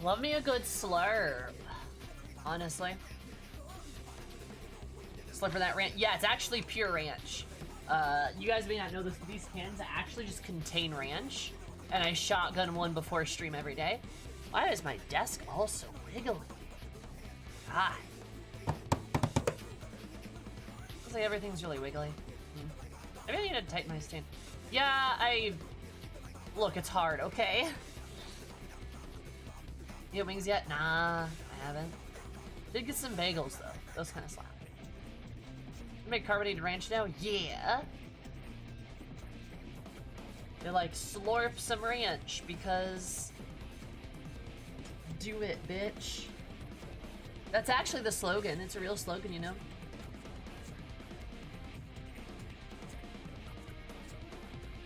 Love me a good slurp. Honestly. Slurp for that ranch. Yeah, it's actually pure ranch. You guys may not know this, but these cans actually just contain ranch. And I shotgun one before stream every day. Why is my desk also wiggly? God. Looks like everything's really wiggly. I really need to tighten my stand. Yeah, Look, it's hard, okay? You get wings yet? Nah, I haven't. Did get some bagels, though. Those kind of slap. Make carbonated ranch now? Yeah. They like slurp some ranch because do it, bitch. That's actually the slogan. It's a real slogan, you know.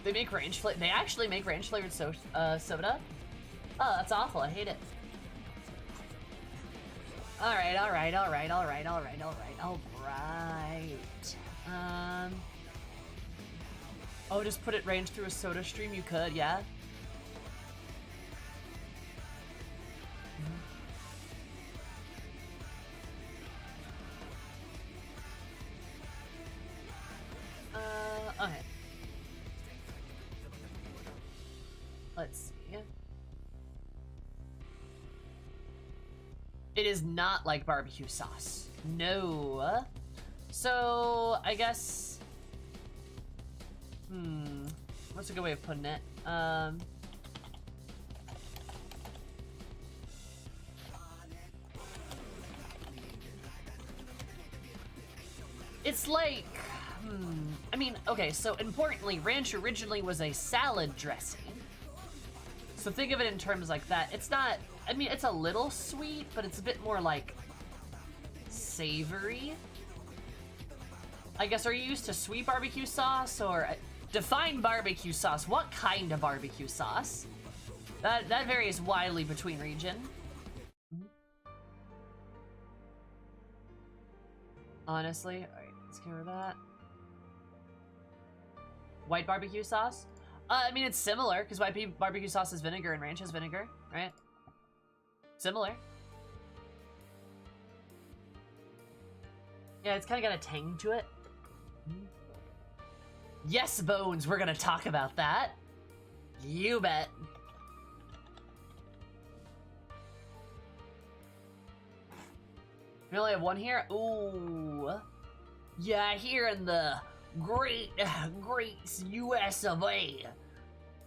They make ranch flavor. They actually make ranch flavored soda. Oh, that's awful. I hate it. All right. Oh, just put it range through a soda stream. You could, yeah. Okay. Let's see. It is not like barbecue sauce. No. So, I guess... What's a good way of putting it? It's like... I mean, okay, so importantly, ranch originally was a salad dressing. So think of it in terms like that. It's not... I mean, it's a little sweet, but it's a bit more like... savory. I guess, are you used to sweet barbecue sauce, or... Define barbecue sauce. What kind of barbecue sauce? That varies widely between region. Honestly, alright, let's go with that. White barbecue sauce? I mean, it's similar, because white barbecue sauce is vinegar and ranch is vinegar, right? Similar. Yeah, it's kind of got a tang to it. Yes, Bones, we're gonna talk about that. You bet. We only have one here? Ooh. Yeah, here in the great US of A,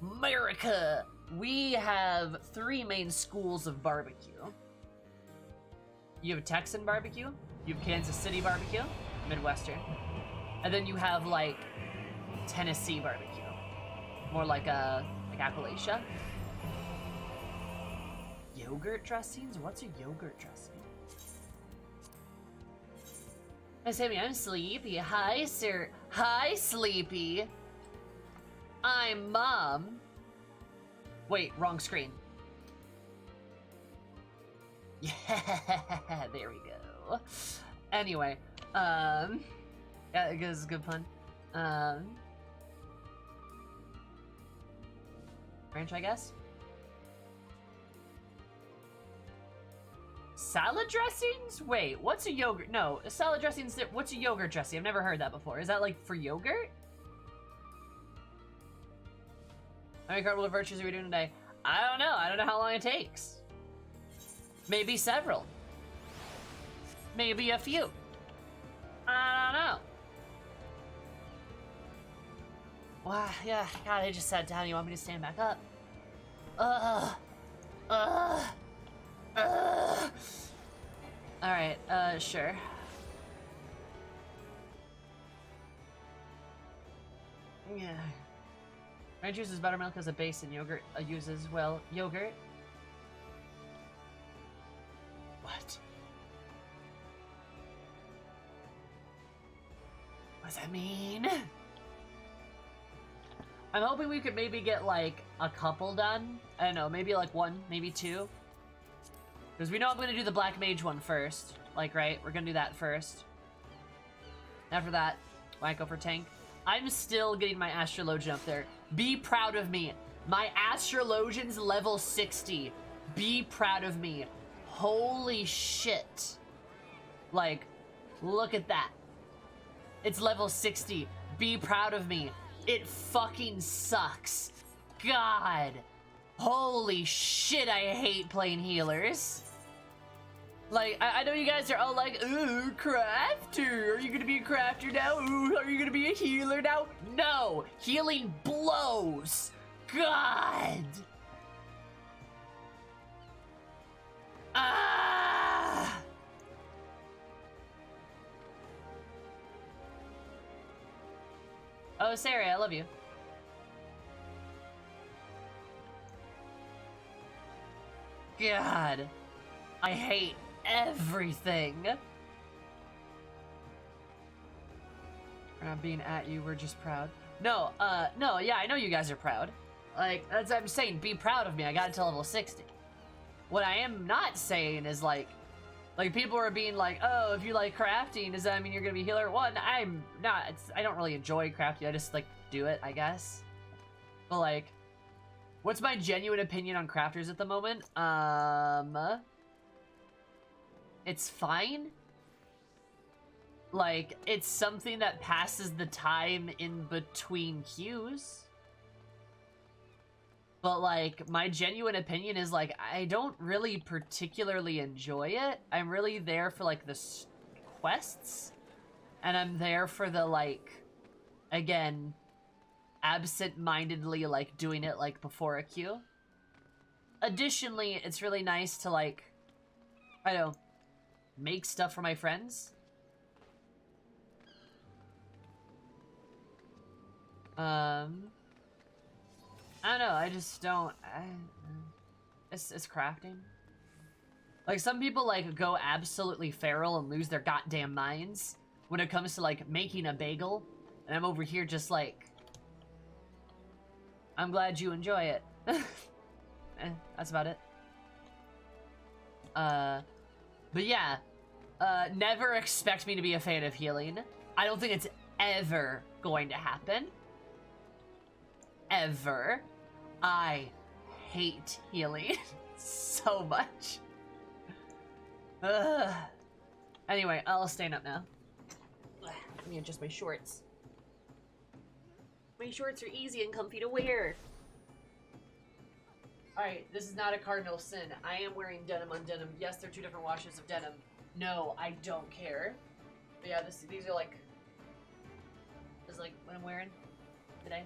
America, we have 3 main schools of barbecue. You have Texan barbecue, you have Kansas City barbecue, Midwestern, and then you have, like, Tennessee barbecue. More like Appalachia. Yogurt dressings? What's a yogurt dressing? Hi, Sammy, I'm Sleepy. Hi, sir. Hi, Sleepy. I'm Mom. Wait, wrong screen. Yeah, there we go. Anyway, yeah, it was a good pun. Ranch, I guess. Salad dressings? Wait, what's a yogurt? No, a salad dressings. What's a yogurt dressing? I've never heard that before. Is that like for yogurt? How many cartwheel virtues are we doing today? I don't know. I don't know how long it takes. Maybe several. Maybe a few. I don't know. Wow, yeah, God, I just sat down. You want me to stand back up? Alright, sure. Yeah. Ranch uses buttermilk as a base and yogurt uses, well, yogurt. What? What does that mean? I'm hoping we could maybe get, like, a couple done. I don't know, maybe, like, 1, maybe 2. Because we know I'm going to do the Black Mage one first. Like, right? We're going to do that first. After that, might go for tank. I'm still getting my Astrologian up there. Be proud of me. My Astrologian's level 60. Be proud of me. Holy shit. Like, look at that. It's level 60. Be proud of me. It fucking sucks. God. Holy shit, I hate playing healers. Like, I know you guys are all like, ooh, crafter. Are you gonna be a crafter now? Ooh, are you gonna be a healer now? No. Healing blows. God. Ah. Oh, Sarah, I love you. God. I hate everything. We're not being at you, we're just proud. No, no, yeah, I know you guys are proud. Like, that's what I'm saying, be proud of me, I got it to level 60. What I am not saying is like people are being like, oh, if you like crafting, does that mean you're gonna be healer? One, I'm not, I don't really enjoy crafting, I just like do it, I guess. But like, what's my genuine opinion on crafters at the moment? It's fine. Like, it's something that passes the time in between queues. But like, my genuine opinion is like, I don't really particularly enjoy it. I'm really there for like the quests. And I'm there for the like, again, absent-mindedly like doing it like before a queue. Additionally, it's really nice to like, I don't know, make stuff for my friends. I don't know, I just don't, it's crafting. Like, some people, like, go absolutely feral and lose their goddamn minds when it comes to, like, making a bagel. And I'm over here just like, I'm glad you enjoy it. That's about it. But yeah, never expect me to be a fan of healing. I don't think it's ever going to happen. Ever. I hate healing so much. Ugh. Anyway, I'll stand up now. Let me adjust my shorts. My shorts are easy and comfy to wear. Alright, this is not a cardinal sin. I am wearing denim on denim. Yes, they're two different washes of denim. No, I don't care. But yeah, these are like... This is like what I'm wearing today.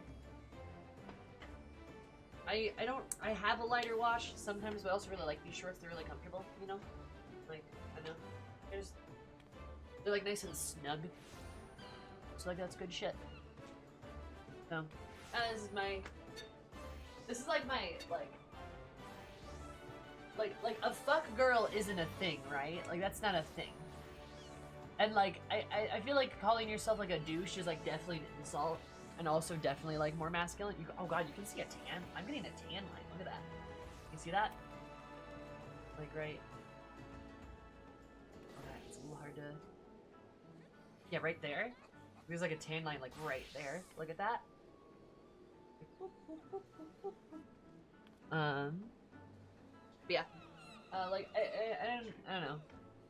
I have a lighter wash sometimes, but I also really like these shorts. They're really comfortable, you know? Like, I know. They're like nice and snug. So like, that's good shit. So, this is like my, like a fuck girl isn't a thing, right? Like, that's not a thing. And like, I feel like calling yourself like a douche is like definitely an insult. And also definitely like more masculine. Oh god, you can see a tan. I'm getting a tan line. Look at that. You see that? Like right. Okay, it's a little hard to. Yeah, right there. There's like a tan line like right there. Look at that. But yeah. Like I don't know.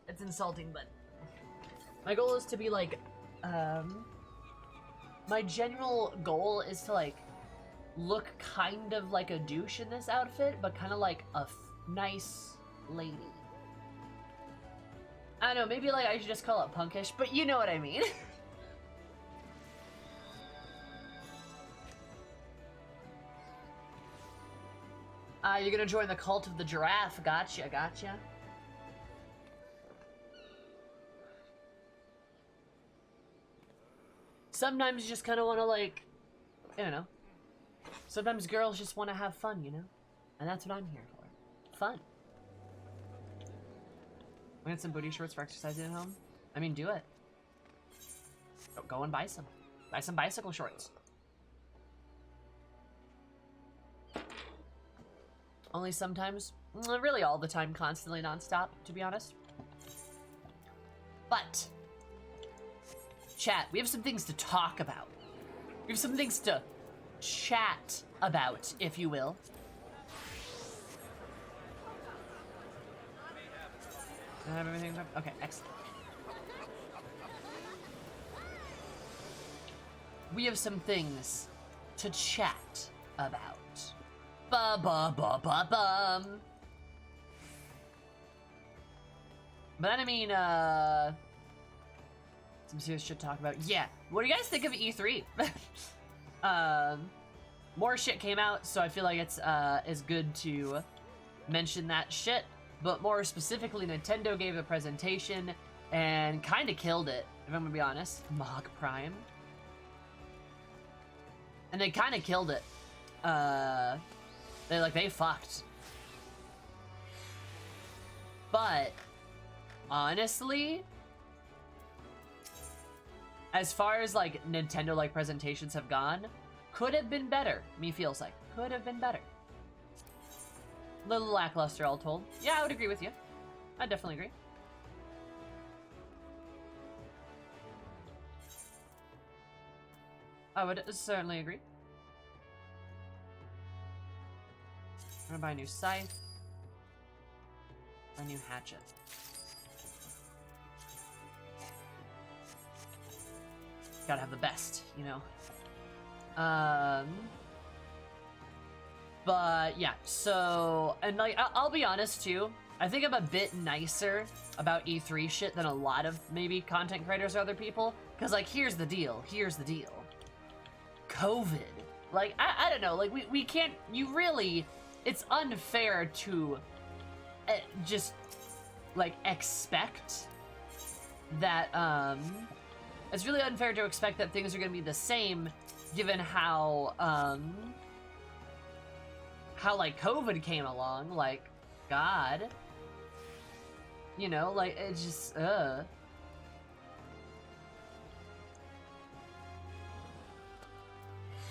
It's insulting, but my goal is to be like my general goal is to, like, look kind of like a douche in this outfit, but kind of like a nice lady. I don't know, maybe, like, I should just call it punkish, but you know what I mean. You're gonna join the cult of the giraffe. Gotcha, gotcha. Sometimes you just kind of want to, like, I don't know. Sometimes girls just want to have fun, you know? And that's what I'm here for. Fun. Want some booty shorts for exercising at home? I mean, do it. Go and buy some. Buy some bicycle shorts. Only sometimes. Really all the time, constantly, nonstop, to be honest. But... chat, we have some things to talk about. We have some things to chat about, if you will. I have everything. Okay, excellent. We have some things to chat about. Ba-ba-ba-ba-bum. But then, I mean, some serious shit to talk about. Yeah, what do you guys think of E3? More shit came out, so I feel like it's good to mention that shit. But more specifically, Nintendo gave a presentation and kind of killed it, if I'm gonna be honest. Mog Prime. And they kind of killed it. They fucked. But honestly, as far as like Nintendo like presentations have gone, could have been better. Me feels like could have been better. Little lackluster, all told. Yeah, I would agree with you. I definitely agree. I would certainly agree. I'm gonna buy a new scythe. A new hatchet. Gotta have the best, you know. But yeah, so, and like, I'll be honest too, I think I'm a bit nicer about E3 shit than a lot of maybe content creators or other people, because like, here's the deal. COVID. Like, I don't know, like, we can't, it's unfair to just, like, expect that, it's really unfair to expect that things are gonna be the same, given how like, COVID came along, like, God. You know, like, it's just,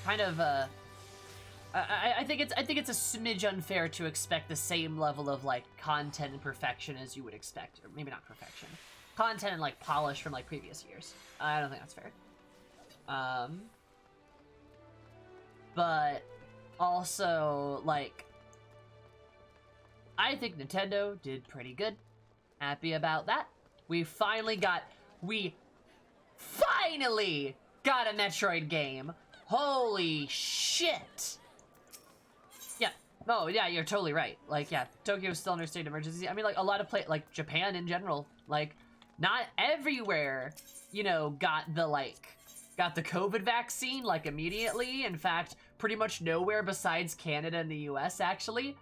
kind of, I think it's a smidge unfair to expect the same level of, like, content and perfection as you would expect. Or maybe not perfection. Content and, like, polish from, like, previous years. I don't think that's fair. But also, like, I think Nintendo did pretty good. Happy about that. We finally got a Metroid game. Holy shit! Yeah. Oh, yeah, you're totally right. Like, yeah, Tokyo's still under state of emergency. I mean, like, a lot of like, Japan in general, like, not everywhere, you know, got the COVID vaccine, like, immediately. In fact, pretty much nowhere besides Canada and the US, actually.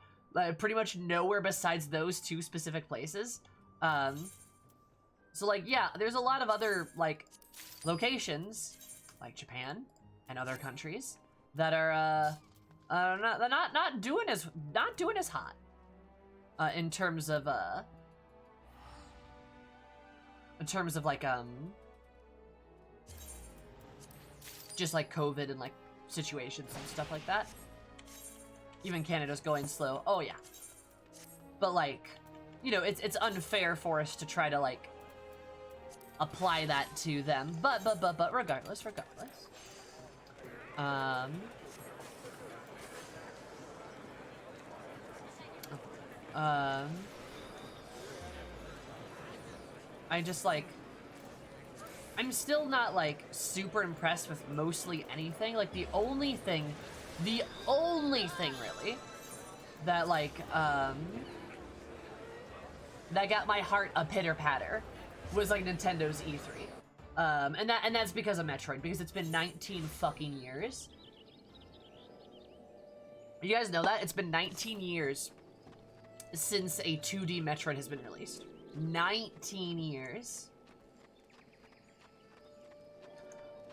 Pretty much nowhere besides those two specific places. So, like, yeah, there's a lot of other, like, locations, like Japan and other countries, that are, not doing as hot, in terms of, like, just, like, COVID and, like, situations and stuff like that. Even Canada's going slow. Oh, yeah. But, like, you know, it's unfair for us to try to, like, apply that to them. But regardless. I just, like, I'm still not, like, super impressed with mostly anything. Like, the only thing really that, like, that got my heart a pitter-patter was, like, Nintendo's E3. And that's because of Metroid, because it's been 19 fucking years. You guys know that? It's been 19 years since a 2D Metroid has been released. 19 years.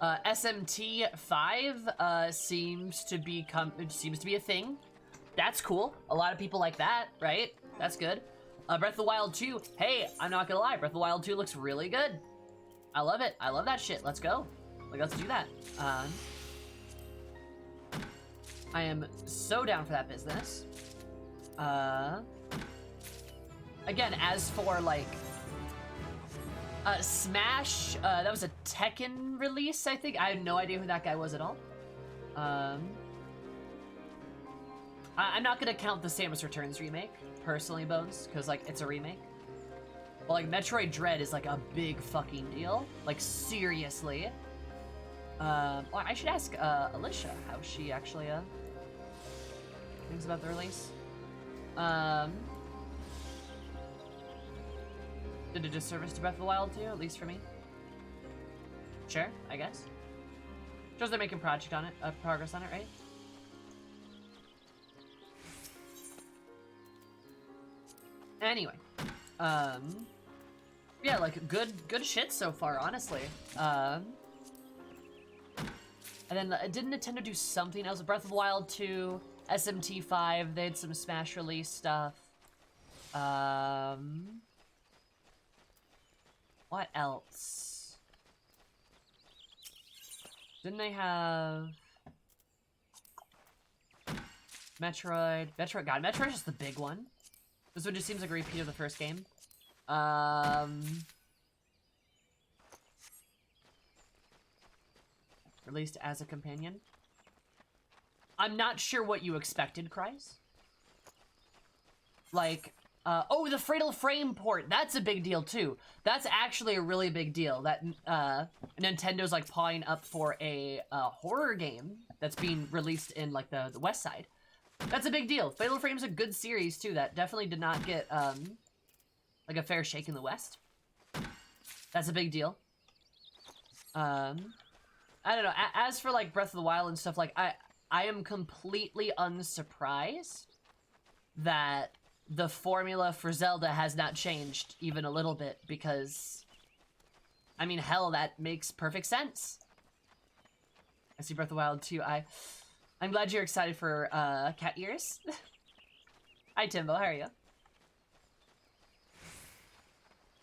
SMT5 seems to be a thing. That's cool. A lot of people like that, right? That's good. Breath of the Wild 2. Hey, I'm not gonna lie. Breath of the Wild 2 looks really good. I love it. I love that shit. Let's go. Like, let's do that. I am so down for that business. Again, as for, like, Smash, that was a Tekken release, I think. I have no idea who that guy was at all. I'm not gonna count the Samus Returns remake, personally, Bones, because, like, it's a remake. But like Metroid Dread is like a big fucking deal. Like seriously. Well, I should ask Alicia how she actually thinks about the release. Did a disservice to Breath of the Wild too, at least for me. Sure, I guess. Shows they're making progress on it, right? Anyway, yeah, like good shit so far, honestly. And then didn't Nintendo do something else? Breath of the Wild 2, SMT5, they had some Smash release stuff. What else? Didn't they have Metroid? God, Metroid is the big one. This one just seems like a repeat of the first game. Released as a companion. I'm not sure what you expected, Cries. Like, oh, the Fatal Frame port. That's a big deal, too. That's actually a really big deal. That, Nintendo's, like, pawing up for a, horror game that's being released in, like, the West Side. That's a big deal. Fatal Frame's a good series, too. That definitely did not get, like, a fair shake in the West. That's a big deal. I don't know. As for, like, Breath of the Wild and stuff, like, I am completely unsurprised that the formula for Zelda has not changed even a little bit, because, I mean, hell, that makes perfect sense. I see Breath of the Wild, too. I'm glad you're excited for, cat ears. Hi, Timbo, how are you? I'm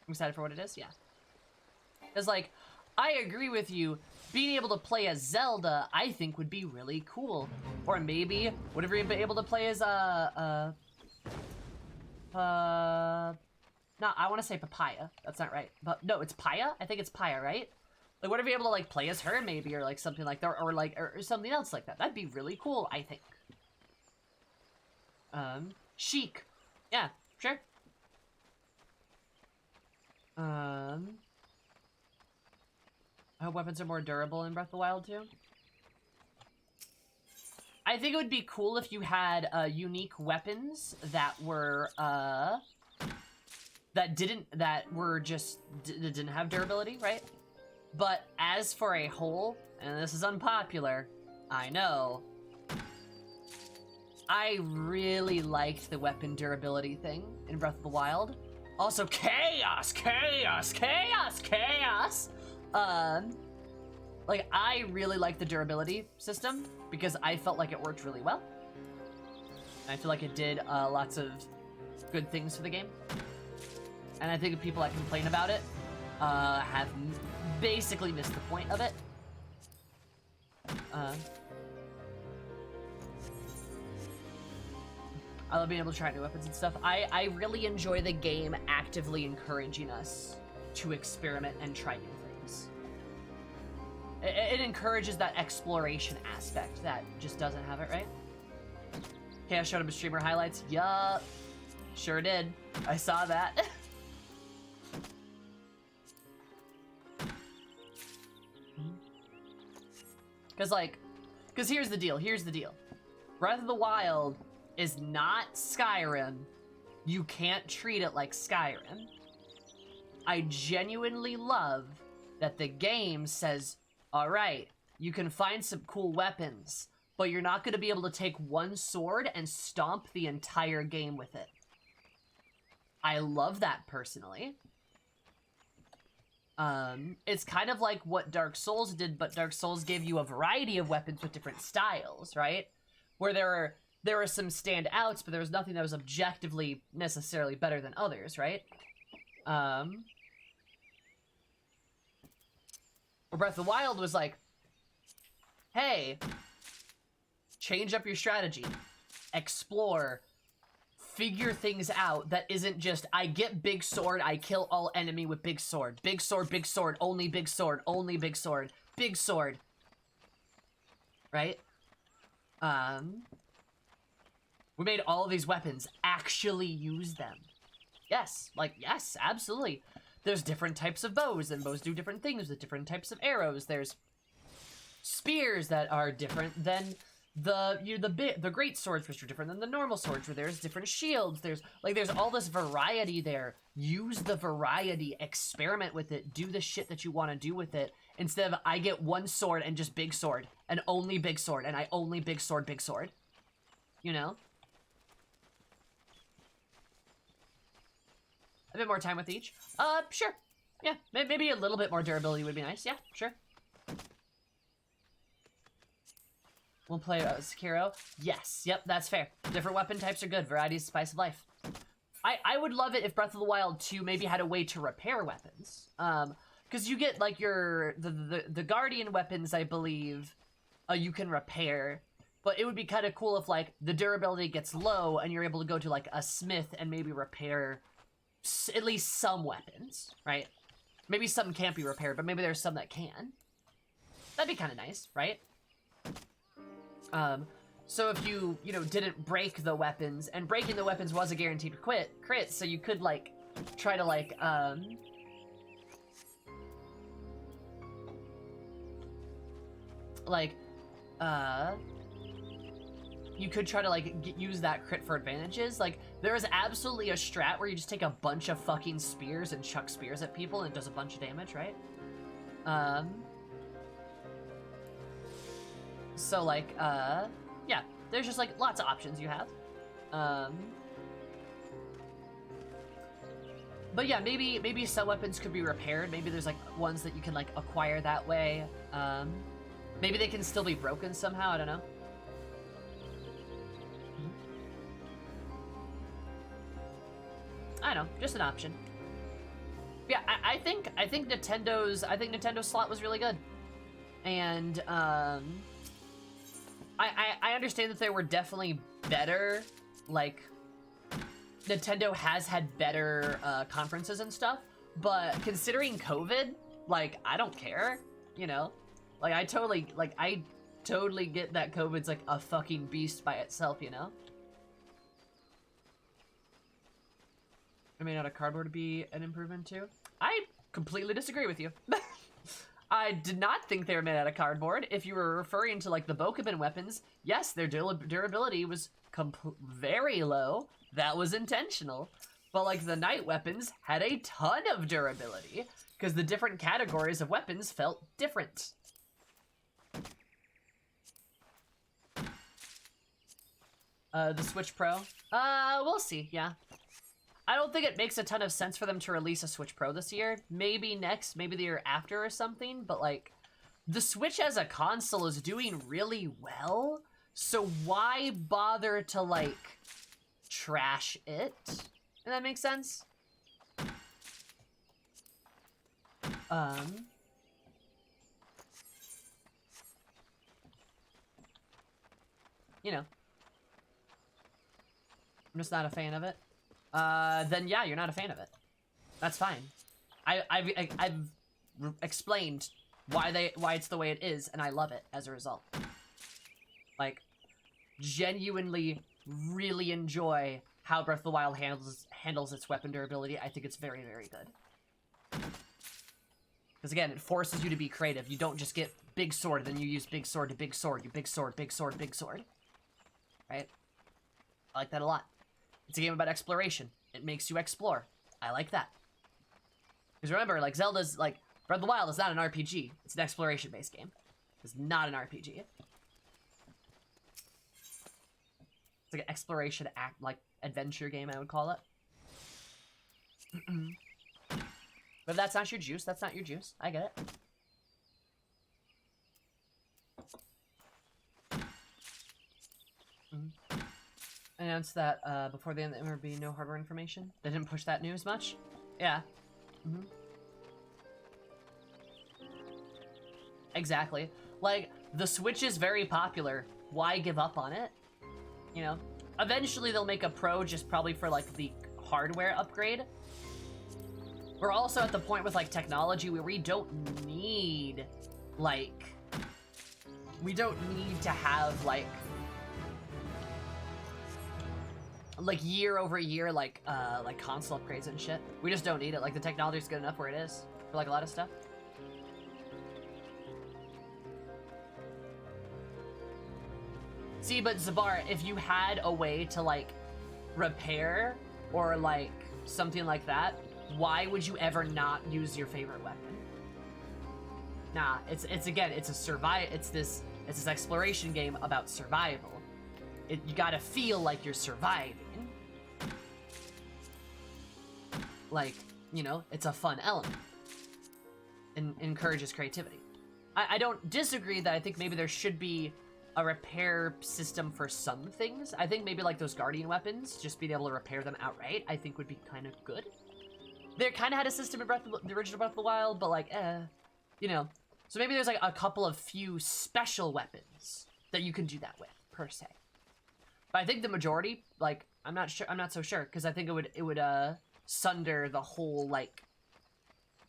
excited for what it is, yeah. It's like, I agree with you. Being able to play as Zelda, I think, would be really cool. Or maybe, whatever you've been able to play as, no, I want to say Papaya. That's not right. But, no, it's Paya? I think it's Paya, right? Like, whatever you're able to, like, play as her, maybe, or, like, something like that, or like, or something else like that. That'd be really cool, I think. Chic. Yeah, sure. I hope weapons are more durable in Breath of the Wild, too. I think it would be cool if you had, unique weapons that were, that didn't have durability, right? But as for a whole, and this is unpopular, I know, I really liked the weapon durability thing in Breath of the Wild. Also, chaos! Like, I really like the durability system because I felt like it worked really well. I feel like it did lots of good things for the game. And I think people that complain about it have basically missed the point of it. I love being able to try new weapons and stuff. I really enjoy the game actively encouraging us to experiment and try new things. It encourages that exploration aspect that just doesn't have it, right? Chaos showed up in streamer highlights. Yup. Sure did. I saw that. Because here's the deal. Breath of the Wild is not Skyrim. You can't treat it like Skyrim. I genuinely love that the game says, all right, you can find some cool weapons, but you're not going to be able to take one sword and stomp the entire game with it. I love that personally. It's kind of like what Dark Souls did, but Dark Souls gave you a variety of weapons with different styles, right? Where there were some standouts, but there was nothing that was objectively necessarily better than others, right? Where Breath of the Wild was like, hey, change up your strategy, explore, figure things out that isn't just, I get big sword, I kill all enemy with big sword, only big sword, big sword, right? We made all of these weapons actually use them. Yes, like, yes, absolutely. There's different types of bows, and bows do different things with different types of arrows. There's spears that are different than the great swords, which are different than the normal swords, where there's different shields. There's all this variety there. Use the variety, experiment with it, do the shit that you want to do with it, instead of I get one sword and just big sword, and only big sword, and I only big sword, you know? A bit more time with each. Sure. Yeah, maybe a little bit more durability would be nice. Yeah, sure. We'll play Sekiro. Yes, yep, that's fair. Different weapon types are good. Variety is the spice of life. I would love it if Breath of the Wild 2 maybe had a way to repair weapons. Because you get, like, the Guardian weapons, I believe, you can repair. But it would be kind of cool if, like, the durability gets low and you're able to go to, like, a smith and maybe repair at least some weapons, right? Maybe some can't be repaired, but maybe there's some that can. That'd be kind of nice, right? So if you didn't break the weapons, and breaking the weapons was a guaranteed crit, so you could, like, try to, like, you could try to, like, use that crit for advantages. Like, there is absolutely a strat where you just take a bunch of fucking spears and chuck spears at people, and it does a bunch of damage, right? So, like, yeah, there's just, like, lots of options you have. But yeah, maybe some weapons could be repaired. Maybe there's, like, ones that you can, like, acquire that way. Maybe they can still be broken somehow, I don't know. I don't know, just an option. Yeah, I think Nintendo's slot was really good. And, I understand that there were definitely better, like, Nintendo has had better conferences and stuff, but considering COVID, like, I don't care, you know? Like, I totally get that COVID's, like, a fucking beast by itself, you know? I made out of cardboard be an improvement too? I completely disagree with you. I did not think they were made out of cardboard. If you were referring to, like, the Bokuben weapons, yes, their durability was very low. That was intentional. But, like, the Knight weapons had a ton of durability, because the different categories of weapons felt different. The Switch Pro? We'll see, yeah. I don't think it makes a ton of sense for them to release a Switch Pro this year. Maybe next, maybe the year after or something, but, like, the Switch as a console is doing really well, so why bother to, like, trash it? Does that make sense? You know. I'm just not a fan of it. Then yeah, you're not a fan of it. That's fine. I've explained why it's the way it is, and I love it as a result. Like, genuinely, really enjoy how Breath of the Wild handles its weapon durability. I think it's very, very good. Because again, it forces you to be creative. You don't just get big sword, then you use big sword to big sword. You big sword, big sword, big sword. Right? I like that a lot. It's a game about exploration. It makes you explore. I like that. Because remember, like, Zelda's, like, Breath of the Wild is not an RPG. It's an exploration-based game. It's not an RPG. It's like an exploration like, adventure game, I would call it. But if that's not your juice, that's not your juice. I get it. Announced that before the end there would be no hardware information. They didn't push that news much. Yeah. Exactly. Like, the Switch is very popular. Why give up on it? You know? Eventually they'll make a Pro just probably for, like, the hardware upgrade. We're also at the point with, like, technology where we don't need, like... We don't need to have, like like year over year, like console upgrades and shit. We just don't need it. Like the technology's good enough where it is for like a lot of stuff. See, but Zabar, if you had a way to like repair or like something like that, why would you ever not use your favorite weapon? Nah, it's again, it's this exploration game about survival. You gotta feel like you're surviving. Like, you know, it's a fun element. And encourages creativity. I don't disagree that I think maybe there should be a repair system for some things. I think maybe like those guardian weapons, just being able to repair them outright, I think would be kind of good. They kind of had a system in the original Breath of the Wild, but like, you know. So maybe there's like a couple of few special weapons that you can do that with, per se. But I think the majority, like, I'm not so sure, because I think it would sunder the whole, like,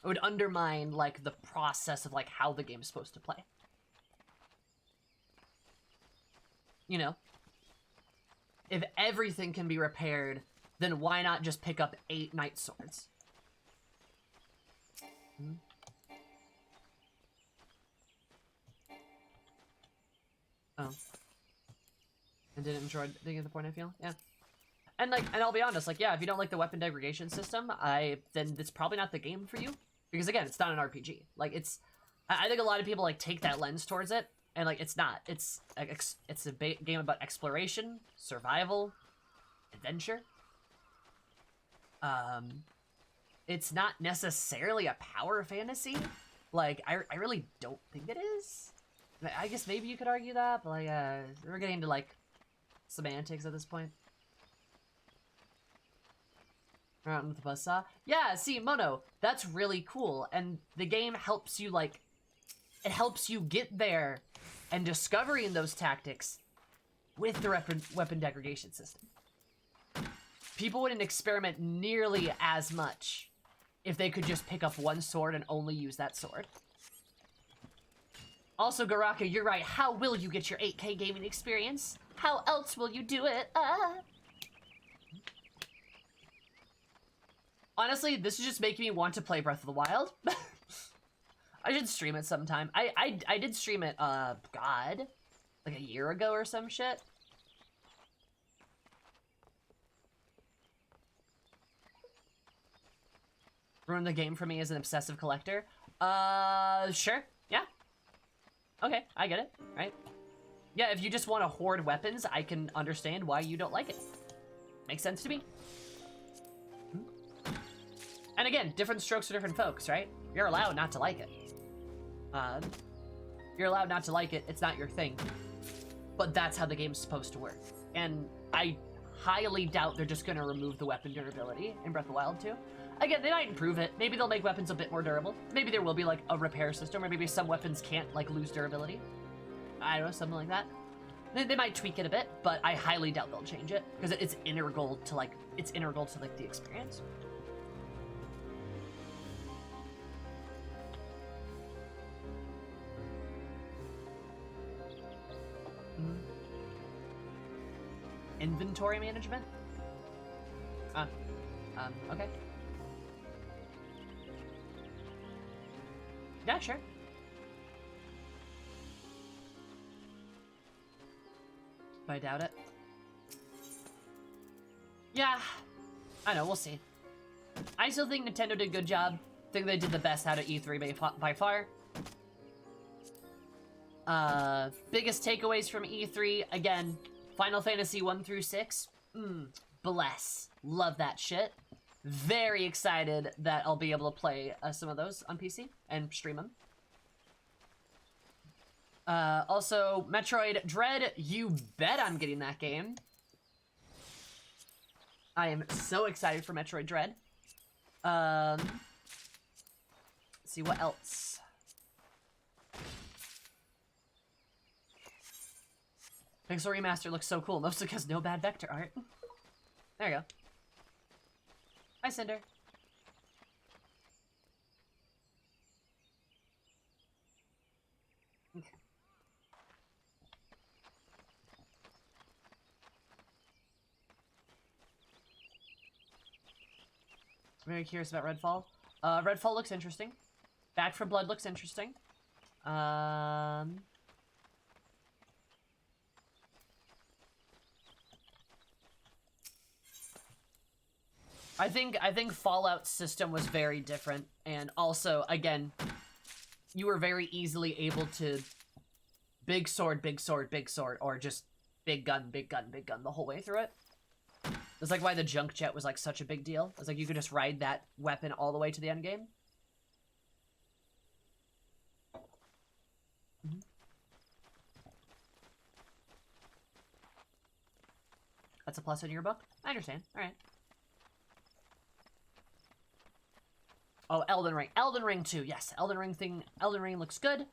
it would undermine, like, the process of, like, how the game's supposed to play. You know? If everything can be repaired, then why not just pick up 8 Knight Swords? Hmm? Oh. And didn't enjoy the point I feel? Yeah. And like, and I'll be honest, like, yeah, if you don't like the weapon degradation system, then it's probably not the game for you. Because again, it's not an RPG. Like, I think a lot of people like take that lens towards it, and like, it's not. It's a game about exploration, survival, adventure. It's not necessarily a power fantasy. Like, I really don't think it is. I guess maybe you could argue that, but like, we're getting into like semantics at this point. Around with the buzzsaw. Yeah, see, Mono, that's really cool. And the game helps you, like, it helps you get there and discovering those tactics with the weapon degradation system. People wouldn't experiment nearly as much if they could just pick up one sword and only use that sword. Also, Garaka, you're right. How will you get your 8K gaming experience? How else will you do it? Honestly, this is just making me want to play Breath of the Wild. I should stream it sometime. I did stream it, God, like a year ago or some shit. Ruin the game for me as an obsessive collector. Sure, yeah. Okay, I get it, right? Yeah, if you just want to hoard weapons, I can understand why you don't like it. Makes sense to me. And again, different strokes for different folks, right? You're allowed not to like it. You're allowed not to like it, it's not your thing. But that's how the game's supposed to work. And I highly doubt they're just gonna remove the weapon durability in Breath of the Wild 2. Again, they might improve it. Maybe they'll make weapons a bit more durable. Maybe there will be like a repair system, or maybe some weapons can't like lose durability. I don't know, something like that. They might tweak it a bit, but I highly doubt they'll change it because it's integral to like the experience. Inventory management? Okay. Yeah, sure. But I doubt it. Yeah, I know, we'll see. I still think Nintendo did a good job. I think they did the best out of E3 by far. Biggest takeaways from E3, again, Final Fantasy 1 through 6. Bless. Love that shit. Very excited that I'll be able to play some of those on PC and stream them. Also, Metroid Dread, you bet I'm getting that game. I am so excited for Metroid Dread. Let's see, what else? Pixel Remaster looks so cool, mostly because no bad vector art. There you go. Hi, Cinder. Okay. Very curious about Redfall. Redfall looks interesting. Back 4 Blood looks interesting. I think Fallout's system was very different, and also, again, you were very easily able to big sword, big sword, big sword, or just big gun, big gun, big gun the whole way through it. That's like why the junk jet was like such a big deal. It's like you could just ride that weapon all the way to the end game. That's a plus in your book? I understand. Alright. Oh, Elden Ring. Elden Ring 2, yes. Elden Ring looks good.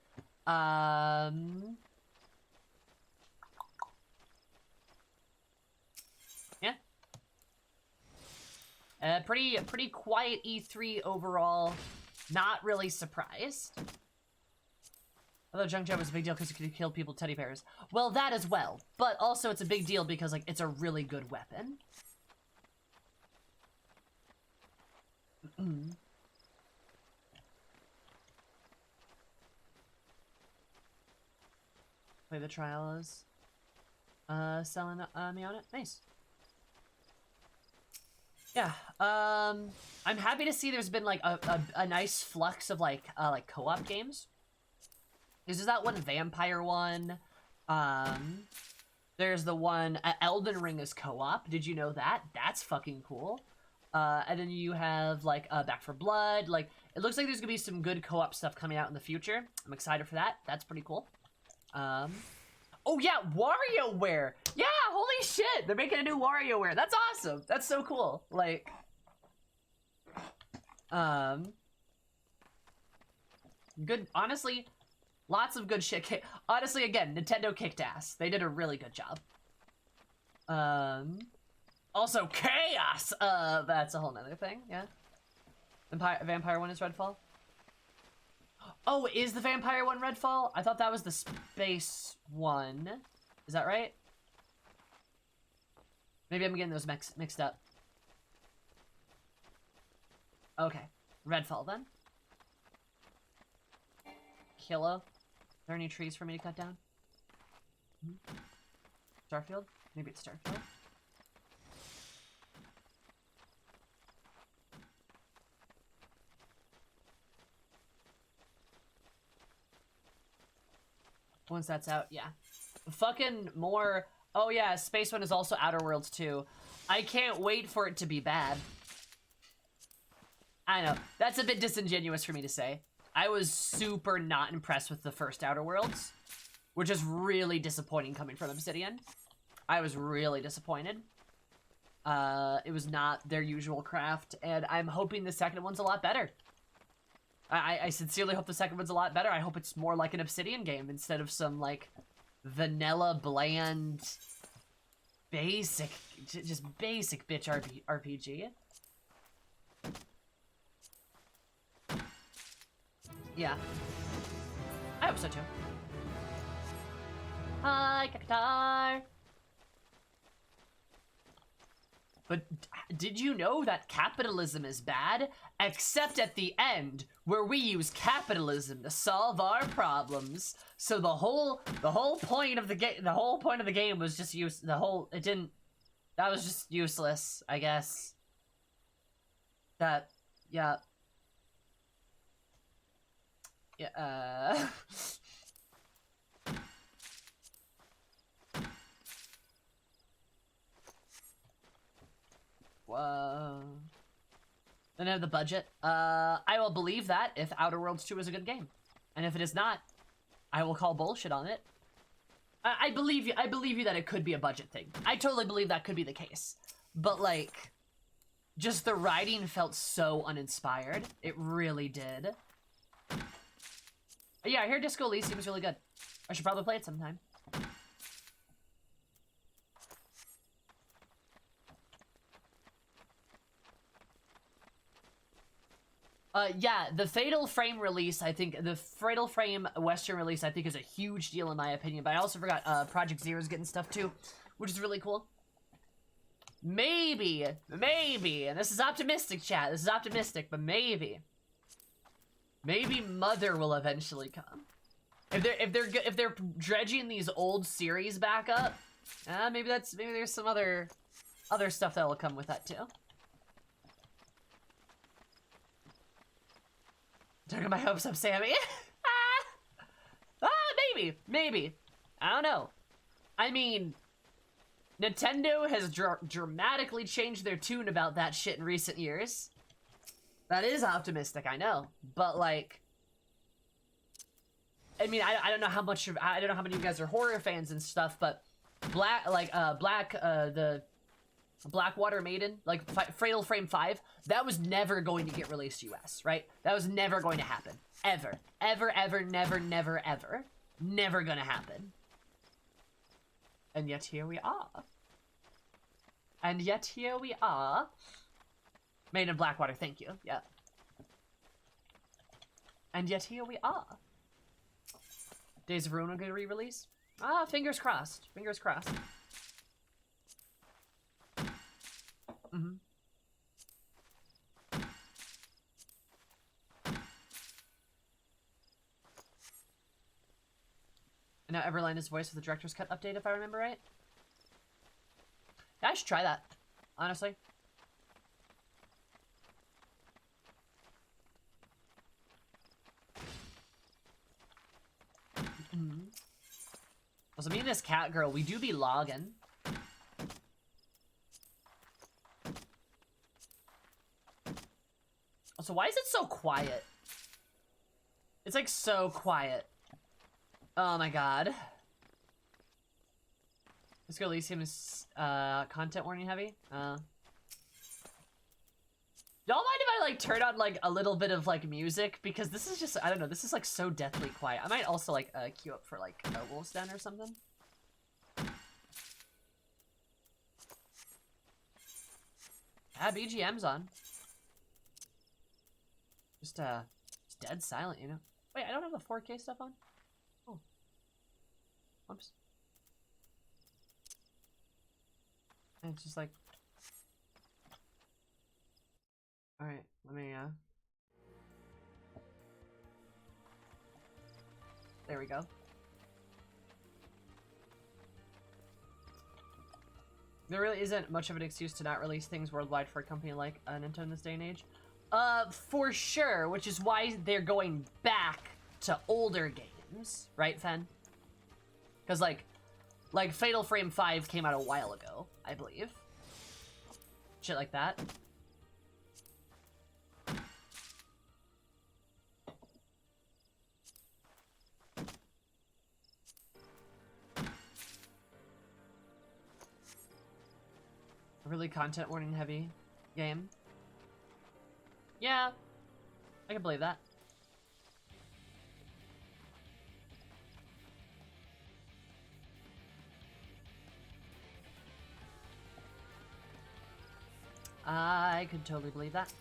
Yeah. Pretty quiet E3 overall. Not really surprised. Although Junk Jet was a big deal because it could kill people with teddy bears. Well, that as well. But also it's a big deal because, like, it's a really good weapon. Play the trials. Selling me on it. Nice. Yeah. I'm happy to see there's been like a nice flux of like co-op games. There's that one vampire one. There's the one Elden Ring is co-op. Did you know that? That's fucking cool. And then you have like Back 4 Blood. Like it looks like there's gonna be some good co-op stuff coming out in the future. I'm excited for that. That's pretty cool. Oh yeah, WarioWare. Yeah, holy shit, they're making a new WarioWare. That's awesome. That's so cool. Like, good. Honestly, lots of good shit. Honestly, again, Nintendo kicked ass. They did a really good job. Also Chaos. That's a whole nother thing. Yeah. Vampire one is Redfall. Oh, is the vampire one Redfall? I thought that was the space one. Is that right? Maybe I'm getting those mixed up. Okay. Redfall then. Kilo. Are there any trees for me to cut down? Starfield? Maybe it's Starfield. Once that's out, yeah. Fucking more... Oh yeah, Space One is also Outer Worlds 2. I can't wait for it to be bad. I know. That's a bit disingenuous for me to say. I was super not impressed with the first Outer Worlds, which is really disappointing coming from Obsidian. I was really disappointed. It was not their usual craft, and I'm hoping the second one's a lot better. I sincerely hope the second one's a lot better. I hope it's more like an Obsidian game instead of some, like, vanilla, bland, basic, just basic bitch RPG. Yeah. I hope so, too. Hi, Cactar! But did you know that capitalism is bad? Except at the end, where we use capitalism to solve our problems. So the whole point of the game was just that was just useless, I guess. Yeah. Whoa. Then I have the budget. I will believe that if Outer Worlds 2 is a good game. And if it is not, I will call bullshit on it. I believe you that it could be a budget thing. I totally believe that could be the case. But like, just the writing felt so uninspired. It really did. Yeah, I hear Disco Elysium is really good. I should probably play it sometime. Yeah, the Fatal Frame release, I think, the Fatal Frame Western release, I think, is a huge deal in my opinion, but I also forgot, Project Zero's getting stuff too, which is really cool. maybe, and this is optimistic, chat. This is optimistic, but maybe Mother will eventually come. If they're dredging these old series back up, maybe there's some other stuff that will come with that too. Don't get my hopes up, Sammy. Maybe. I don't know. I mean, Nintendo has dramatically changed their tune about that shit in recent years. That is optimistic, I know, but like, I mean, I don't know how much I don't know how many of you guys are horror fans and stuff, but the Blackwater Maiden, like Fatal Frame 5, that was never going to get released US, right? That was never going to happen. Ever, never gonna happen. And yet here we are. Maiden of Blackwater, thank you. Yeah. And yet here we are. Days of Ruin will get a re-release? Fingers crossed. Mm-hmm. And now Everline is voiced with the director's cut update, if I remember right. Yeah, I should try that, honestly. So me and this cat girl, we do be logging. So why is it so quiet? It's like so quiet. Oh my god. Let's go Elysium is content warning heavy. Y'all mind if I like turn on like a little bit of like music? Because this is just, I don't know, this is like so deathly quiet. I might also like queue up for like a Wolf's Den or something. BGM's on. Just dead silent, you know? Wait, I don't have the 4K stuff on? Oh. Oops. And it's just like... Alright, let me, there we go. There really isn't much of an excuse to not release things worldwide for a company like Nintendo in this day and age. For sure, which is why they're going back to older games, right, Fen? Because, like Fatal Frame 5 came out a while ago, I believe. Shit like that. A really content warning heavy game. Yeah, I can believe that. I could totally believe that.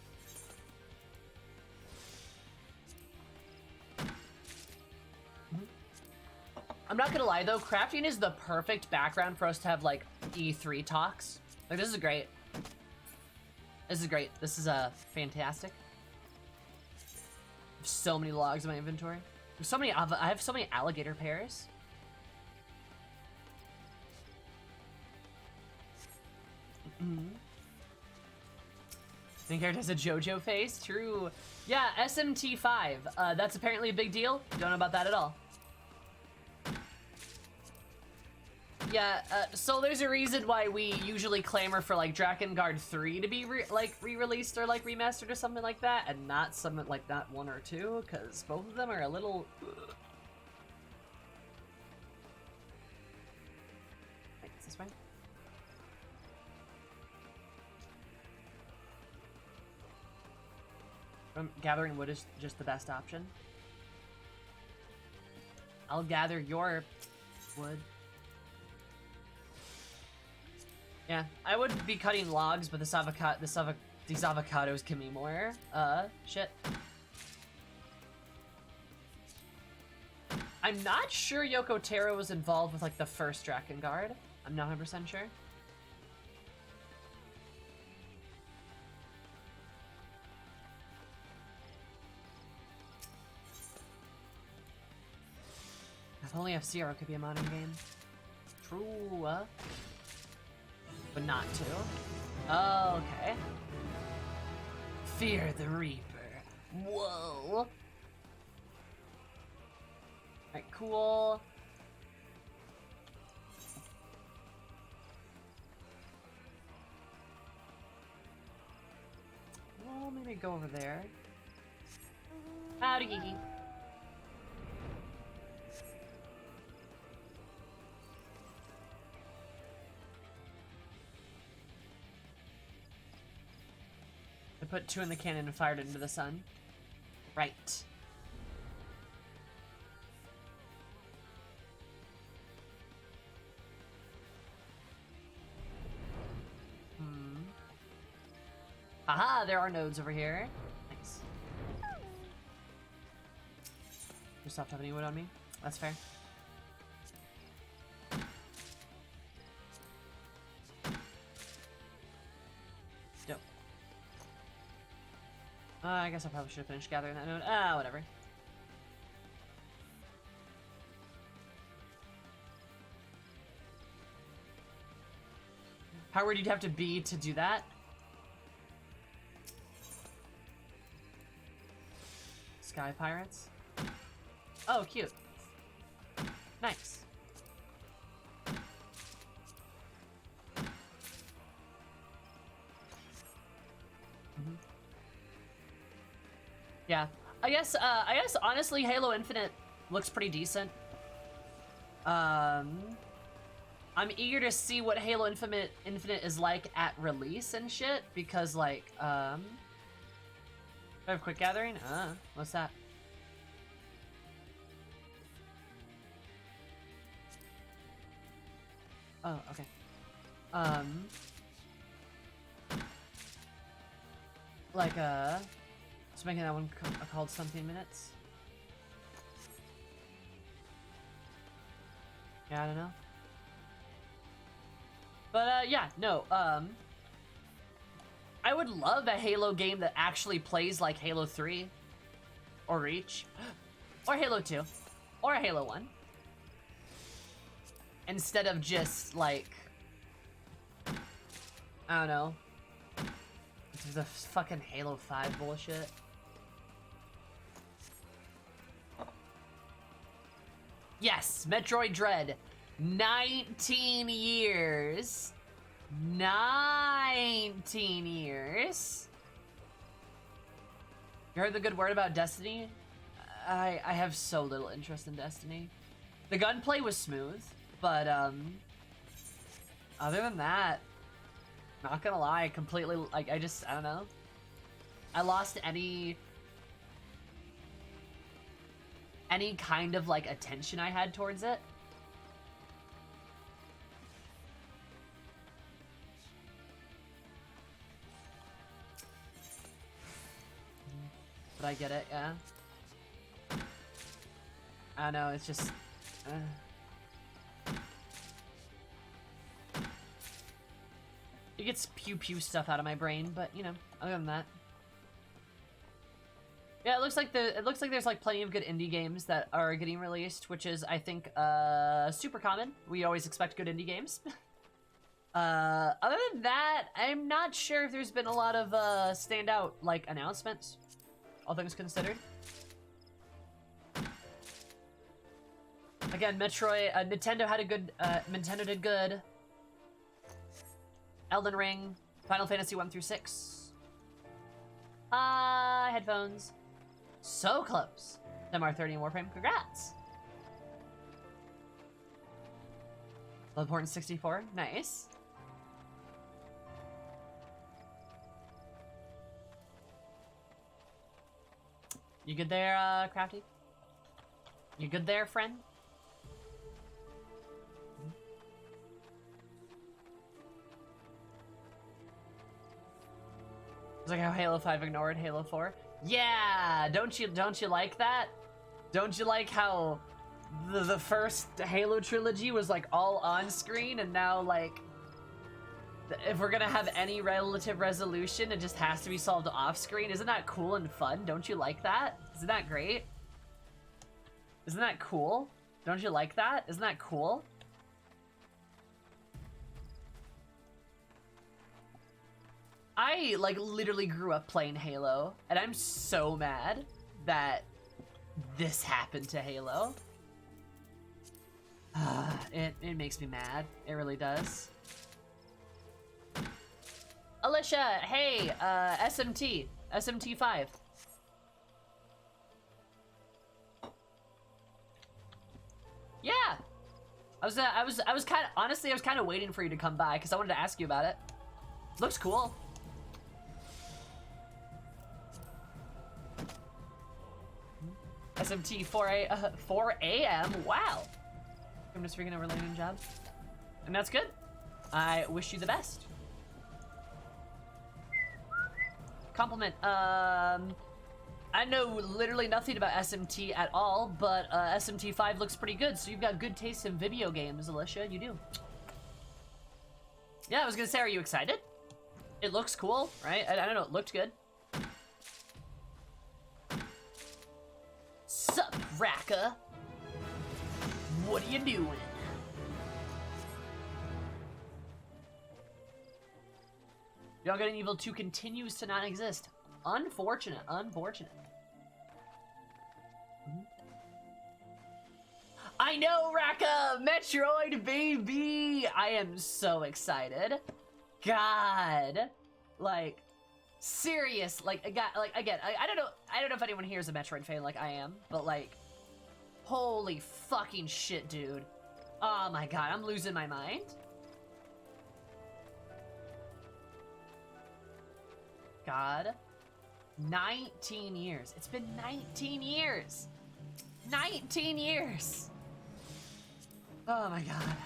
I'm not gonna lie though, crafting is the perfect background for us to have like E3 talks. Like, this is great. This is great. This is fantastic. I have so many logs in my inventory. There's so many. I have so many alligator pears. Main character has a JoJo face. True. Yeah, SMT5. That's apparently a big deal. Don't know about that at all. Yeah, so there's a reason why we usually clamor for like Drakengard 3 to be re-released or like remastered or something like that, and not something like that 1 or 2, because both of them are a little... Wait, is this right? Gathering wood is just the best option. I'll gather your wood. Yeah, I would be cutting logs, but these avocados give me more. Shit. I'm not sure Yoko Taro was involved with like the first Drakengard. I'm not 100% sure. Only F-Zero could be a modern game. True. But not to. Oh, okay. Fear the Reaper. Whoa. Alright, cool. Well, maybe go over there. Howdy, Geeky. I put 2 in the cannon and fired it into the sun. Right. Aha, there are nodes over here. Nice. You stopped having any wood on me? That's fair. Dope. I guess I probably should have finished gathering that node. Whatever. How weird you'd have to be to do that? Sky pirates? Oh, cute. Nice. Yeah. I guess honestly Halo Infinite looks pretty decent. I'm eager to see what Halo Infinite is like at release and shit, because like I have quick gathering? What's that? Oh, okay. Like, just making that one called something minutes. Yeah, I don't know. But, yeah, no, I would love a Halo game that actually plays like Halo 3, or Reach, or Halo 2, or Halo 1. Instead of just, like, I don't know, the fucking Halo 5 bullshit. Yes, Metroid Dread. 19 years. 19 years. You heard the good word about Destiny? I have so little interest in Destiny. The gunplay was smooth, but other than that, not gonna lie, completely, like, I don't know. I lost any kind of like attention I had towards it. But I get it, yeah. I know, it's just... It gets pew-pew stuff out of my brain, but, you know, other than that. Yeah, it looks like there's like plenty of good indie games that are getting released, which is, I think, super common. We always expect good indie games. Other than that, I'm not sure if there's been a lot of standout like announcements, all things considered. Again, Metroid, Nintendo had a good, Nintendo did good. Elden Ring, Final Fantasy 1 through 6. Headphones. So close. MR30 and Warframe, congrats. Bloodborne 64, nice. You good there, Crafty? You good there, friend? It's like how Halo 5 ignored Halo 4. Yeah, don't you like that? Don't you like how the first Halo trilogy was like all on screen, and now like if we're gonna have any relative resolution, it just has to be solved off screen? Isn't that cool and fun? Don't you like that? Isn't that great? Isn't that cool? Don't you like that? Isn't that cool? I, like, literally grew up playing Halo, and I'm so mad that this happened to Halo. It makes me mad. It really does. Alicia, hey, SMT 5. Yeah. I was kind of, honestly, I was kind of waiting for you to come by because I wanted to ask you about it. Looks cool. SMT 4 a.m. Wow. I'm just freaking over landing job. And that's good. I wish you the best. Compliment. I know literally nothing about SMT at all, but SMT 5 looks pretty good, so you've got good taste in video games, Alicia. You do. Yeah, I was gonna say, are you excited? It looks cool, right? I don't know, it looked good. Sup, Raka? What are you doing? Young Good and Evil 2 continues to not exist. Unfortunate, unfortunate. I know, Raka! Metroid, baby! I am so excited. God. Like, serious. Like, again, I don't know if anyone here is a Metroid fan like I am, but like, holy fucking shit, dude. Oh my god, I'm losing my mind. God. 19 years. It's been 19 years. 19 years. Oh my god.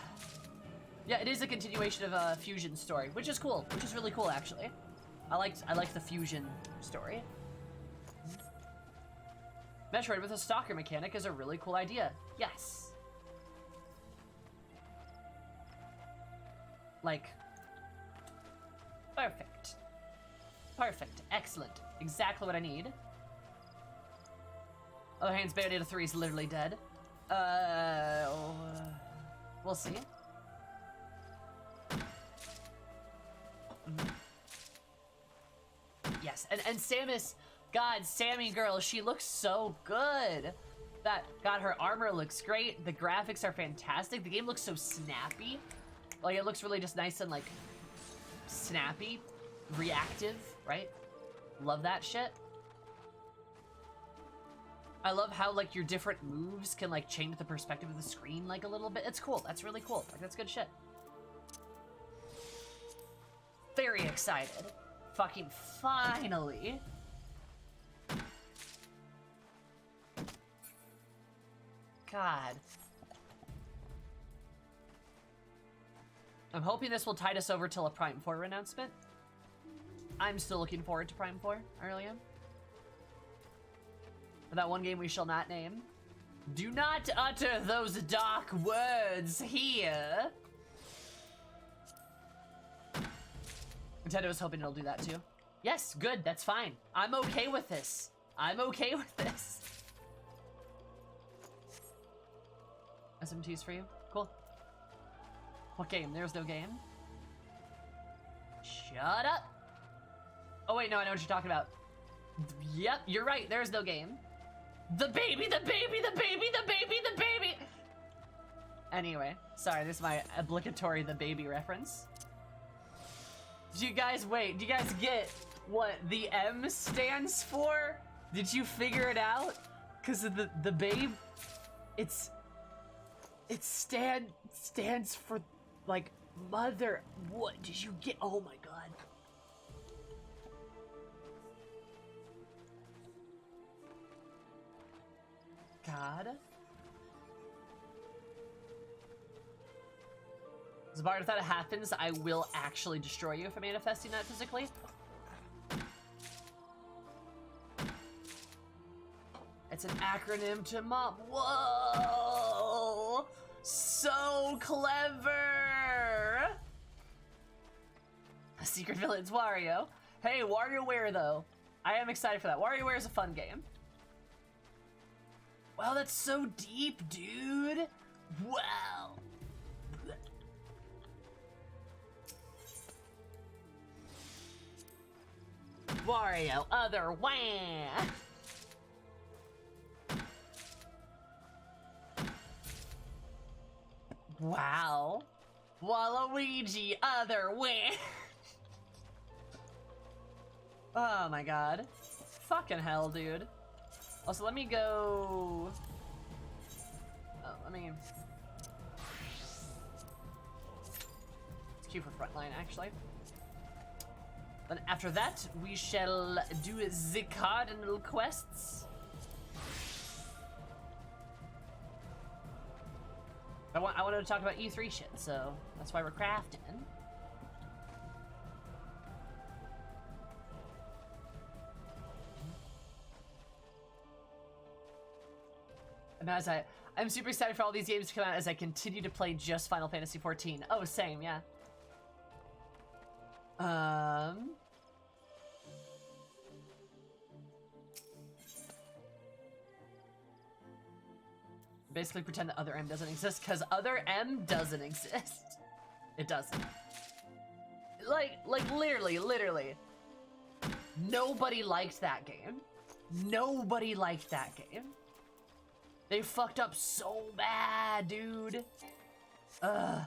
Yeah, it is a continuation of a Fusion story, which is cool. Which is really cool, actually. I liked the Fusion story. Metroid with a stalker mechanic is a really cool idea. Yes. Like, perfect. Perfect. Excellent. Exactly what I need. Other hands, Bayonetta 3 is literally dead. We'll see. Yes, and Samus, God, Sammy girl, she looks so good. God, her armor looks great. The graphics are fantastic. The game looks so snappy. Like, it looks really just nice and, like, snappy, reactive, right? Love that shit. I love how, like, your different moves can, like, change the perspective of the screen, like, a little bit. It's cool. That's really cool. Like, that's good shit. Very excited. Fucking finally. God. I'm hoping this will tide us over till a Prime 4 announcement. I'm still looking forward to Prime 4. I really am. For that one game we shall not name. Do not utter those dark words here. Nintendo is hoping it'll do that too. Yes, good, that's fine. I'm okay with this. I'm okay with this. SMTs for you? Cool. What game? There's no game. Shut up. Oh wait, no, I know what you're talking about. Yep, you're right, there's no game. The baby, the baby, the baby, the baby, the baby! Anyway, sorry, this is my obligatory the baby reference. Do you guys, wait, do you guys get what the M stands for? Did you figure it out? Cause of the babe, it stands for like mother. What did you get? Oh my god. God. Zabard, if that happens, I will actually destroy you if I'm manifesting that physically. It's an acronym to mom. Whoa! So clever! Secret Villains Wario. Hey, WarioWare though. I am excited for that. WarioWare is a fun game. Wow, that's so deep, dude. Wow. Wario, other way. Wow. Waluigi, other way. Oh my god. Fucking hell, dude. Also, let me go... Oh, let me... Let's queue for frontline, actually. Then after that, we shall do the cardinal quests. I wanted to talk about E3 shit, so that's why we're crafting. And as I'm super excited for all these games to come out as I continue to play just Final Fantasy XIV. Oh, same, yeah. Basically pretend that Other M doesn't exist, because Other M doesn't exist. It doesn't. Like literally. Nobody liked that game. Nobody liked that game. They fucked up so bad, dude. Ugh.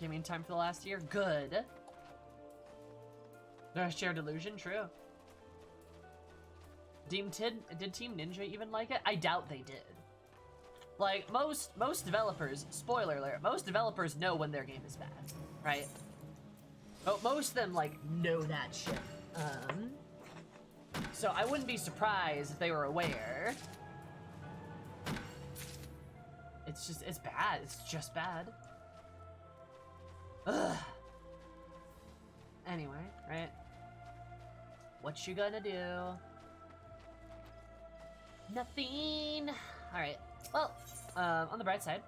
Gaming time for the last year? Good. No shared illusion? True. Did Team Ninja even like it? I doubt they did. Like, most developers, spoiler alert, most developers know when their game is bad, right? But most of them, like, know that shit. So I wouldn't be surprised if they were aware. It's bad. It's just bad. Ugh. Anyway, right? What you gonna do? Nothing. All right. Well, on the bright side,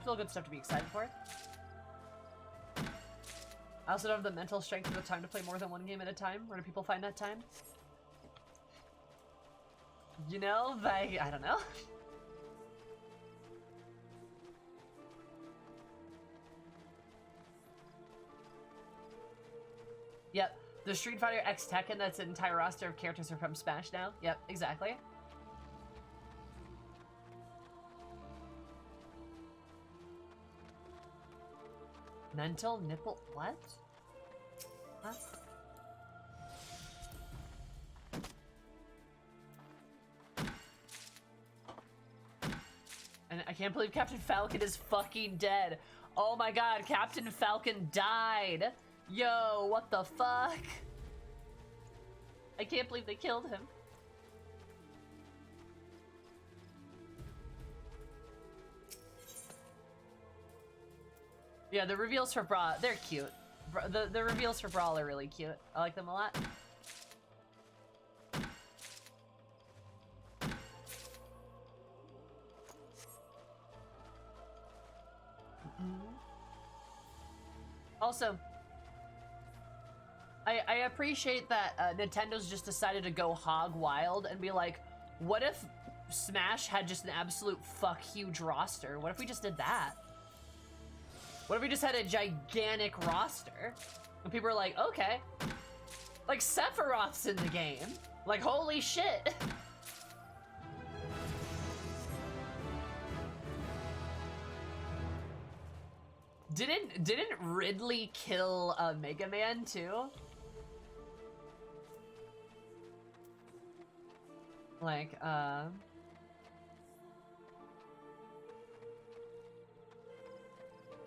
still good stuff to be excited for. I also don't have the mental strength or the time to play more than one game at a time. Where do people find that time? You know, I don't know. Yep. The Street Fighter X Tekken, that's an entire roster of characters are from Smash now. Yep, exactly. Mental nipple, what? Huh? And I can't believe Captain Falcon is fucking dead. Oh my god, Captain Falcon died. Yo, what the fuck? I can't believe they killed him. Yeah, the reveals for Brawl, they're cute. The reveals for Brawl are really cute. I like them a lot. Also, I appreciate that Nintendo's just decided to go hog wild and be like, what if Smash had just an absolute fuck huge roster? What if we just did that? What if we just had a gigantic roster? And people are like, okay. Like, Sephiroth's in the game. Like, holy shit. Didn't Ridley kill Mega Man too? Like,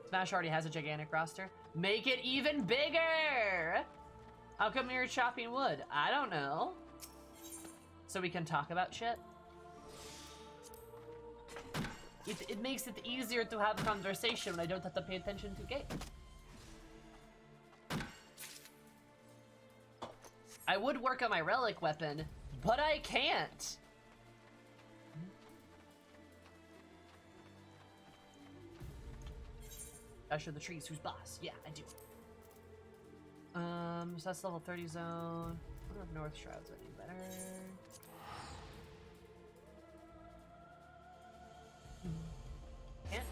Smash already has a gigantic roster. Make it even bigger! How come you're chopping wood? I don't know. So we can talk about shit? It makes it easier to have a conversation when I don't have to pay attention to game. I would work on my relic weapon, but I can't. Usher the trees, who's boss? Yeah, I do. So that's level 30 zone. I wonder if North Shroud's any better. Can't.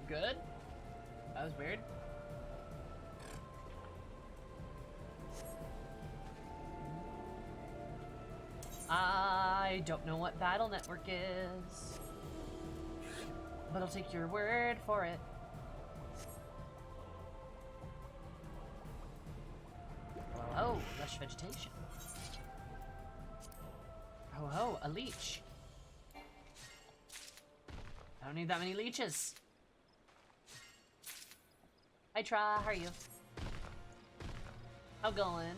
Good. That was weird. I don't know what battle network is, but I'll take your word for it. Oh, lush vegetation. Oh, a leech. I don't need that many leeches. Hi, Tra, how are you? How going?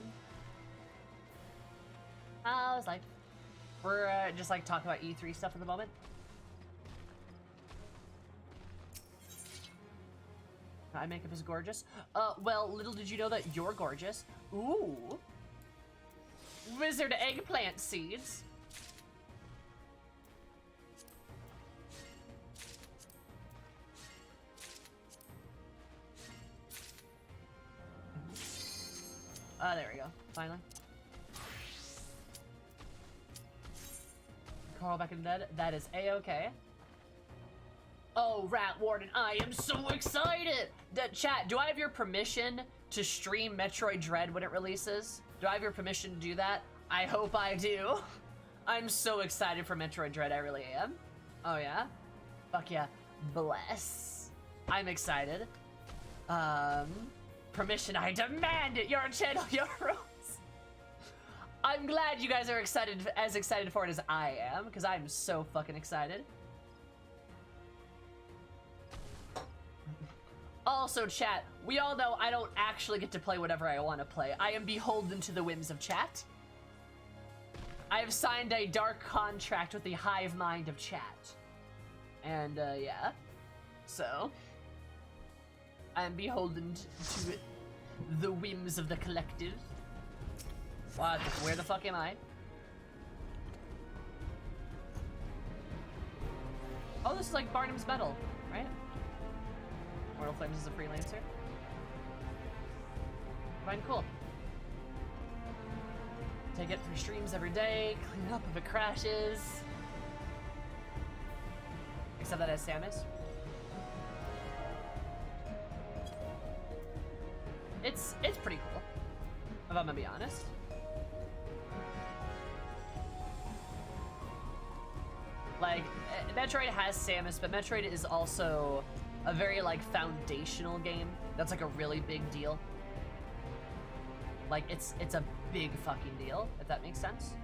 How's life? We're just like talking about E3 stuff at the moment. Eye makeup is gorgeous. Well, little did you know that you're gorgeous. Ooh. Wizard eggplant seeds. There we go. Finally. Carl back in the dead. That is A-okay. Oh, Rat Warden, I am so excited! Chat, do I have your permission to stream Metroid Dread when it releases? Do I have your permission to do that? I hope I do. I'm so excited for Metroid Dread, I really am. Oh yeah? Fuck yeah. Bless. I'm excited. Permission, I demand it! Your channel, your rules! I'm glad you guys are as excited for it as I am, because I'm so fucking excited. Also, chat, we all know I don't actually get to play whatever I want to play. I am beholden to the whims of chat. I have signed a dark contract with the hive mind of chat. And, yeah. So, I am beholden to the whims of the collective. What? Where the fuck am I? Oh, this is like Barnum's Metal, right? Mortal Flames is a freelancer. Fine, cool. Take it for streams every day, clean it up if it crashes. Except that as Samus. It's pretty cool, if I'm gonna be honest. Like, Metroid has Samus, but Metroid is also a very, like, foundational game. That's, like, a really big deal. Like, it's a big fucking deal, if that makes sense.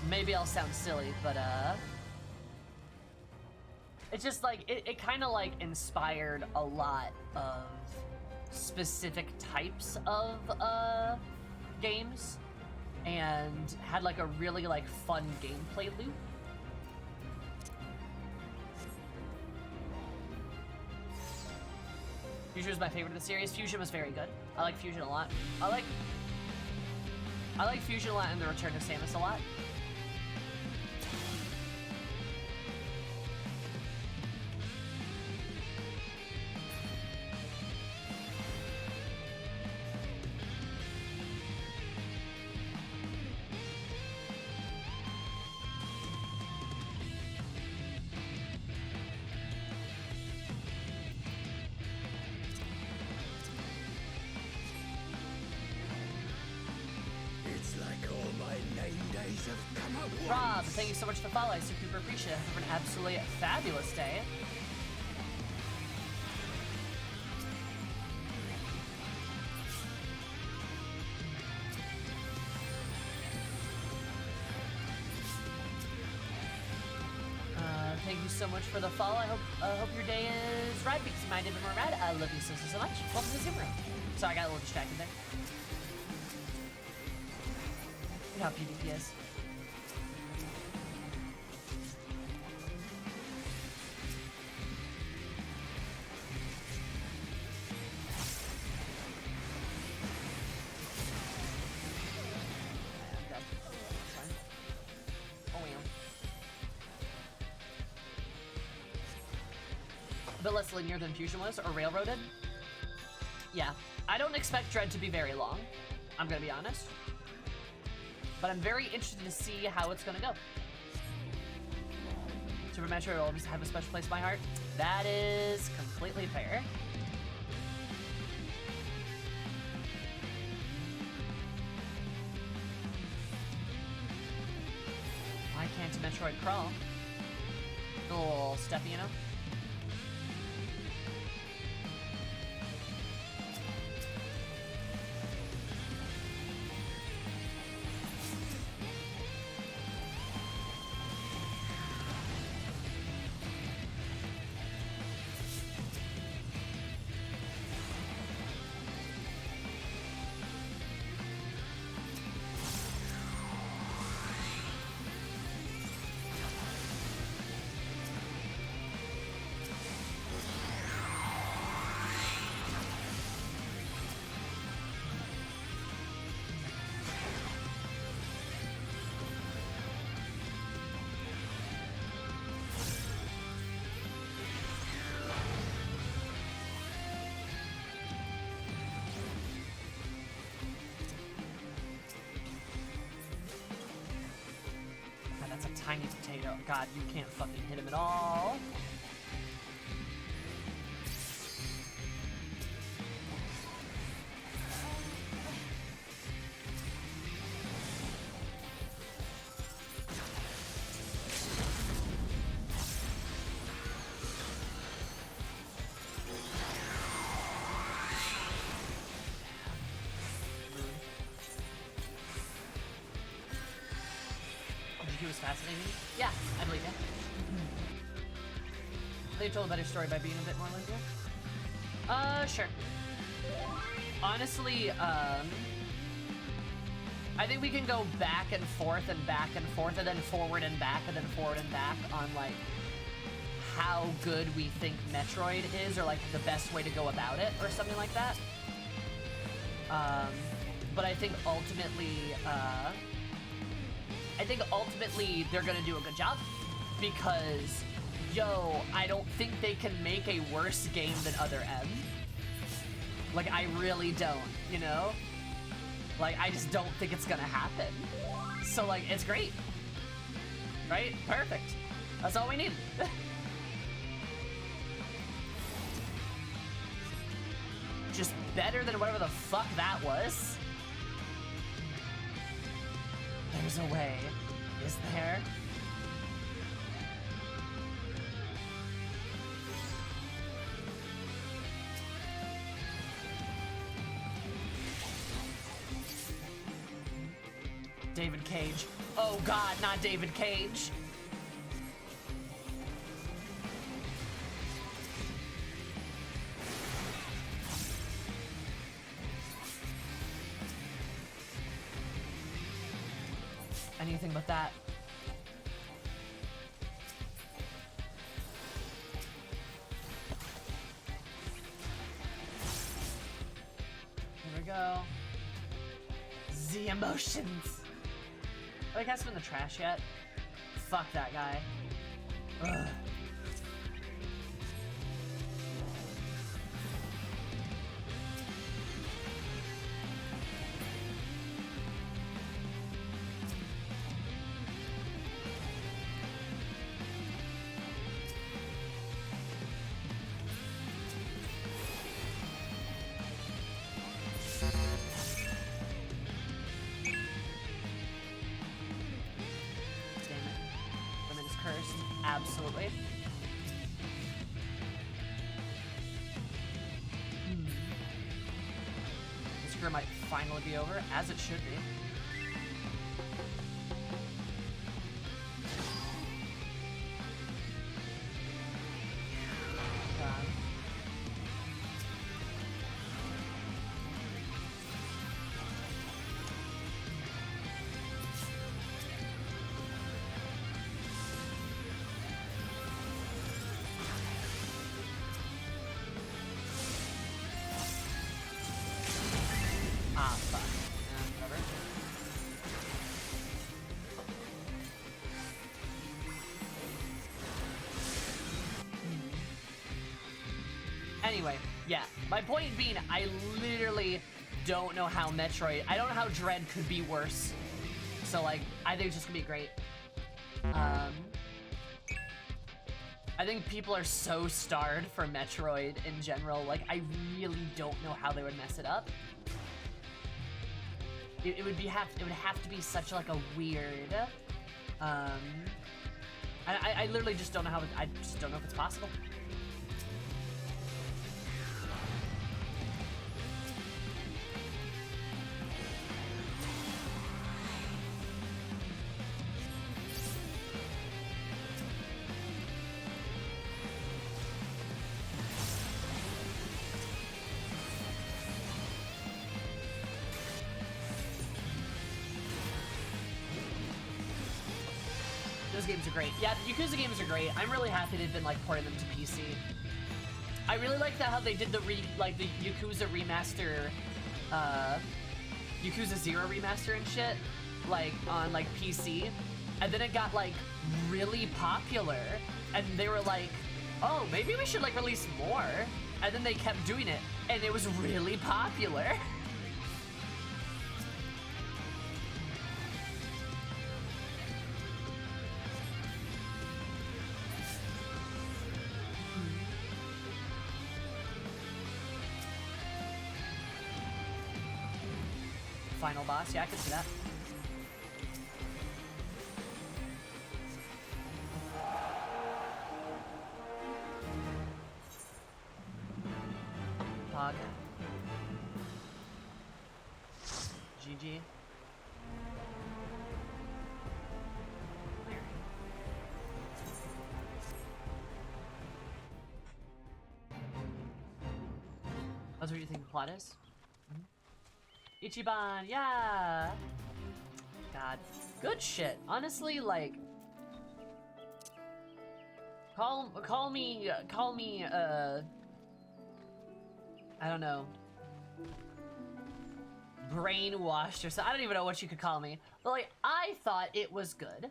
Maybe I'll sound silly, but, it's just, like, it kind of, like, inspired a lot of specific types of, games, and had like a really like fun gameplay loop. Fusion was my favorite of the series. Fusion was very good. I like Fusion a lot. I like Fusion a lot and the Return of Samus a lot. Rob, thank you so much for the follow. I super appreciate it. Have an absolutely fabulous day. Thank you so much for the follow. I hope your day is rad because mine did more rad. I love you so much. Welcome to the Zoom room. Sorry, I got a little distracted there. Good help you, DPS. bit less linear than Fusion was, or railroaded. Yeah, I don't expect Dread to be very long, I'm gonna be honest. But I'm very interested to see how it's gonna go. Super Metro will always have a special place in my heart. That is completely fair. Why can't Metroid crawl? A little steppy, you know? Tiny potato. God, you can't fucking hit him at all. He was fascinating. Yeah, I believe it. They told a better story by being a bit more linear. Sure. Honestly, I think we can go back and forth and back and forth and then forward and back and then forward and back on like how good we think Metroid is or like the best way to go about it or something like that. But I think ultimately they're gonna do a good job because, yo, I don't think they can make a worse game than Other M. Like, I really don't, you know? Like, I just don't think it's gonna happen. So, like, it's great. Right? Perfect. That's all we need. Just better than whatever the fuck that was. There's a way, is there? David Cage. Oh God, not David Cage. Anything but that. Here we go. The emotions. Oh, he cast him in the trash yet? Fuck that guy. Ugh. Absolutely. This career might finally be over, as it should be. Ah, fuck. Whatever. Anyway, yeah. My point being, I literally don't know how Metroid... I don't know how Dread could be worse. So, like, I think it's just gonna be great. I think people are so starved for Metroid in general. Like, I really don't know how they would mess it up. It would have to be such like a weird. I literally just don't know how. I just don't know if it's possible. Those games are great. Yeah, the Yakuza games are great. I'm really happy they've been like porting them to PC. I really like that how they did the Yakuza remaster, Yakuza 0 remaster and shit, like on like PC, and then it got like really popular, and they were like, oh, maybe we should like release more, and then they kept doing it, and it was really popular. Final boss, yeah, I can see that. Pog. GG. That's what you think the plot is? Ichiban, yeah! God. Good shit. Honestly, like... Call me, I don't know. Brainwashed or something. I don't even know what you could call me. But, like, I thought it was good.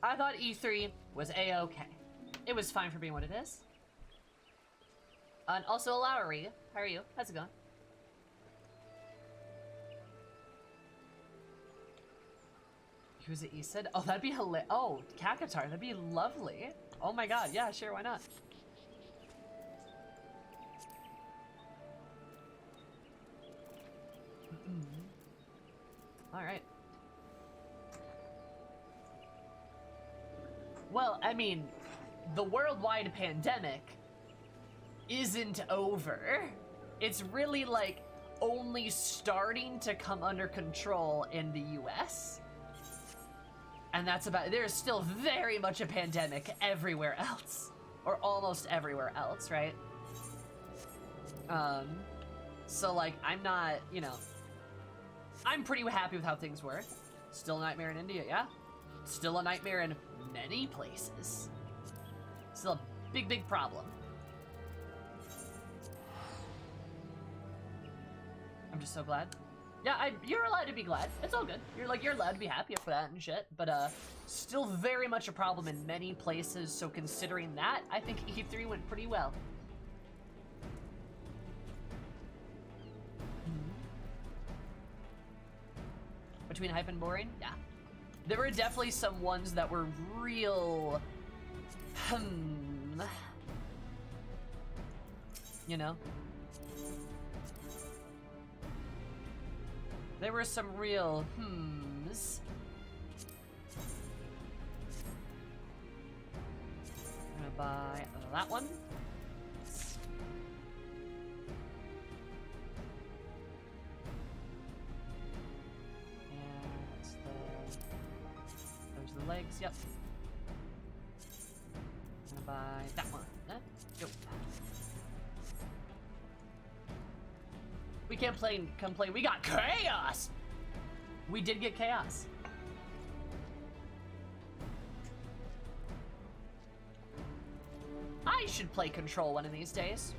I thought E3 was A-okay. It was fine for being what it is. And also, Lowry, how are you? How's it going? Who's it? Easted? Oh, that'd be hilarious. Oh, Kakatar, that'd be lovely. Oh my god, yeah, sure, why not? Alright. Well, I mean, the worldwide pandemic isn't over. It's really, like, only starting to come under control in the US. And that's about, there's still very much a pandemic everywhere else. Or almost everywhere else, right? So like, I'm not, you know, I'm pretty happy with how things were. Still a nightmare in India, yeah? Still a nightmare in many places. Still a big, big problem. I'm just so glad. Yeah, you're allowed to be glad. It's all good. You're allowed to be happy for that and shit. But still very much a problem in many places. So considering that, I think E3 went pretty well. Between hype and boring, yeah. There were definitely some ones that were real, you know. There were some real hmms. I'm gonna buy that one. And those are the legs, yep. I'm gonna buy that one. Go. We can't complain. We got chaos! We did get chaos. I should play Control one of these days.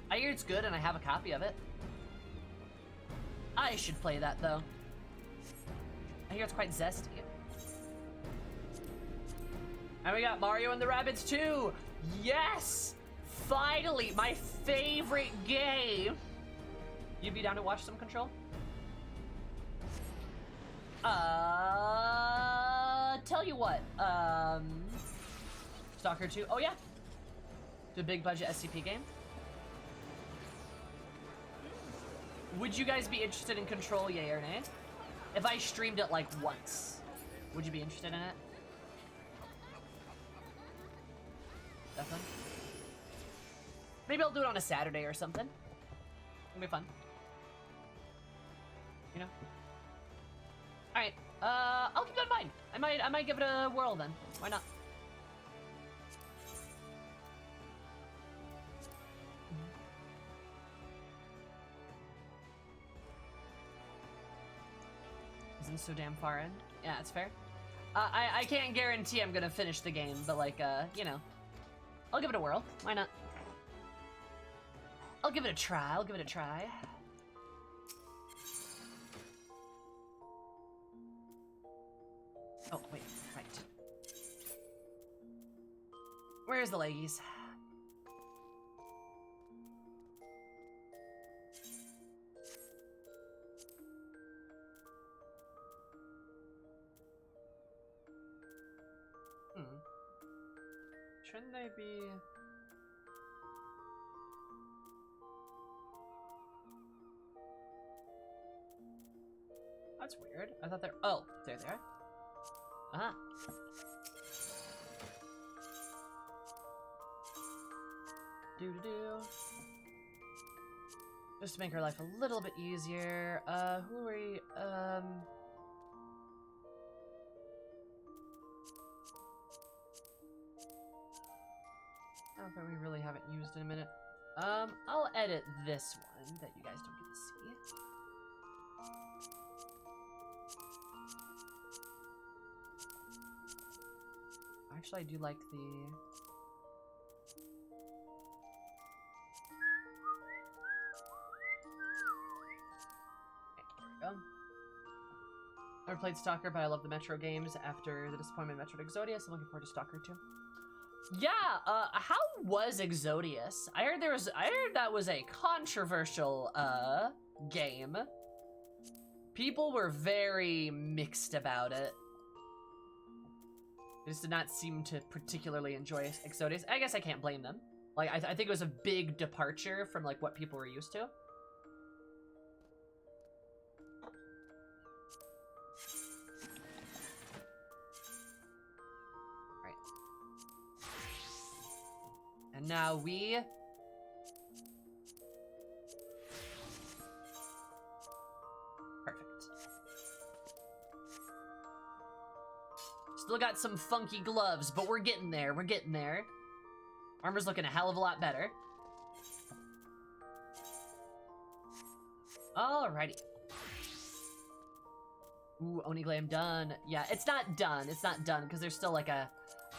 I hear it's good and I have a copy of it. I should play that though. I hear it's quite zesty. And we got Mario and the Rabbids 2! Yes! Finally, my favorite game! You be down to watch some Control? Tell you what, Stalker 2, oh yeah. The big budget SCP game. Would you guys be interested in Control, yay or nay? If I streamed it like once, would you be interested in it? Definitely. Maybe I'll do it on a Saturday or something. It'll be fun. You know? Alright, I'll keep that in mind. I might give it a whirl then. Why not? Isn't so damn far in? Yeah, it's fair. I can't guarantee I'm gonna finish the game, but like, you know, I'll give it a whirl. Why not? I'll give it a try. I'll give it a try. Oh, wait, right. Where's the leggies? Shouldn't they be... That's weird. I thought they're... Oh, there they are. Ah. Do-do-do. Just to make our life a little bit easier. Who are we? That we really haven't used in a minute. I'll edit this one that you guys don't get to see. Actually, I do like the... Okay, there we go. Never played Stalker, but I love the Metro games. After the disappointment of Metro Exodius, I'm looking forward to Stalker 2. Yeah, how was Exodius? I heard that was a controversial, game. People were very mixed about it. They just did not seem to particularly enjoy Exodius. I guess I can't blame them. Like, I think it was a big departure from, like, what people were used to. And now we... Perfect. Still got some funky gloves, but we're getting there. We're getting there. Armor's looking a hell of a lot better. Alrighty. Ooh, Oniglam done. Yeah, it's not done. It's not done, because there's still like a...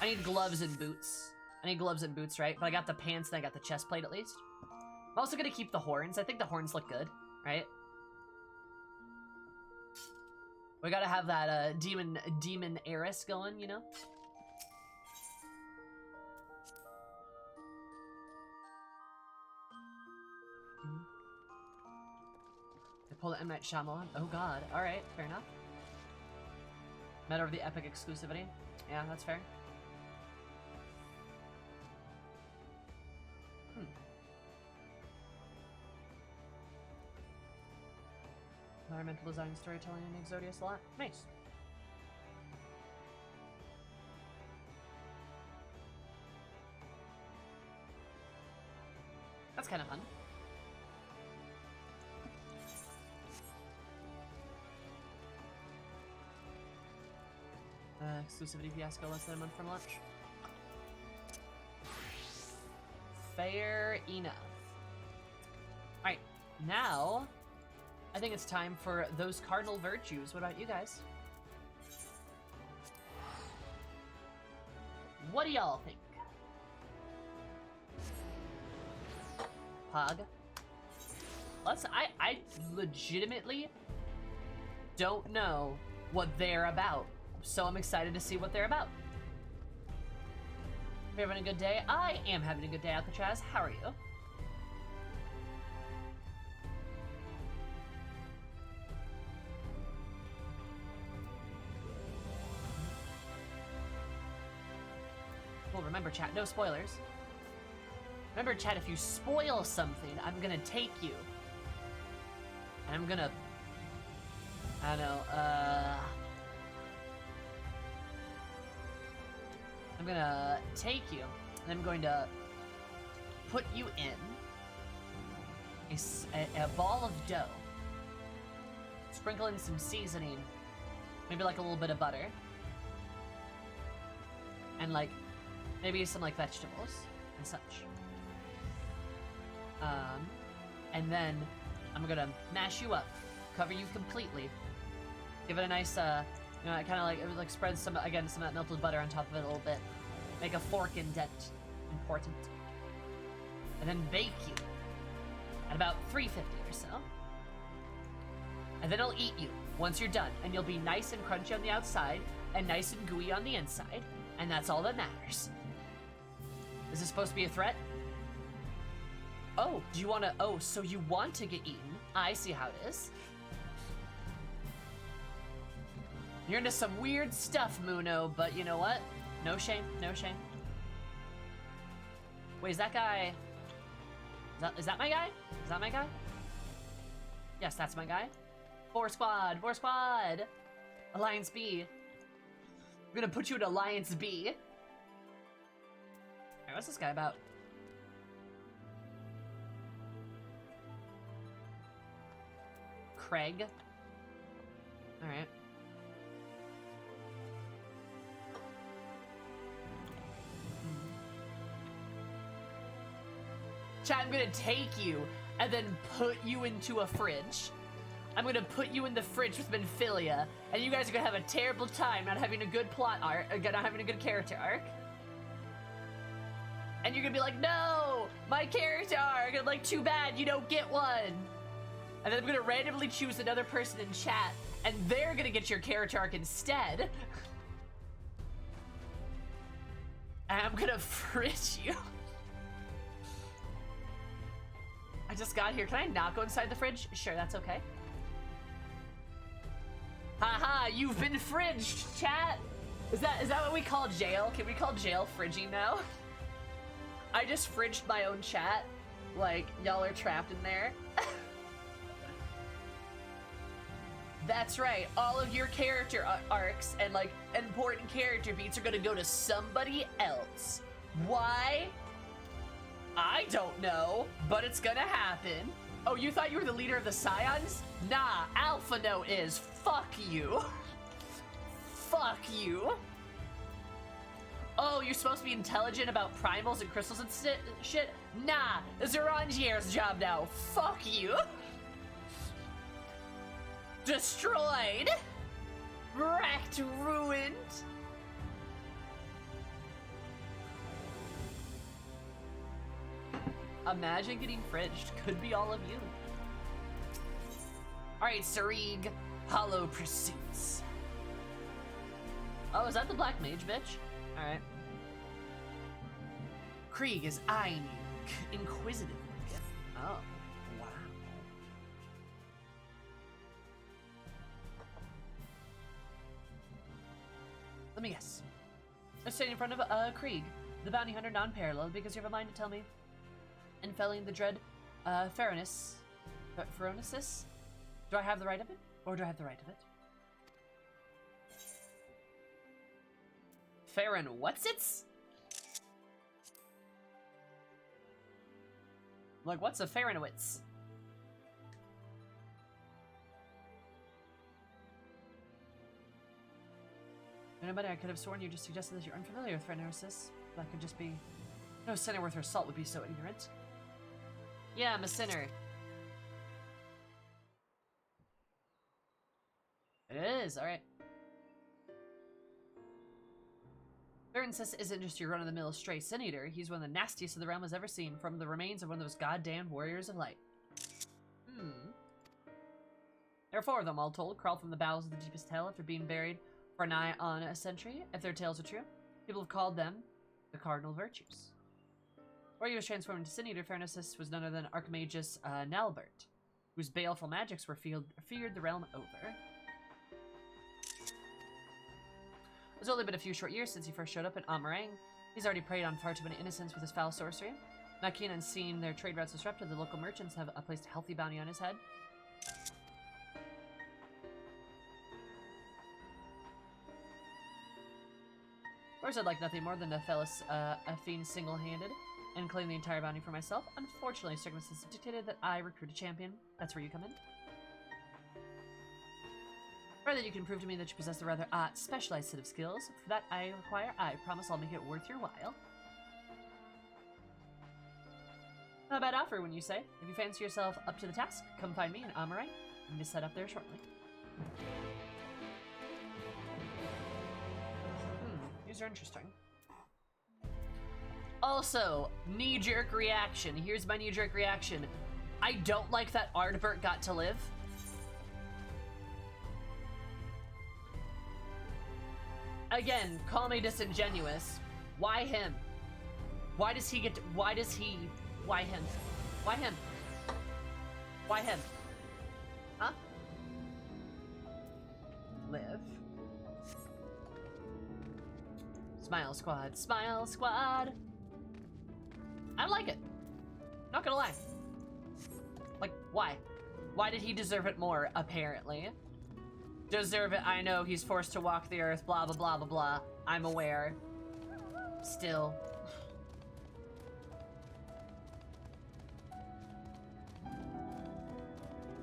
I need gloves and boots. I need gloves and boots, right? But I got the pants and I got the chest plate at least. I'm also gonna keep the horns. I think the horns look good, right? We gotta have that demon heiress going, you know? They pull the M. Night Shyamalan. Oh god. Alright, fair enough. Matter of the epic exclusivity. Yeah, that's fair. Environmental design, storytelling, and Exodius a lot. Nice. That's kind of fun. Exclusivity fiasco less than a month from launch. Fair enough. Alright, now I think it's time for those cardinal virtues. What about you guys? What do y'all think? Pog. I legitimately don't know what they're about, so I'm excited to see what they're about. you're having a good day. I am having a good day, Alcatraz. How are you? Well, remember, chat, no spoilers. Remember, chat, if you spoil something, I'm gonna take you. And I'm gonna... I don't know, I'm gonna take you, and I'm going to put you in a ball of dough. Sprinkle in some seasoning, maybe like a little bit of butter. And like, maybe some like vegetables and such. And then I'm gonna mash you up, cover you completely, give it a nice, you know, kind of like spread some, again, some of that melted butter on top of it a little bit, make a fork indent, important, and then bake you at about 350 or so. And then I'll eat you once you're done, and you'll be nice and crunchy on the outside and nice and gooey on the inside, and that's all that matters. Is this supposed to be a threat? Oh, do you want to... Oh, so you want to get eaten. I see how it is. You're into some weird stuff, Muno, but you know what? No shame, no shame. Wait, is that guy... Is that my guy? Is that my guy? Yes, that's my guy. 4 squad, 4 squad! Alliance B. I'm gonna put you in Alliance B. Alright, what's this guy about? Craig. Alright. Chat, I'm gonna take you and then put you into a fridge. I'm gonna put you in the fridge with Minfilia, and you guys are gonna have a terrible time not having a good plot arc, not having a good character arc. And you're gonna be like, no, my character arc, and like, too bad, you don't get one. And then I'm gonna randomly choose another person in chat, and they're gonna get your character arc instead. And I'm gonna fridge you. I just got here. Can I not go inside the fridge? Sure, that's okay. Haha, you've been fridged, chat! Is that what we call jail? Can we call jail fridging now? I just fridged my own chat. Like, y'all are trapped in there. That's right, all of your character arcs and like important character beats are gonna go to somebody else. Why? I don't know, but it's gonna happen. Oh, you thought you were the leader of the Scions? Nah, Alpha No is. Fuck you. Fuck you. Oh, you're supposed to be intelligent about primals and crystals and shit? Nah, Zerangier's job now. Fuck you. Destroyed. Wrecked, ruined. Imagine getting fridged. Could be all of you. Alright, Sarig. Hollow Pursuits. Oh, is that the Black Mage, bitch? Alright. Krieg is eyeing you inquisitively. Oh, wow. Let me guess. I'm standing in front of Krieg, the bounty hunter non-parallel, because you have a mind to tell me. And felling the dread Pharaonis. Pharaonisis? Do I have the right of it? Or do I have the right of it? Farron, what's it? Like, what's a Farronwitz? Nobody, I could have sworn you just suggested that you're unfamiliar with Pharaonisis. That could just be... No sinner worth her salt would be so ignorant. Yeah, I'm a sinner. It is, alright. Pharaonisis isn't just your run-of-the-mill stray sin eater. He's one of the nastiest the realm has ever seen, from the remains of one of those goddamn warriors of light. There are 4 of them, all told, crawled from the bowels of the deepest hell after being buried for nigh on a century, if their tales are true. People have called them the cardinal virtues. Before he was transformed into Sin Eater, Pharnaces was none other than Archmagus Nalbert, whose baleful magics were feared the realm over. It's only been a few short years since he first showed up in Amarang. He's already preyed on far too many innocents with his foul sorcery. Not keen on seeing their trade routes disrupted, the local merchants have placed a healthy bounty on his head. Of course, I'd like nothing more than to fell a fiend single-handed and claim the entire bounty for myself. Unfortunately, circumstances dictated that I recruit a champion. That's where you come in. Further, you can prove to me that you possess a rather specialized set of skills. For that I require, I promise I'll make it worth your while. Not a bad offer, when you say. If you fancy yourself up to the task, come find me in Amarang. I'm going to set up there shortly. These are interesting. Also, knee-jerk reaction. Here's my knee-jerk reaction. I don't like that Ardbert got to live. Again, call me disingenuous. Why him? Why does he get to, why does he, why him? Why him? Why him? Huh? Live. Smile squad, smile squad. I like it. Not gonna lie. Like, why? Why did he deserve it more, apparently? Deserve it, I know, he's forced to walk the earth, blah, blah, blah, blah, blah. I'm aware. Still.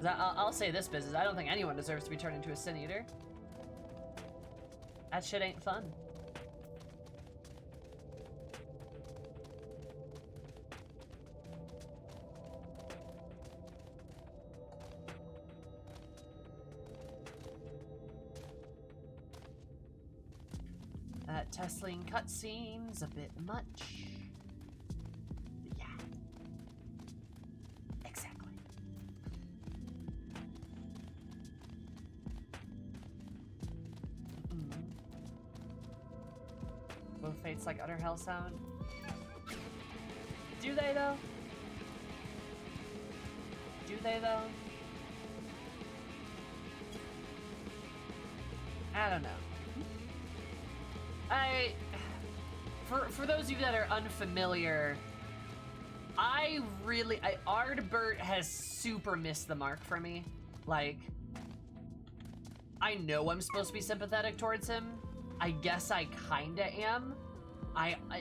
I'll say this business, I don't think anyone deserves to be turned into a Sin Eater. That shit ain't fun. That Tesling cutscene's a bit much. Yeah. Exactly. Both fates like utter hell sound. Do they though? Do they though? I don't know. For those of you that are unfamiliar, Ardbert has super missed the mark for me. Like, I know I'm supposed to be sympathetic towards him. I guess I kinda am.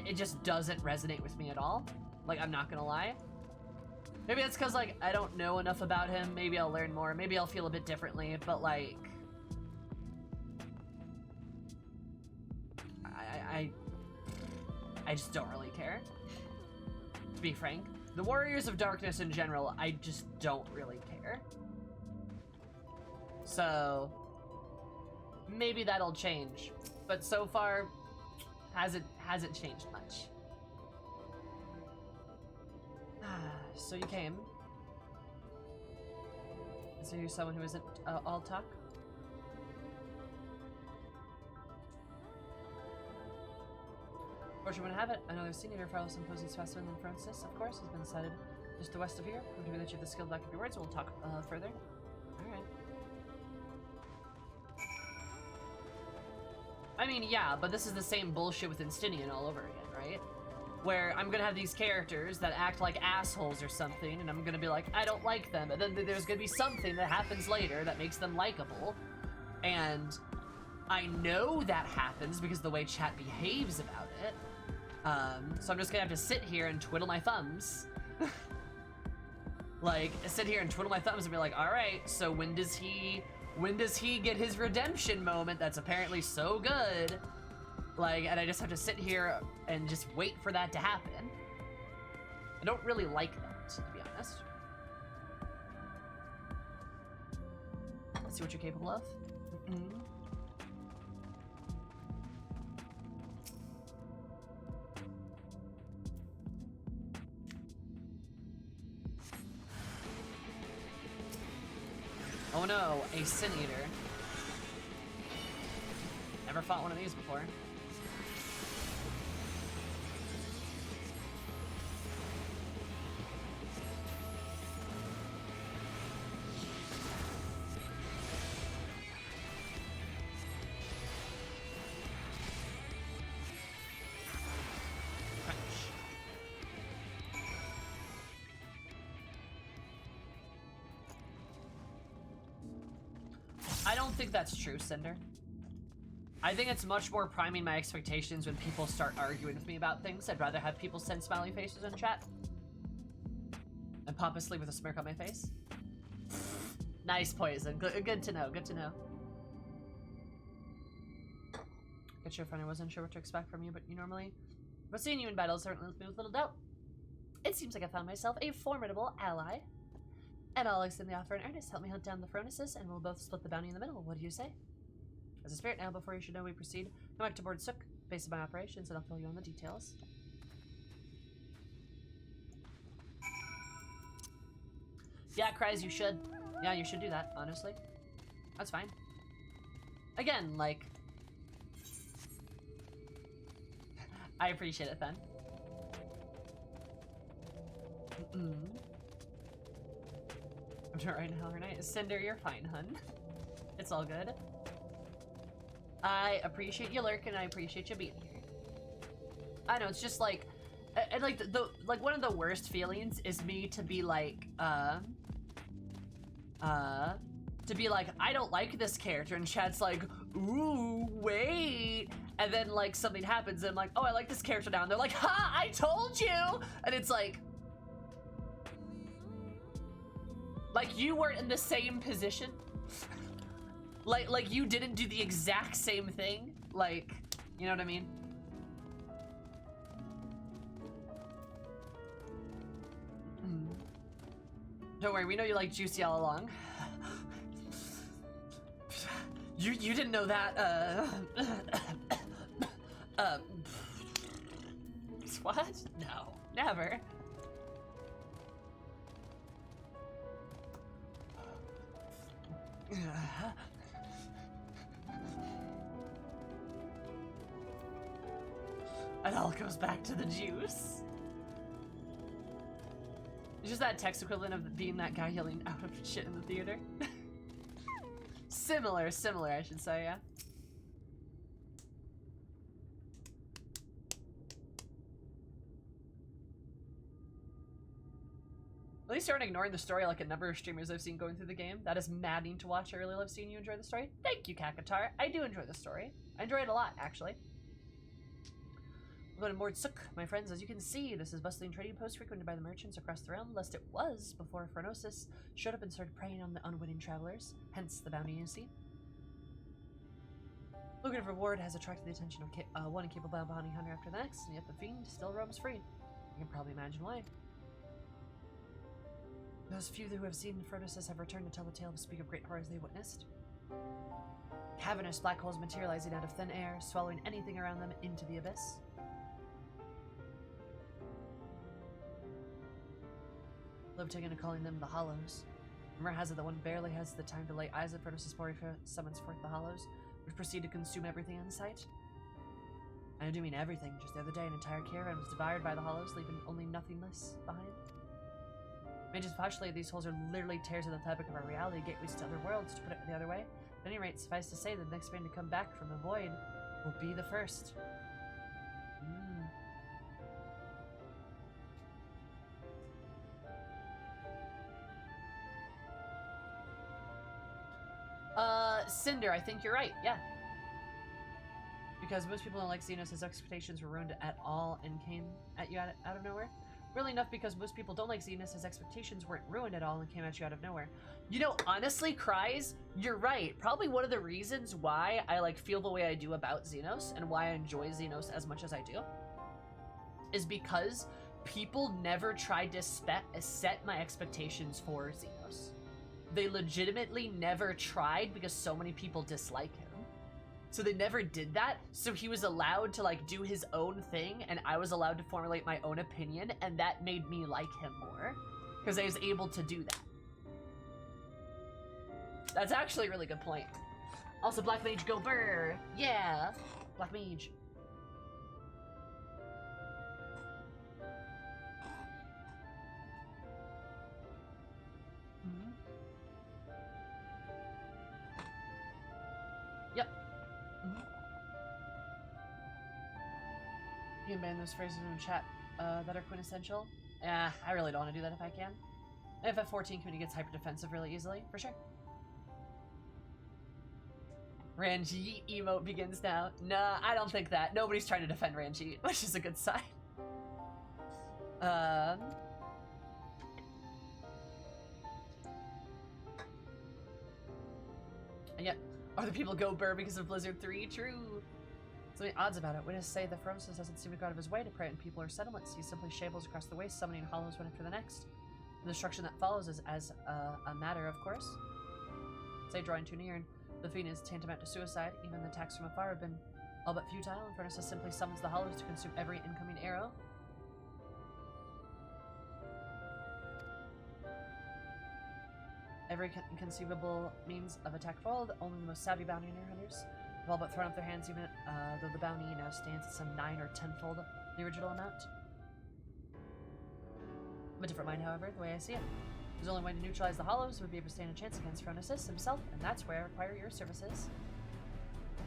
It just doesn't resonate with me at all. Like, I'm not gonna lie. Maybe that's because, like, I don't know enough about him. Maybe I'll learn more. Maybe I'll feel a bit differently, but, like, I just don't really care, to be frank. The Warriors of Darkness in general, I just don't really care. So, maybe that'll change. But so far, hasn't changed much. So you came. So you're someone who isn't all talk? Fortune would have it, another Sin Eater follows Symposium's faster than Francis, of course, has been decided just to west of here. Prove to me that you have the skill to back up your words, and we'll talk further. Alright. I mean, yeah, but this is the same bullshit with Instinian all over again, right? Where I'm gonna have these characters that act like assholes or something, and I'm gonna be like, I don't like them, and then there's gonna be something that happens later that makes them likable, and I know that happens because of the way chat behaves about it. So I'm just gonna have to sit here and twiddle my thumbs. Like, sit here and twiddle my thumbs and be like, alright, so when does he get his redemption moment that's apparently so good? Like, and I just have to sit here and just wait for that to happen. I don't really like that, to be honest. Let's see what you're capable of. Oh no, a Sin Eater. Never fought one of these before. I don't think that's true, Cinder. I think it's much more priming my expectations when people start arguing with me about things. I'd rather have people send smiley faces in chat and pop asleep with a smirk on my face. Nice poison. Good to know. Good to know. Get your friend. I wasn't sure what to expect from you, but seeing you in battle certainly left me with little doubt. It seems like I found myself a formidable ally. And I'll extend the offer in earnest. Help me hunt down the Phronesis, and we'll both split the bounty in the middle. What do you say? As a spirit now, before you should know we proceed, come back to board Sook, base of my operations, and I'll fill you in the details. Yeah, Cries, you should. Yeah, you should do that, honestly. That's fine. Again, like... I appreciate it, then. I'm doing it right now, right? Cinder, you're fine, hun. It's all good. I appreciate you lurking, and I appreciate you being here. I know, it's just like... And like, like, one of the worst feelings is me to be like, I don't like this character, and chat's like, ooh, wait, and then like something happens, and I'm like, oh, I like this character now, and they're like, ha, I told you, and it's like you weren't in the same position, like you didn't do the exact same thing, like, you know what I mean? Don't worry, we know you like Juicy all along. You didn't know that, what? No, never. It all goes back to the juice. It's just that text equivalent of being that guy yelling out of shit in the theater. Similar, I should say, yeah. At least you aren't ignoring the story like a number of streamers I've seen going through the game. That is maddening to watch. I really love seeing you enjoy the story. Thank you, Kakatar. I do enjoy the story. I enjoy it a lot, actually. We're going to board Sook, my friends. As you can see, this is bustling trading post frequented by the merchants across the realm, lest it was before Phronosis showed up and started preying on the unwitting travelers, hence the bounty you see. Lucrative reward has attracted the attention of one incapable bounty hunter after the next, and yet the fiend still roams free. You can probably imagine why. Those few who have seen Phronosis have returned to tell the tale to speak of great horrors they witnessed. Cavernous black holes materializing out of thin air, swallowing anything around them into the abyss. Love taken to calling them the Hollows. Rumor has it that one barely has the time to lay eyes at Phronosis before he summons forth the Hollows, which proceed to consume everything in sight. I do mean everything. Just the other day, an entire caravan was devoured by the Hollows, leaving only nothingness behind. Just postulate these holes are literally tears in the fabric of our reality, gateways to other worlds, to put it the other way. At any rate, suffice to say, the next man to come back from the void will be the first. Cinder, I think you're right, yeah. Because most people don't like Xenos' expectations were ruined at all and came at you out of nowhere. Really enough, because most people don't like Xenos' expectations weren't ruined at all and came at you out of nowhere. You know, honestly, Cries, you're right. Probably one of the reasons why I like feel the way I do about Xenos and why I enjoy Xenos as much as I do is because people never tried to set my expectations for Xenos. They legitimately never tried because so many people dislike him. So they never did that, so he was allowed to like do his own thing, and I was allowed to formulate my own opinion, and that made me like him more, because I was able to do that. That's actually a really good point. Also, Black Mage go burr! Yeah! Black Mage. Yep. You can ban those phrases in the chat that are quintessential. I really don't want to do that if I can. If F14 community gets hyper defensive really easily, for sure. Ranjit emote begins now. Nah, I don't think that. Nobody's trying to defend Ranjit, which is a good sign. And yet, other people go burr because of Blizzard 3. True. So many odds about it. Witnesses say the Ferocious doesn't seem to go out of his way to prey on people or settlements. He simply shambles across the waste, summoning hollows one after the next. The destruction that follows is as a matter, of course. Say drawing too near, and the feat is tantamount to suicide. Even the attacks from afar have been all but futile. Infernus simply summons the hollows to consume every incoming arrow. Every inconceivable means of attack followed. Only the most savvy bounty hunters have all but thrown up their hands, even though the bounty now stands at some 9 or 10-fold the original amount. I'm a different mind, however, the way I see it. There's only way to neutralize the hollows would be able to stand a chance against Ferocious himself, and that's where I require your services.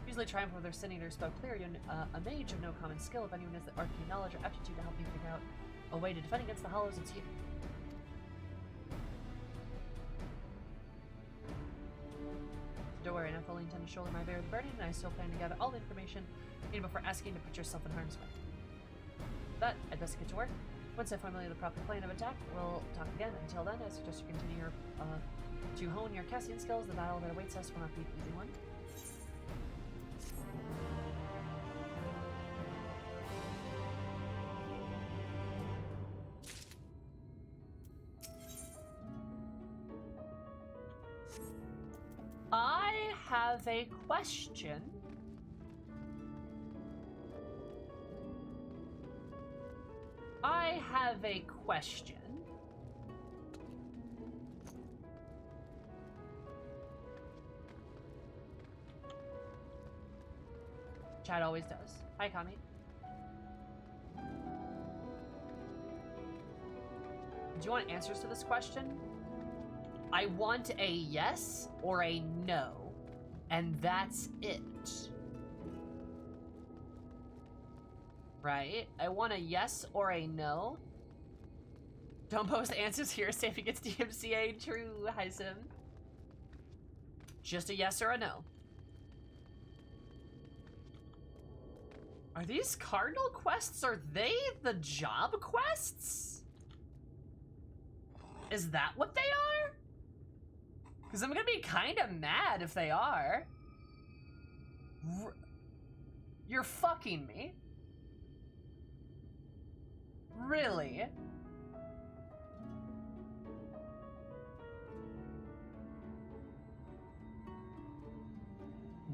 Usually triumph over their sin eater spoke clear. You're a mage of no common skill. If anyone has the arcane knowledge or aptitude to help me figure out a way to defend against the hollows, it's you. Don't worry, I fully intend to shoulder my bear the burden, and I still plan to gather all the information needed before asking to put yourself in harm's way. But I'd best get to work. Once I formulate the proper plan of attack, we'll talk again. Until then, I suggest you continue to hone your casting skills. The battle that awaits us will not be an easy one. I have a question. I have a question. Chad always does. Hi, Kami. Do you want answers to this question? I want a yes or a no, and that's it. Right? I want a yes or a no. Don't post answers here, say if he gets DMCA. True, hi Sim. Just a yes or a no. Are these cardinal quests? Are they the job quests? Is that what they are? Because I'm gonna be kind of mad if they are. You're fucking me. Really?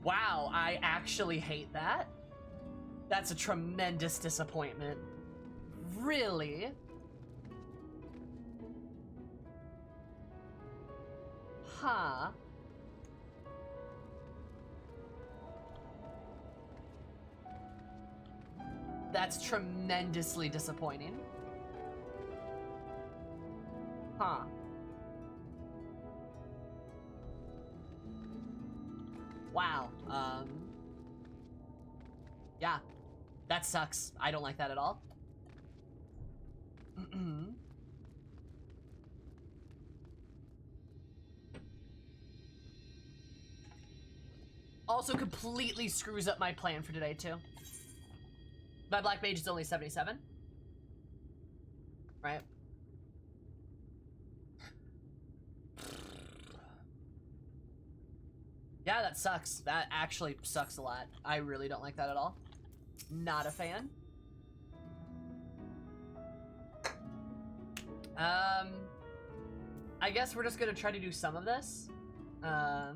Wow, I actually hate that. That's a tremendous disappointment. Really? Huh. That's tremendously disappointing. Huh. Wow. Yeah. That sucks. I don't like that at all. Also completely screws up my plan for today, too. My Black Mage is only 77. Right? Yeah, that sucks. That actually sucks a lot. I really don't like that at all. Not a fan. I guess we're just gonna try to do some of this. I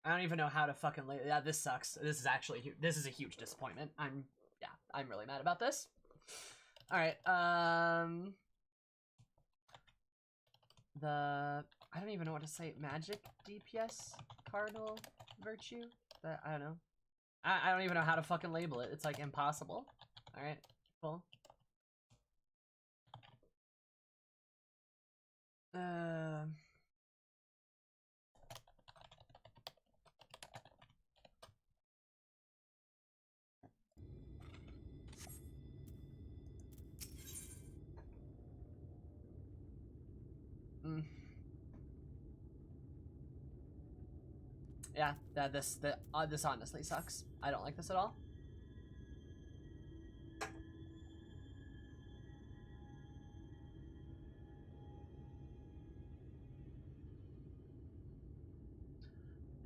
don't even know how to fucking lay. Yeah, this sucks. This is actually this is a huge disappointment. I'm really mad about this. All right. I don't even know what to say. Magic DPS cardinal virtue. I don't know. I don't even know how to fucking label it. It's like impossible. All right. Cool. Yeah, this honestly sucks. I don't like this at all.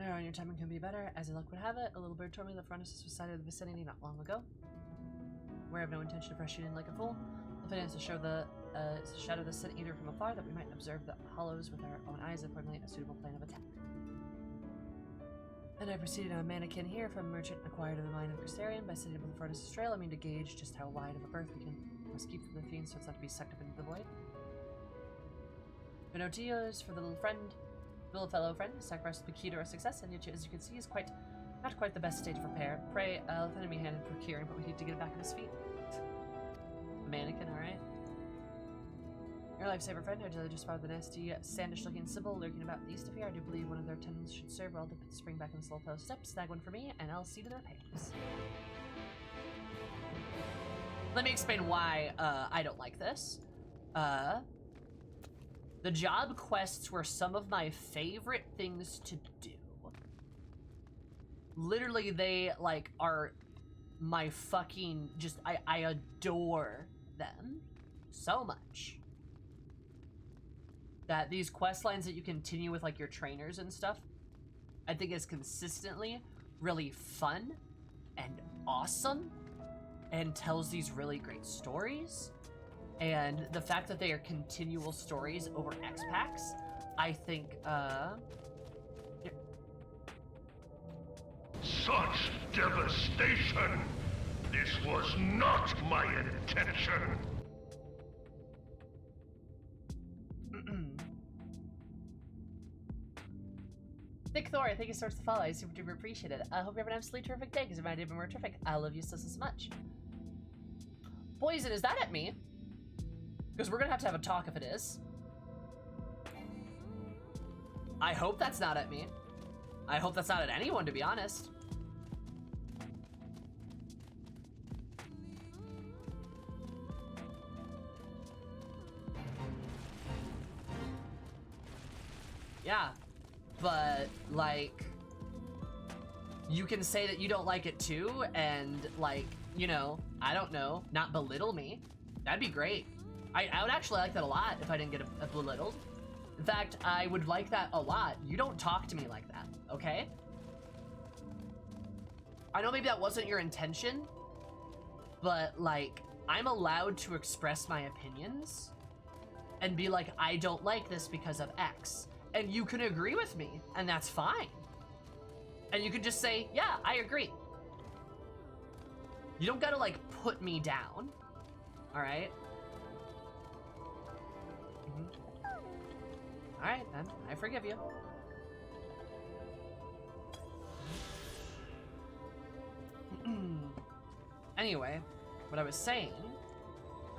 Now, your timing can be better. As luck would have it, a little bird told me the furnaces was sighted in the vicinity not long ago. We have no intention of rushing in like a fool. The plan is to shadow the Sin Eater from afar, that we might observe the hollows with our own eyes and formulate a suitable plan of attack. And I proceeded on a mannequin here from a merchant acquired in the mine of Crystarian. By sitting up on the furnace's trail, I mean to gauge just how wide of a berth we must keep from the fiend so it's not to be sucked up into the void. Pinotillos for the little fellow friend, sacrificed the key to our success, and yet, as you can see, is not quite the best state of repair. Pray, lend me a hand in procuring, but we need to get it back on his feet. Mannequin, alright. Your lifesaver friend, I just spotted the nasty, sandish-looking symbol lurking about the east of here. I do believe one of their tendons should serve well to put the spring back in the slow steps. Snag one for me, and I'll see to their papers. Let me explain why I don't like this. The job quests were some of my favorite things to do. Literally, they, like, are my fucking, I adore them so much. That these quest lines that you continue with, like, your trainers and stuff, I think is consistently really fun and awesome and tells these really great stories. And the fact that they are continual stories over X packs, I think, Such devastation! This was not my intention! Thick Thor, thank you so much for the follow. I super duper appreciate it. I hope you have an absolutely terrific day, because it might have been more terrific. I love you so much. Poison, is that at me? Because we're gonna have to have a talk if it is. I hope that's not at me. I hope that's not at anyone, to be honest. Yeah, but, like, you can say that you don't like it too, and, like, you know, I don't know, not belittle me. That'd be great. I would actually like that a lot if I didn't get belittled. In fact, I would like that a lot. You don't talk to me like that, okay? I know maybe that wasn't your intention, but, like, I'm allowed to express my opinions and be like, I don't like this because of X. And you can agree with me, and that's fine. And you can just say, yeah, I agree. You don't gotta, like, put me down, all right? All right, then, I forgive you. Anyway, what I was saying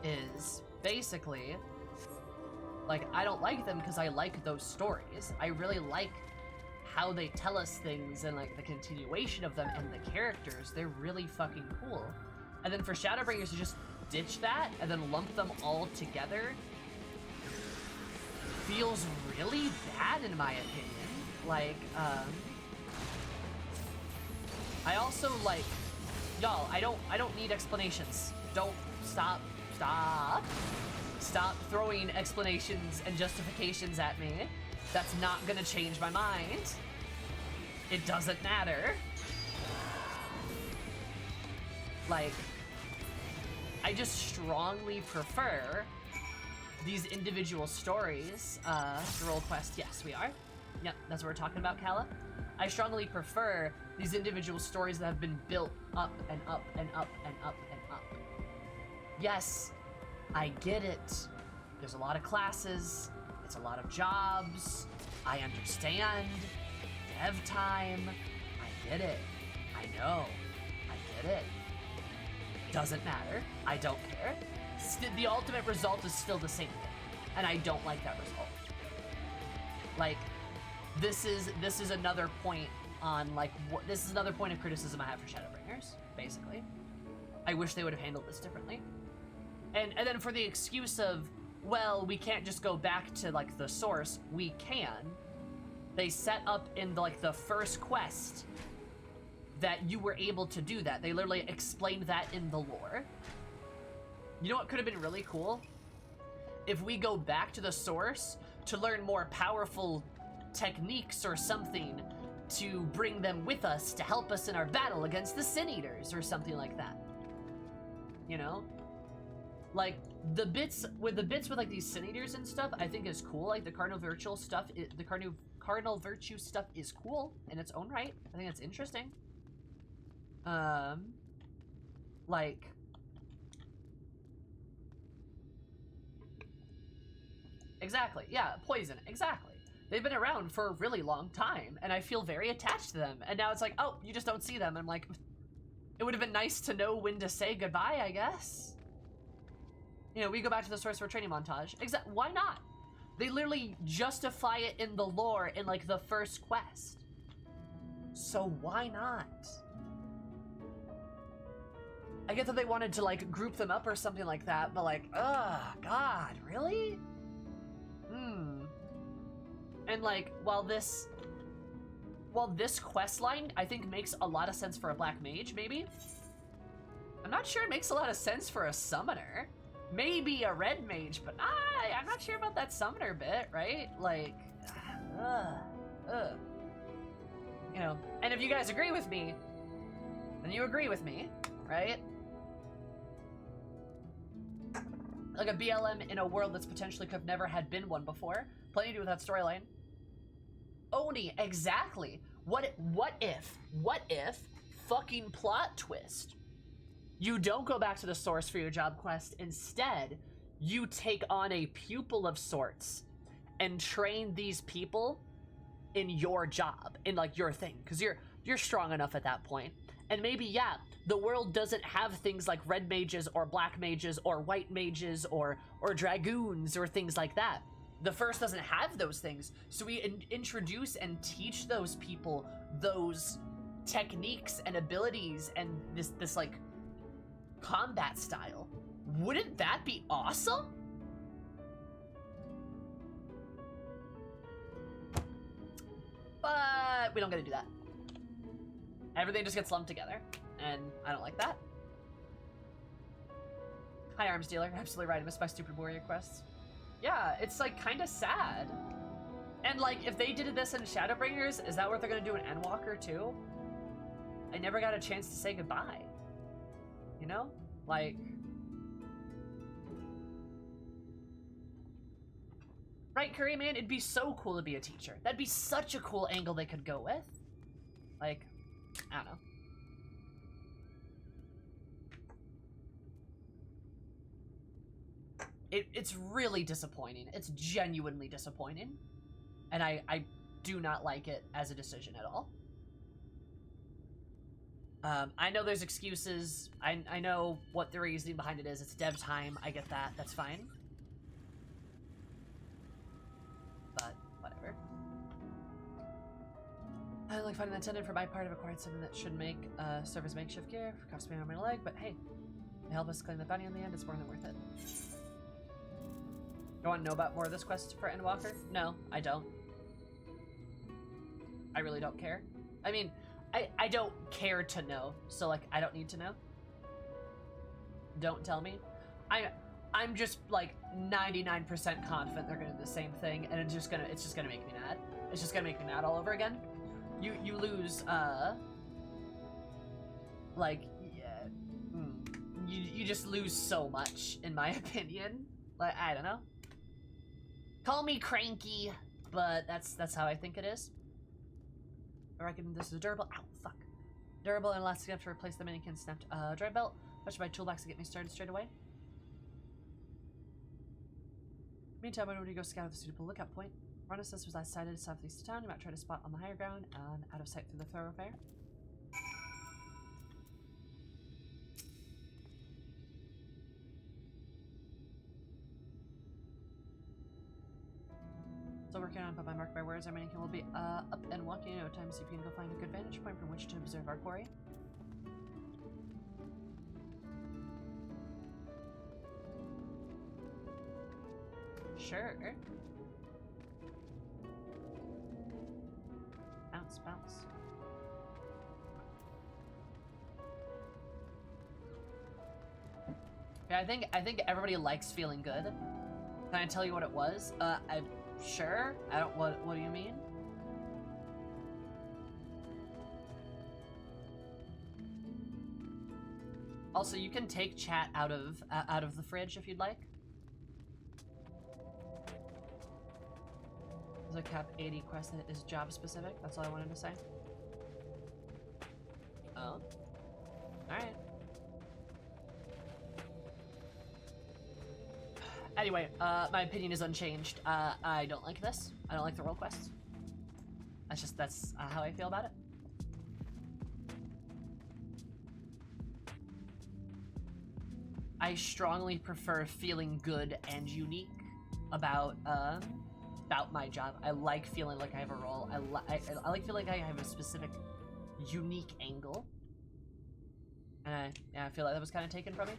is basically, like, I don't like them because I like those stories. I really like how they tell us things and, like, the continuation of them and the characters. They're really fucking cool. And then for Shadowbringers to just ditch that and then lump them all together feels really bad in my opinion. Like, I also, like, y'all, I don't need explanations. Don't stop throwing explanations and justifications at me. That's not gonna change my mind. It doesn't matter. Like, I just strongly prefer these individual stories. The Role Quest, yes, we are. Yep, that's what we're talking about, Kala. I strongly prefer these individual stories that have been built up and up and up and up and up. Yes, I get it. There's a lot of classes. It's a lot of jobs. I understand. Dev time. I get it. I know. I get it. Doesn't matter. I don't care. The ultimate result is still the same thing, and I don't like that result. Like, this is another point on, like, this is another point of criticism I have for Shadowbringers, basically. I wish they would have handled this differently. And then for the excuse of, well, we can't just go back to, like, the source, we can. They set up in the first quest that you were able to do that. They literally explained that in the lore. You know what could have been really cool? If we go back to the source to learn more powerful techniques or something to bring them with us to help us in our battle against the Sin Eaters or something like that. You know? Like, the bits with like these Sin Eaters and stuff, I think is cool. Like the cardinal virtue stuff, cardinal virtue stuff is cool in its own right. I think it's interesting. Like, exactly, yeah, poison, exactly. They've been around for a really long time, and I feel very attached to them. And now it's like, oh, you just don't see them. I'm like, it would have been nice to know when to say goodbye, I guess. You know, we go back to the source for a training montage. Why not? They literally justify it in the lore in, like, the first quest. So why not? I get that they wanted to, like, group them up or something like that, but, like, ugh, God, really? And, like, while this quest line, I think, makes a lot of sense for a black mage, maybe? I'm not sure it makes a lot of sense for a summoner. Maybe a red mage, but I'm not sure about that summoner bit, right? Like, you know, and if you guys agree with me, then you agree with me, right? Like a BLM in a world that's potentially could have never had been one before. Plenty to do with that storyline. Oni, exactly. What if, fucking plot twist, you don't go back to the source for your job quest. Instead, you take on a pupil of sorts and train these people in your job, in like your thing, because you're strong enough at that point. And maybe, yeah, the world doesn't have things like red mages or black mages or white mages or dragoons or things like that. The first doesn't have those things, so we introduce and teach those people those techniques and abilities and this like combat style. Wouldn't that be awesome? But we don't get to do that. Everything just gets lumped together, and I don't like that. Hi, Arms Dealer. Absolutely right. I missed my stupid warrior quests. Yeah, it's like kind of sad. And like, if they did this in Shadowbringers, is that what they're gonna do in Endwalker too? I never got a chance to say goodbye. You know? Like... Right, Curry Man? It'd be so cool to be a teacher. That'd be such a cool angle they could go with. Like, I don't know. It's really disappointing. It's genuinely disappointing. And I do not like it as a decision at all. I know there's excuses. I know what the reasoning behind it is. It's dev time. I get that. That's fine. But, whatever. I like finding that tendon for my part. I've acquired something that should serve as makeshift gear. Cost me on my leg, but hey. They help us claim the bounty in the end. It's more than worth it. You want to know about more of this quest for Endwalker? No, I don't. I really don't care. I mean, I don't care to know, so like I don't need to know. Don't tell me. I'm just like 99% confident they're gonna do the same thing, and it's just gonna make me mad. It's just gonna make me mad all over again. You lose like yeah, you just lose so much in my opinion. Like I don't know. Call me cranky, but that's how I think it is. I reckon this is durable. Ow, fuck. Durable and elastic enough to replace the mannequin snapped dry belt. Fetch my toolbox to get me started straight away. Meantime, I know to go scout at the suitable lookout point. Ronus was last sighted southeast of town. You might try to spot on the higher ground and out of sight through the thoroughfare. Still working on, but by mark my words, our mannequin will be up and walking in no time, so you can go find a good vantage point from which to observe our quarry. Sure. spells. Yeah, I think everybody likes feeling good. Can I tell you what it was? I'm sure. I don't. What do you mean? Also, you can take chat out of the fridge if you'd like. There's a cap 80 quest that is job specific. That's all I wanted to say. Oh. Alright. Anyway, my opinion is unchanged. I don't like this. I don't like the role quests. That's how I feel about it. I strongly prefer feeling good and unique about my job. I like feeling like I have a role. I like feeling like I have a specific, unique angle. And I feel like that was kind of taken from me.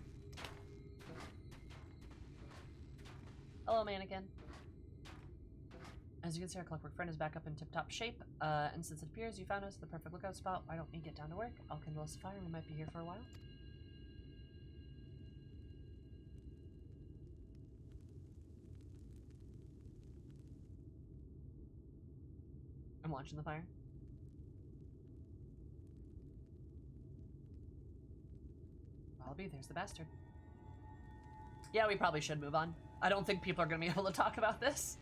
Hello, mannequin. As you can see, our clockwork friend is back up in tip-top shape. And since it appears you found us the perfect lookout spot, why don't we get down to work? I'll kindle us a fire. We might be here for a while. I'm watching the fire. Wallaby, there's the bastard. Yeah, we probably should move on. I don't think people are going to be able to talk about this.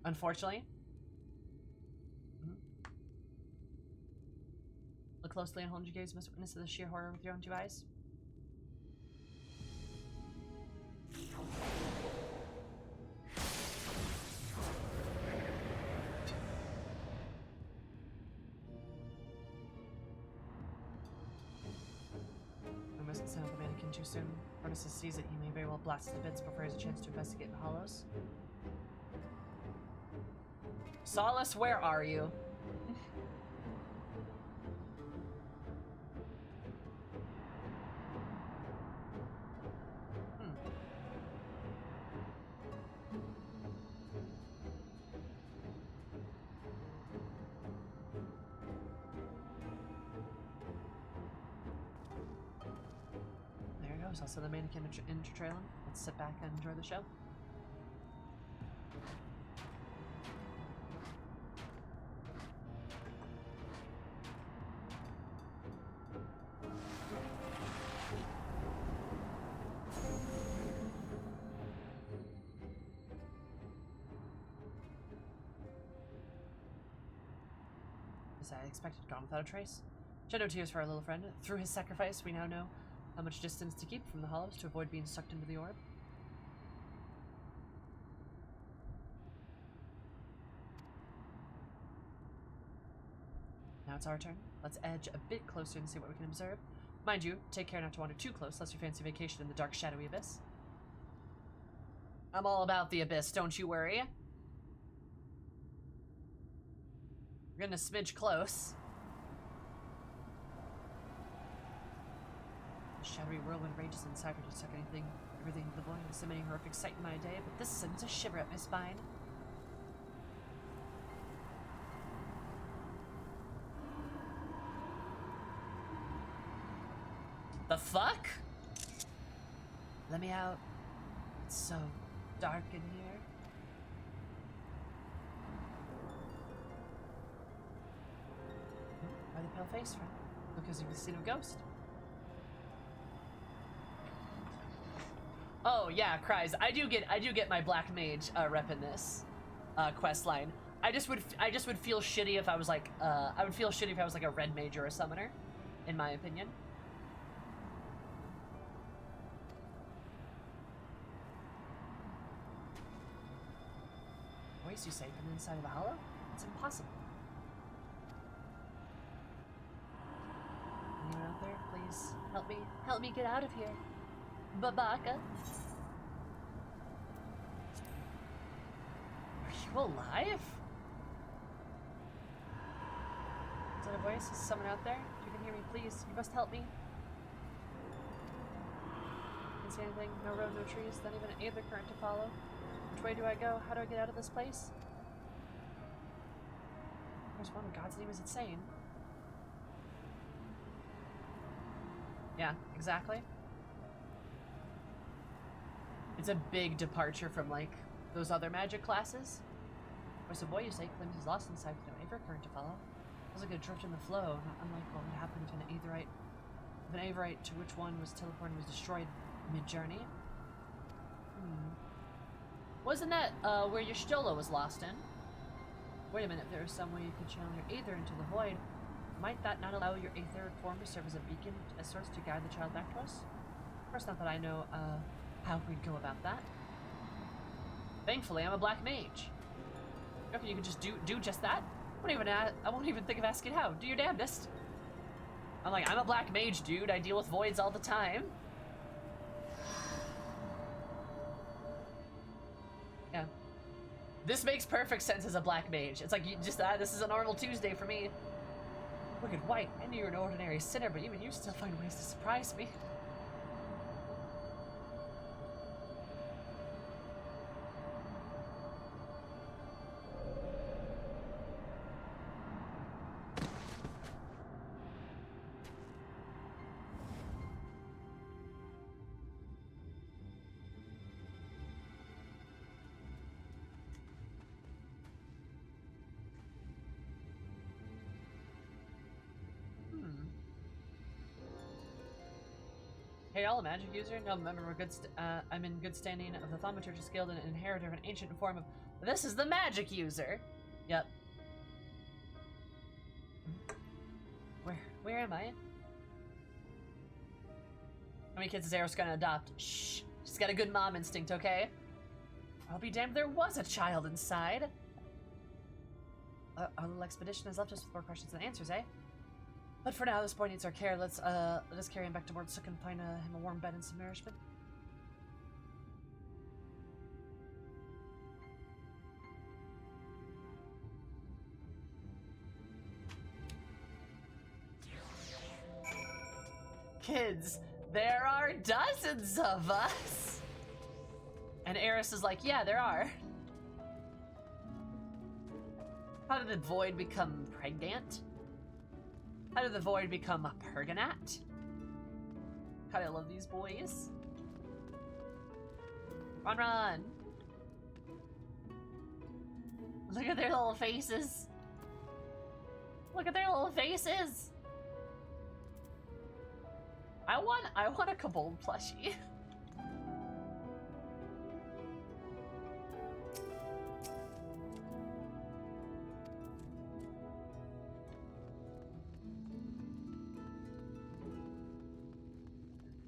Unfortunately. Look closely and hold your gaze. You must witness the sheer horror with your own two eyes. I mustn't send out the mannequin too soon. Artisan sees it, he may very well blast it to bits before he has a chance to investigate the hollows. Solace, where are you? There goes. I'll send the mannequin in to trail him. Let's sit back and enjoy the show. As I expected, gone without a trace. Shed no tears for our little friend. Through his sacrifice, we now know how much distance to keep from the hollows to avoid being sucked into the orb. Now it's our turn. Let's edge a bit closer and see what we can observe. Mind you, take care not to wander too close, lest you fancy vacation in the dark, shadowy abyss. I'm all about the abyss, don't you worry. We're getting a smidge close. The shadowy whirlwind rages inside her to suck everything to the bone, disseminating horrific sight in my day, but this sends a shiver up my spine. The fuck? Let me out. It's so dark in here. Why the pale face, friend? Because you've seen a ghost. Oh yeah, cries. I do get my black mage rep in this quest line. I just would feel shitty if I was like I would feel shitty if I was like a red mage or a summoner, in my opinion. Voice, you say, from the inside of the hollow? It's impossible. Anyone out there? Please help me get out of here. Babaka. Are you alive? Is that a voice? Is someone out there? If you can hear me, please. You must help me. Can't see anything. No road, no trees. Not even an either current to follow. Which way do I go? How do I get out of this place? There's one, God's name is insane. Yeah, exactly. It's a big departure from, like, those other magic classes. Whereas a boy, you say, claims he's lost inside with no aether current to follow. It was like a drift in the flow, not unlike what would happen to an aetherite. If an aetherite to which one was teleported was destroyed mid-journey. Wasn't that where your Stola was lost in? Wait a minute, if there was some way you could channel your aether into the void, might that not allow your aetheric form to serve as a beacon as sorts to guide the child back to us? Of course, not that I know how we'd go about that. Thankfully, I'm a black mage. Okay, you can just do just that? I won't even think of asking how. Do your damnedest. I'm like, I'm a black mage, dude. I deal with voids all the time. Yeah. This makes perfect sense as a black mage. It's like, you just, this is a normal Tuesday for me. Wicked White, I knew you were an ordinary sinner, but even you still find ways to surprise me. Hey, all, a magic user? No, member of I'm in good standing of the Thaumaturgist Guild and an inheritor of an ancient form of... This is the magic user! Yep. Where am I? How many kids is Eros gonna adopt? Shh! She's got a good mom instinct, okay? I'll be damned, there was a child inside! Our little expedition has left us with more questions than answers, eh? But for now, this boy needs our care. Let us carry him back to Mordsook and find him a warm bed and some nourishment. Kids, there are dozens of us! And Eris is like, yeah, there are. How did the void become pregnant? How did the void become a Pergonat? God, I love these boys. Run, run! Look at their little faces. Look at their little faces. I want a Kobold plushie.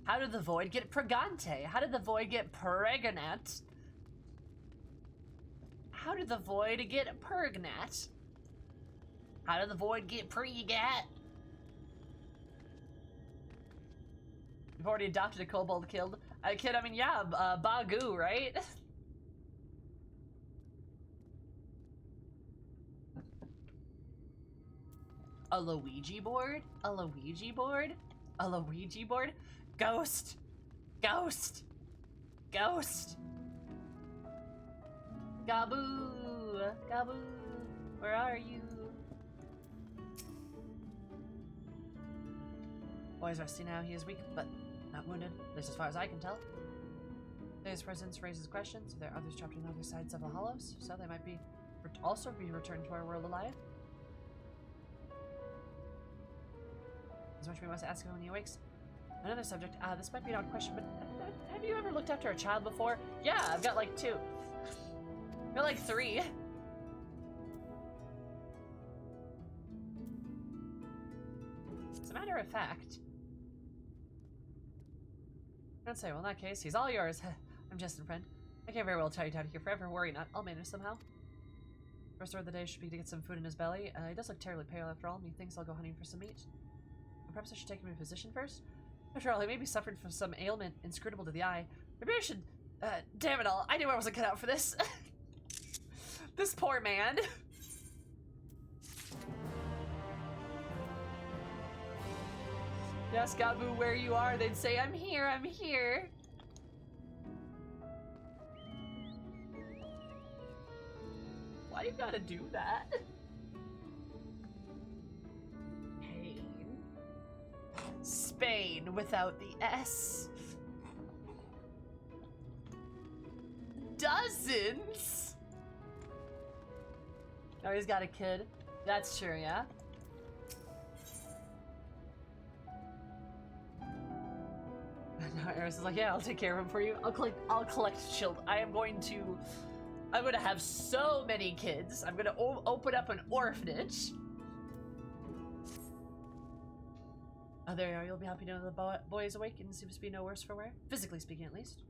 How did the void get pregante? How did the void get pregnant? How did the void get pergnat? How did the void get pregat? You've already adopted a kobold kid. I mean, yeah, Bagu, right? A Luigi board? A Luigi board? A Luigi board? Ghost! Ghost! Ghost! Gaboo! Gaboo! Where are you? Boy's rusty now. He is weak, but not wounded, at least as far as I can tell. His presence raises questions. If there are others trapped on the other sides of the hollows, so they might be also be returned to our world alive. As much we must ask him when he awakes. Another subject, this might be an odd question, but have you ever looked after a child before? Yeah, I've got like 2. I've got like 3. As a matter of fact. I'd say, well, in that case, he's all yours. I'm Justin, friend. I can't very well tie you down here forever. Worry not. I'll manage somehow. First order of the day should be to get some food in his belly. He does look terribly pale after all. Methinks I'll go hunting for some meat. Perhaps I should take him to a physician first? After all, he may be suffering from some ailment inscrutable to the eye. Maybe I should... damn it all. I knew I wasn't cut out for this. This poor man. Yes, Gabu, where you are, they'd say, I'm here, I'm here. Why you gotta do that? Spain without the S. Dozens? Oh, he's got a kid. That's true, yeah? No, Eris is like, yeah, I'll take care of him for you. I'll collect children. I'm going to have so many kids. I'm gonna open up an orphanage. Oh, there you are. You'll be happy to know the boy is awake and seems to be no worse for wear. Physically speaking, at least.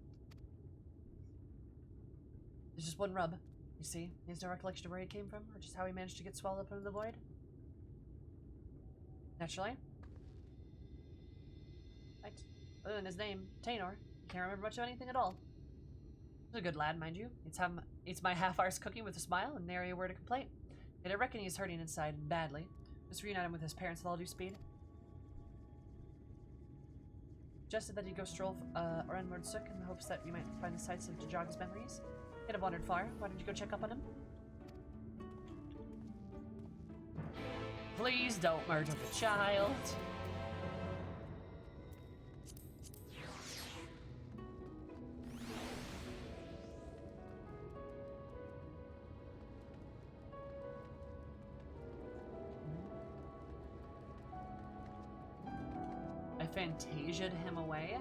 There's just one rub. You see, he has no recollection of where he came from, or just how he managed to get swallowed up into the void. Naturally. Right. Other than his name, Tainor, he can't remember much of anything at all. He's a good lad, mind you. It's my half-arsed cooking with a smile and nary a word of complaint. Yet I reckon he's hurting inside badly. Just reunite him with his parents with all due speed. Suggested that he go stroll around Mordsook in the hopes that you might find the sights to jog his memories. He'd have wandered far. Why don't you go check up on him? Please don't murder the child. I Fantasia'd him away?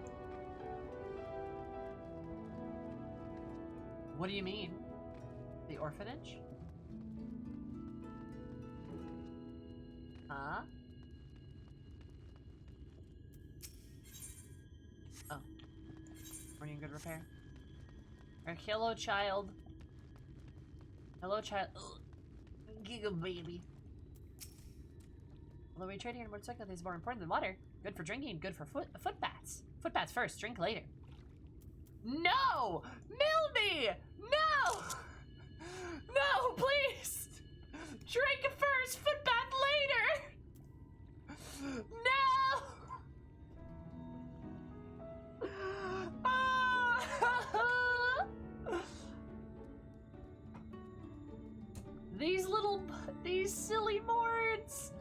What do you mean? The orphanage? Huh? Oh. Are you in good repair? Hello, child. Hello, child. Giggle baby. Although we trading in motorcycle is more important than water. Good for drinking, good for foot baths. Foot baths first, drink later. No! Milby! No! No, please! Drink first, foot bath later! No! These silly mords!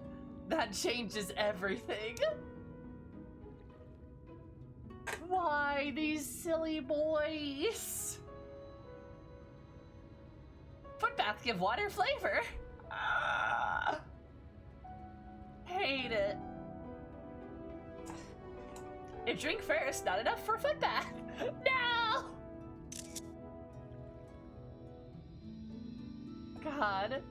That changes everything. Why these silly boys? Footbath give water flavor. Hate it. If drink first, not enough for footbath. No! God.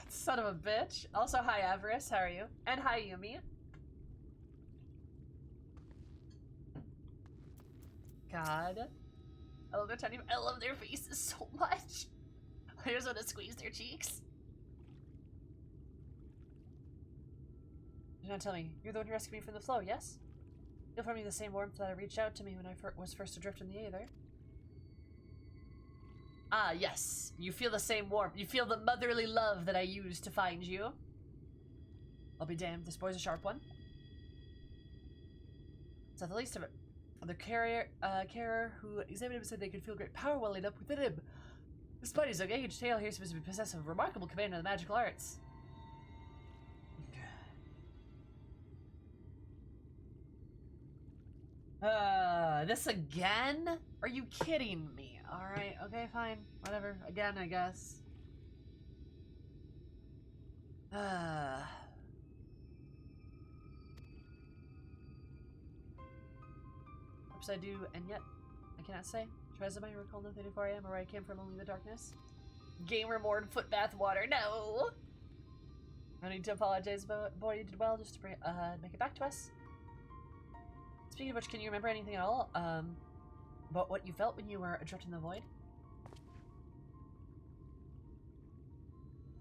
Son of a bitch. Also, hi Avarice, how are you? And hi Yumi. God. I love their faces so much. I just want to squeeze their cheeks. You're not telling me. You're the one who rescued me from the flow, yes? Feel for me the same warmth that reached out to me when I was first adrift in the aether. Ah, yes. You feel the same warmth. You feel the motherly love that I used to find you. I'll be damned. This boy's a sharp one. It's not the least of it. The carer who examined him said they could feel great power welling up within him. Despite his age, Tail here seems to be possessed of a remarkable command of the magical arts. This again? Are you kidding me? Alright, okay, fine. Whatever. Again, I guess. Perhaps I do, and yet I cannot say. Tries I recall nothing of where I am or where I came from, only the darkness. Gamer Mord foot bath water, no! No need to apologize, but boy, you did well just to bring make it back to us. Speaking of which, can you remember anything at all about what you felt when you were adrift in the void?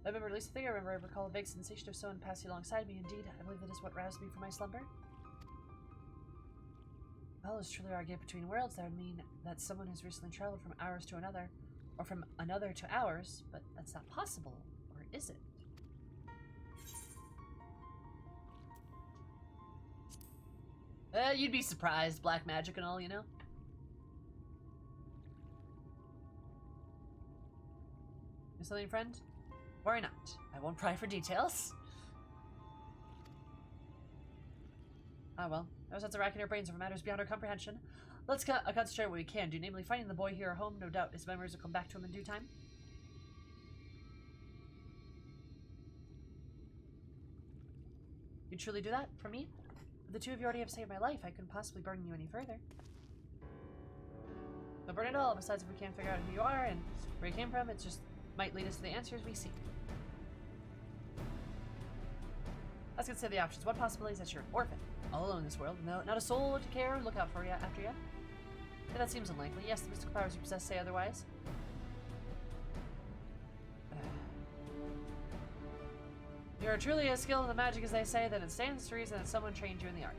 I remember at least a thing. I recall a vague sensation of someone passing alongside me. Indeed, I believe that is what roused me from my slumber. Well, it's truly our gate between worlds. That would mean that someone has recently traveled from ours to another, or from another to ours, but that's not possible, or is it? You'd be surprised, black magic and all, you know? Something, friend? Worry not. I won't pry for details. Ah, well. No sense of racking our brains over matters beyond our comprehension. Let's concentrate on what we can do, namely finding the boy here at home. No doubt his memories will come back to him in due time. You'd truly do that for me? The two of you already have saved my life. I couldn't possibly burden you any further. No burden at all. Besides, if we can't figure out who you are and where you came from, it just might lead us to the answers we seek. Let's consider the options. One possibility is that you're an orphan, all alone in this world. No, not a soul to care or look out for you after you. Yeah, that seems unlikely. Yes, the mystical powers you possess say otherwise. You are truly as skilled in the magic as they say, then it stands to reason that someone trained you in the art.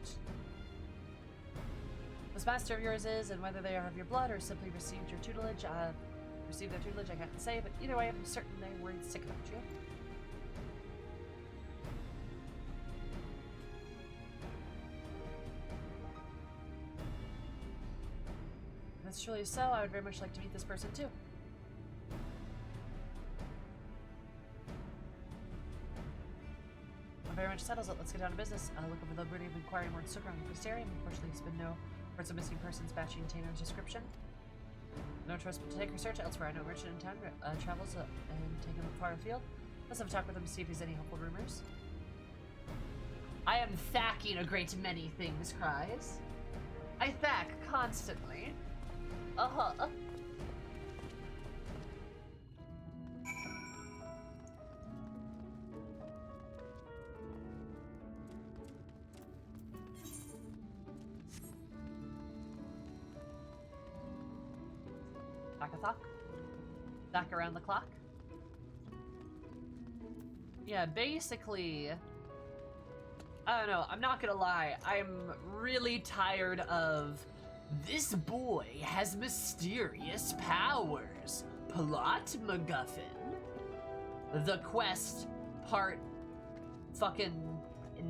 This master of yours is, and whether they are of your blood or simply received your tutelage, received their tutelage, I can't say, but either way, I'm certain they were sick about you. If that's truly so, I would very much like to meet this person too. Very much settles it. Let's get down to business. I'll look over the burden of inquiring more surrounding this area. Unfortunately, there's been no reports of missing persons matching Taylor's description. No choice but to take research elsewhere. I know a merchant in town travels and take him far afield. Let's have a talk with him to see if he's any helpful rumors. I am thacking a great many things, cries. I thack constantly. Uh-huh. Back around the clock. Yeah, basically, I don't know, I'm not gonna lie, I'm really tired of this boy has mysterious powers. Plot MacGuffin. The quest, part fucking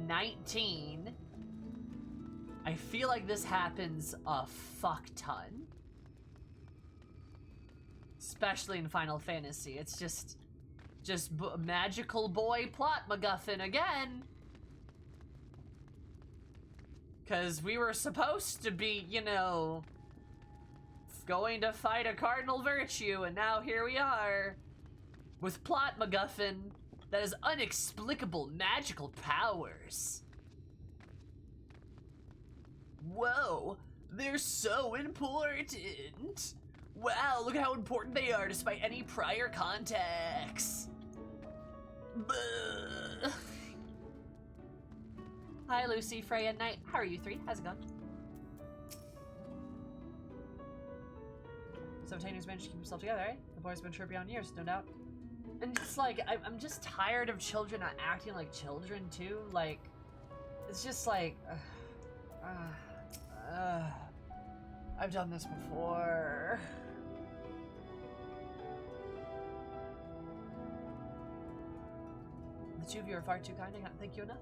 19. I feel like this happens a fuck ton. Especially in Final Fantasy. It's just magical boy plot MacGuffin again. Because we were supposed to be, you know, going to fight a cardinal virtue, and now here we are with plot MacGuffin that has inexplicable magical powers. Whoa, they're so important. Wow, look at how important they are despite any prior contacts. Buh. Hi, Lucy, Freya, Knight. How are you three? How's it going? So Tanner's managed to keep himself together, right? The boy's been mature beyond years, no doubt. And just like, I'm just tired of children not acting like children too. Like, it's just like, I've done this before. The two of you are far too kind. I can't thank you enough.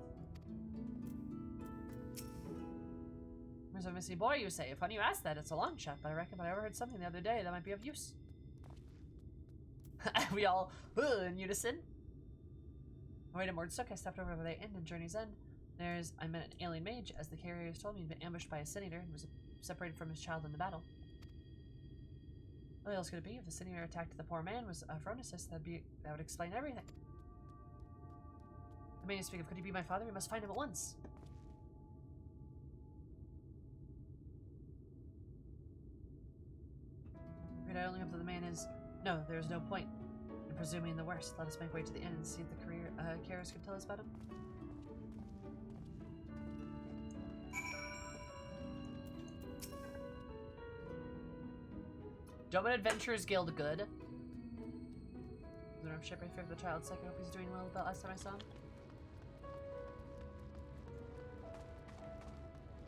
There's a missing boy, you say. Funny you ask that. It's a long shot, but I reckon I overheard something the other day that might be of use. We all in unison. I waited more stuck. I stepped over the inn and Journey's End. I met an alien mage. As the carriers told me, he'd been ambushed by a senator and was separated from his child in the battle. What else could it be? If the senator attacked the poor man was a Phronesis, that would explain everything. The man you speak of, could he be my father? We must find him at once. Great, I only hope that the man is... No, there is no point in presuming the worst. Let us make way to the inn and see if the carriers can tell us about him. Doman Adventurers Guild good. The ship I fear for the child's sake. I hope he's doing well about last time I saw him.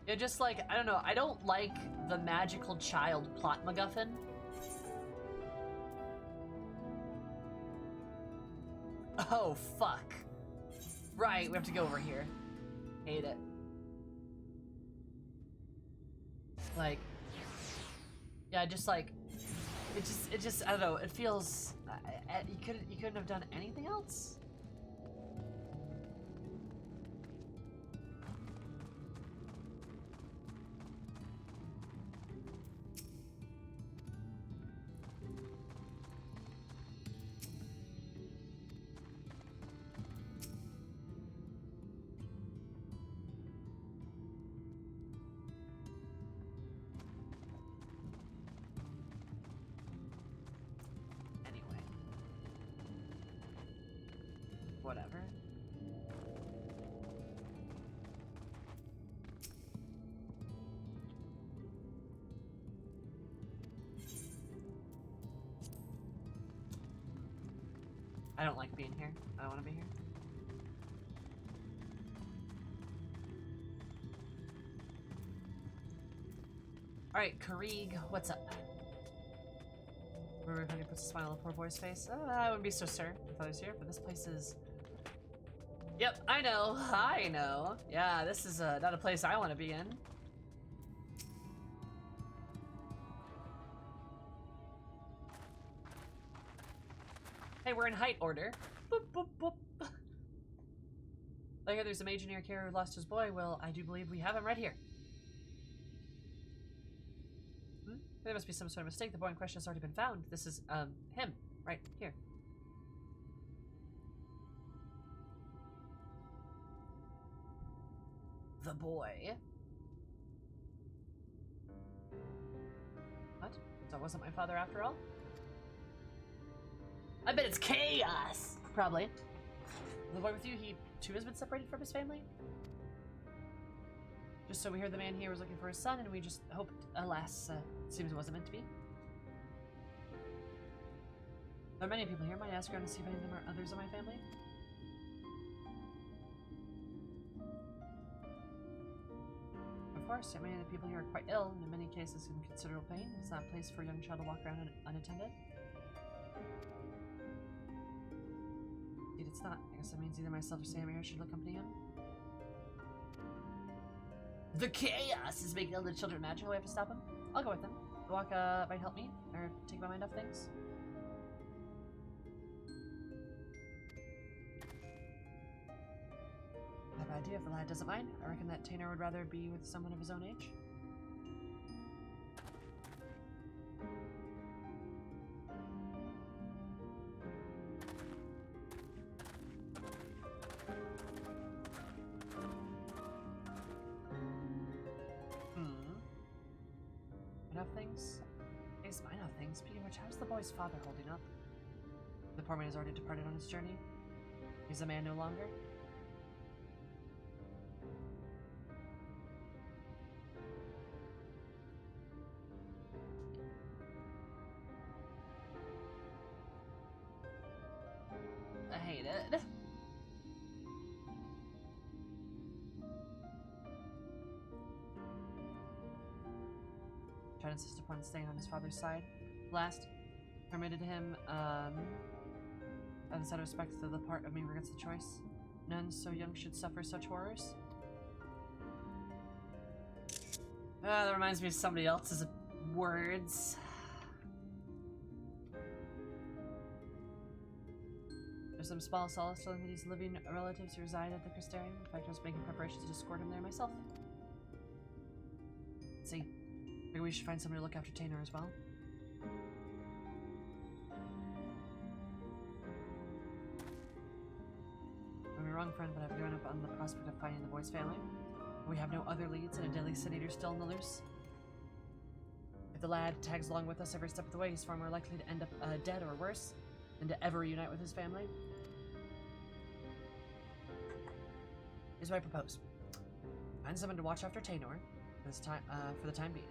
Yeah, just like, I don't know, I don't like the magical child plot MacGuffin. Oh, fuck. Right, we have to go over here. Hate it. Like, yeah, just like, it just, I don't know, it feels, you couldn't have done anything else? I don't like being here. I don't want to be here. Alright, Krieg, what's up? Remember if he puts a smile on the poor boy's face? I wouldn't be so certain if I was here, but this place is... Yep, I know. Yeah, this is not a place I want to be in. Hey, we're in height order. Boop, boop, boop. I hear there's a mage near here who lost his boy. Well, I do believe we have him right here. There must be some sort of mistake. The boy in question has already been found. This is, him. Right here. The boy. What? That wasn't my father after all? I bet it's chaos! Probably. The boy with you, he too has been separated from his family? Just so we heard the man here was looking for his son, and we just hoped, alas, seems it wasn't meant to be. There are many people here. Might I ask around to see if any of them are others of my family? Of course, many of the people here are quite ill, and in many cases in considerable pain. It's not a place for a young child to walk around unattended. Indeed, it's not. I guess that means either myself or Sam here should accompany him. The chaos is making all the children magical. We have to stop him. I'll go with them. The walk might help me, or take my mind off things. I have an idea if the lad doesn't mind. I reckon that Tainer would rather be with someone of his own age. Enough things? Is mine enough things? Speaking of which, how's the boy's father holding up? The poor man has already departed on his journey. He's a man no longer. I hate it. Tried to insist upon staying on his father's side. Last, permitted him, out of respect to the part of me regrets the choice. None so young should suffer such horrors. That reminds me of somebody else's words. There's some small solace telling me these living relatives who reside at the Crystarium. In fact, I was making preparations to escort him there myself. Let's see. Maybe we should find somebody to look after Tainer as well. I'm your wrong friend, but I've given up on the prospect of finding the boy's family. We have no other leads, and a deadly sin-eater still on the loose. If the lad tags along with us every step of the way, he's far more likely to end up dead or worse than to ever reunite with his family. Here's what I propose. Find someone to watch after Tainer for the time being.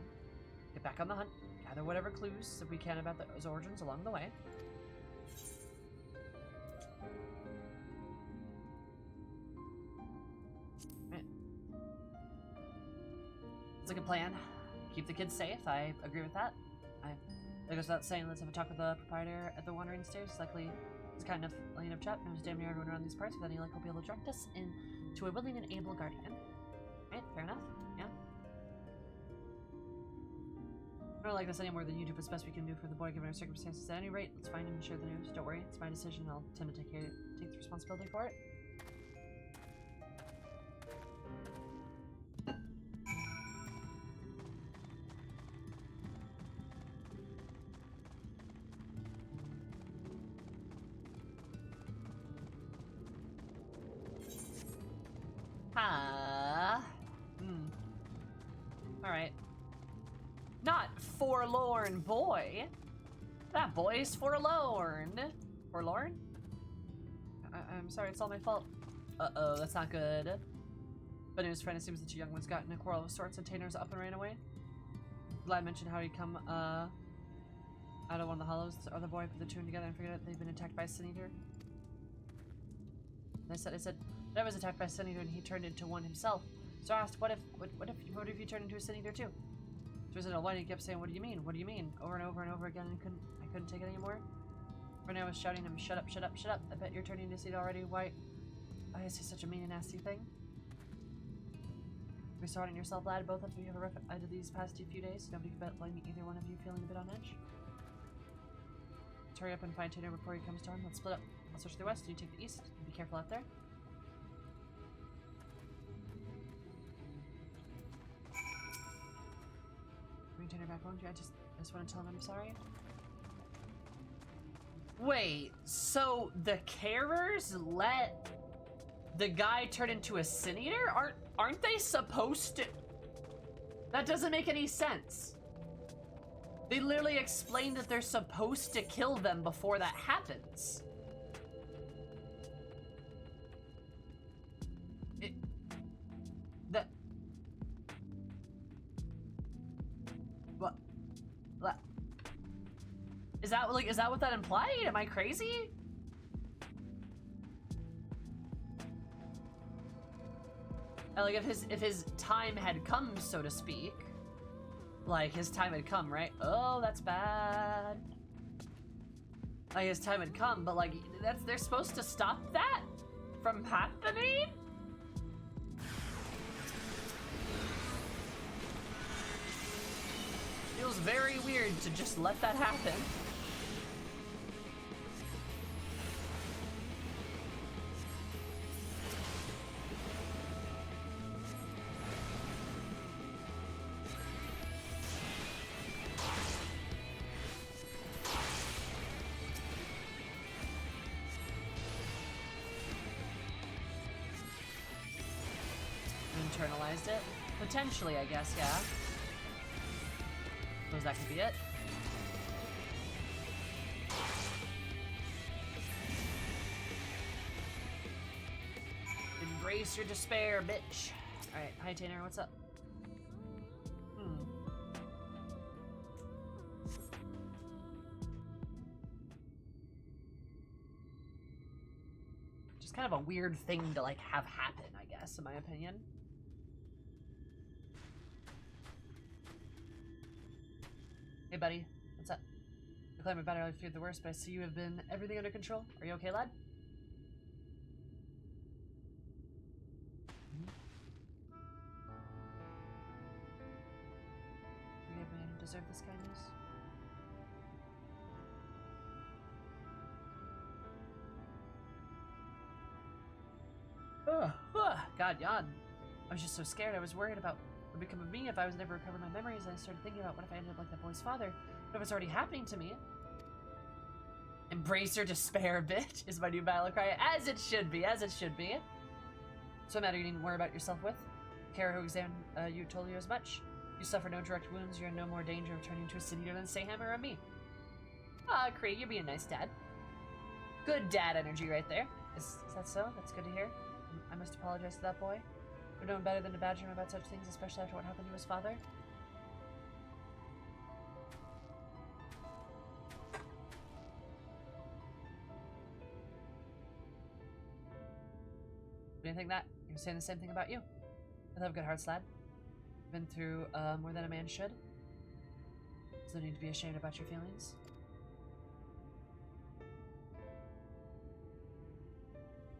Get back on the hunt, gather whatever clues that we can about his origins along the way. Right. It's a good plan. Keep the kids safe. I agree with that. It goes without saying, let's have a talk with the proprietor at the Wandering Stairs. Likely, he's kind enough chap, knows damn near everyone around these parts. With any luck, he'll be able to direct us into a willing and able guardian. Right? Fair enough? Yeah. I don't like this any more than you do, but it's best we can do for the boy given our circumstances. At any rate, let's find him and share the news. Don't worry, it's my decision. I'll tend to take the responsibility for it. Alright. Not forlorn boy. That boy's forlorn. Forlorn? I'm sorry, it's all my fault. Uh-oh, that's not good. But news, friend, it seems the two young ones got in a quarrel of sorts and Tainer's up and ran away. Glad mentioned how he'd come, out of one of the hollows. The other boy put the two together and figured out they'd been attacked by a sin-eater. And I said, I was attacked by a Sun Eater and he turned into one himself. So I asked, what if you turned into a Sin Eater too? So I said, why? And he kept saying, what do you mean? What do you mean? Over and over and over again, and I couldn't take it anymore. Renee was shouting at him, shut up, shut up, shut up. I bet you're turning to seed already. Why is he such a mean and nasty thing? You're sorting yourself, lad. Both of you have a rough out of these past few days. Nobody could blame either one of you feeling a bit on edge. Let's hurry up and find Tanner before he comes to him. Let's split up. I'll search the west, and you take the east. Be careful out there. Bring Tanner back, won't you? I just want to tell him I'm sorry. Wait, so the carers let the guy turn into a Sin Eater? Aren't they supposed to? That doesn't make any sense. They literally explained that they're supposed to kill them before that happens. What? Is that what that implied? Am I crazy? Like if his time had come, so to speak, like his time had come, right? Oh, that's bad. Like his time had come, but like they're supposed to stop that from happening? Feels very weird to just let that happen. Internalized it? Potentially, I guess, yeah. Suppose that could be it. Embrace your despair, bitch. Alright, hi Tanner, what's up? Just kind of a weird thing to like have happen, I guess, in my opinion. Hey buddy, what's up? I claim about it, I feared the worst, but I see you have been everything under control. Are you okay, lad? Forgive me, I don't deserve this kindness. God, yawn. I was just so scared. I was worried about what would become of me if I was never recover my memories. And I started thinking about what if I ended up like that boy's father. What if it's already happening to me? Embrace your despair, bitch, is my new battle cry. As it should be, as it should be. So matter you needn't worry about yourself with. Kara who examined you told you as much. You suffer no direct wounds. You're in no more danger of turning into a Sin Eater than Sayhammer or me. Ah, Cree, you're being a nice dad. Good dad energy right there. Is that so? That's good to hear. I must apologize to that boy. We're known better than to badger him about such things, especially after what happened to his father. Do you think that? You're saying the same thing about you. I have good hearts, lad. Been through more than a man should. There's no need to be ashamed about your feelings.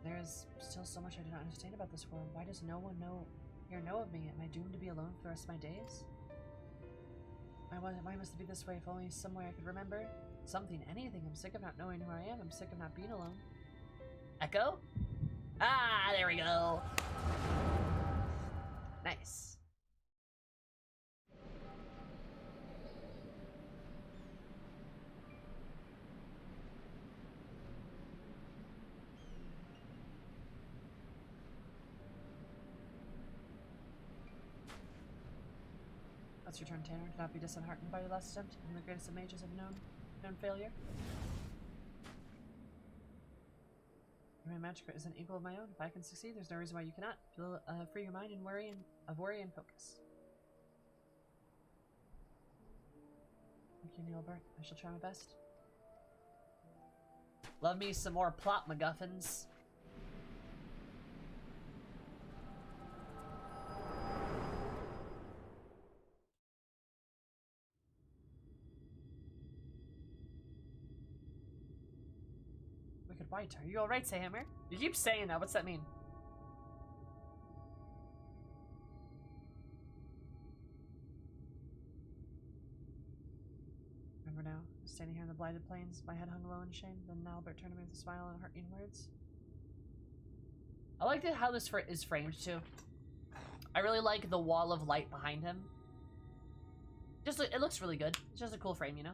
There is still so much I do not understand about this world. Why does no one here know of me? Am I doomed to be alone for the rest of my days? Why must it be this way? If only some way I could remember. Something, anything. I'm sick of not knowing who I am. I'm sick of not being alone. Echo? Ah, there we go. Nice. That's your turn, Tanner. Do not be disheartened by your last attempt. I'm the greatest of mages have known failure. My magic is an equal of my own. If I can succeed, there's no reason why you cannot. Feel free your mind and worry and focus. Thank you, Neilbert. I shall try my best. Love me some more plot MacGuffins. white. Are you alright, Sayhammer? You keep saying that. What's that mean? Remember now, standing here in the blighted plains, my head hung low in shame. Then Albert turned to me with a smile and heartening words. I like how this is framed too. I really like the wall of light behind him. Just it looks really good. It's just a cool frame, you know.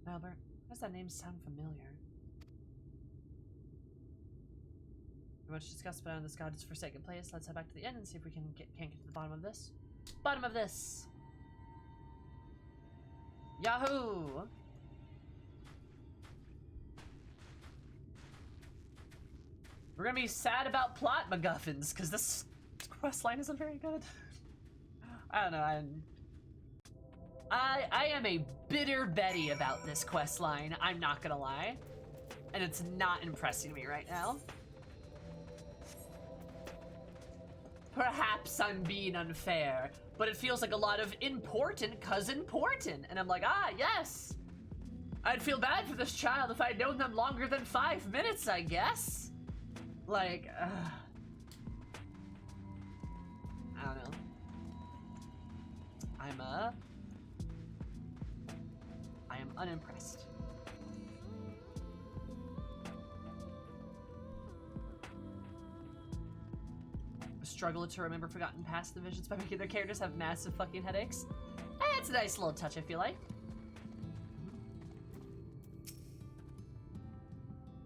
Albert, does that name sound familiar? Much discussed, but on this god's forsaken place. Let's head back to the inn and see if we can't get to the bottom of this. Bottom of this! Yahoo! We're gonna be sad about plot MacGuffins, because this questline isn't very good. I don't know, I am a bitter Betty about this questline, I'm not gonna lie. And it's not impressing me right now. Perhaps I'm being unfair, but it feels like a lot of important cause important. And I'm like, ah, yes. I'd feel bad for this child if I'd known them longer than 5 minutes, I guess. Like, I don't know. I am unimpressed. Struggle to remember forgotten past divisions by making their characters have massive fucking headaches. That's a nice little touch, I feel like.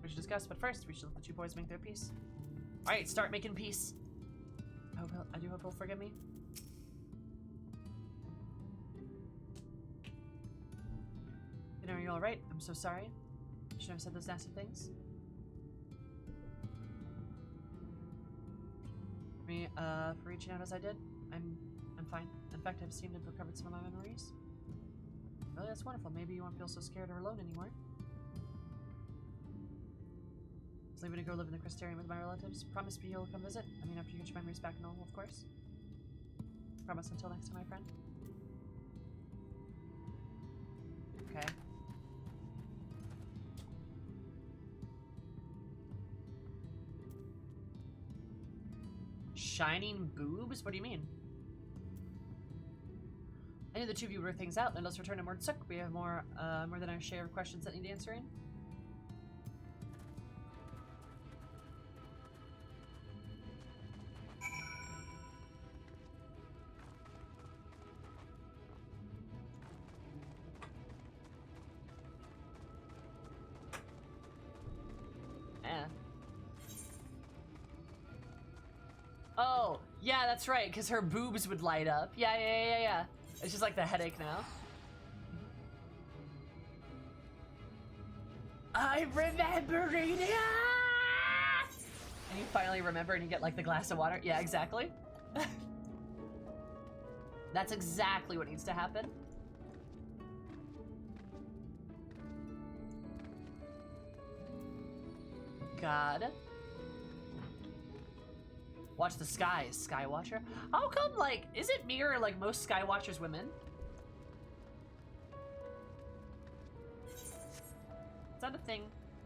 We should discuss, but first we should let the two boys make their peace. Alright, start making peace. I do hope he'll forgive me. You know, are you alright? I'm so sorry. I should have said those nasty things. Me, for reaching out as I did. I'm fine. In fact, I've seemed to have recovered some of my memories. Really, that's wonderful. Maybe you won't feel so scared or alone anymore. I was leaving to go live in the Crystarium with my relatives. Promise me you'll come visit. I mean, after you get your memories back normal, of course. Promise until next time, my friend. Okay. Shining boobs? What do you mean? I knew the two of you work things out. Let us return to Mordsook. We have more than our share of questions that need answering. Oh, yeah, that's right, because her boobs would light up. Yeah. It's just like the headache now. I'm remembering it! And you finally remember and you get like the glass of water. Yeah, exactly. That's exactly what needs to happen. God. Watch the skies, Skywatcher. How come, like, is it me or, like, most Skywatchers women? Is that a thing?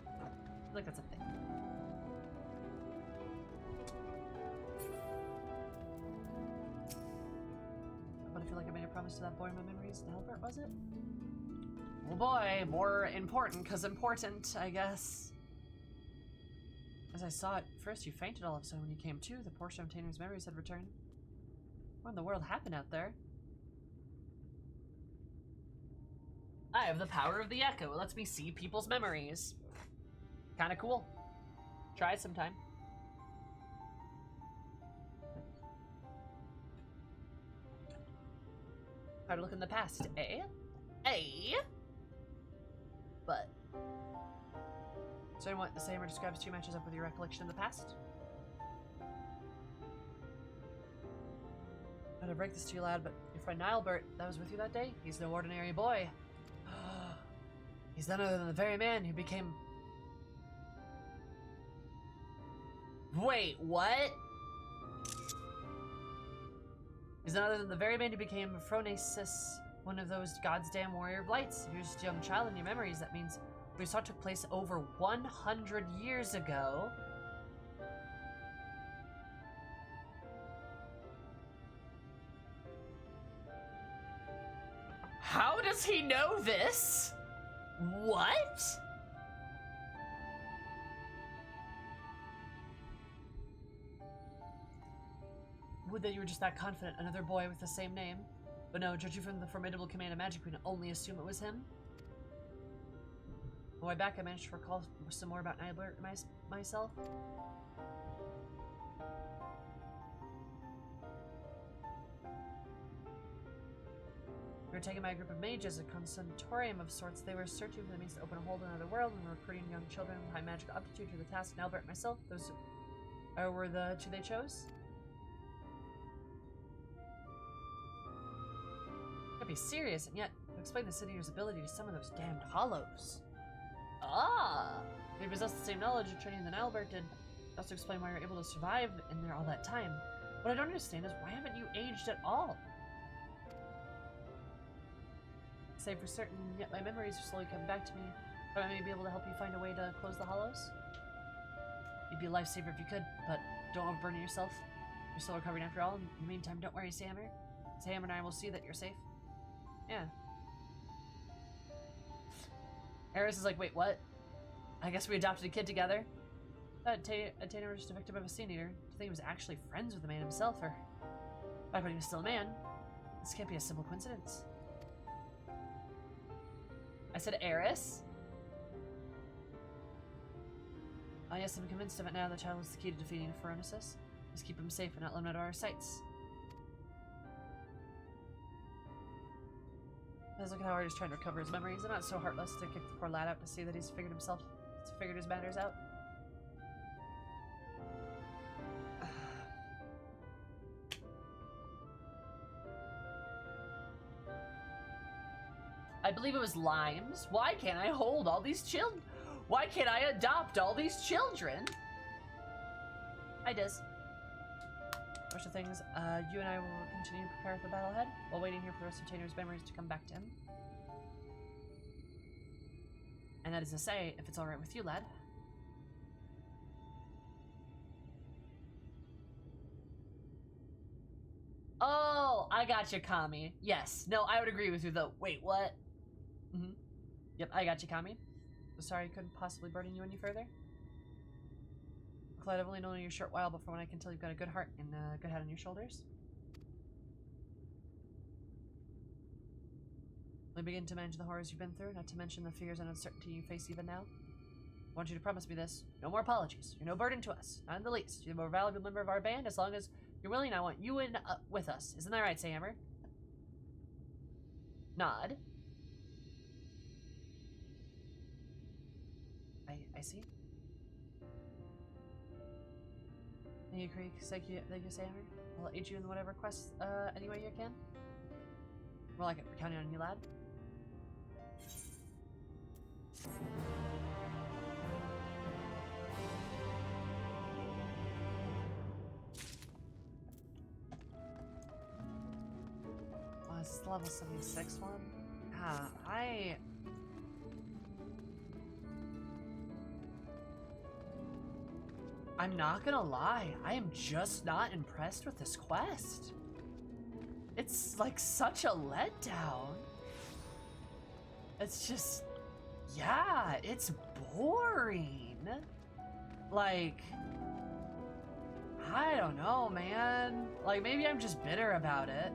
I feel like that's a thing. But I feel like I made a promise to that boy in my memories. Albert, was it? Oh boy, more important, cause important, I guess. As I saw it, first you fainted all of a sudden when you came to. The portion of Tanner's memories had returned. What in the world happened out there? I have the power of the echo. It lets me see people's memories. Kinda cool. Try it sometime. How to look in the past, eh? Eh? But... So what the same or describes two matches up with your recollection of the past? Not to break this to you, lad, but your friend Nilebert that was with you that day, he's no ordinary boy. He's none other than the very man who became Wait, what? He's none other than the very man who became Phronesis, one of those God's damn warrior blights. If you're just a young child in your memories, that means we saw it took place over 100 years ago. How does he know this? What? Would that you were just that confident. Another boy with the same name. But no, judging from the formidable command of magic, we can only assume it was him. On the way back, I managed to recall some more about Nibler myself. We were taken by a group of mages, a consultorium of sorts. They were searching for the means to open a hole to another world and recruiting young children with high magical aptitude for the task. Albert and myself, those were the two they chose. Be serious, and yet to explain the City-Eater's ability to summon those damned hollows. Ah! They possess the same knowledge and training than Albert did. Also explain why you're able to survive in there all that time. What I don't understand is why haven't you aged at all? Save for certain, yet my memories are slowly coming back to me. But I may be able to help you find a way to close the hollows. You'd be a lifesaver if you could, but don't overburden yourself. You're still recovering after all. In the meantime, don't worry, Sammer. Sam and I will see that you're safe. Yeah. Eris is like, wait, what? I guess we adopted a kid together? I thought Tainer was just a victim of a Sin-Eater. To think he was actually friends with the man himself, or back when he was still a man. This can't be a simple coincidence. I said Eris? Oh yes, I'm convinced of it now. The child was the key to defeating Phronesis. Just keep him safe and not let him out of our sights. Let's look at how hard he's trying to recover his memories. I'm not so heartless to kick the poor lad out to see that he's figured his matters out. I believe it was Limes. Why can't I hold all these children? Why can't I adopt all these children? Hi, Diz. First of things, you and I will continue to prepare for the battle ahead, while waiting here for the rest of Tainer's memories to come back to him. And that is to say, if it's alright with you, lad. Oh, I got you, Kami. Yes. No, I would agree with you, though. Wait, what? Mm-hmm. Yep, I got you, Kami. Sorry I couldn't possibly burden you any further. Glad I've only known you a short while, but from what I can tell, you've got a good heart and a good head on your shoulders. We begin to manage the horrors you've been through, not to mention the fears and uncertainty you face even now. I want you to promise me this. No more apologies. You're no burden to us. Not in the least. You're the more valuable member of our band. As long as you're willing, I want you in with us. Isn't that right, Sammer? Nod. I see. Thank you, Creek. Thank you, Sammer. I'll aid you in whatever quests any way you can. More like it. We're counting on you, lad. Oh, this is the level 76 one? Ah, I'm not gonna lie, I am just not impressed with this quest. It's like such a letdown. It's just, yeah, it's boring. Like, I don't know, man. Like, maybe I'm just bitter about it.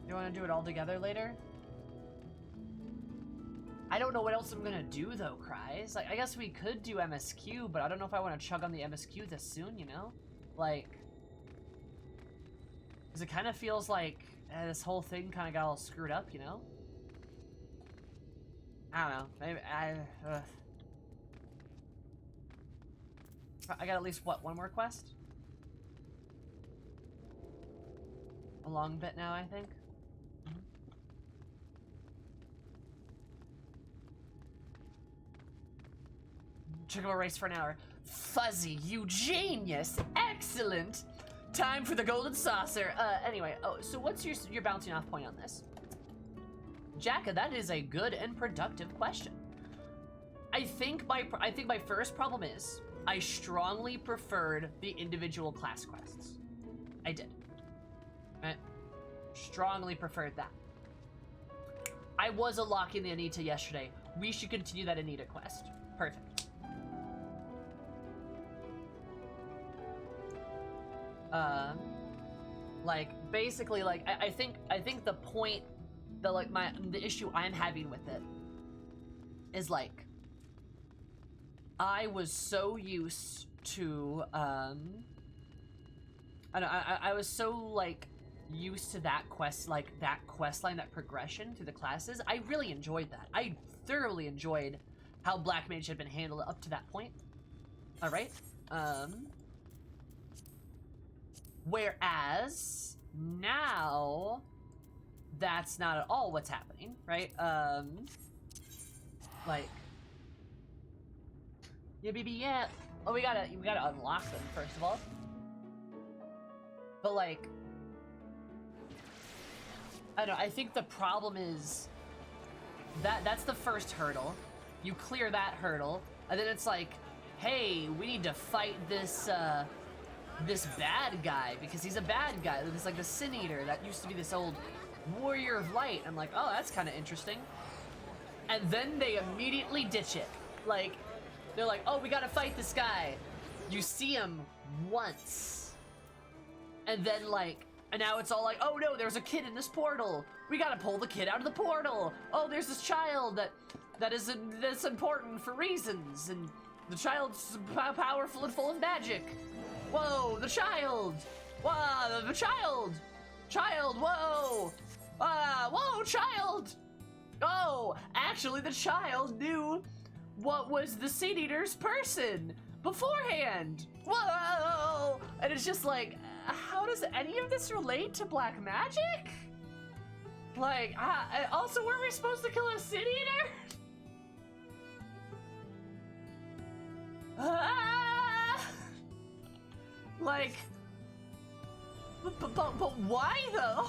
You wanna do it all together later? I don't know what else I'm gonna do though, Cries. Like, I guess we could do MSQ, but I don't know if I want to chug on the MSQ this soon, you know? Like, because it kind of feels like this whole thing kind of got all screwed up, you know? I don't know. Maybe I got at least, what, one more quest? A long bit now, I think. Took him a race for an hour. Fuzzy, you genius! Excellent! Time for the golden saucer. Anyway, so what's your bouncing off point on this? Jacka, that is a good and productive question. I think my first problem is I strongly preferred the individual class quests. I did. Right? Strongly preferred that. I was unlocking the Anita yesterday. We should continue that Anita quest. Perfect. Like, basically, like, I think the point, the issue I'm having with it is, like, I was so used to, I was so, like, used to that quest, like, that quest line, that progression through the classes. I really enjoyed that. I thoroughly enjoyed how Black Mage had been handled up to that point. Alright? Whereas, now, that's not at all what's happening, right? Like, yeah, baby, yeah. Oh, we gotta unlock them, first of all. But, like, I don't know, I think the problem is that's the first hurdle. You clear that hurdle, and then it's like, hey, we need to fight this, this bad guy, because he's a bad guy. It's like the Sin Eater that used to be this old warrior of light. I'm like, oh, that's kind of interesting. And then they immediately ditch it. Like, they're like, oh, we gotta fight this guy. You see him once. And then, like, and now it's all like, oh no, there's a kid in this portal. We gotta pull the kid out of the portal. Oh, there's this child that's important for reasons. And the child's powerful and full of magic. Whoa, the child! Whoa, the child! Child, whoa! Whoa, child! Oh, actually the child knew what was the Sin Eater's person beforehand! Whoa! And it's just like, how does any of this relate to black magic? Like, also, were we supposed to kill a Sin Eater? Like, but why though?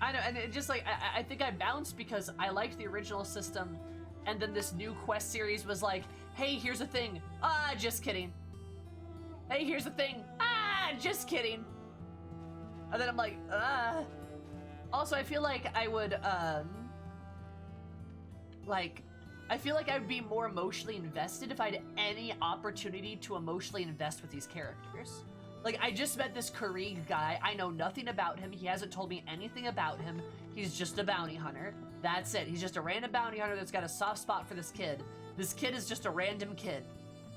I know, and it just like, I think I bounced because I liked the original system, and then this new quest series was like, hey, here's a thing. Ah, just kidding. Hey, here's the thing. Ah, just kidding. And then I'm like, Also, I feel like I would, I feel like I would be more emotionally invested if I had any opportunity to emotionally invest with these characters. Like, I just met this Krieg guy. I know nothing about him. He hasn't told me anything about him. He's just a bounty hunter. That's it. He's just a random bounty hunter that's got a soft spot for this kid. This kid is just a random kid.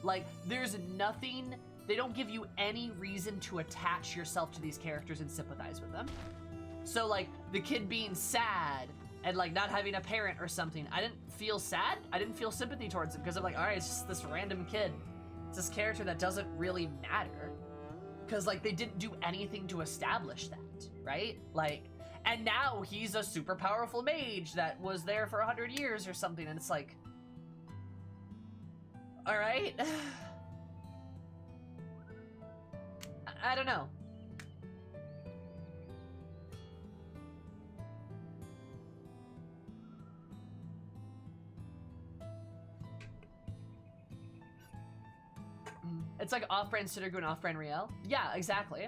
Like, there's nothing... They don't give you any reason to attach yourself to these characters and sympathize with them. So, like, the kid being sad and, like, not having a parent or something, I didn't feel sad. I didn't feel sympathy towards him because I'm like, all right, it's just this random kid. It's this character that doesn't really matter. Because, like, they didn't do anything to establish that, right? Like, and now he's a super powerful mage that was there for 100 years or something, and it's like, all right. I don't know. It's like off-brand Citadel and off-brand Riel. Yeah, exactly.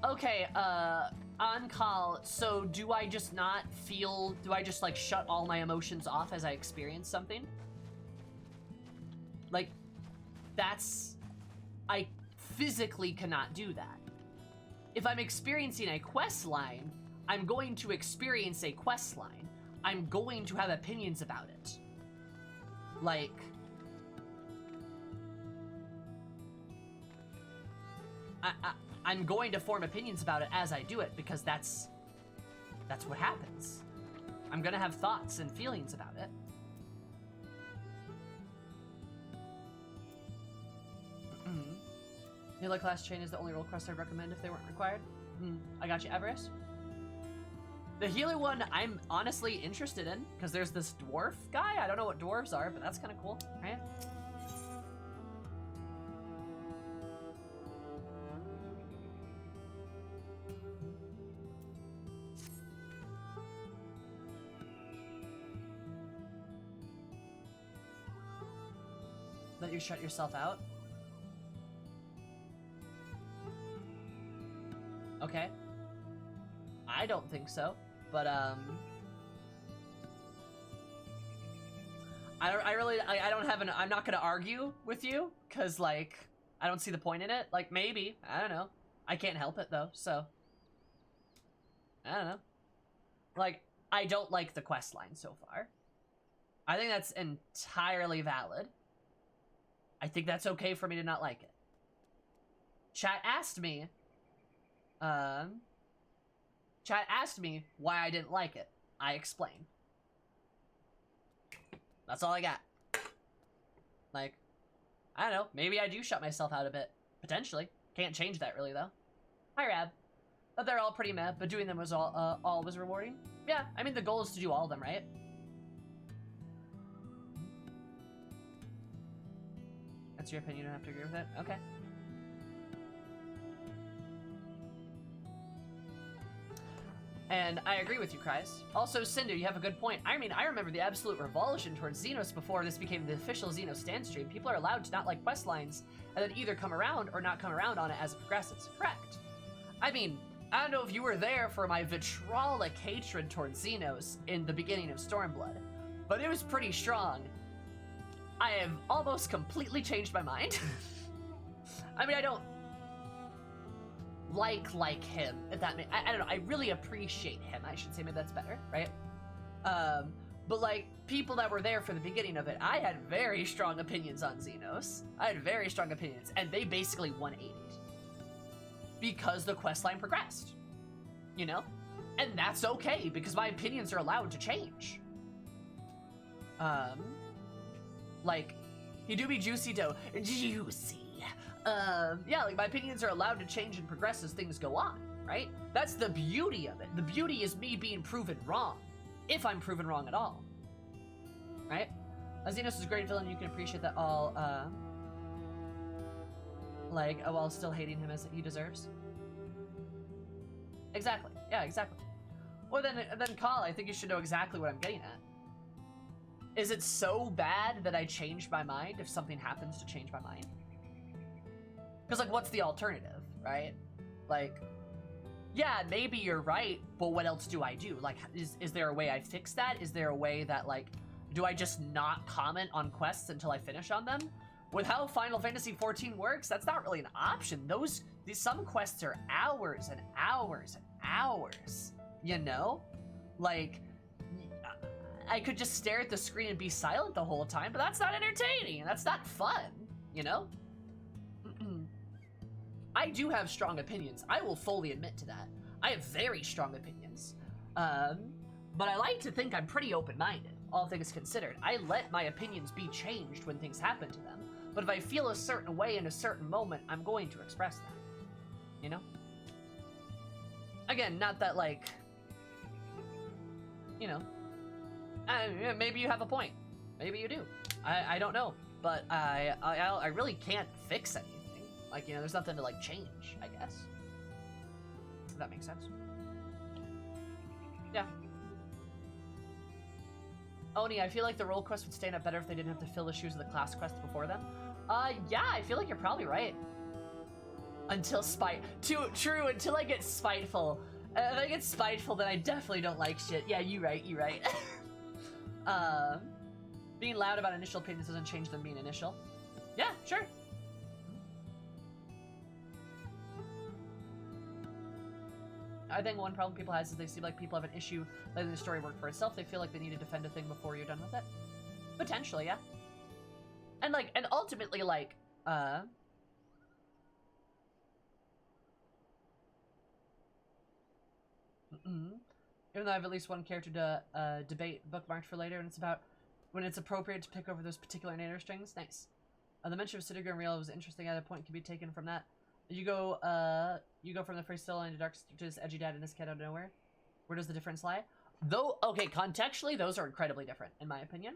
Okay, on call, so do I just not feel, do I just like shut all my emotions off as I experience something? Like, that's, I physically cannot do that. If I'm experiencing a quest line, I'm going to experience a quest line. I'm going to have opinions about it. Like, I'm going to form opinions about it as I do it, because that's what happens. I'm gonna have thoughts and feelings about it. Healer class chain is the only role quest I'd recommend if they weren't required. I got you, Everest. The healer one I'm honestly interested in, because there's this dwarf guy. I don't know what dwarves are, but that's kind of cool, right? That you shut yourself out? Okay. I don't think so, but I don't have I'm not gonna argue with you, cause like, I don't see the point in it. Like, maybe, I don't know. I can't help it though, so. I don't know. Like, I don't like the quest line so far. I think that's entirely valid. I think that's okay for me to not like it. Chat asked me why I didn't like it. I explained. That's all I got. Like, I don't know. Maybe I do shut myself out a bit. Potentially. Can't change that really, though. Hi, Rab. But they're all pretty meh, but doing them was all was rewarding. Yeah, I mean, the goal is to do all of them, right? That's your opinion. You don't have to agree with it? Okay. And I agree with you, Kreis. Also, Cinder, you have a good point. I mean, I remember the absolute revulsion towards Xenos before this became the official Xenos stand stream. People are allowed to not like quest lines and then either come around or not come around on it as it progresses. Correct. I mean, I don't know if you were there for my vitrolic hatred towards Xenos in the beginning of Stormblood, but it was pretty strong. I have almost completely changed my mind. I mean, I don't like him, if that makes, I don't know, I really appreciate him, I should say, maybe that's better, right? But like, people that were there for the beginning of it, I had very strong opinions on Xenos. I had very strong opinions, and they basically 180'd. Because the questline progressed, you know? And that's okay, because my opinions are allowed to change. Like, he do be juicy dough. Juicy. Yeah, like, my opinions are allowed to change and progress as things go on, right? That's the beauty of it. The beauty is me being proven wrong, if I'm proven wrong at all, right? Xenos is a great villain, you can appreciate that all, like, while still hating him as he deserves. Exactly, yeah, exactly. Or then Call, I think you should know exactly what I'm getting at. Is it so bad that I changed my mind if something happens to change my mind? Because, like, what's the alternative, right? Like, yeah, maybe you're right, but what else do I do? Like, is there a way I fix that? Is there a way that, like, do I just not comment on quests until I finish on them? With how Final Fantasy XIV works, that's not really an option. Some quests are hours and hours and hours, you know? Like, I could just stare at the screen and be silent the whole time, but that's not entertaining. That's not fun, you know? I do have strong opinions. I will fully admit to that. I have very strong opinions. But I like to think I'm pretty open-minded, all things considered. I let my opinions be changed when things happen to them. But if I feel a certain way in a certain moment, I'm going to express that. You know? Again, not that, like, you know, maybe you have a point. Maybe you do. I don't know. But I really can't fix anything. Like, you know, there's nothing to, like, change, I guess. If that makes sense. Yeah. Oni, I feel like the role quest would stand up better if they didn't have to fill the shoes of the class quest before them. Yeah, I feel like you're probably right. Until True, until I get spiteful. If I get spiteful, then I definitely don't like shit. Yeah, you right. Being loud about initial opinions doesn't change them being initial. Yeah, sure. I think one problem people have is they seem like people have an issue letting the story work for itself. They feel like they need to defend a thing before you're done with it. Potentially, yeah. And like, and ultimately, like, even though I have at least one character to debate bookmarked for later, and it's about when it's appropriate to pick over those particular narrator strings. Nice. The mention of Citigger and Real was interesting. At a point can be taken from that. You go from the first still into dark to this edgy dad and this cat out of nowhere. Where does the difference lie? Though, okay, contextually, those are incredibly different, in my opinion.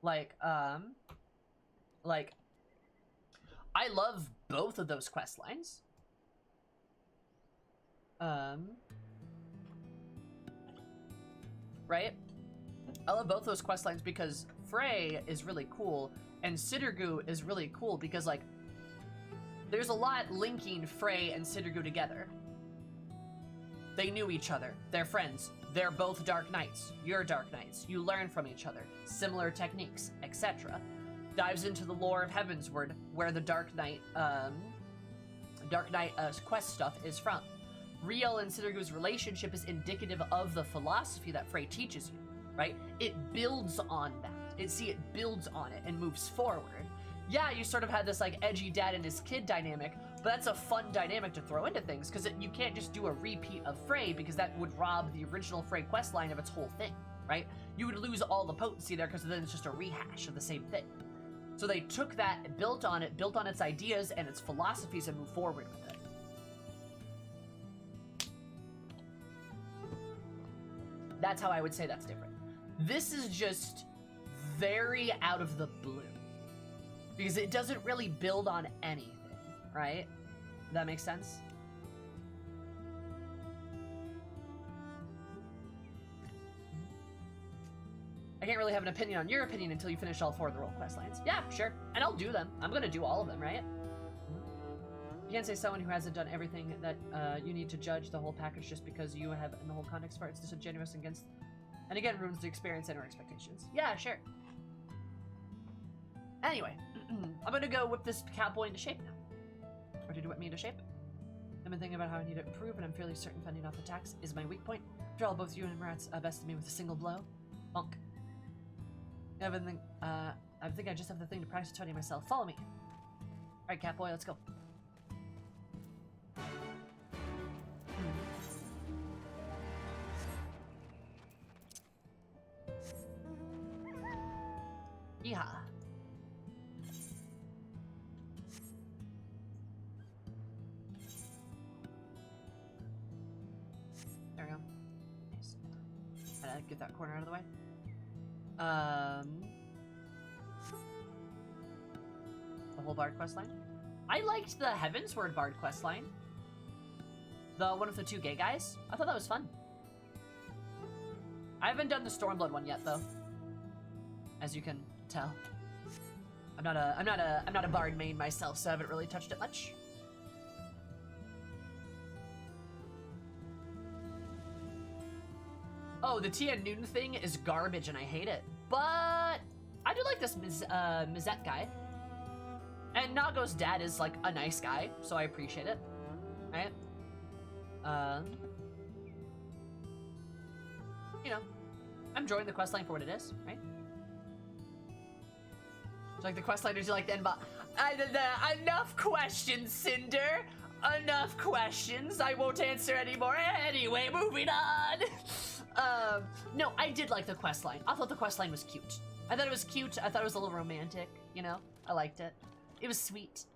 Like, I love both of those quest lines. Right? I love both those quest lines because Frey is really cool, And Sittergoo is really cool because, like, there's a lot linking Frey and Sittergoo together. They knew each other. They're friends. They're both Dark Knights. You're Dark Knights. You learn from each other. Similar techniques, etc. Dives into the lore of Heavensward, where the Dark Knight quest stuff is from. Riel and Sittergoo's relationship is indicative of the philosophy that Frey teaches you, right? It builds on that. It builds on it and moves forward. Yeah, you sort of had this like edgy dad and his kid dynamic, but that's a fun dynamic to throw into things because you can't just do a repeat of Frey because that would rob the original Frey questline of its whole thing, right? You would lose all the potency there because then it's just a rehash of the same thing. So they took that, built on its ideas and its philosophies and moved forward with it. That's how I would say that's different. This is just very out of the blue. Because it doesn't really build on anything, right? That makes sense? I can't really have an opinion on your opinion until you finish all 4 of the role quest lines. Yeah, sure. And I'll do them. I'm gonna do all of them, right? You can't say someone who hasn't done everything that you need to judge the whole package just because you have in the whole context for it. It's disingenuous against... And again, ruins the experience and our expectations. Yeah, sure. Anyway, I'm gonna go whip this cowboy into shape now. Or did you whip me into shape? I've been thinking about how I need to improve, and I'm fairly certain fending off attacks is my weak point. After all, both you and Rats bested me with a single blow. Bonk. I think I just have the thing to practice Tony myself. Follow me. Alright, Catboy, let's go. Yeehaw. There we go. Nice. Gotta get that corner out of the way. The whole Bard questline. I liked the Heavensward Bard questline. The one with the 2 gay guys. I thought that was fun. I haven't done the Stormblood one yet, though. As you can tell, I'm not a Bard main myself, so I haven't really touched it much. Oh, the Tien Noon thing is garbage and I hate it. But I do like this Mizette guy. And Nago's dad is like a nice guy, so I appreciate it. Right? You know, I'm enjoying the questline for what it is, right? So like the questline is like the end, but enough questions, Cinder. Enough questions. I won't answer anymore. Anyway, moving on. No, I did like the questline. I thought the questline was cute. I thought it was cute. I thought it was a little romantic. You know, I liked it. It was sweet.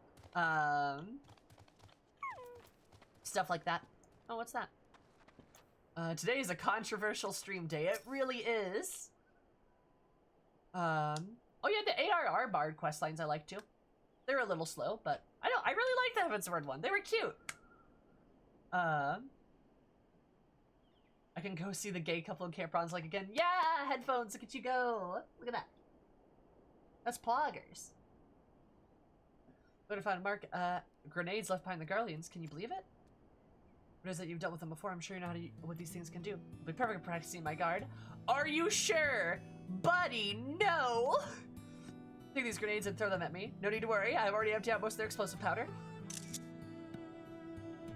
Stuff like that. Oh, what's that? Today is a controversial stream day. It really is. Oh yeah, the ARR Bard questlines I like too. They're a little slow, but I really like the Heavensward one. They were cute. I can go see the gay couple in Camp Bronze like again. Yeah, headphones, look at you go. Look at that. That's poggers. What if I mark grenades left behind the Guardians? Can you believe it? What is it? You've dealt with them before. I'm sure you know what these things can do. I'll be perfect at practicing my guard. Are you sure? Buddy, no! Take these grenades and throw them at me. No need to worry. I've already emptied out most of their explosive powder.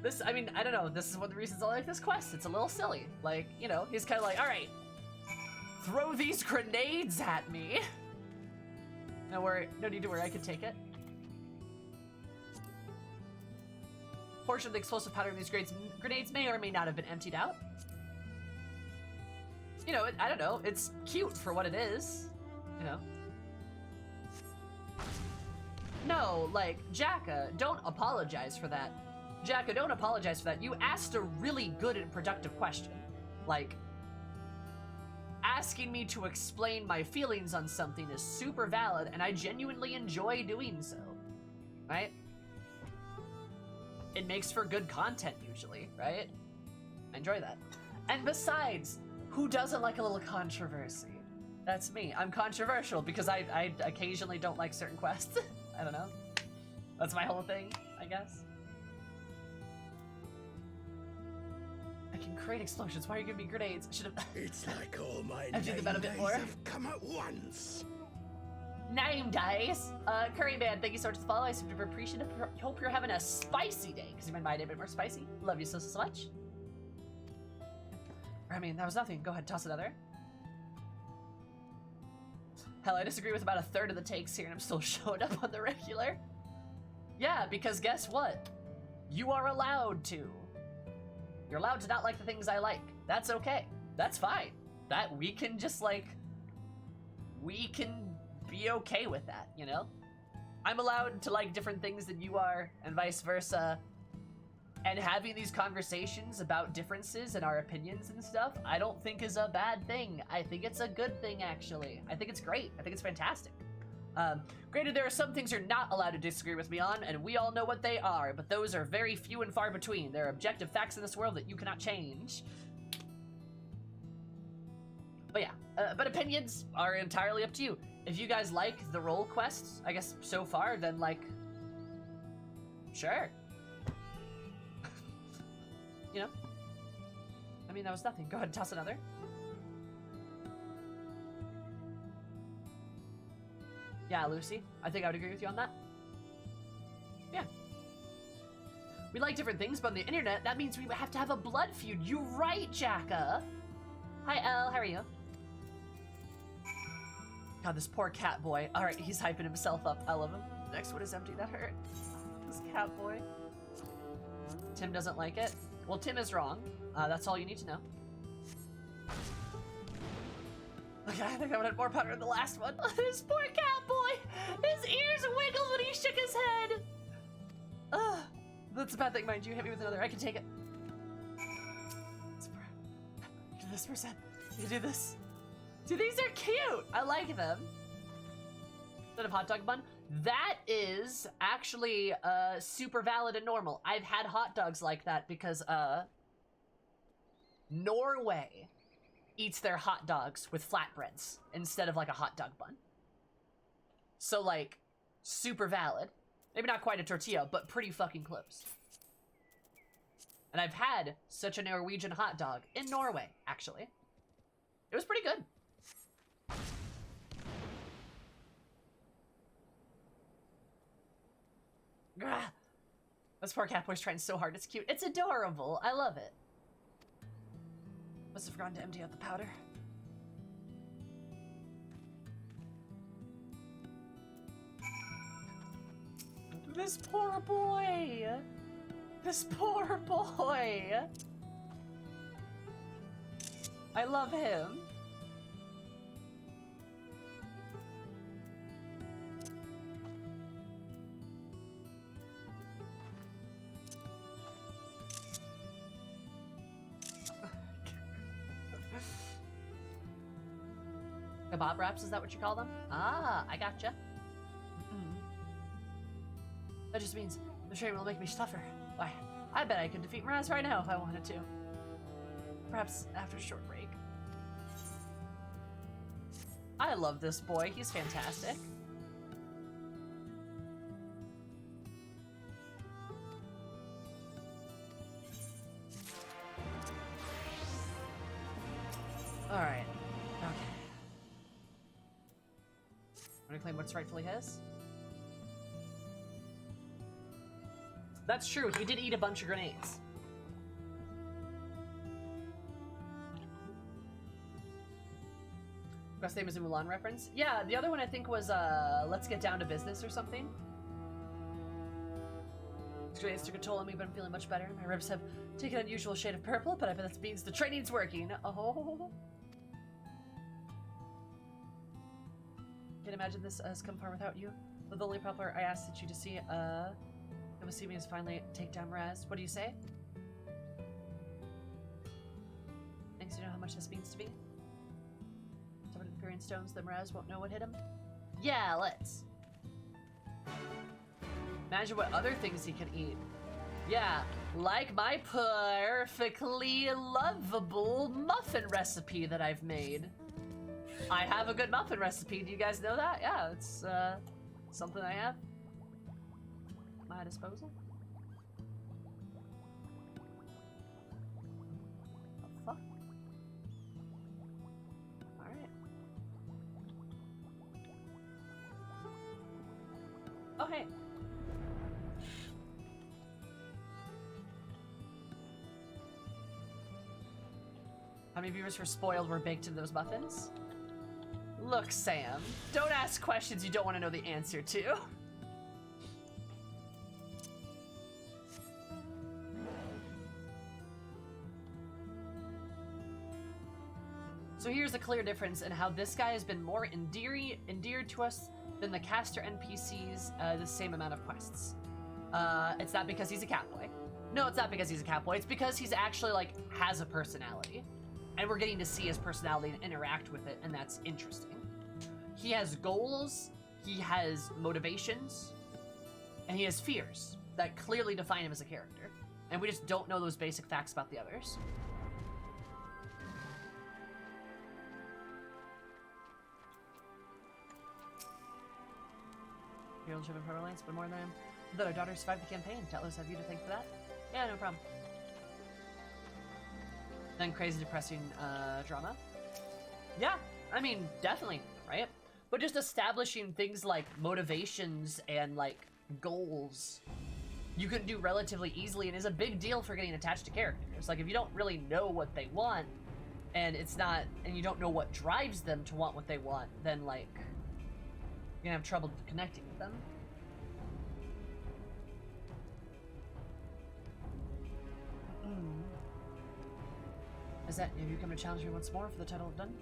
This, I mean, I don't know. This is one of the reasons I like this quest. It's a little silly. Like, you know, he's kind of like, all right, throw these grenades at me. No worry. No need to worry. I can take it. Portion of the explosive powder in these grenades may or may not have been emptied out. You know, I don't know. It's cute for what it is. You know. No, like, Jacka, don't apologize for that. Jacka, don't apologize for that. You asked a really good and productive question. Like, asking me to explain my feelings on something is super valid, and I genuinely enjoy doing so. Right? It makes for good content, usually, right? I enjoy that. And besides, who doesn't like a little controversy? That's me. I'm controversial because I occasionally don't like certain quests. I don't know. That's my whole thing, I guess. I can create explosions. Why are you giving me grenades? I should have. It's like all my emptied them out a bit more. have come at once. Name dice. Curry Man, thank you so much for the follow. I super appreciate it. Hope you're having a spicy day because you made my day a bit more spicy. Love you so much. I mean, that was nothing. Go ahead, toss another. Hell, I disagree with about a third of the takes here and I'm still showing up on the regular. Yeah, because guess what? You are allowed to. You're allowed to not like the things I like. That's okay. That's fine. That we can just like, we can be okay with that, you know? I'm allowed to like different things than you are and vice versa. And having these conversations about differences and our opinions and stuff, I don't think is a bad thing. I think it's a good thing, actually. I think it's great. I think it's fantastic. Granted, there are some things you're not allowed to disagree with me on, and we all know what they are, but those are very few and far between. There are objective facts in this world that you cannot change. But yeah, but opinions are entirely up to you. If you guys like the role quests, I guess so far, then like, sure. You know? I mean, that was nothing. Go ahead and toss another. Yeah, Lucy. I think I would agree with you on that. Yeah. We like different things, but on the internet, that means we have to have a blood feud. You're right, Jacka. Hi, Elle. How are you? God, this poor cat boy. All right, he's hyping himself up. I love him. Next one is empty. That hurt. This cat boy. Tim doesn't like it. Well, Tim is wrong. That's all you need to know. Okay, I think I wanted more powder in the last one. This poor cat boy! His ears wiggled when he shook his head! Ugh. That's a bad thing, mind you. Hit me with another. I can take it. Do this percent. You can do this. Dude, these are cute! I like them. Instead of hot dog bun. That is actually super valid and normal. I've had hot dogs like that because Norway eats their hot dogs with flatbreads instead of like a hot dog bun. So like super valid. Maybe not quite a tortilla, but pretty fucking close. And I've had such a Norwegian hot dog in Norway, actually. It was pretty good. Grah. This poor cat boy's trying so hard. It's cute. It's adorable. I love it. Must have forgotten to empty out the powder. This poor boy. This poor boy. I love him. Kebab wraps, is that what you call them? Ah, I gotcha. That just means the train will make me tougher. Why, I bet I could defeat Miraz right now if I wanted to. Perhaps after a short break. I love this boy. He's fantastic. Alright. Okay. I'm gonna claim what's rightfully his. That's true, he did eat a bunch of grenades. Best name is a Mulan reference? Yeah, the other one I think was, Let's Get Down to Business or something. Grenades took a toll on me, but I'm feeling much better. My ribs have taken an unusual shade of purple, but I bet that means the training's working. Oh. Can't imagine this has come far without you. The only proper I asked that you to see, I'm assuming is finally take down Raz. What do you say? Thanks, you know how much this means to me? Some of the Imperial stones, then Raz won't know what hit him? Yeah, let's. Imagine what other things he can eat. Yeah, like my perfectly lovable muffin recipe that I've made. I have a good muffin recipe. Do you guys know that? Yeah, it's something I have at my disposal. The fuck? Alright. Okay. How many viewers for Spoiled were baked into those muffins? Look, Sam, don't ask questions you don't want to know the answer to. So here's a clear difference in how this guy has been more endeared to us than the caster NPCs the same amount of quests. It's not because he's a catboy. No, it's not because he's a catboy. It's because he's actually, like, has a personality. And we're getting to see his personality and interact with it, and that's interesting. He has goals, he has motivations, and he has fears that clearly define him as a character. And we just don't know those basic facts about the others. Heroes have a Lance, but more than that our daughter survived the campaign. Tatlos have you to thank for that? Yeah, no problem. Then crazy depressing drama. Yeah, I mean, definitely, right? But just establishing things like motivations and like goals, you can do relatively easily and is a big deal for getting attached to characters. Like if you don't really know what they want and it's not, and you don't know what drives them to want what they want, then like you're gonna have trouble connecting with them. Is that, have you come to challenge me once more for the title of Done?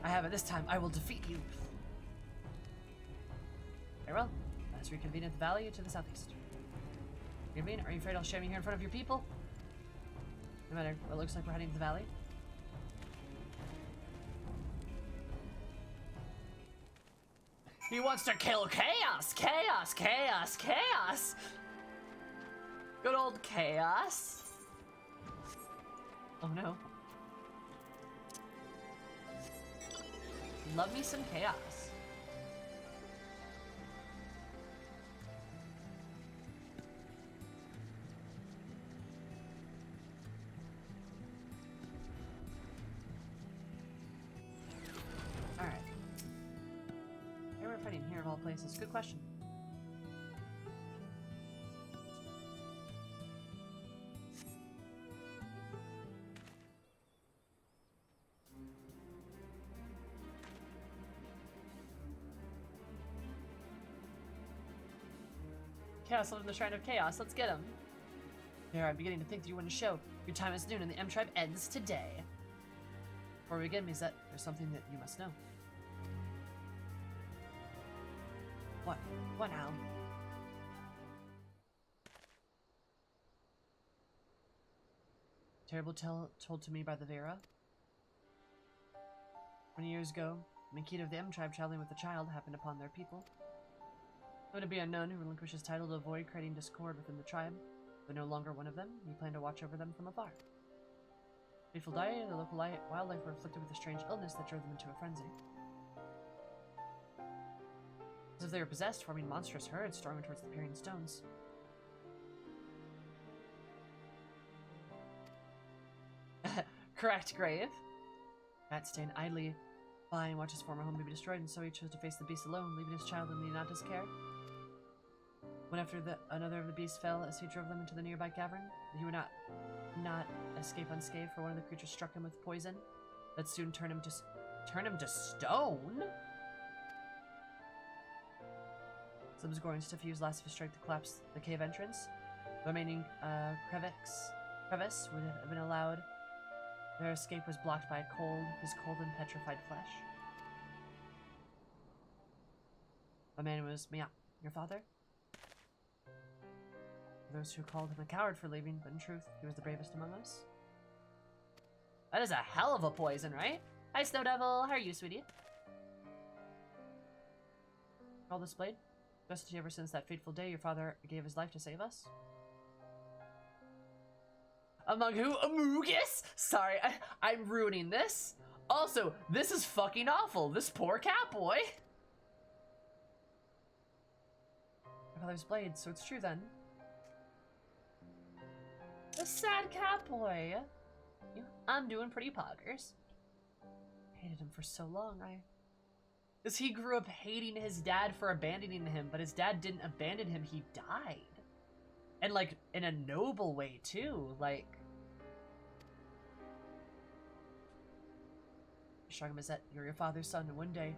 I have it this time. I will defeat you. Very well. Let's reconvene at the valley to the southeast. Reconvene? Are you afraid I'll shame you here in front of your people? No matter. Well, it looks like we're heading to the valley. He wants to kill Chaos! Chaos! Chaos! Chaos! Good old Chaos. Oh no. Love me some Chaos. Alright. Where we're fighting here of all places? Good question. Chaos lives in the Shrine of Chaos. Let's get him. Here, I'm beginning to think that you wouldn't show. Your time is noon and the M Tribe ends today. Before we begin, Mizette, there's something that you must know. What? What now? Terrible tale told to me by the Vera. 20 years ago, Makita of the M Tribe traveling with a child happened upon their people. Though to be unknown who relinquished his title to avoid creating discord within the tribe, but no longer one of them, he planned to watch over them from afar. Fateful day, the local wildlife were afflicted with a strange illness that drove them into a frenzy. As if they were possessed, forming monstrous herds storming towards the peering stones. Correct, Grave. Matt stayed idly by and watched his former home be destroyed, and so he chose to face the beast alone, leaving his child in Leonata's care. When after another of the beasts fell as he drove them into the nearby cavern, he would not escape unscathed, for one of the creatures struck him with poison that soon turned him to stone. Subscoring to fuse last of his strike to collapse the cave entrance. The remaining crevice would have been allowed. Their escape was blocked by his cold and petrified flesh. The man was Mia, your father? Those who called him a coward for leaving, but in truth, he was the bravest among us. That is a hell of a poison, right? Hi, Snow Devil. How are you, sweetie? All displayed? Custody ever since that fateful day your father gave his life to save us? Among who? Amogus? Sorry, I'm ruining this. Also, this is fucking awful. This poor cat boy. My father's blade, so it's true then. The sad cat boy. I'm doing pretty poggers. Hated him for so long, Because he grew up hating his dad for abandoning him, but his dad didn't abandon him, he died. And, like, in a noble way, too. Like... Shagam is that you're your father's son, and one day,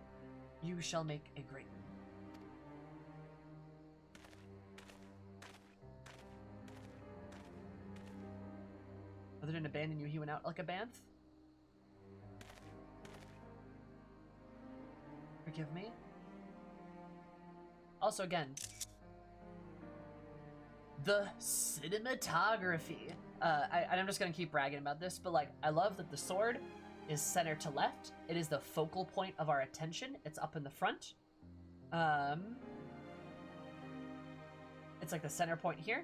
you shall make a great one. Other than abandon you, he went out like a banth? Forgive me? Also, again, the cinematography. I'm just gonna keep bragging about this, but like, I love that the sword is center to left. It is the focal point of our attention. It's up in the front. It's like the center point here.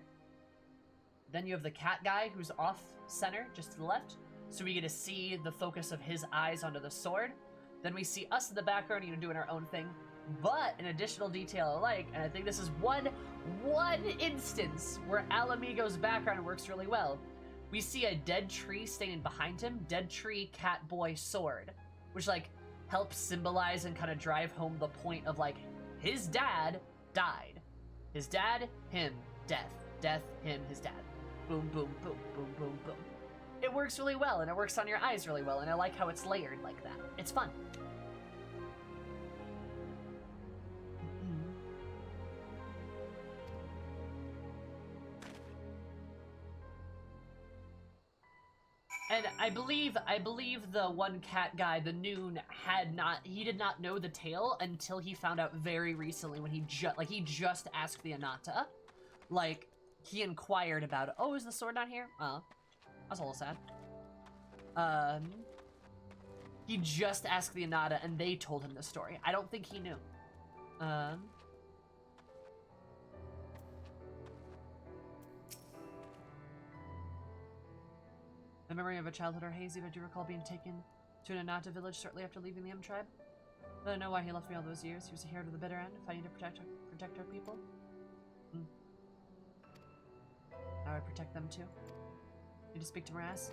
Then you have the cat guy who's off center, just to the left. So we get to see the focus of his eyes onto the sword. Then we see us in the background, doing our own thing. But an additional detail I like, and I think this is one instance where Alamigo's background works really well. We see a dead tree standing behind him, dead tree, cat boy, sword, which like helps symbolize and kind of drive home the point of like, his dad died. His dad, him, death. Death, him, his dad. Boom, boom, boom, boom, boom, boom. It works really well, and it works on your eyes really well, and I like how it's layered like that. It's fun. And I believe the one cat guy, the Noon, he did not know the tale until he found out very recently when he just asked the Anata. Like, he inquired about it. Oh, is the sword not here? Oh, that's a little sad. He just asked the Anata and they told him the story. I don't think he knew. The memory of a childhood are hazy, but I do recall being taken to an Anata village shortly after leaving the M tribe. I don't know why he left me all those years. He was a hero to the bitter end, fighting to protect our people. Now I protect them too. Need to speak to Moraz.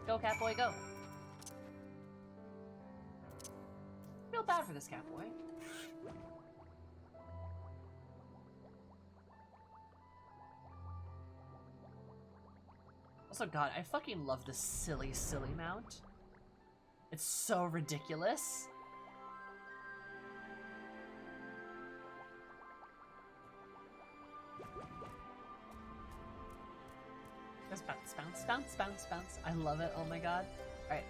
Go, catboy, go. I feel bad for this catboy. Also, God, I fucking love this silly mount. It's so ridiculous. Just bounce, bounce, bounce, bounce, bounce. I love it. Oh my God. All right.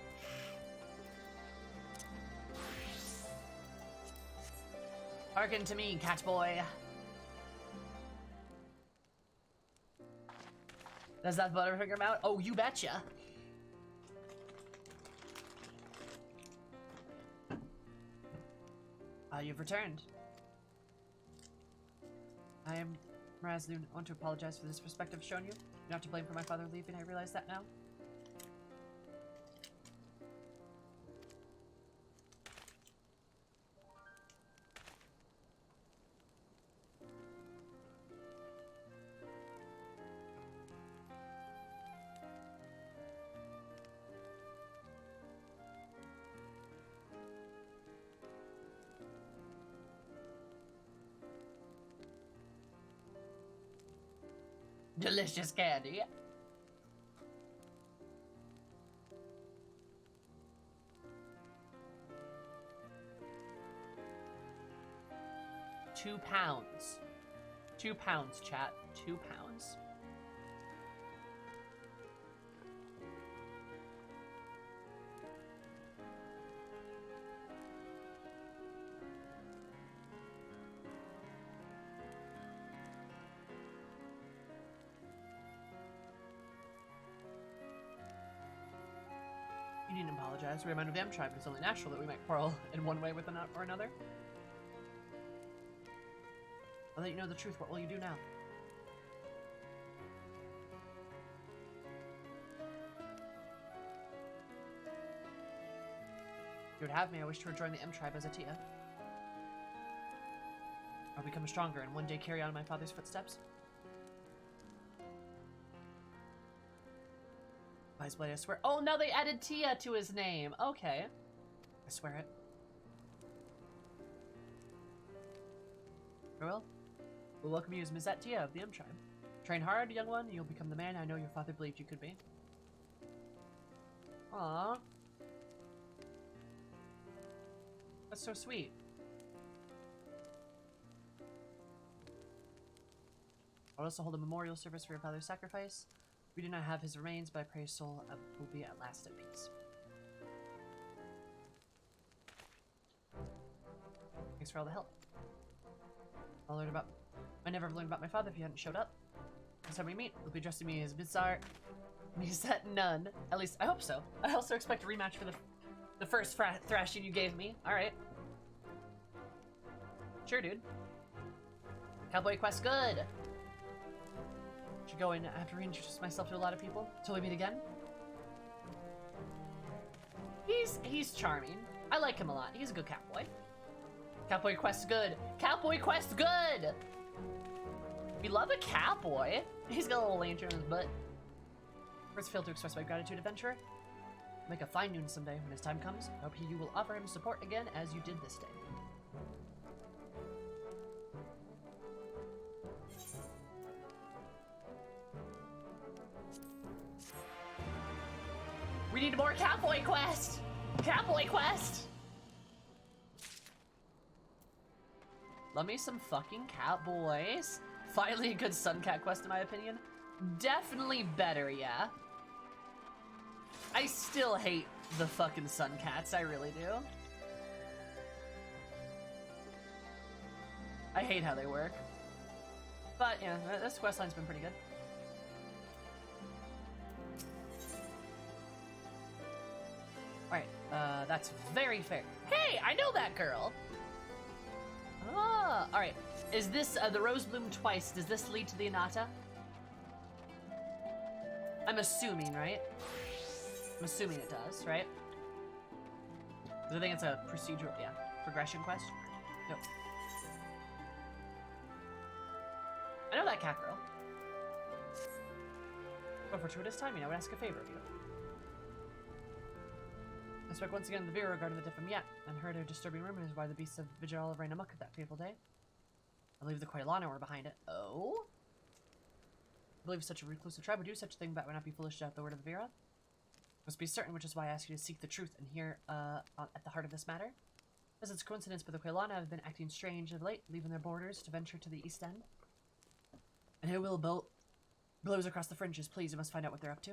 Hearken to me, catboy. Does that Butterfinger mount? Oh, you betcha. You've returned. I am Razloon. I want to apologize for this disrespect I've shown you. You're not to blame for my father leaving. I realize that now. Delicious candy. £2. £2, chat. £2. You needn't apologize. We're a man of the M tribe. It's only natural that we might quarrel in one way with or another. I'll let you know the truth. What will you do now? If you would have me, I wish to rejoin the M tribe as a Tia. I'll become stronger and one day carry on my father's footsteps. By his blade, I swear. Oh, now they added Tia to his name. Okay. I swear it. Farewell. We'll welcome you as Mizet Tia of the M tribe. Train hard, young one, and you'll become the man I know your father believed you could be. Aww. That's so sweet. I'll also hold a memorial service for your father's sacrifice. We do not have his remains, but I pray his soul will be at last at peace. Thanks for all the help. I never have learned about my father if he hadn't showed up. Next time we meet, you'll be addressing me as Mizet Nun. At least, I hope so. I also expect a rematch for the first thrashing you gave me. Alright. Sure, dude. Cowboy quest, good! Should go in. I have to reintroduce myself to a lot of people till we meet again. He's charming. I like him a lot. He's a good cowboy. Cowboy quest, good. Cowboy quest, good! We love a cowboy. He's got a little lantern in his butt. First, failed to express my gratitude, adventurer. Make a fine noon someday when his time comes. I hope you will offer him support again as you did this day. We need more cowboy quest! Cowboy quest! Love me some fucking cowboys. Finally a good Suncat quest in my opinion. Definitely better, yeah. I still hate the fucking Suncats, I really do. I hate how they work. But yeah, this questline's been pretty good. Alright, that's very fair. Hey, I know that girl! Ah, alright. Is this, the Rose Bloom twice, does this lead to the Anata? I'm assuming, right? I'm assuming it does, right? 'Cause I think it's a procedural, yeah, progression quest. Nope. I know that cat girl. For fortuitous timing, I would ask a favor of you. I spoke once again to the Bureau regarding the death of Miat, and heard a disturbing rumors why the beasts of Vigil ran amok that fateful day. I believe the Quailana were behind it. Oh? I believe such a reclusive tribe would do such a thing, but would not be foolish to doubt the word of the Vera. Must be certain, which is why I ask you to seek the truth and hear at the heart of this matter. As it's coincidence, but the Quailana have been acting strange of late, leaving their borders to venture to the east end. And who will blows across the fringes? Please, you must find out what they're up to.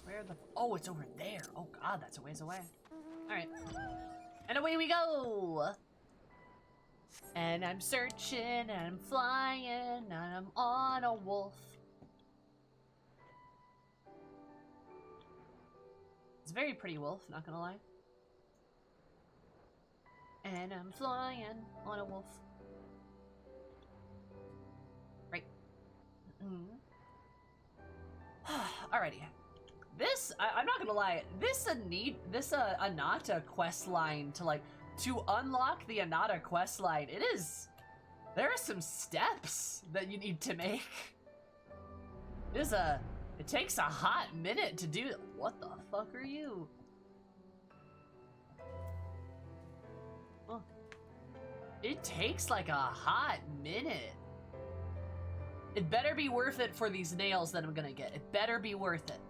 Where the... Oh, it's over there. Oh god, that's a ways away. Alright. And away we go! And I'm searching, and I'm flying, and I'm on a wolf. It's a very pretty wolf, not gonna lie. And I'm flying on a wolf. Right. Alrighty. This, I'm not gonna lie, this Anata quest line to unlock the Anata quest line, there are some steps that you need to make. It takes a hot minute to do. What the fuck are you? Oh. It takes like a hot minute. It better be worth it for these nails that I'm gonna get. It better be worth it.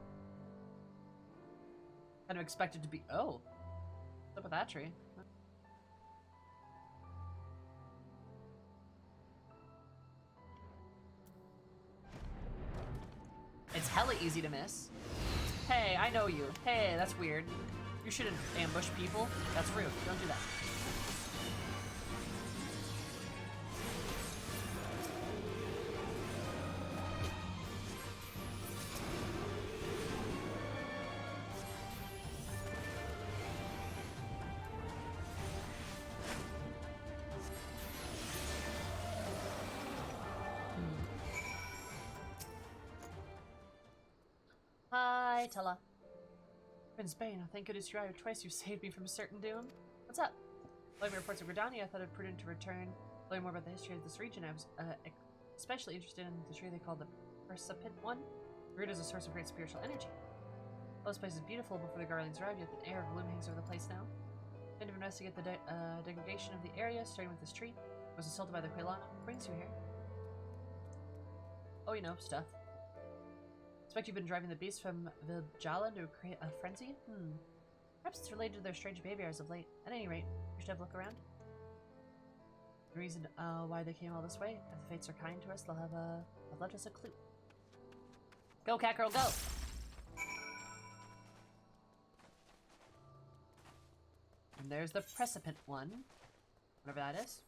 Kind of expect it to be. Oh, what's up with that tree? It's hella easy to miss. Hey, I know you. Hey, that's weird. You shouldn't ambush people. That's rude. Don't do that. Hi, Tella. Prince Bane, thank goodness you arrived twice. You saved me from certain doom. What's up? Following reports of Gridania, I thought it prudent to return. Learn more about the history of this region. I was especially interested in the tree they call the Persipent one. The root is a source of great spiritual energy. Well, this place is beautiful before the Garlands arrived, yet the air of gloom hangs over the place now. Kind of investigate the degradation of the area, starting with this tree. It was assaulted by the Quilana. What brings you here? Oh, you know, stuff. Expect you've been driving the beast from Viljala to create a frenzy? Perhaps it's related to their strange behavior as of late. At any rate, we should have a look around. The reason why they came all this way, if the fates are kind to us, they'll have left us a clue. Go, cat girl, go! And there's the Precipient one. Whatever that is.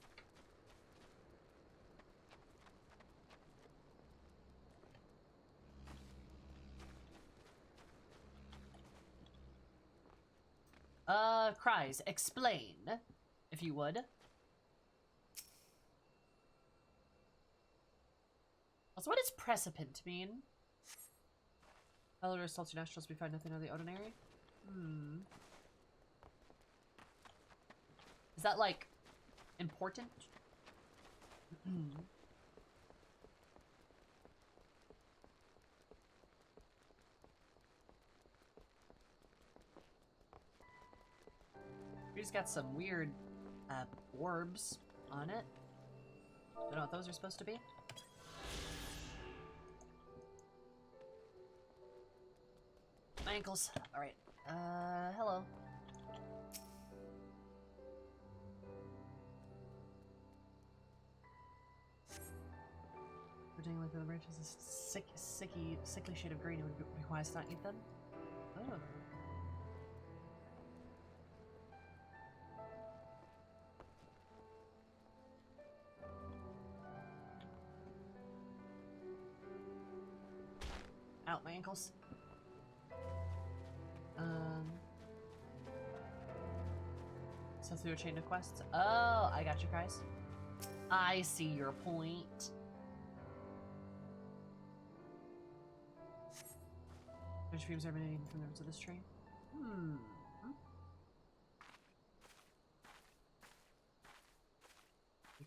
Cries, explain, if you would. Also, what does Precipient mean? Elder assaults your nostrils, we find nothing out of the ordinary. Is that, like, important? We just got some weird orbs on it. Don't know what those are supposed to be. My ankles. Alright. Hello. Pretending like the branch is a sickly shade of green. It would be wise to not eat them. Oh. Out my ankles. So through a chain of quests. Oh, I got you guys. I see your point. Which fumes are emanating from the roots of this tree? You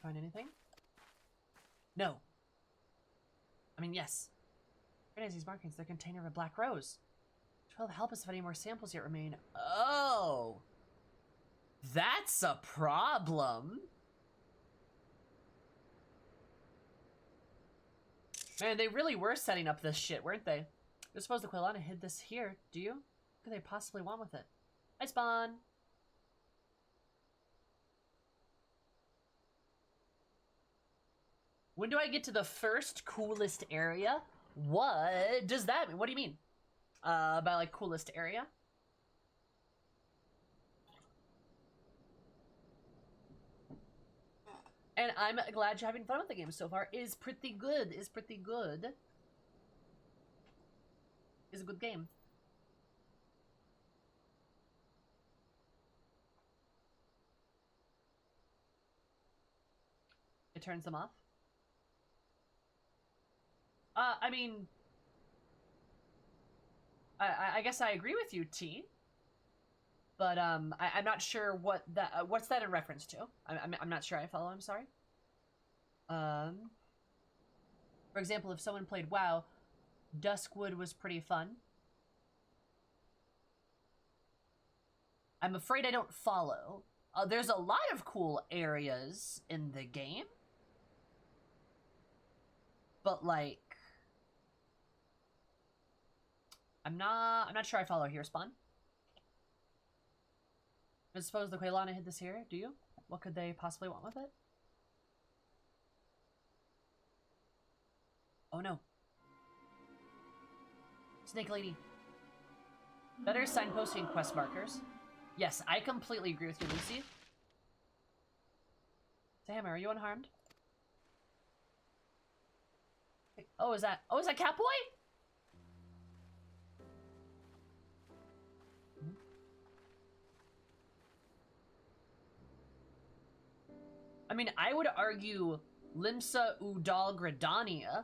find anything? No. I mean, yes. Recognize these markings. They're container of a black rose. Which will help us if any more samples yet remain. Oh! That's a problem! Man, they really were setting up this shit, weren't they? I suppose the Quilana hid this here, do you? What could they possibly want with it? Hi, Spawn! When do I get to the first coolest area? What does that mean? What do you mean? By, like, coolest area? And I'm glad you're having fun with the game so far. Is pretty good. Is pretty good. Is a good game. It turns them off. I mean, I guess I agree with you, T. But I'm not sure what that what's that in reference to. I'm not sure I follow. I'm sorry. For example, if someone played WoW, Duskwood was pretty fun. I'm afraid I don't follow. There's a lot of cool areas in the game, but like, I'm not sure I follow here, Spawn. I suppose the Quilana hid this here, do you? What could they possibly want with it? Oh no. Snake Lady. Better signposting quest markers. Yes, I completely agree with you, Lucy. Sam, are you unharmed? Oh, is that Catboy? I mean, I would argue Limsa, Udal, Gridania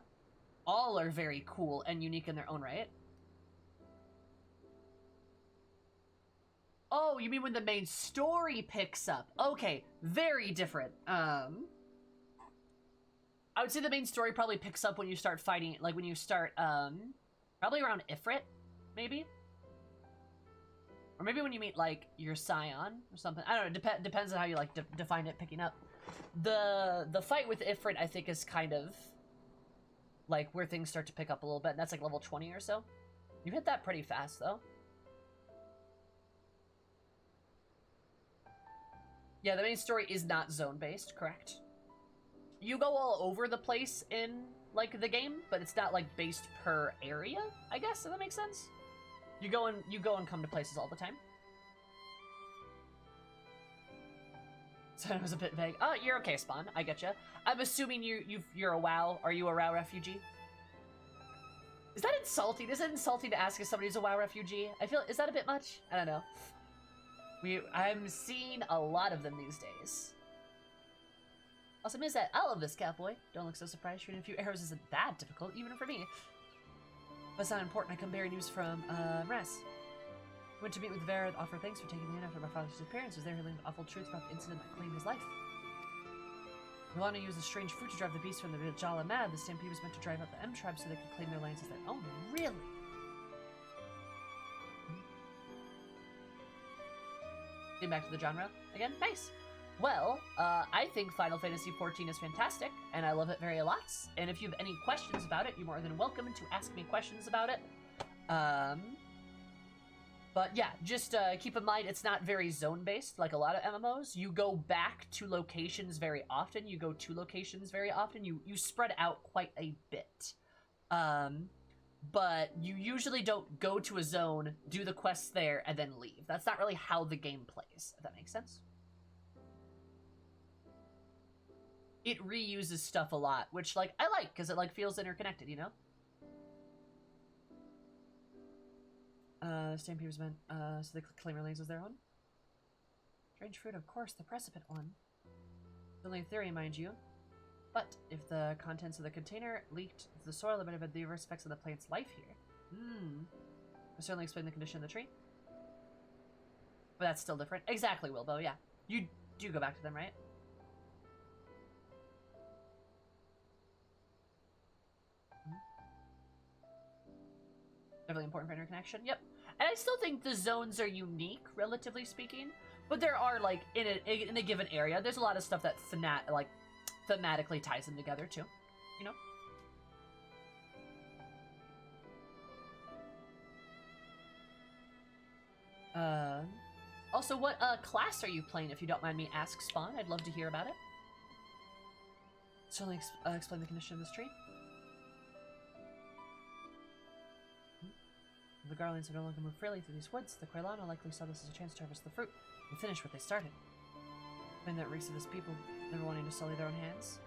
all are very cool and unique in their own right. Oh, you mean when the main story picks up? Okay, very different. I would say the main story probably picks up when you start fighting, like when you start, probably around Ifrit, maybe? Or maybe when you meet, like, your Scion or something. I don't know, depends on how you, like, define it picking up. The fight with Ifrit, I think, is kind of, like, where things start to pick up a little bit, and that's, like, level 20 or so. You hit that pretty fast, though. Yeah, the main story is not zone-based, correct? You go all over the place in, like, the game, but it's not, like, based per area, I guess, if that makes sense? You go and come to places all the time. So it was a bit vague. Oh, you're okay, Spawn. I getcha. I'm assuming you're a WoW. Are you a WoW refugee? Is that insulting? Is it insulting to ask if somebody's a WoW refugee? I feel, is that a bit much? I don't know. I'm seeing a lot of them these days. Awesome is that I love this cowboy. Don't look so surprised. Shooting a few arrows isn't that difficult, even for me. But it's not important. I come bearing news from Ras. Went to meet with Vera to offer thanks for taking me in after my father's disappearance. Was there who learned the awful truth about the incident that claimed his life. Milano used a strange fruit to drive the beast from the Jala mad. The Stampede was meant to drive out the M tribe so they could claim their lands as their own. Really? Getting back to the genre again. Nice. Well, I think Final Fantasy XIV is fantastic, and I love it very a lot. And if you have any questions about it, you're more than welcome to ask me questions about it. But yeah, just keep in mind it's not very zone-based like a lot of MMOs. You go back to locations very often. You go to locations very often. You spread out quite a bit. But you usually don't go to a zone, do the quests there, and then leave. That's not really how the game plays, if that makes sense. It reuses stuff a lot, which, like, I like, because it, like, feels interconnected, you know? Stampede was meant, so they claim their lanes as their own. Strange fruit, of course, the precipice one. It's only a theory, mind you. But if the contents of the container leaked to the soil, it might have had the reverse effects on the plant's life here. I'll certainly explain the condition of the tree. But that's still different. Exactly, Wilbo, yeah. You do go back to them, right? Definitely important for interconnection. Yep. And I still think the zones are unique, relatively speaking. But there are, like, in a given area, there's a lot of stuff that thematically ties them together, too. You know? Also, what class are you playing, if you don't mind me ask, Spawn? I'd love to hear about it. Certainly explain the condition of this tree. The garlands have no longer moved freely through these woods. The Quailano likely saw this as a chance to harvest the fruit and finish what they started. And that reeks of this people never wanting to sully their own hands.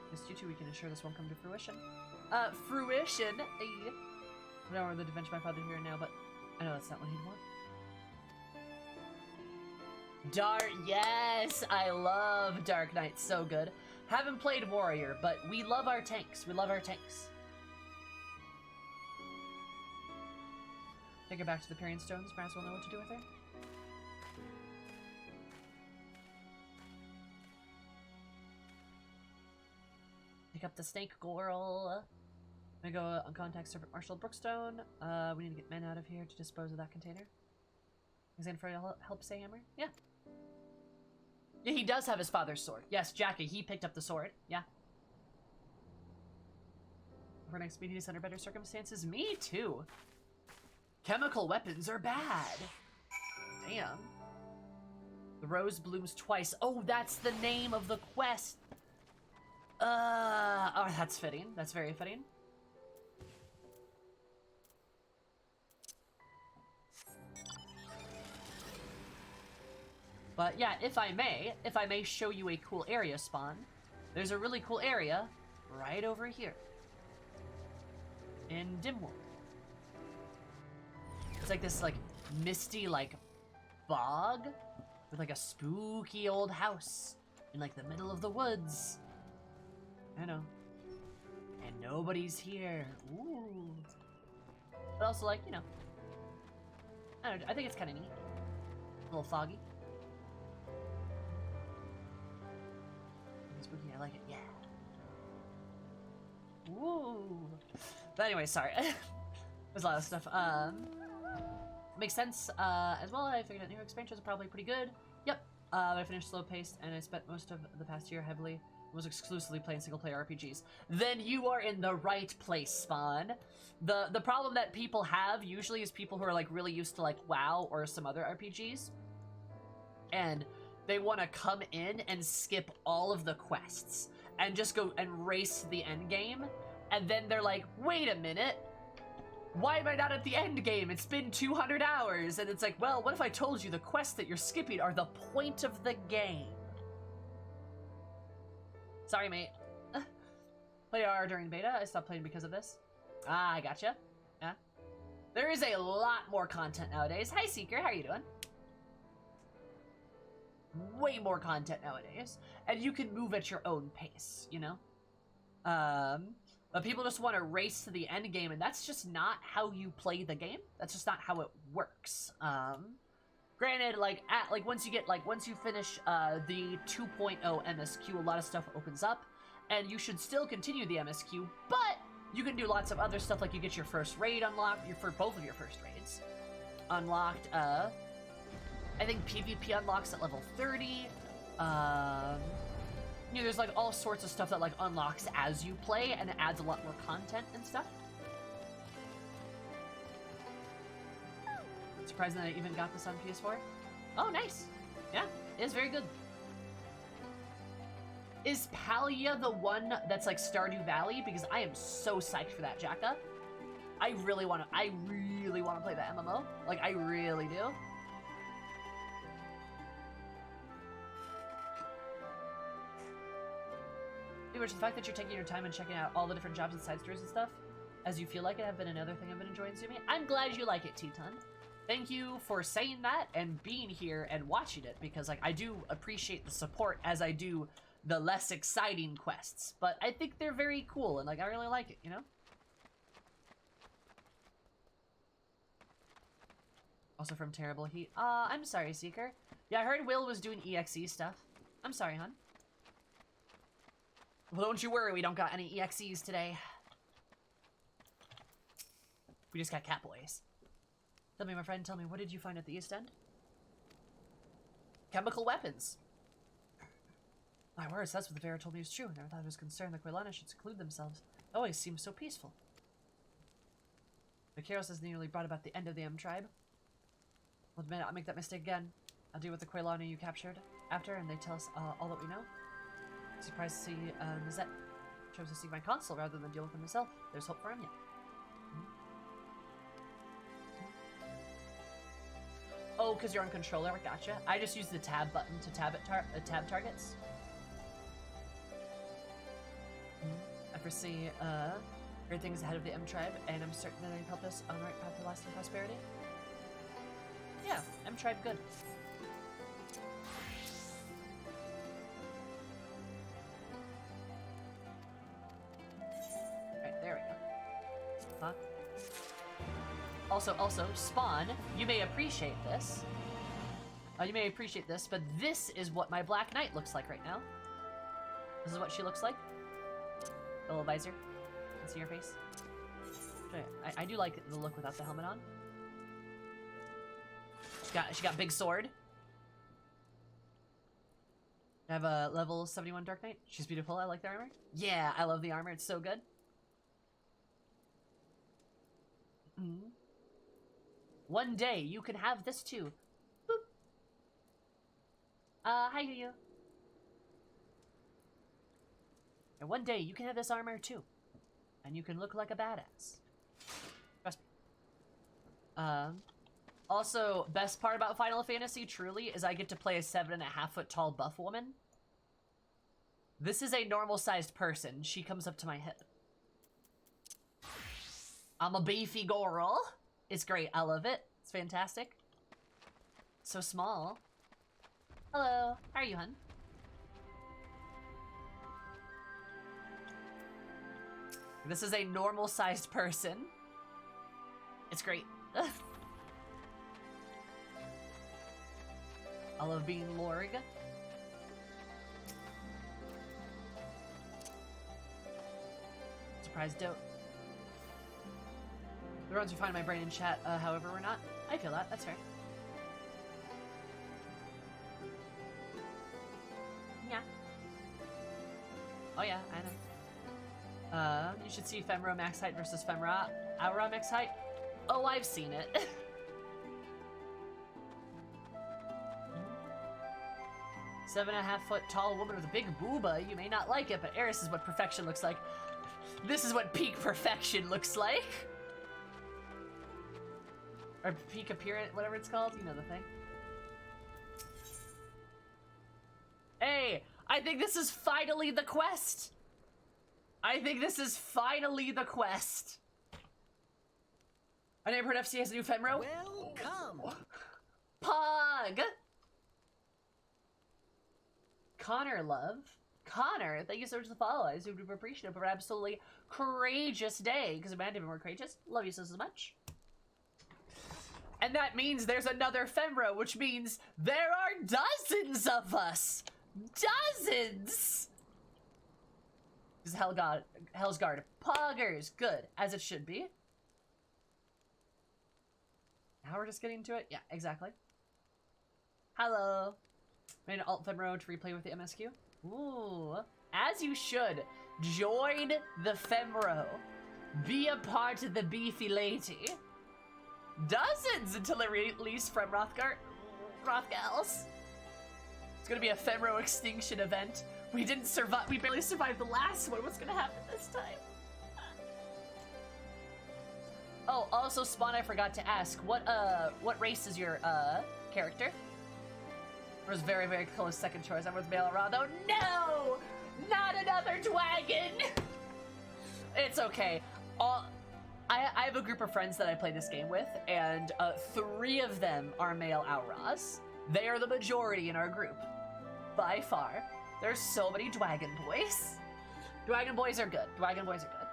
Just you two, we can ensure this won't come to fruition. Fruition? I don't want to avenge my father here and now, but I know that's not what he'd want. Yes! I love Dark Knight, so good. Haven't played Warrior, but we love our tanks. We love our tanks. Take her back to the Parian Stones. Perhaps we'll know what to do with her. Pick up the snake girl. I'm gonna go contact Servant Marshal Brookstone. We need to get men out of here to dispose of that container. Is in for help, say Hammer? Yeah. Yeah, he does have his father's sword. Yes, Jackie, he picked up the sword. Yeah. For next meeting is under better circumstances. Me too. Chemical weapons are bad. Damn. The rose blooms twice. Oh, that's the name of the quest. Oh, that's fitting. That's very fitting. But yeah, if I may show you a cool area, Spawn. There's a really cool area right over here. In Dimwood. It's like this, like, misty, like, bog with, like, a spooky old house in, like, the middle of the woods. I know. And nobody's here. Ooh. But also, like, you know, I don't know, I think it's kind of neat. A little foggy. Spooky, I like it, yeah. Woo! But anyway, sorry. There's a lot of stuff. Makes sense. As well, I figured out new expansions are probably pretty good. Yep. I finished slow paced, and I spent most of the past year heavily was exclusively playing single-player RPGs. Then you are in the right place, Spawn. The problem that people have usually is people who are like really used to like WoW or some other RPGs, and they want to come in and skip all of the quests and just go and race to the end game, and then they're like, wait a minute, why am I not at the end game? It's been 200 hours. And it's like, well, what if I told you the quests that you're skipping are the point of the game? Sorry, mate. Play R during beta. I stopped playing because of this. Ah, I gotcha. Yeah. There is a lot more content nowadays. Hi, Seeker. How are you doing? Way more content nowadays. And you can move at your own pace, you know? But people just want to race to the end game, and that's just not how you play the game. That's just not how it works. Granted, like once you finish the 2.0 MSQ, a lot of stuff opens up, and you should still continue the MSQ. But you can do lots of other stuff, like you get your first raid unlocked, for both of your first raids unlocked. I think PvP unlocks at level 30. You know, there's like all sorts of stuff that like unlocks as you play, and it adds a lot more content and stuff. Surprised that I even got this on PS4. Oh, nice. Yeah, it is very good. Is Palia the one that's like Stardew Valley? Because I am so psyched for that, Jacka. I really want to play that MMO. Like, I really do. Which the fact that you're taking your time and checking out all the different jobs and side stories and stuff as you feel like it have been another thing I've been enjoying streaming. I'm glad you like it, Teton. Thank you for saying that and being here and watching it, because like I do appreciate the support as I do the less exciting quests. But I think they're very cool and like I really like it, you know? Also from Terrible Heat. I'm sorry, Seeker. Yeah, I heard Will was doing EXE stuff. I'm sorry, hon. Well, don't you worry, we don't got any EXEs today. We just got Catboys. Tell me, my friend, tell me, what did you find at the East End? Chemical weapons. My words, that's what the bearer told me was true. Never thought it was concerned the Quilana should seclude themselves. It always seems so peaceful. The Karos has nearly brought about the end of the M tribe. Well, admit I'll make that mistake again. I'll deal with the Quilana you captured after, and they tell us all that we know. Surprised to see Mazette chose to seek my console rather than deal with him himself. There's hope for him yet. Oh, because you're on controller. Gotcha. I just use the tab button to tab targets. I foresee great things ahead of the M tribe, and I'm certain that they help us on the right path to lasting prosperity. Yeah, M tribe good. Huh? Also, Spawn, you may appreciate this. But this is what my Black Knight looks like right now. This is what she looks like. The little visor. You can see her face. I do like the look without the helmet on. She got big sword. I have a level 71 Dark Knight. She's beautiful. I like the armor. Yeah, I love the armor. It's so good. One day you can have this too. Boop. Hi you. And one day you can have this armor too. And you can look like a badass. Trust me. Also, best part about Final Fantasy truly is I get to play a 7.5-foot tall buff woman. This is a normal sized person. She comes up to my hip. I'm a beefy girl. It's great. I love it. It's fantastic. So small. Hello. How are you, hun? This is a normal-sized person. It's great. I love being Lorg. Surprise dope. The runs are fine in my brain and chat, however we're not. I feel that, that's fair. Yeah. Oh yeah, I know. You should see Femro max height versus Femra Aura max height. Oh, I've seen it. 7.5 foot tall woman with a big booba. You may not like it, but Eris is what perfection looks like. This is what peak perfection looks like. Or peak appearance, whatever it's called. You know the thing. Hey, I think this is finally the quest. I think this is finally the quest. Our neighborhood FC has a new Femro. Welcome. Pog. Connor love. Connor, thank you so much for the follow. I super appreciate it for an absolutely courageous day. Because I'm even more courageous. Love you so much. And that means there's another Femro, which means there are dozens of us. Dozens! This is Hell's Guard. Poggers. Good. As it should be. Now we're just getting to it? Yeah, exactly. Hello. Made an alt Femro to replay with the MSQ. Ooh. As you should. Join the Femro. Be a part of the beefy lady. Dozens until they release from Rothgals. It's gonna be a Femro extinction event. We didn't survive. We barely survived the last one. What's gonna happen this time? Oh, also, Spawn, I forgot to ask. What race is your, character? It was very, very close second choice. I was male around though. No! Not another dragon! It's okay. I have a group of friends that I play this game with, and 3 of them are male Auras. They are the majority in our group. By far. There's so many Dragon Boys. Dragon Boys are good. Dragon Boys are good.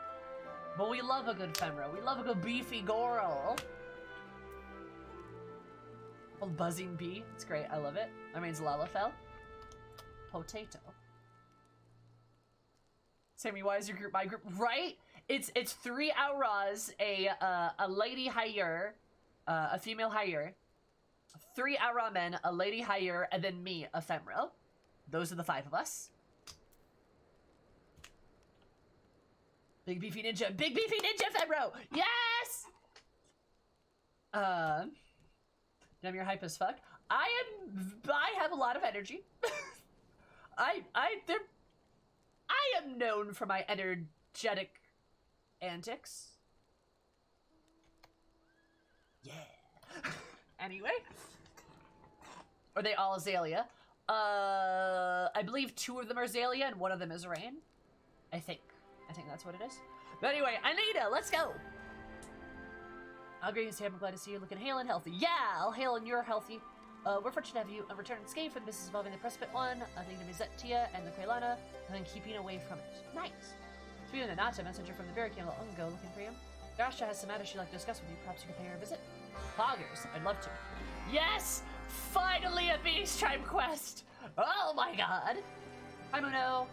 But we love a good Femro. We love a good beefy girl. A buzzing bee. It's great. I love it. That means Lalafell. Potato. Sammy, why is your group my group? Right? It's 3 Auras, a lady higher, a female higher, 3 Aura men, a lady higher, and then me, a Femro. Those are the 5 of us. Big beefy ninja Femro! Yes! Damn, you're hype as fuck. I have a lot of energy. I am known for my energetic antics. Yeah. Anyway. Are they all Azalea? I believe 2 of them are Azalea and 1 of them is Rain. I think that's what it is. But anyway, Anita, let's go. Greetings, Sam. I'm glad to see you looking hale and healthy. Yeah, I'll hail and you're healthy. We're fortunate to have you return unscathed from the business involving the Precipice one, thank you to Mizettia and the Quailana, and then keeping away from it. Nice. Speaking of Nata, messenger from the Berry came long ago looking for you. Dasha has some matters she'd like to discuss with you. Perhaps you could pay her a visit. Poggers, I'd love to. Yes! Finally a Beast Tribe quest! Oh my god! Hi Muno.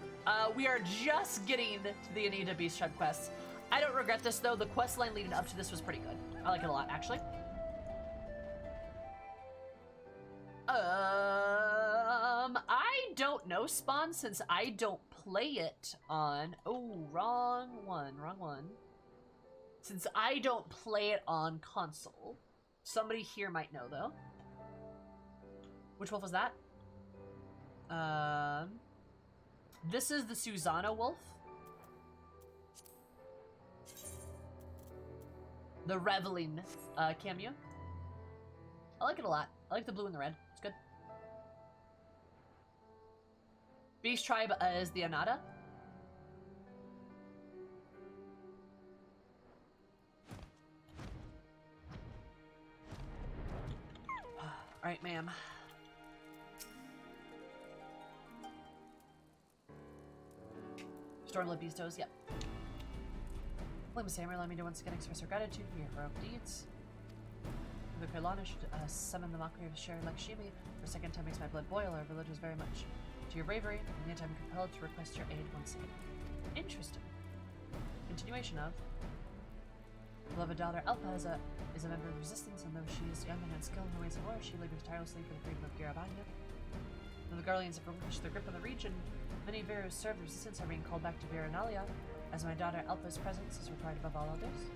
We are just getting to the Anita Beast Tribe quest. I don't regret this though. The quest line leading up to this was pretty good. I like it a lot, actually. I don't know, Spawn, since I don't play it on... Oh, wrong one. Since I don't play it on console. Somebody here might know, though. Which wolf was that? This is the Susanna wolf. The Reveling cameo. I like it a lot. I like the blue and the red. It's good. Beast Tribe is the Anata. Alright, ma'am. Stormlit Beastos, yep. Lima Samurai, allow me to once again express our gratitude for your heroic deeds. The Kailana should summon the mockery of Sherry Lakshmi. For a second time makes my blood boil. Our village is very much to your bravery, and yet I'm compelled to request your aid once again. Interesting. Continuation of. Beloved daughter Alpa is a member of resistance, and though she is young and unskilled in the ways of war, she labors tirelessly for the freedom of Garabanya. Though the Garleans have relinquished their grip on the region, many Veru who serve the resistance are being called back to Viranalia, as my daughter Alpa's presence is required above all others.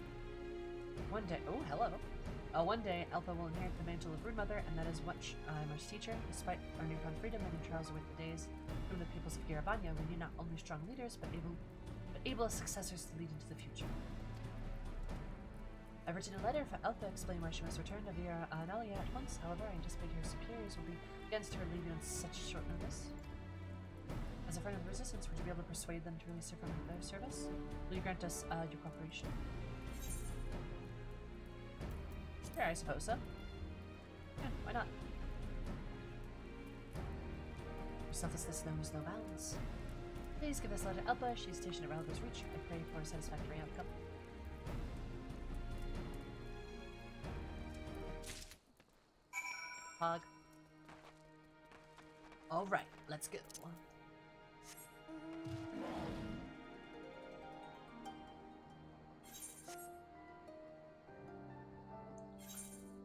One day, one day Alpa will inherit the mantle of Broodmother, and that is what I must teach her. Despite our newfound freedom, many trials await the days from the peoples of Garabanya. We need not only strong leaders, but able successors to lead into the future. I've written a letter for Alpha explaining why she must return to Viranalia at once. However, I anticipate her superiors will be against her leaving on such short notice. As a friend of the Resistance, would you be able to persuade them to release her from their service? Will you grant us your cooperation? Sure, I suppose so. Yeah, why not? Your selflessness knows no bounds. Please give this letter to Alpa. She is stationed at Ralgo's Reach. I pray for a satisfactory outcome. Hog. Alright, let's go.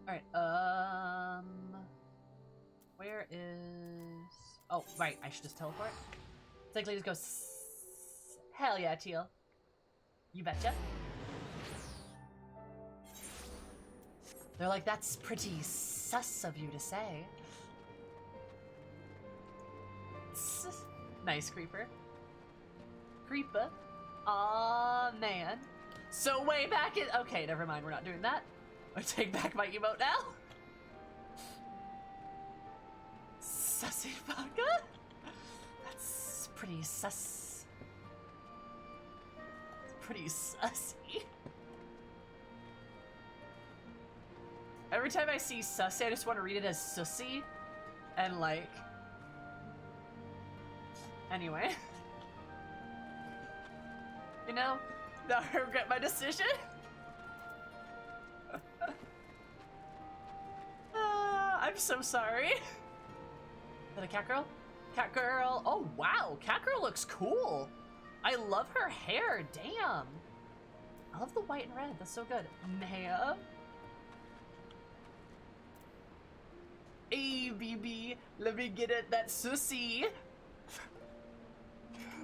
Alright, where is... Oh, right, I should just teleport. It's like, just go hell yeah, Teal. You betcha. They're like, that's pretty sus of you to say. Nice, Creeper. Creeper. Aw, man. So way back in... Okay, never mind, we're not doing that. I take back my emote now. Sussy baka? That's pretty sus. It's pretty sussy. Every time I see sussy, I just want to read it as sussy. And like... Anyway. You know, now I regret my decision. I'm so sorry. Is that a cat girl? Cat girl. Oh, wow. Cat girl looks cool. I love her hair. Damn. I love the white and red. That's so good. Ma'am. Hey, BB. Let me get at that sussy.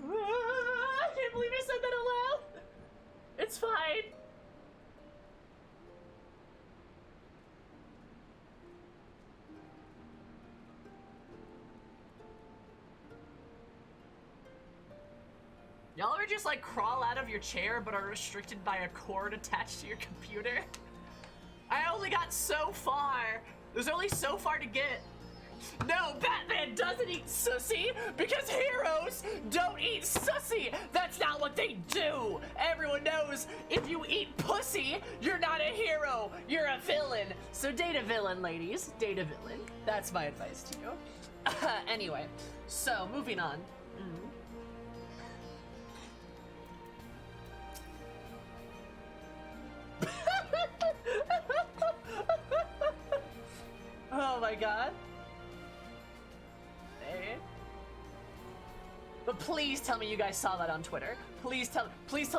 I can't believe I said that out loud. It's fine. Y'all ever just like crawl out of your chair but are restricted by a cord attached to your computer? I only got so far. There's only so far to get. No, Batman doesn't eat sussy because heroes don't eat sussy. That's not what they do. Everyone knows if you eat pussy, you're not a hero. You're a villain. So date a villain, ladies. Date a villain. That's my advice to you. Anyway, so moving on. Oh my god. Hey. But please tell me you guys saw that on Twitter. Please tell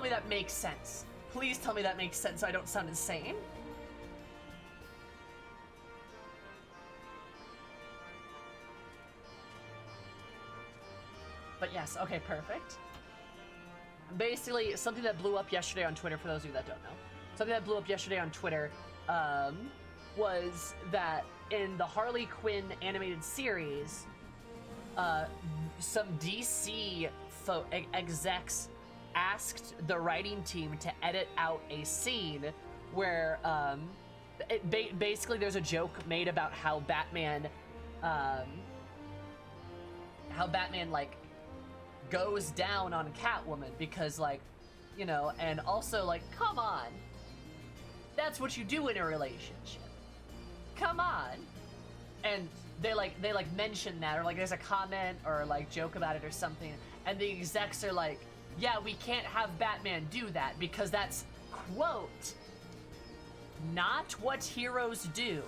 me that makes sense. Please tell me that makes sense so I don't sound insane. But yes, okay, perfect. Basically, something that blew up yesterday on Twitter, for those of you that don't know. Something that blew up yesterday on Twitter was that in the Harley Quinn animated series, some DC execs asked the writing team to edit out a scene where basically there's a joke made about how Batman like goes down on Catwoman because, like, you know, and also like, come on, that's what you do in a relationship. Come on. And they mention that, or like there's a comment or like joke about it or something, and the execs are like, yeah, we can't have Batman do that because that's, quote, not what heroes do.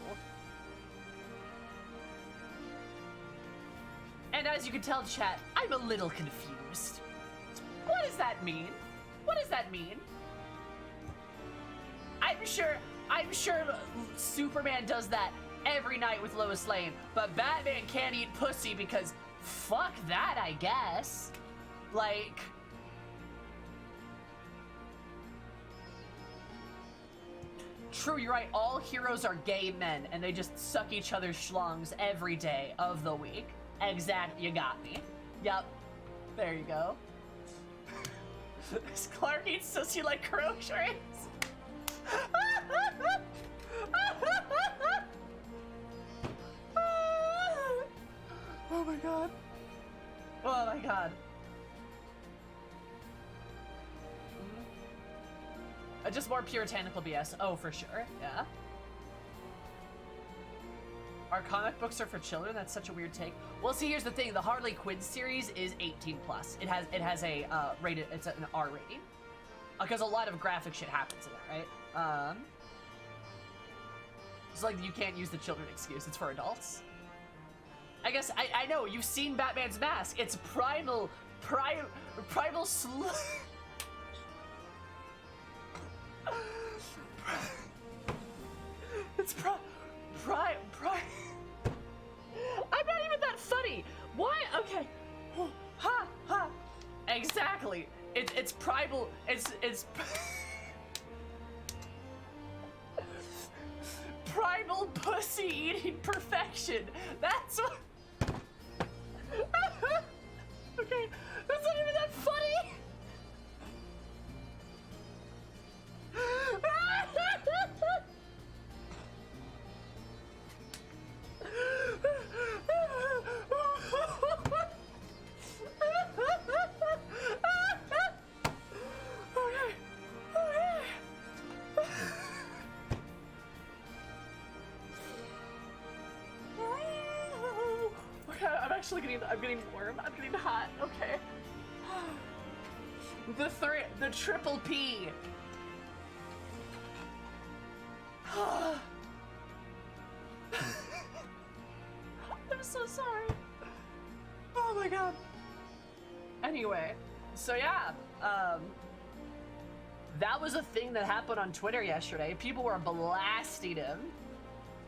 And as you can tell, chat, I'm a little confused. What does that mean? What does that mean? I'm sure Superman does that every night with Lois Lane, but Batman can't eat pussy because fuck that, I guess. Like, true, you're right, all heroes are gay men and they just suck each other's schlongs every day of the week. Exactly, you got me. Yep, there you go. Does Clark eat pussy like groceries? Oh my god. Oh my god. Just more puritanical BS. Oh, for sure. Yeah. Our comic books are for children? That's such a weird take. Well, see, here's the thing. The Harley Quinn series is 18 plus. It has a rated. It's an R rating. Because a lot of graphic shit happens in it, right? It's like you can't use the children excuse. It's for adults. I guess I know you've seen Batman's mask. It's primal It's I'm not even that funny. What? Okay. Ha ha. Exactly. It's primal. It's primal pussy eating perfection. That's what. Okay, that's not even that funny. I'm getting warm. I'm getting hot. Okay. The triple P. I'm so sorry. Oh my god. Anyway, so yeah, that was a thing that happened on Twitter yesterday. People were blasting him.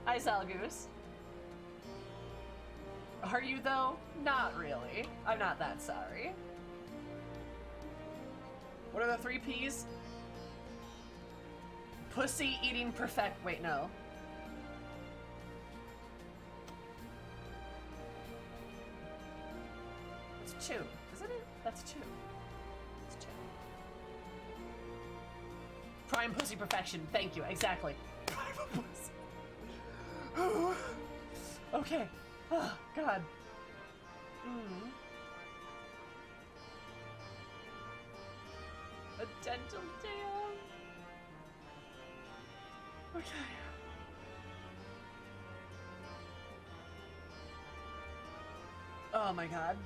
Hi, Salgoose. Are you, though? Not really. I'm not that sorry. What are the 3 Ps? Pussy eating perfect. Wait, no. It's 2, isn't it? That's 2. It's 2. Prime pussy perfection. Thank you. Exactly. Prime pussy. Okay. Oh, God. A dental dam. Okay. Oh my god.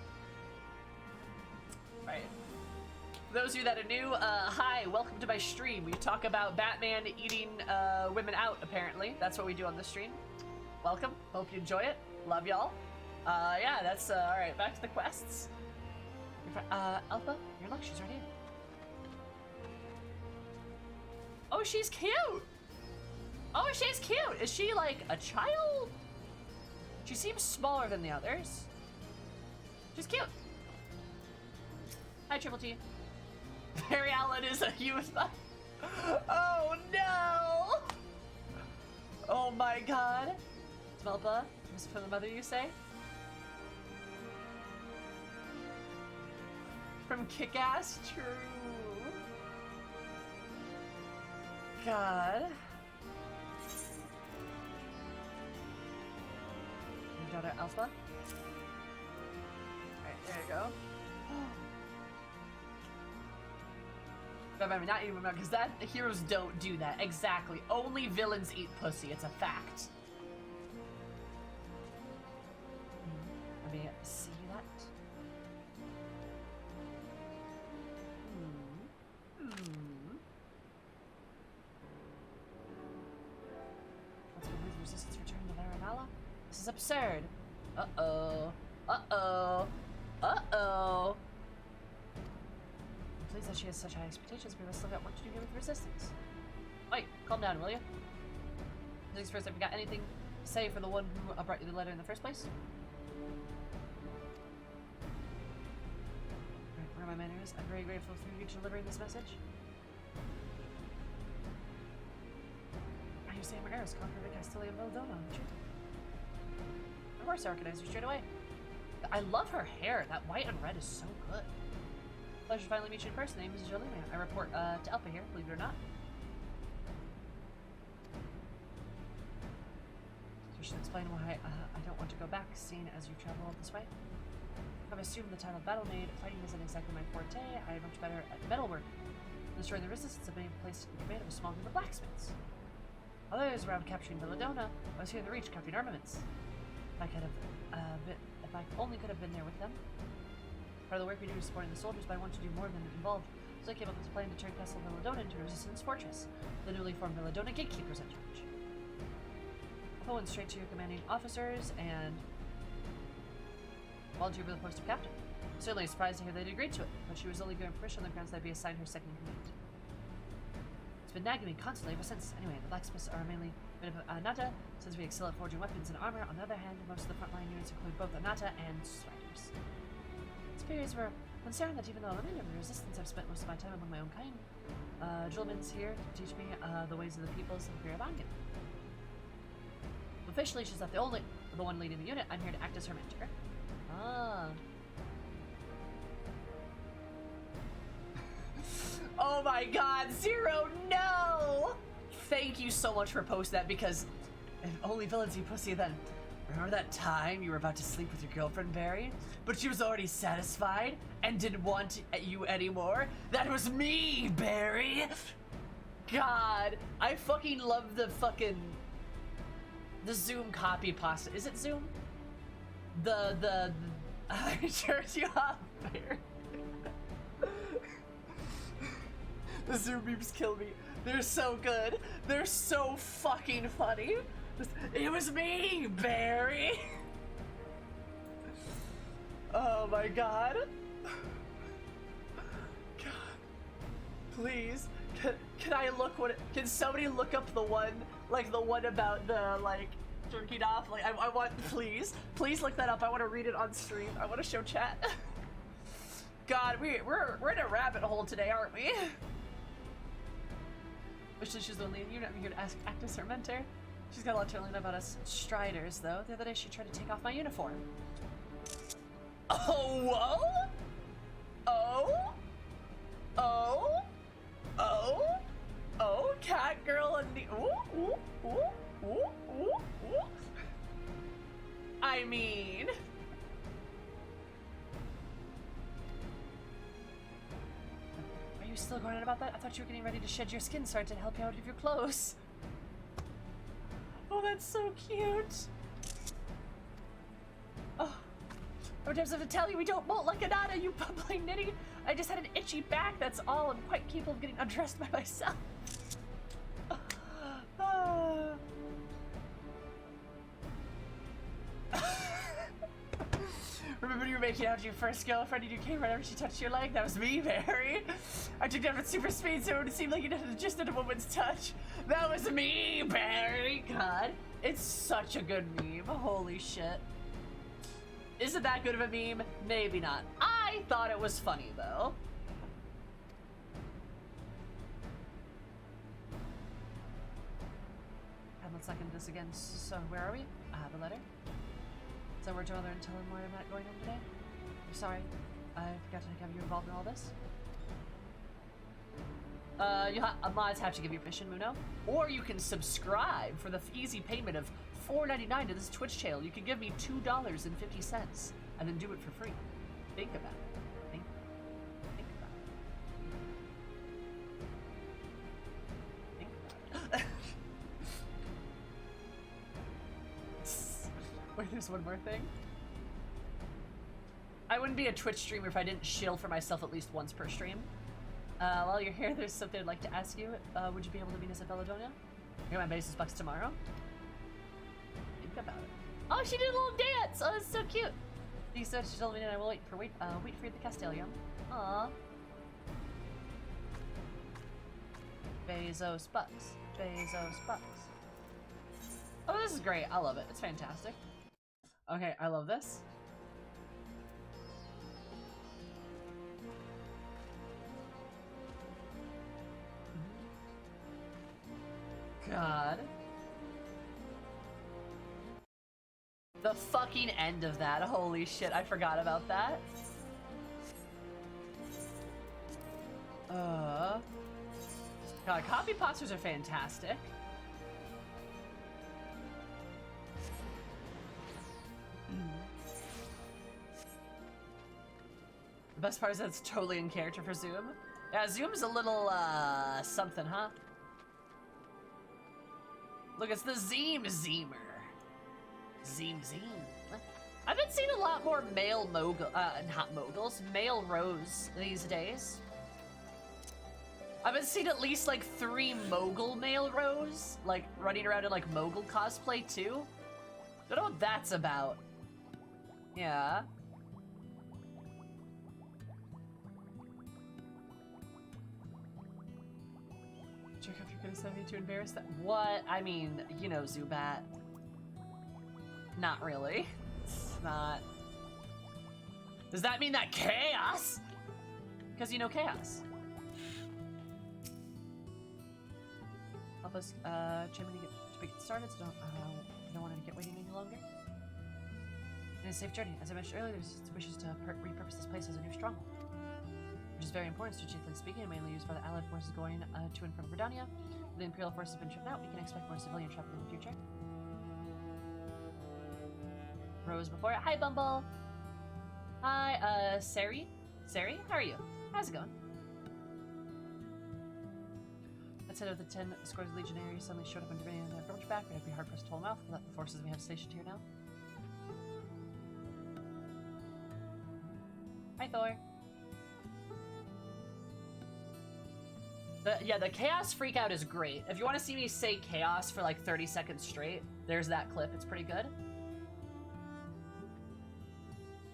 Right. For those of you that are new, hi, welcome to my stream. We talk about Batman eating women out, apparently. That's what we do on this stream. Welcome. Hope you enjoy it. Love y'all. Yeah, that's, alright, back to the quests. Alpha, your luck, she's right here. Oh, she's cute! Oh, she's cute! Is she, like, a child? She seems smaller than the others. She's cute. Hi, Triple T. Barry Allen is a human. Oh, no! Oh, my God. Smelpa, this is for the mother, you say? From Kick-Ass? True. God. Your daughter Alpha? Alright, there you go. But not even remember, because that heroes don't do that. Exactly. Only villains eat pussy. It's a fact. Let me see that. resistance return to Varanala? This is absurd. Uh-oh. Uh-oh. Uh-oh. I'm pleased that she has such high expectations, but we've still got work to do here with resistance. Wait, calm down, will you? Things first, have you got anything to say for the one who brought you the letter in the first place? Right, where are my manners? I'm very grateful for you delivering this message. I hear Sam Eris conquered the Castellia Valdona, did you? Of course, I recognize her straight away. I love her hair. That white and red is so good. Pleasure to finally meet you in person. My name is Jolene. I report to Alpha here, believe it or not. So you should explain why I don't want to go back, seeing as you travel all this way. I've assumed the time of battle made. Fighting isn't exactly my forte. I am much better at metalwork. Destroying the resistance have been placed in command of a small group of blacksmiths. Others around capturing Belladonna. I was here to reach crafting armaments. If I only could have been there with them. Part of the work we do is supporting the soldiers, but I want to do more than involved. So I came up with a plan to turn Castle Belladonna into a resistance fortress. The newly formed Belladonna gatekeepers in charge. I went straight to your commanding officers and volunteered for the post of captain. I'm certainly surprised to hear they'd agreed to it, but she was only given permission on the grounds that I'd be assigned her second command. It's been nagging me constantly ever since. Anyway, the blacksmiths are mainly made of Anata, since we excel at forging weapons and armor. On the other hand, most of the frontline units include both Anata and Striders. Superiors were concerned that even though I'm in the resistance, I've spent most of my time among my own kind. Julman's here to teach me the ways of the peoples of Giravangan. Officially, she's not the one leading the unit. I'm here to act as her mentor. Ah. Oh my god, Zero, no! Thank you so much for posting that, because if only villains you pussy then. Remember that time you were about to sleep with your girlfriend, Barry? But she was already satisfied and didn't want you anymore? That was me, Barry! God, I fucking love the Zoom copy pasta. Is it Zoom? I turned you off, Barry. The Zoom memes kill me. They're so good. They're so fucking funny. It was me, Barry. Oh my god. God. Please. Can I look can somebody look up the one, like the one about the, like, jerking off? Like, I want, please look that up. I want to read it on stream. I want to show chat. God, we're in a rabbit hole today, aren't we? Especially she's the only unit. I'm here to act as her mentor. She's got a lot to learn about us Striders, though. The other day she tried to take off my uniform. Oh, whoa? Oh? Oh? Oh? Oh, cat girl and the ooh, ooh, ooh, ooh, ooh, ooh. I mean... Are you still going on about that? I thought you were getting ready to shed your skin so I could help you out of your clothes. Oh, that's so cute. Oh. I would have to tell you we don't molt like Anata, you bubbling nitty. I just had an itchy back, that's all. I'm quite capable of getting undressed by myself. Remember you were making out with your first girlfriend and you came right after she touched your leg? That was me, Barry. I took down at super speed so it would seem like you didn't just did a woman's touch. That was me, Barry. God, it's such a good meme. Holy shit. Is it that good of a meme? Maybe not. I thought it was funny, though. Let's look into this again. So, where are we? I have a letter. So, we're to mother and tell him why I'm not going home today? I'm sorry. I forgot to have you involved in all this. Mods have to give you permission, Muno. Or you can subscribe for the easy payment of $4.99 to this Twitch channel. You can give me $2.50 and then do it for free. Think about it. Think about it. Wait, there's one more thing. I wouldn't be a Twitch streamer if I didn't shill for myself at least once per stream. While you're here, there's something I'd like to ask you. Would you be able to meet us at Belladonna? I get my basis bucks tomorrow. think about it. Oh, she did a little dance! Oh, that's so cute! She said she told me that I will wait for you at the Castellium. Aww. Bezos Bucks. Bezos Bucks. Oh, this is great. I love it. It's fantastic. Okay, I love this. God. The fucking end of that. Holy shit, I forgot about that. God, coffee posters are fantastic. The best part is that it's totally in character for Zoom. Yeah, Zoom's a little, something, huh? Look, it's the Zeemer. Zeem. I've been seeing a lot more male male rows these days. I've been seeing at least like 3 mogul male rows, like running around in like mogul cosplay too. Don't know what that's about. Yeah. Check if you're gonna send me to embarrass that. What? I mean, you know, Zubat. Not really. It's not. Does that mean that chaos? Because you know chaos. Help us, Jimmy, to get started, so don't want to get waiting any longer. And a safe journey. As I mentioned earlier, there's wishes to repurpose this place as a new stronghold, which is very important, strategically speaking, and mainly used by the Allied forces going to and from Verdania. The Imperial forces have been driven out. We can expect more civilian traffic in the future. Rose before it. Hi, Bumble. Hi, Sari. Sari, how are you? How's it going? Let's head of the 10 scores of legionaries suddenly showed up in Verdania and approached back. It'd be hard for us to hold them off without the forces we have stationed here now. Hi, Thor. The chaos freakout is great. If you want to see me say chaos for like 30 seconds straight, there's that clip. It's pretty good.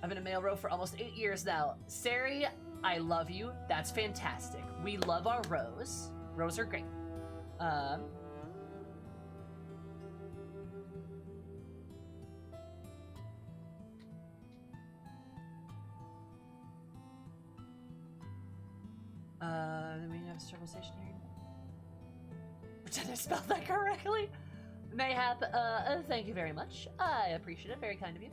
I've been a male row for almost 8 years now. Sari, I love you. That's fantastic. We love our rows. Rows are great. Then we have struggle station here. Did I spell that correctly? Mayhap, thank you very much. I appreciate it. Very kind of you.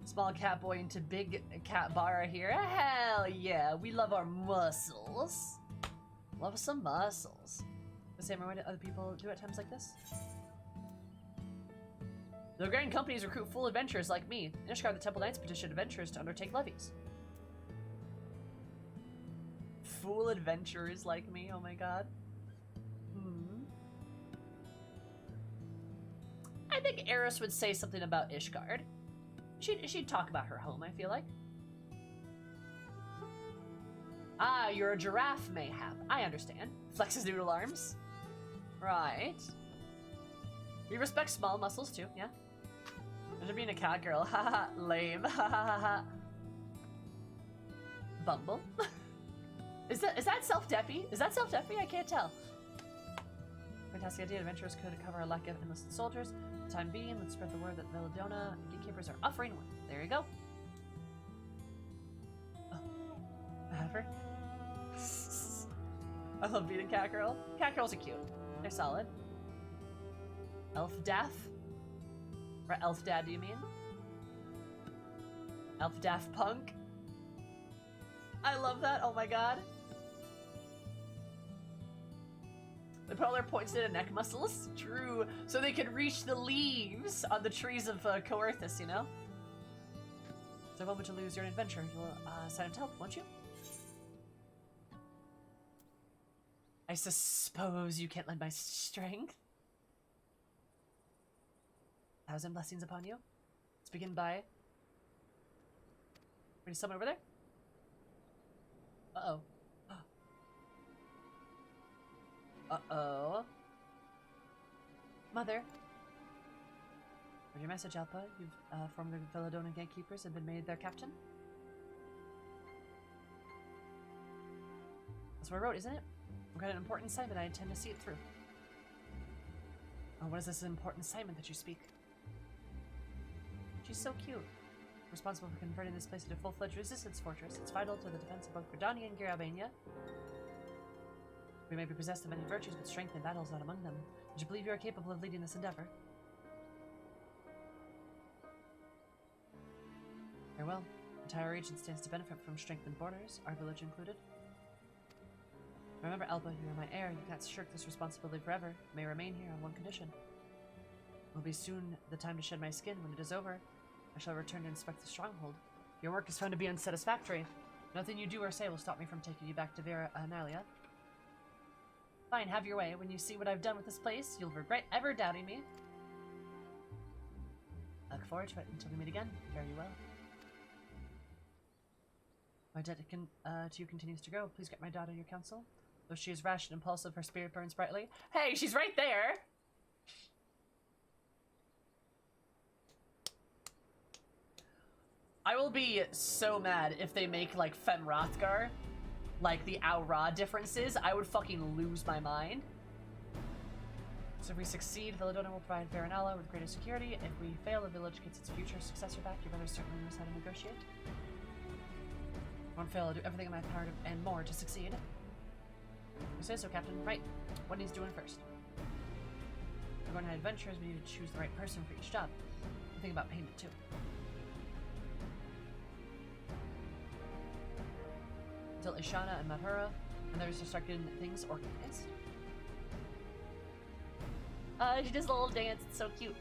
Small cat boy into big cat bar here. Hell yeah, we love our muscles. Love some muscles. The same way that other people do at times like this. The grand companies recruit fool adventurers like me. In Ishgard, the Temple Knights petitioned adventurers to undertake levies. Fool adventurers like me, oh my god. I think Eris would say something about Ishgard. She'd talk about her home, I feel like. Ah, you're a giraffe, mayhap. I understand. Flexes noodle arms. Right. We respect small muscles, too, yeah? Imagine being a cat girl. Haha, lame. Haha. Bumble. Is that self-deppy? Is that self-deppy? I can't tell. Fantastic idea. Adventurers could cover a lack of enlisted soldiers. For the time being, let's spread the word that Veladona gatekeepers are offering one. There you go. Oh. Ever? I love being a cat girl. Cat girls are cute. They're solid. Elf Daff? Or Elf Dad, do you mean? Elf Daft Punk? I love that. Oh my god. They put all their points into neck muscles. True. So they could reach the leaves on the trees of Coerthus, you know? So a moment to lose, you're an adventurer. You'll sign up to help, won't you? I suppose you can't lend my strength. 1,000 blessings upon you. Let's begin by... Is someone over there? Uh-oh. Uh-oh. Mother. Heard your message, Alpa. You've formed the Veladona Gatekeepers and been made their captain? That's what I wrote, isn't it? I've got an important assignment. I intend to see it through. Oh, what is this important assignment that you speak? She's so cute. Responsible for converting this place into a full-fledged resistance fortress. It's vital to the defense of both Gridania and Girabania. We may be possessed of many virtues, but strength in battle is not among them. Did you believe you are capable of leading this endeavor? Very well. The entire region stands to benefit from strengthened borders, our village included. Remember, Alba, you are my heir. You can't shirk this responsibility forever. You may remain here on one condition. It will be soon the time to shed my skin. When it is over, I shall return to inspect the stronghold. Your work is found to be unsatisfactory. Nothing you do or say will stop me from taking you back to Vera Analia. Fine, have your way. When you see what I've done with this place, you'll regret ever doubting me. I look forward to it until we meet again. Fare you well. My debt to you continues to grow. Please get my daughter your counsel. Though she is rash and impulsive, her spirit burns brightly. Hey, she's right there! I will be so mad if they make, like, Fem Rothgar, like, the Aura differences. I would fucking lose my mind. So if we succeed, Veladona will provide Veranala with greater security. If we fail, the village gets its future successor back. Your brother certainly knows how to negotiate. Won't fail, I'll do everything in my power and more to succeed. You say so, Captain. Right. What needs doing first? We're going on adventures, we need to choose the right person for each job. Think about payment, too. Until Ishana and Madhura and others to start getting things organized. She does a little dance, it's so cute.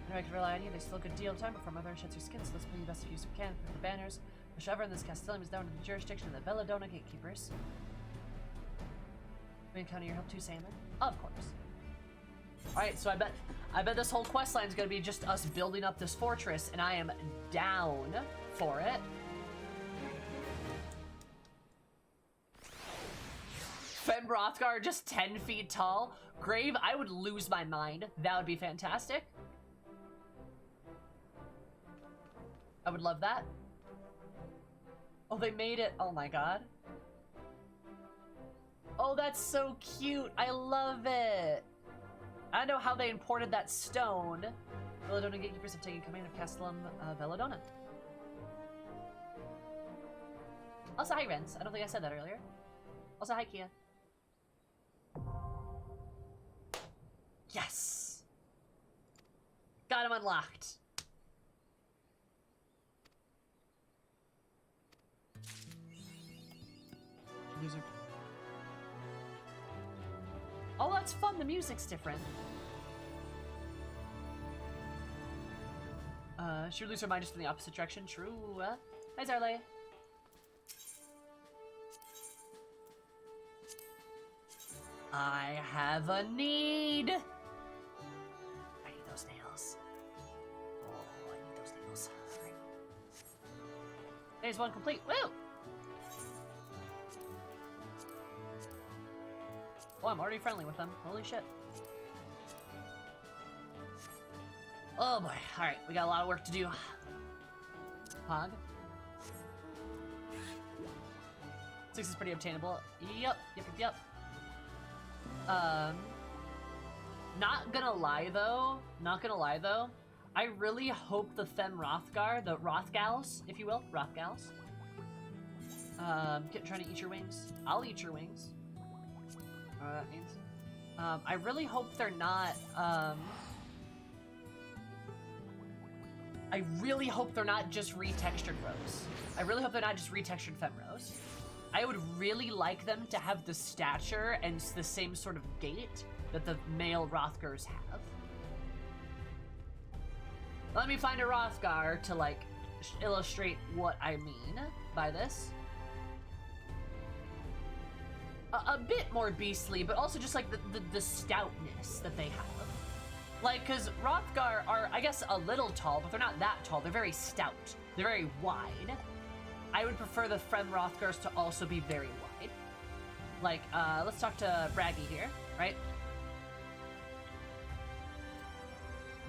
I know I can rely on you, there's still a good deal of time before Mother sheds her skin, so let's play the best use we can with the banners. Whichever in this Castellum is down to the jurisdiction of the Veladona Gatekeepers. We can count on your help too, Salmon? Of course. Alright, so I bet this whole questline is gonna be just us building up this fortress, and I am down for it. Fem Rothgar just 10 feet tall. Grave, I would lose my mind. That would be fantastic. I would love that. Oh, they made it. Oh my god. Oh, that's so cute. I love it. I don't know how they imported that stone. Veladona Gatekeepers have taken command of Castellum Veladona. Also, hi, Renz. I don't think I said that earlier. Also, hi, Kia. Yes! Got him unlocked. Loser. Oh, that's fun. The music's different. She would lose her mind just in the opposite direction. True. Hi, Zarley. I have a need. I need those nails. Oh, I need those nails. Right. There's one complete. Woo! Oh, I'm already friendly with them. Holy shit. Oh boy. Alright, we got a lot of work to do. Pog. 6 is pretty obtainable. Yep. Not gonna lie though, I really hope the Fem Rothgar, the Rothgals, if you will, Rothgals, trying to eat your wings. I'll eat your wings. I don't know what that means. I really hope they're not, I really hope they're not just retextured Rose. I really hope they're not just retextured Fem Rose. I would really like them to have the stature and the same sort of gait that the male Rothgars have. Let me find a Rothgar to, like, illustrate what I mean by this. A bit more beastly, but also just, like, the stoutness that they have. Like, because Rothgar are, I guess, a little tall, but they're not that tall. They're very stout. They're very wide. I would prefer the Fem Rothgars to also be very wide. Like, let's talk to Braggy here, right?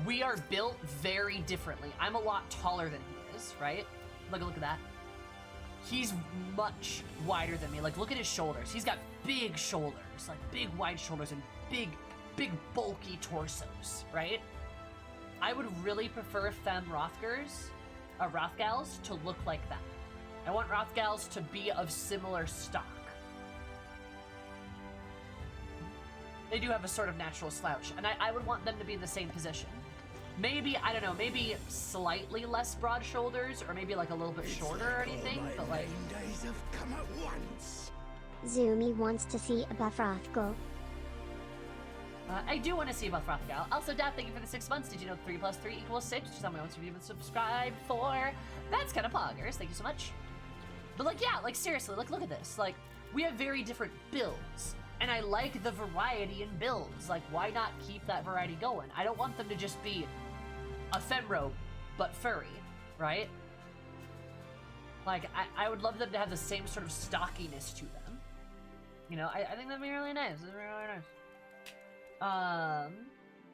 We are built very differently. I'm a lot taller than he is, right? Look at that. He's much wider than me. Like, look at his shoulders. He's got big shoulders, like big wide shoulders and big bulky torsos, right? I would really prefer femme Rothgals to look like that. I want Rothgals to be of similar stock. They do have a sort of natural slouch, and I would want them to be in the same position. Maybe, I don't know, maybe slightly less broad shoulders, or maybe like a little bit shorter or anything, but like... days have come at once. Zumi wants to see a buff Rothgal. I do want to see about Rothgal. Also, Daph, thank you for the 6 months. Did you know 3 + 3 = 6? Which is how many ones you've even subscribed for. That's kind of poggers. Thank you so much. But like, yeah, like seriously, like look at this. Like, we have very different builds. And I like the variety in builds. Like, why not keep that variety going? I don't want them to just be a femro, but furry, right? Like, I would love them to have the same sort of stockiness to them. You know, I think that'd be really nice. That'd be really nice.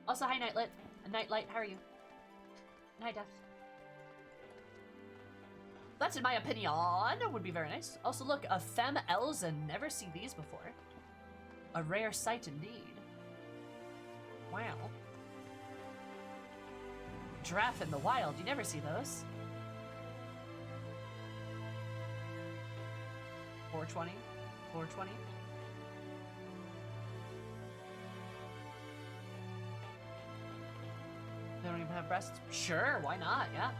Also, hi, Nightlight, how are you? Hi, Daph. That's, in my opinion, would be very nice. Also, look, a femme Elza, never seen these before. A rare sight indeed. Wow. Giraffe in the wild, you never see those. 420? 420? They don't even have breasts? Sure, why not? Yeah.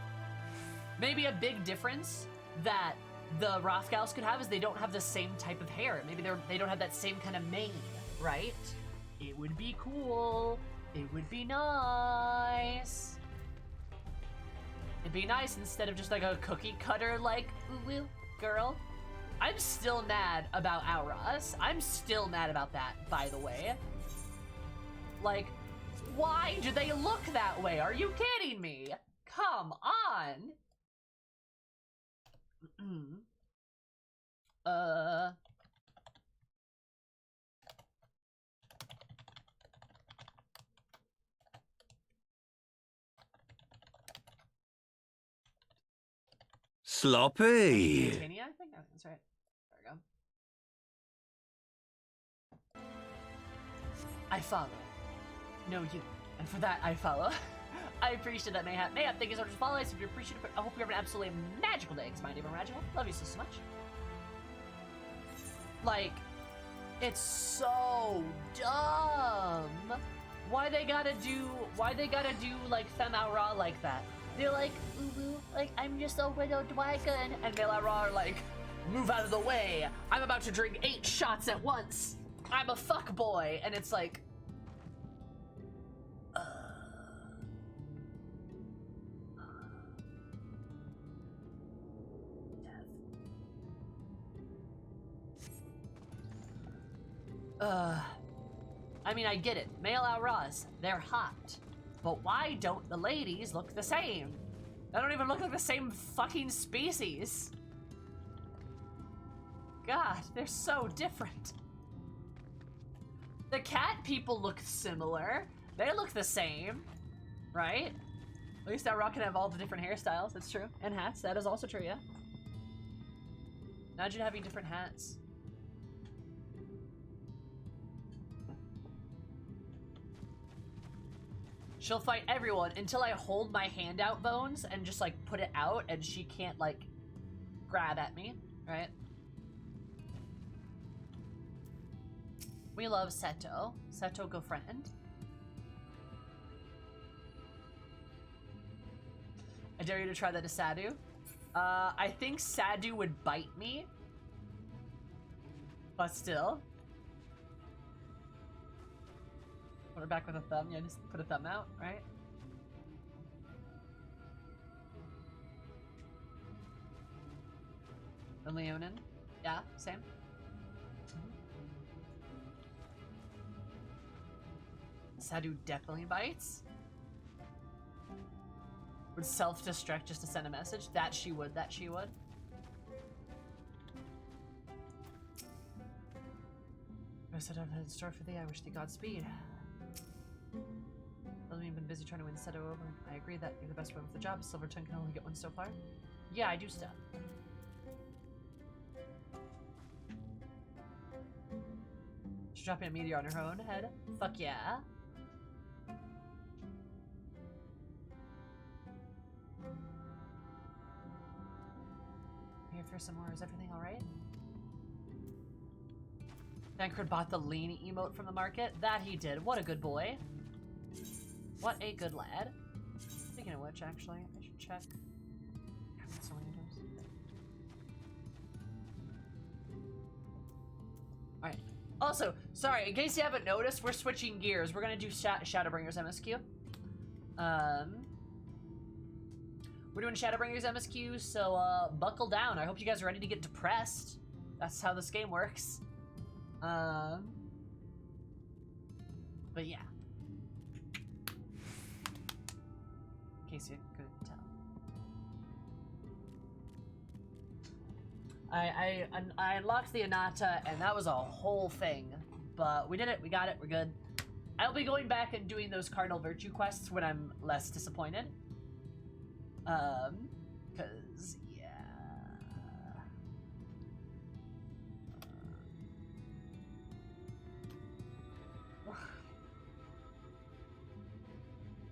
Maybe a big difference that the Rothgals could have is they don't have the same type of hair. Maybe they don't have that same kind of mane, right? It would be cool. It would be nice. It'd be nice instead of just like a cookie cutter like ooh girl. I'm still mad about Auras. I'm still mad about that, by the way. Like, why do they look that way? Are you kidding me? Come on. Sloppy. Titania, I think that's right. There we go. I follow. No, you. And for that, I follow. I appreciate that, Mayhap. Mayhap, thank you so much for following. I appreciate it. I hope you have an absolutely magical day. It's my name, Magical. Love you so much. Like, it's so dumb. Why they gotta do like Femme Aura like that? They're like, ooh, like, I'm just a widow dragon. And Mela Ra are like, move out of the way. I'm about to drink 8 shots at once. I'm a fuck boy. And it's like, I mean, I get it. Male Auras, they're hot. But why don't the ladies look the same? They don't even look like the same fucking species. God, they're so different. The cat people look similar. They look the same, right? At least Aura can have all the different hairstyles, that's true. And hats, that is also true, yeah. Imagine having different hats. She'll fight everyone until I hold my hand out, Bones, and just, like, put it out, and she can't, like, grab at me, right? We love Seto. Seto, go friend. I dare you to try that to Sadu. I think Sadu would bite me. But still. Put her back with a thumb. Yeah, just put a thumb out, right? And Leonin. Yeah, same. Sadu definitely bites. Would self-destruct just to send a message? That she would, that she would. I said I've had in store for thee. I wish thee Godspeed. you've been busy trying to win Seto over. I agree that you're the best one for the job. Silvertongue can only get one so far. Yeah, I do stuff. She's dropping a meteor on her own head. Fuck yeah. Here for some more. Is everything alright? Tancred bought the lean emote from the market. That he did. What a good boy. What a good lad. Speaking of which, actually, I should check. Alright. Also, sorry, in case you haven't noticed, we're switching gears. We're gonna do Shadowbringers MSQ. We're doing Shadowbringers MSQ, so buckle down. I hope you guys are ready to get depressed. That's how this game works. But yeah. In case you couldn't tell. I unlocked the Anata, and that was a whole thing. But we did it, we got it, we're good. I'll be going back and doing those Cardinal Virtue quests when I'm less disappointed. Cause, yeah.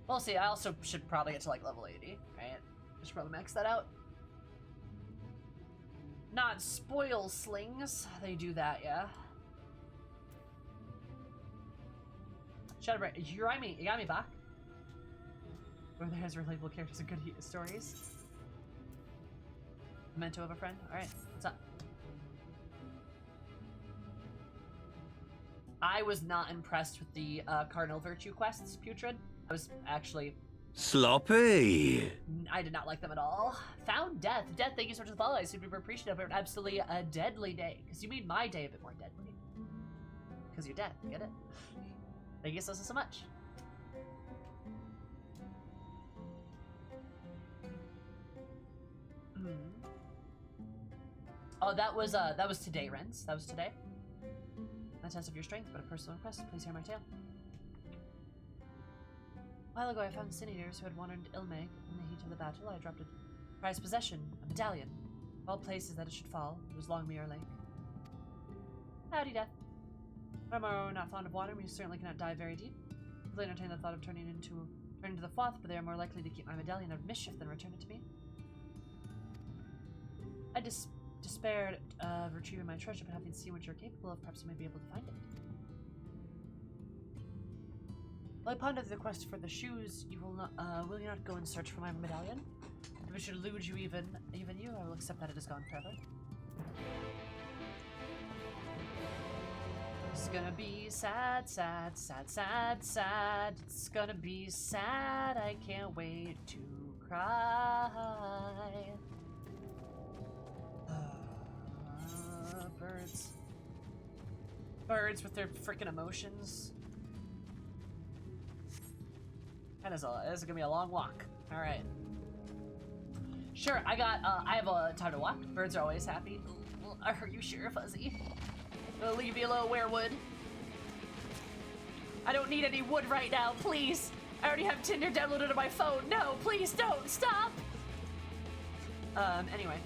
We'll see, I also should probably get to like level 80, right? I should probably max that out. Not spoil slings, they do that, yeah. Shadowbringers, you got me back. Where there has relatable characters and good stories. Memento of a friend. Alright, what's up? I was not impressed with the Cardinal Virtue quests, Putrid. I was actually... Sloppy. I did not like them at all. Found Death. Death, thank you so much for the follow. I super appreciative of it. Absolutely a deadly day. Because you made my day a bit more deadly. Because you're dead. Get it? Thank you so much. Oh, that was today, Renz. That was today. A test of your strength, but a personal request. Please hear my tale. A while ago, I found sin eaters who had wandered Ilme. In the heat of the battle, I dropped a prized possession, a medallion. Of all places that it should fall, it was Longmere Lake. Howdy, Death. Romaro, not fond of water, we certainly cannot dive very deep. I entertained the thought of turning into the Foth, but they are more likely to keep my medallion out of mischief than return it to me. I despaired of retrieving my treasure, but having seen what you're capable of, perhaps you may be able to find it. While I ponder the quest for the shoes, you will you not go in search for my medallion? If it should elude you, even you, I will accept that it is gone forever. It's gonna be sad, sad, sad, sad, sad. It's gonna be sad, I can't wait to cry. Birds. Birds with their freaking emotions. That is this is gonna be a long walk. Alright. Sure, I have a time to walk. Birds are always happy. Are you sure, Fuzzy? I'll leave you alone, werewood. I don't need any wood right now, please. I already have Tinder downloaded on my phone. No, please don't, stop! Anyway.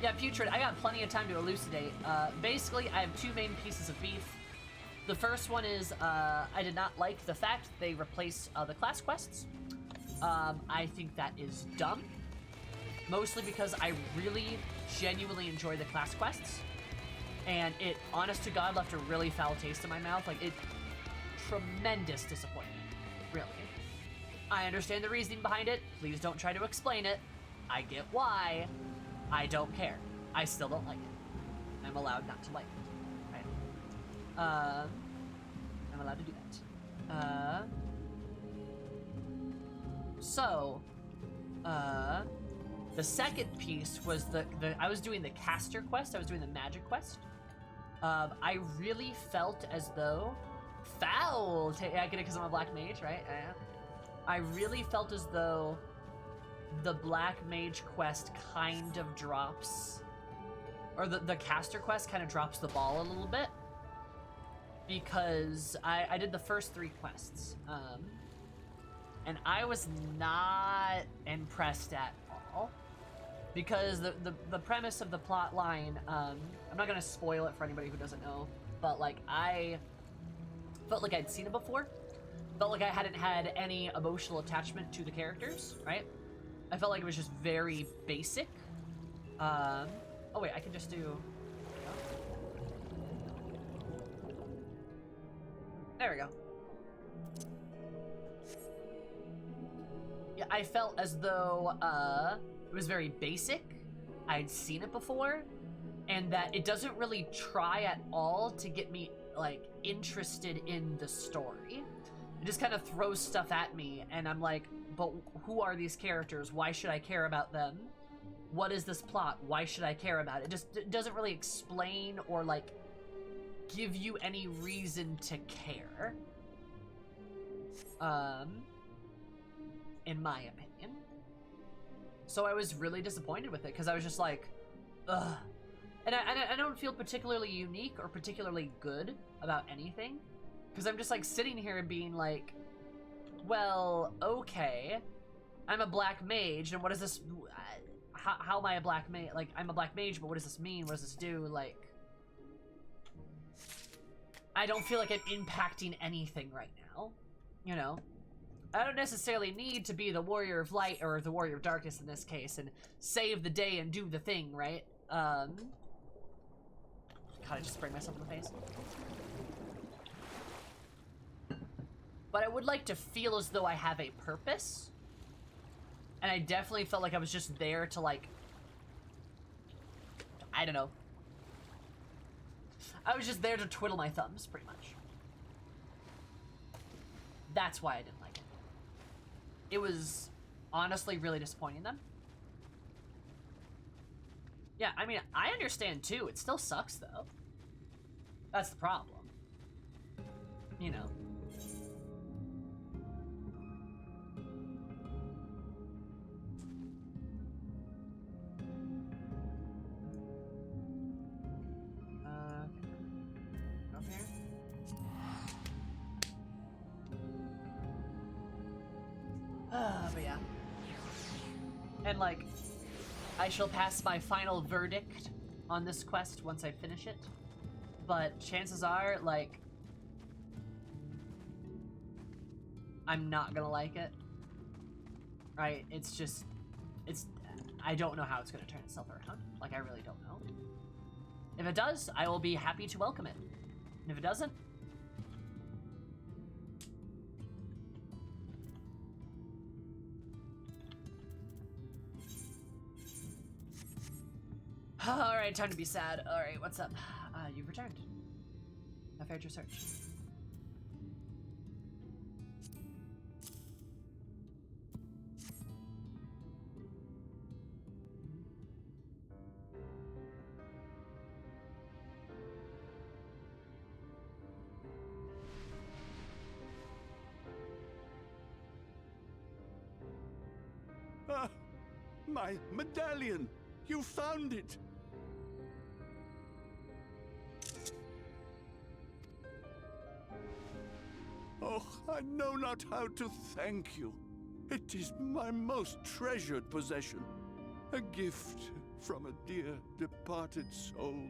Yeah, Putrid, I got plenty of time to elucidate. Basically, I have two main pieces of beef. The first one is, I did not like the fact they replaced the class quests. I think that is dumb. Mostly because I really genuinely enjoy the class quests. And it, honest to God, left a really foul taste in my mouth. Like, it, tremendous disappointment. Really. I understand the reasoning behind it. Please don't try to explain it. I get why. I don't care. I still don't like it. I'm allowed not to like it. Right? I'm allowed to do that. The second piece was I was doing the caster quest. I was doing the magic quest. I really felt as though foul. I get it because I'm a black mage, right? I really felt as though the black mage quest kind of drops, or the caster quest kind of drops the ball a little bit. because I did the first 3 quests, and I was not impressed at all. Because the premise of the plot line, I'm not gonna spoil it for anybody who doesn't know, but like I felt like I'd seen it before. Felt like I hadn't had any emotional attachment to the characters, right? I felt like it was just very basic. Oh wait, I can just do... There we go. Yeah, I felt as though, it was very basic, I'd seen it before, and that it doesn't really try at all to get me, like, interested in the story. It just kind of throws stuff at me, and I'm like, but who are these characters? Why should I care about them? What is this plot? Why should I care about it? It doesn't really explain or, like, give you any reason to care. In my opinion. So I was really disappointed with it, because I was just like, ugh. And I don't feel particularly unique or particularly good about anything, because I'm just like sitting here and being like, well, okay, I'm a black mage, and what does this, how am I a black mage? Like, I'm a black mage, but what does this mean? What does this do? Like, I don't feel like I'm impacting anything right now, you know? I don't necessarily need to be the warrior of light or the warrior of darkness in this case and save the day and do the thing, right? God, I just sprayed myself in the face. But I would like to feel as though I have a purpose. And I definitely felt like I was just there to, like, I don't know. I was just there to twiddle my thumbs, pretty much. That's why I didn't like it. It was honestly really disappointing them. Yeah, I mean, I understand too. It still sucks though. That's the problem. You know. Up here? But yeah. And like, I shall pass my final verdict on this quest once I finish it. But chances are, like, I'm not gonna like it. Right? It's just, I don't know how it's gonna turn itself around. Like, I really don't know. If it does, I will be happy to welcome it. And if it doesn't, alright, time to be sad. Alright, what's up? You've returned. I fared your search. Ah, my medallion! You found it! Oh, I know not how to thank you. It is my most treasured possession. A gift from a dear departed soul.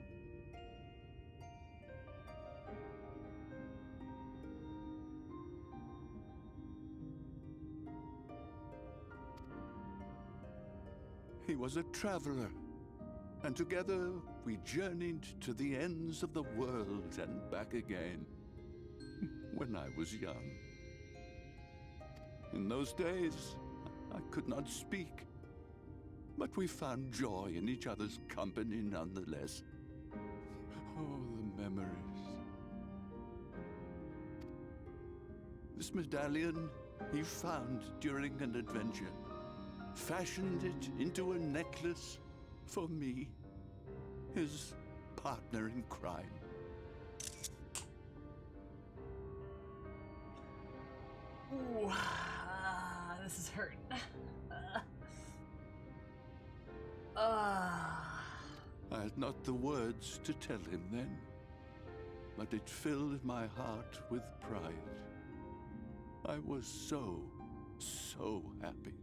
He was a traveler, and together we journeyed to the ends of the world and back again. When I was young. In those days, I could not speak, but we found joy in each other's company nonetheless. Oh, the memories. This medallion he found during an adventure, fashioned it into a necklace for me, his partner in crime. Ooh, this is hurting. I had not the words to tell him then, but it filled my heart with pride. I was so happy.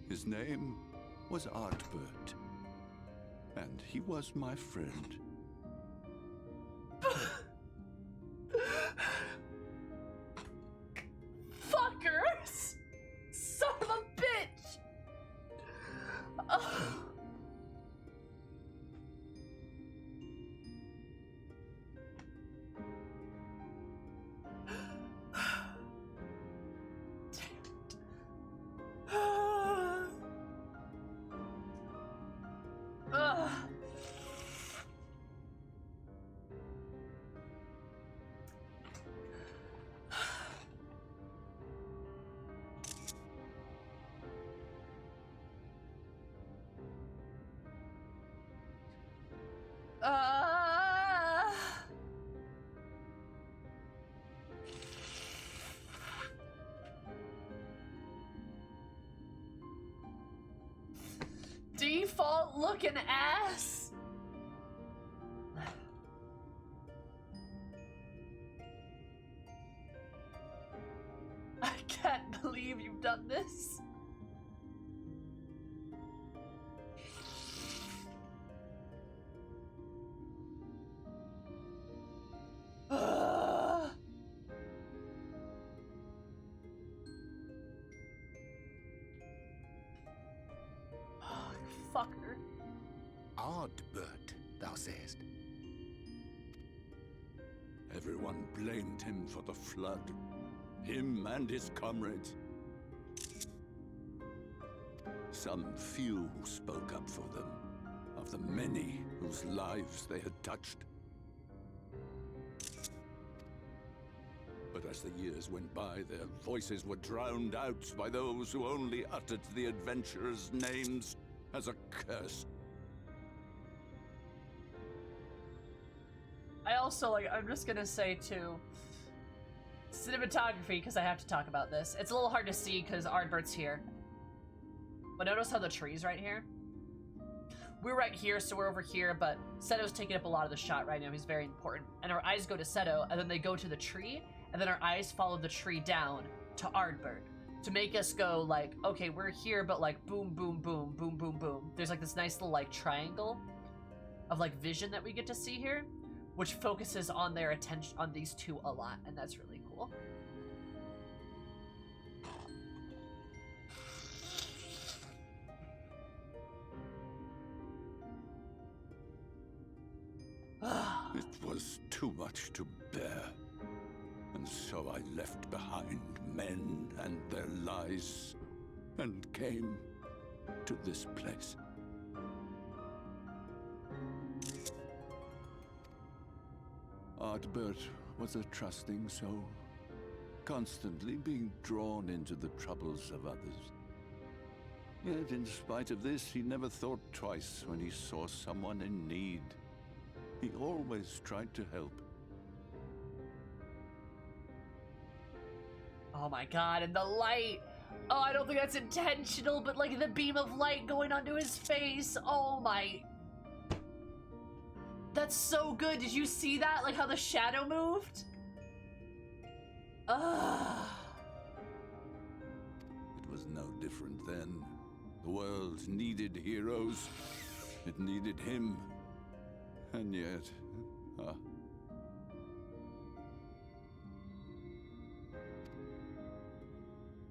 His name was Artbert, and he was my friend. Fuckers! Son of a bitch! Oh. Ugh. Default looking ass. I can't believe you've done this. Fucker. Ardbert, thou sayest. Everyone blamed him for the flood. Him and his comrades. Some few spoke up for them, of the many whose lives they had touched. But as the years went by, their voices were drowned out by those who only uttered the adventurers' names as a curse. I also, I'm just gonna say too, cinematography, because I have to talk about this. It's a little hard to see because Ardbert's here. But notice how the tree's right here? We're right here, so we're over here, but Seto's taking up a lot of the shot right now. He's very important. And our eyes go to Seto, and then they go to the tree, and then our eyes follow the tree down to Ardbert. To make us go okay, we're here, but boom, boom, boom, boom, boom, boom. There's this nice little triangle of vision that we get to see here, which focuses on their attention on these two a lot, and that's really cool. It was too much to bear. And so I left behind men and their lies, and came to this place. Ardbert was a trusting soul, constantly being drawn into the troubles of others. Yet in spite of this, he never thought twice when he saw someone in need. He always tried to help. Oh my god, and the light! Oh, I don't think that's intentional, but the beam of light going onto his face. Oh my... That's so good. Did you see that? How the shadow moved? Ugh. It was no different then. The world needed heroes. It needed him. And yet...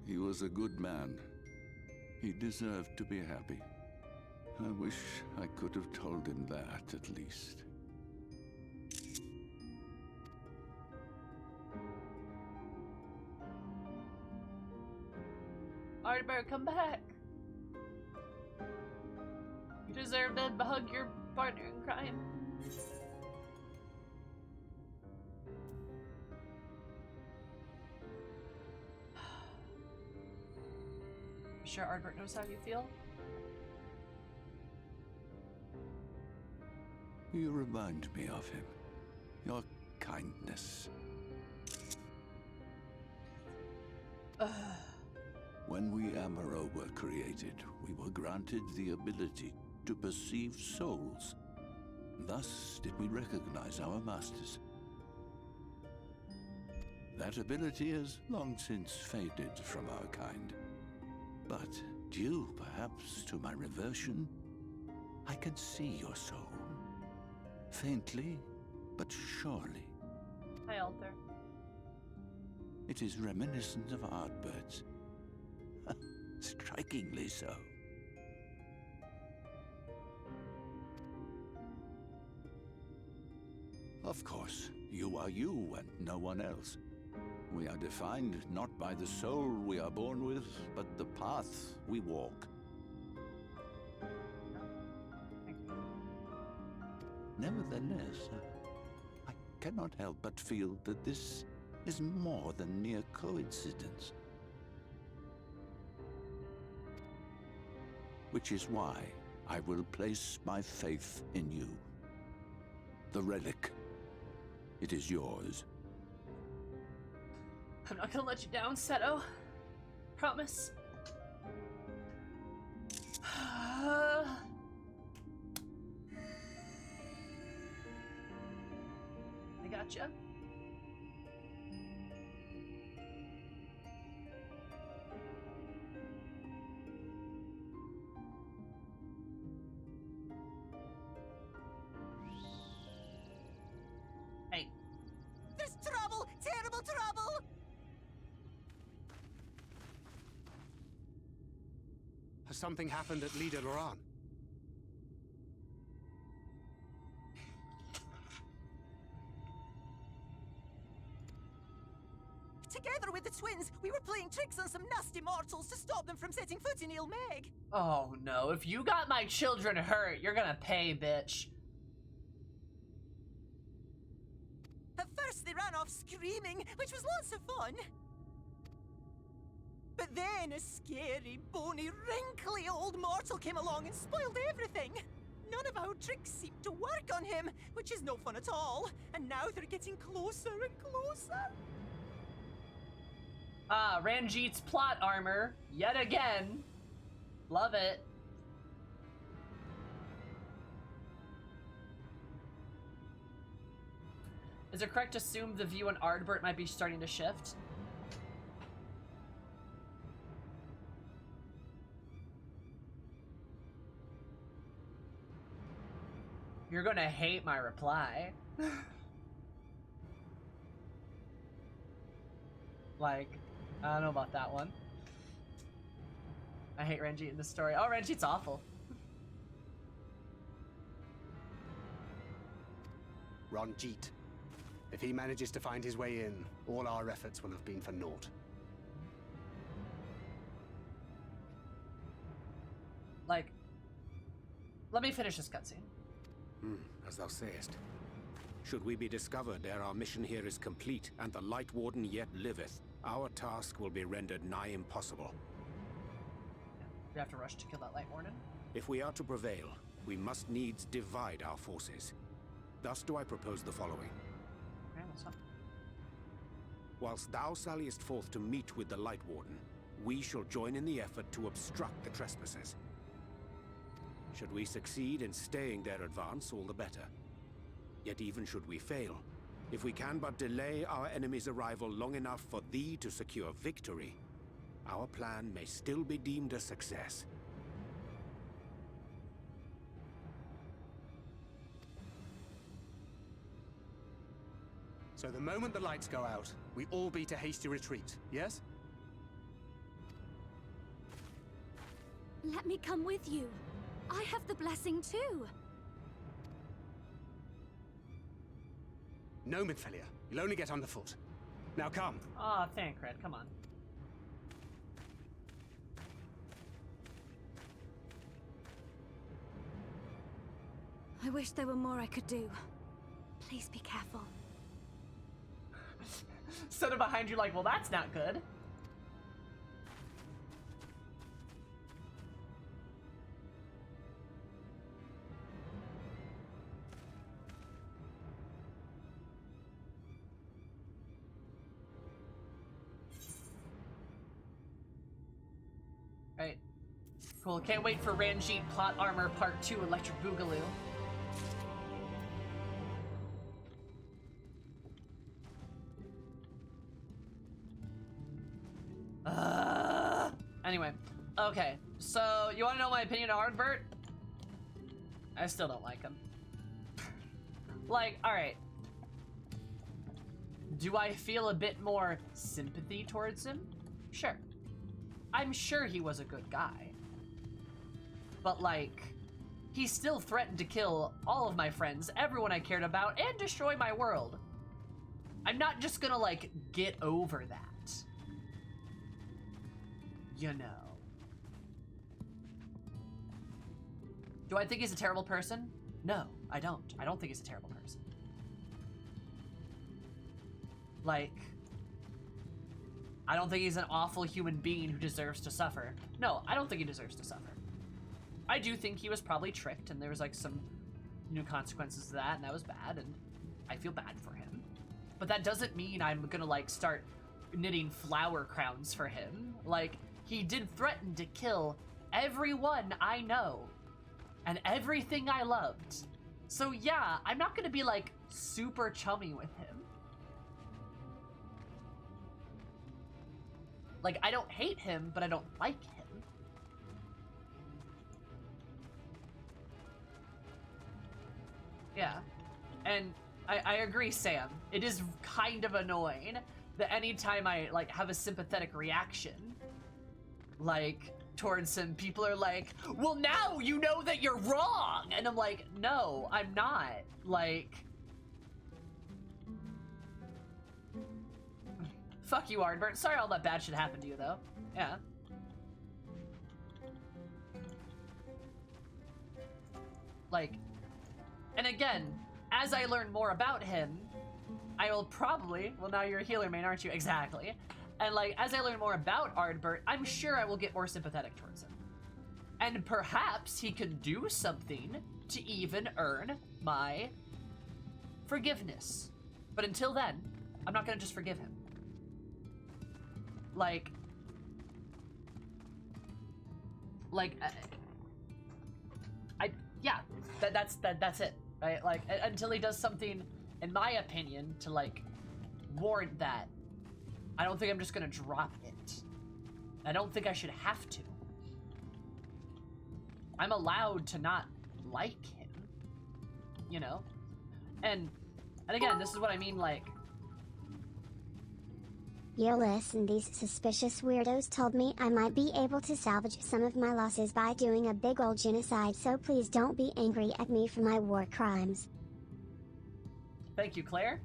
He was a good man. He deserved to be happy. I wish I could have told him that, at least. Ardbert, come back. You deserve to hug your partner in crime. You sure Ardbert knows how you feel? You remind me of him. Your kindness. When we Amaro were created, we were granted the ability to perceive souls. Thus did we recognize our masters. That ability has long since faded from our kind. But due perhaps to my reversion, I can see your soul. Faintly, but surely. Hi, Alter. It is reminiscent of Ardbert's. Strikingly so. Of course, you are you and no one else. We are defined not by the soul we are born with, but the path we walk. Nevertheless, I cannot help but feel that this is more than mere coincidence. Which is why I will place my faith in you. The relic. It is yours. I'm not gonna let you down, Seto. Promise. I gotcha. Hey. There's trouble! Terrible trouble! Has something happened at Leader Loran? Together with the twins, we were playing tricks on some nasty mortals to stop them from setting foot in Il Meg. Oh no, if you got my children hurt, you're gonna pay, bitch. At first they ran off screaming, which was lots of fun. But then a scary, bony, wrinkly old mortal came along and spoiled everything. None of our tricks seemed to work on him, which is no fun at all. And now they're getting closer and closer. Ah, Ranjit's plot armor, yet again. Love it. Is it correct to assume the view on Ardbert might be starting to shift? You're gonna hate my reply. Like, I don't know about that one. I hate Ranjit in this story. Oh, Ranjit's awful. Ranjit. If he manages to find his way in, all our efforts will have been for naught. Like, let me finish this cutscene. As thou sayest. Should we be discovered ere our mission here is complete, and the Light Warden yet liveth, our task will be rendered nigh impossible. We have to rush to kill that Light Warden. If we are to prevail, we must needs divide our forces. Thus do I propose the following. Okay, what's up? Whilst thou salliest forth to meet with the Light Warden, we shall join in the effort to obstruct the trespassers. Should we succeed in staying their advance, all the better. Yet even should we fail, if we can but delay our enemy's arrival long enough for thee to secure victory, our plan may still be deemed a success. So the moment the lights go out, we all beat a hasty retreat, yes? Let me come with you. I have the blessing too. No, Midfelia. You'll only get underfoot. Now come. Aw, Thancred, come on. I wish there were more I could do. Please be careful. Stood behind you like, well, that's not good. Cool, can't wait for Ranjit Plot Armor Part 2 Electric Boogaloo. Anyway, okay, so you want to know my opinion on Ardbert? I still don't like him. Like, alright. Do I feel a bit more sympathy towards him? Sure. I'm sure he was a good guy. But like, he still threatened to kill all of my friends, everyone I cared about, and destroy my world. I'm not just gonna like, get over that. You know. Do I think he's a terrible person? No, I don't. I don't think he's a terrible person. Like, I don't think he's an awful human being who deserves to suffer. No, I don't think he deserves to suffer. I do think he was probably tricked and there was like some new consequences to that and that was bad and I feel bad for him. But that doesn't mean I'm gonna like start knitting flower crowns for him. Like, he did threaten to kill everyone I know and everything I loved. So yeah, I'm not gonna be like super chummy with him. Like, I don't hate him, but I don't like him. Yeah. And I agree, Sam. It is kind of annoying that anytime I, like, have a sympathetic reaction, like, towards him, people are like, well, now you know that you're wrong! And I'm like, no, I'm not. Like... Fuck you, Ardbert. Sorry all that bad shit happened to you, though. Yeah. Like, and again, as I learn more about him, I will probably, well, now you're a healer main, aren't you? Exactly. And like, as I learn more about Ardbert, I'm sure I will get more sympathetic towards him. And perhaps he could do something to even earn my forgiveness. But until then, I'm not gonna just forgive him. Like, yeah, that's it, right? Like, until he does something, in my opinion, to like warrant that, I don't think I'm just gonna drop it. I don't think I should have to. I'm allowed to not like him, you know? And again, this is what I mean, like, Yo, listen, these suspicious weirdos told me I might be able to salvage some of my losses by doing a big old genocide, so please don't be angry at me for my war crimes. Thank you, Claire.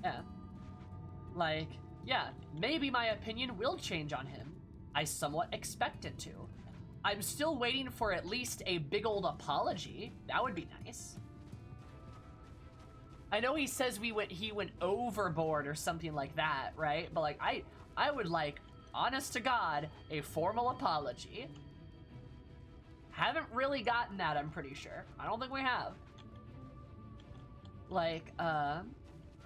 Yeah. Like, yeah, maybe my opinion will change on him. I somewhat expect it to. I'm still waiting for at least a big old apology. That would be nice. I know he says he went overboard or something like that, right? But like, I would like, honest to God, a formal apology. Haven't really gotten that, I'm pretty sure. I don't think we have. Like,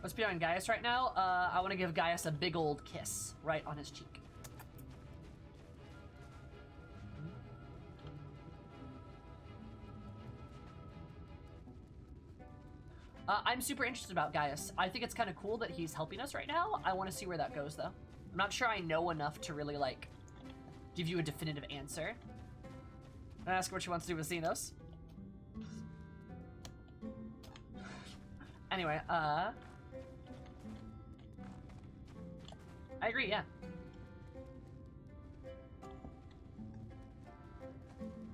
let's be on Gaius right now. I want to give Gaius a big old kiss right on his cheek. I'm super interested about Gaius. I think it's kind of cool that he's helping us right now. I want to see where that goes, though. I'm not sure I know enough to really, like, give you a definitive answer. I ask her what she wants to do with Xenos. Anyway, I agree, yeah.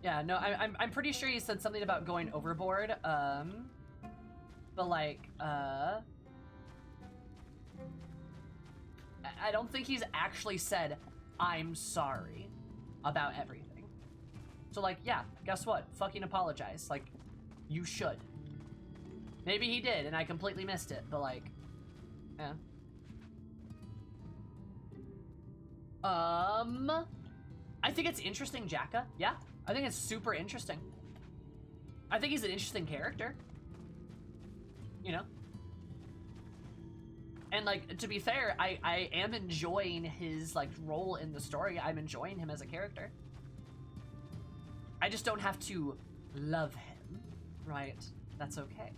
Yeah, no, I'm pretty sure he said something about going overboard, but like, I don't think he's actually said, I'm sorry about everything. So like, yeah, guess what? Fucking apologize. Like, you should. Maybe he did and I completely missed it, but like, yeah. I think it's interesting, Jacka. Yeah, I think it's super interesting. I think he's an interesting character. You know? And like, to be fair, I am enjoying his like role in the story. I'm enjoying him as a character. I just don't have to love him, right? That's okay.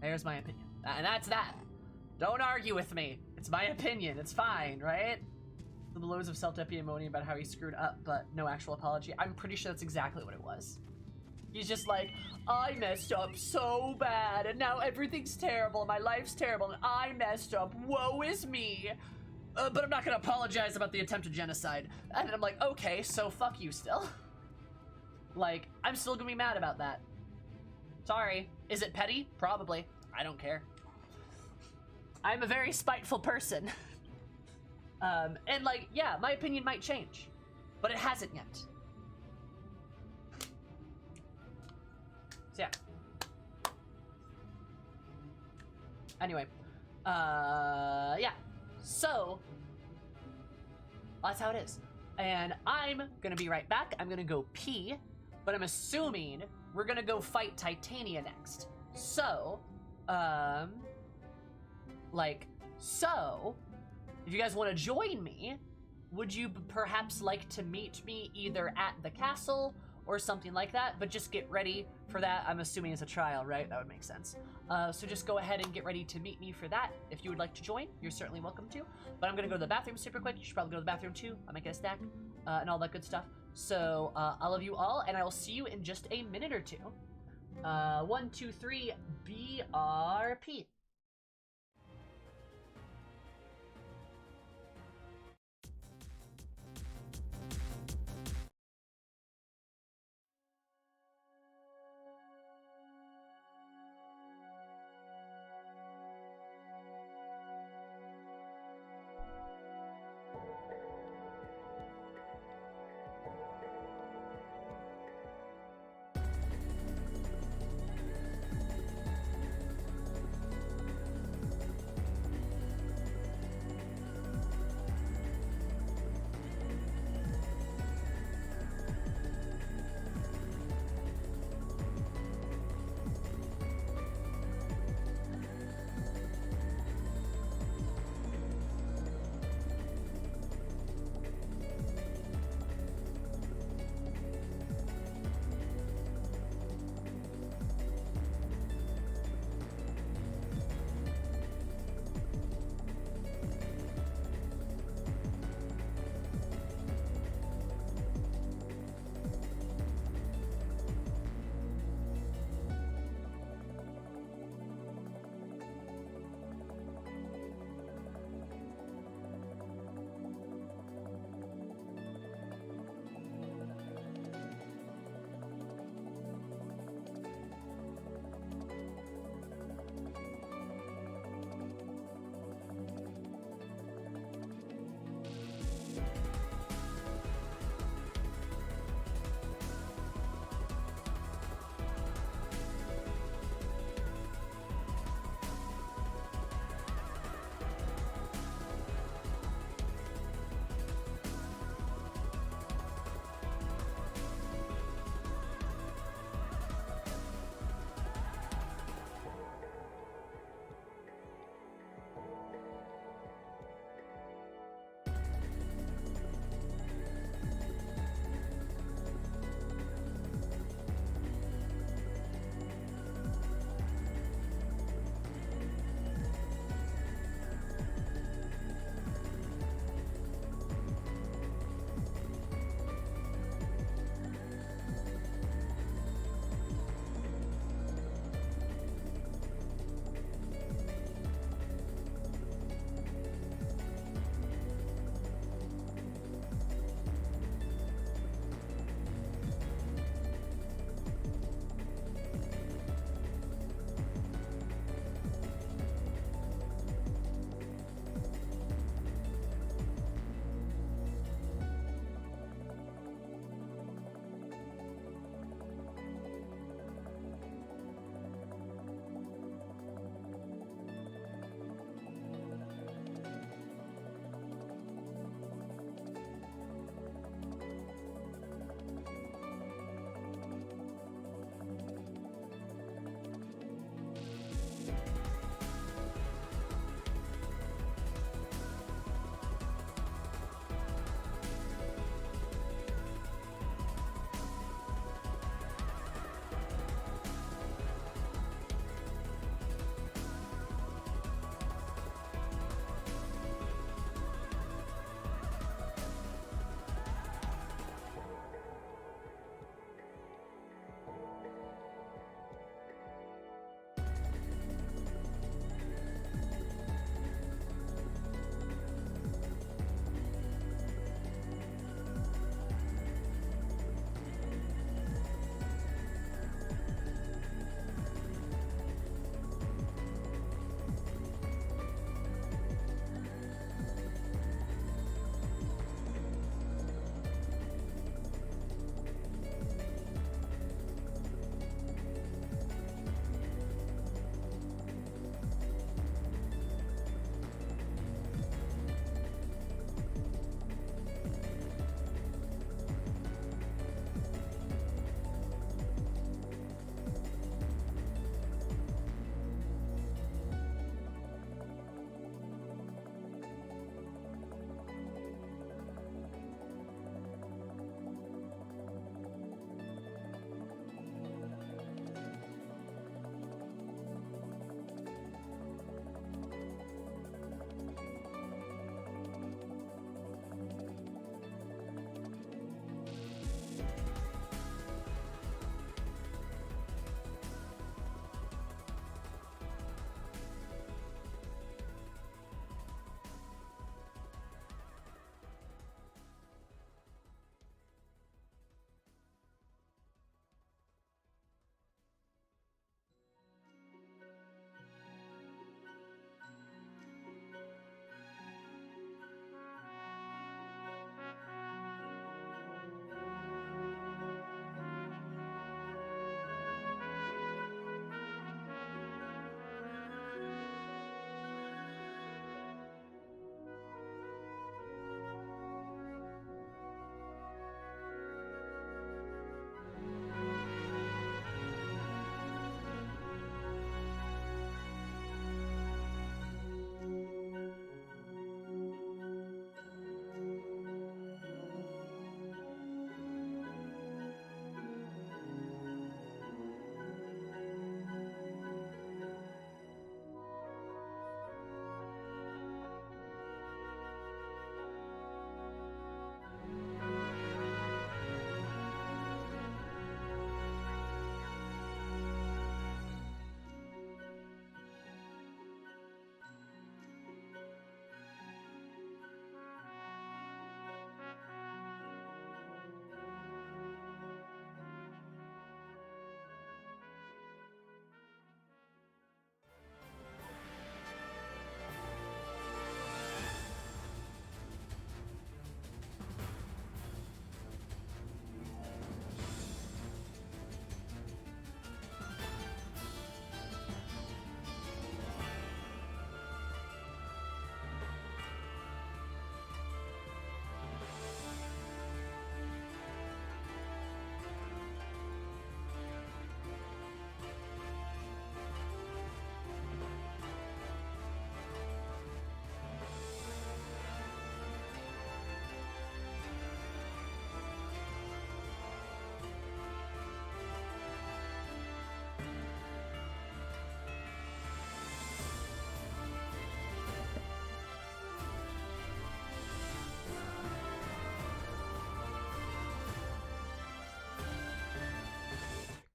There's my opinion. And that's that. Don't argue with me. It's my opinion. It's fine, right? The loads of self-deprecating moaning about how he screwed up, but no actual apology. I'm pretty sure that's exactly what it was. He's just like, I messed up so bad, and now everything's terrible, my life's terrible, and I messed up. Woe is me. But I'm not gonna apologize about the attempted genocide. And I'm like, okay, so fuck you still. Like, I'm still gonna be mad about that. Sorry. Is it petty? Probably. I don't care. I'm a very spiteful person. And like, yeah, my opinion might change, but it hasn't yet. So yeah. Anyway, yeah. So that's how it is. And I'm gonna be right back. I'm gonna go pee, but I'm assuming we're gonna go fight Titania next. So, if you guys want to join me, would you perhaps like to meet me either at the castle or something like that? But just get ready for that. I'm assuming it's a trial, right? That would make sense. So just go ahead and get ready to meet me for that. If you would like to join, you're certainly welcome to. But I'm going to go to the bathroom super quick. You should probably go to the bathroom too. I might get a stack and all that good stuff. So I love you all, and I will see you in just a minute or two. 1, 2, 3, BRP.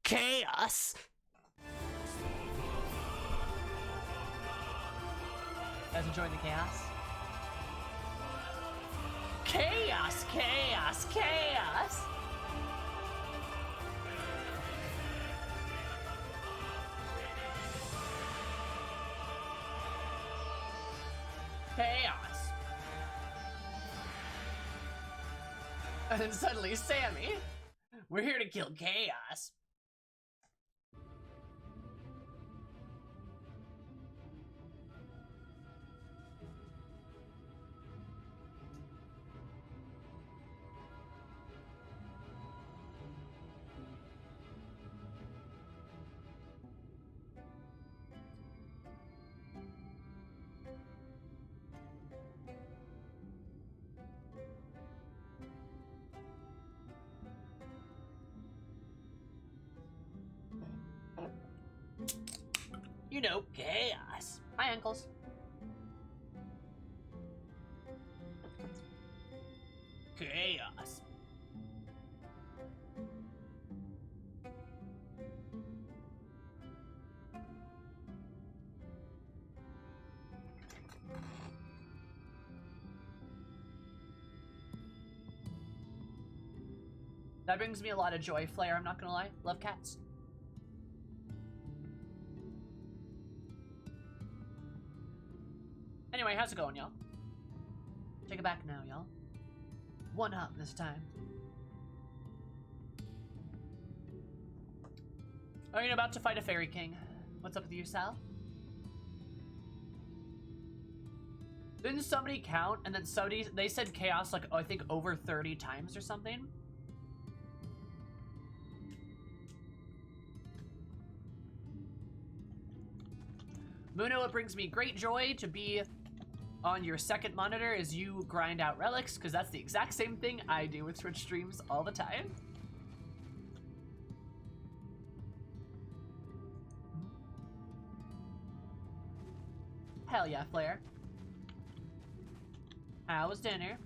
Chaos! Guys enjoying the chaos? Chaos, chaos, chaos! Chaos. And then suddenly, Sammy, we're here to kill chaos. You know, chaos. Hi, uncles. Chaos. That brings me a lot of joy, Flair, I'm not gonna lie. Love cats. Anyway, how's it going, y'all? Take it back now, y'all. One up this time. Are you about to fight a fairy king? What's up with you, Sal? Didn't somebody count and then somebody, they said chaos like, oh, I think over 30 times or something? Muno, it brings me great joy to be on your second monitor as you grind out relics, because that's the exact same thing I do with Twitch streams all the time. Hell yeah, Flair. How was dinner?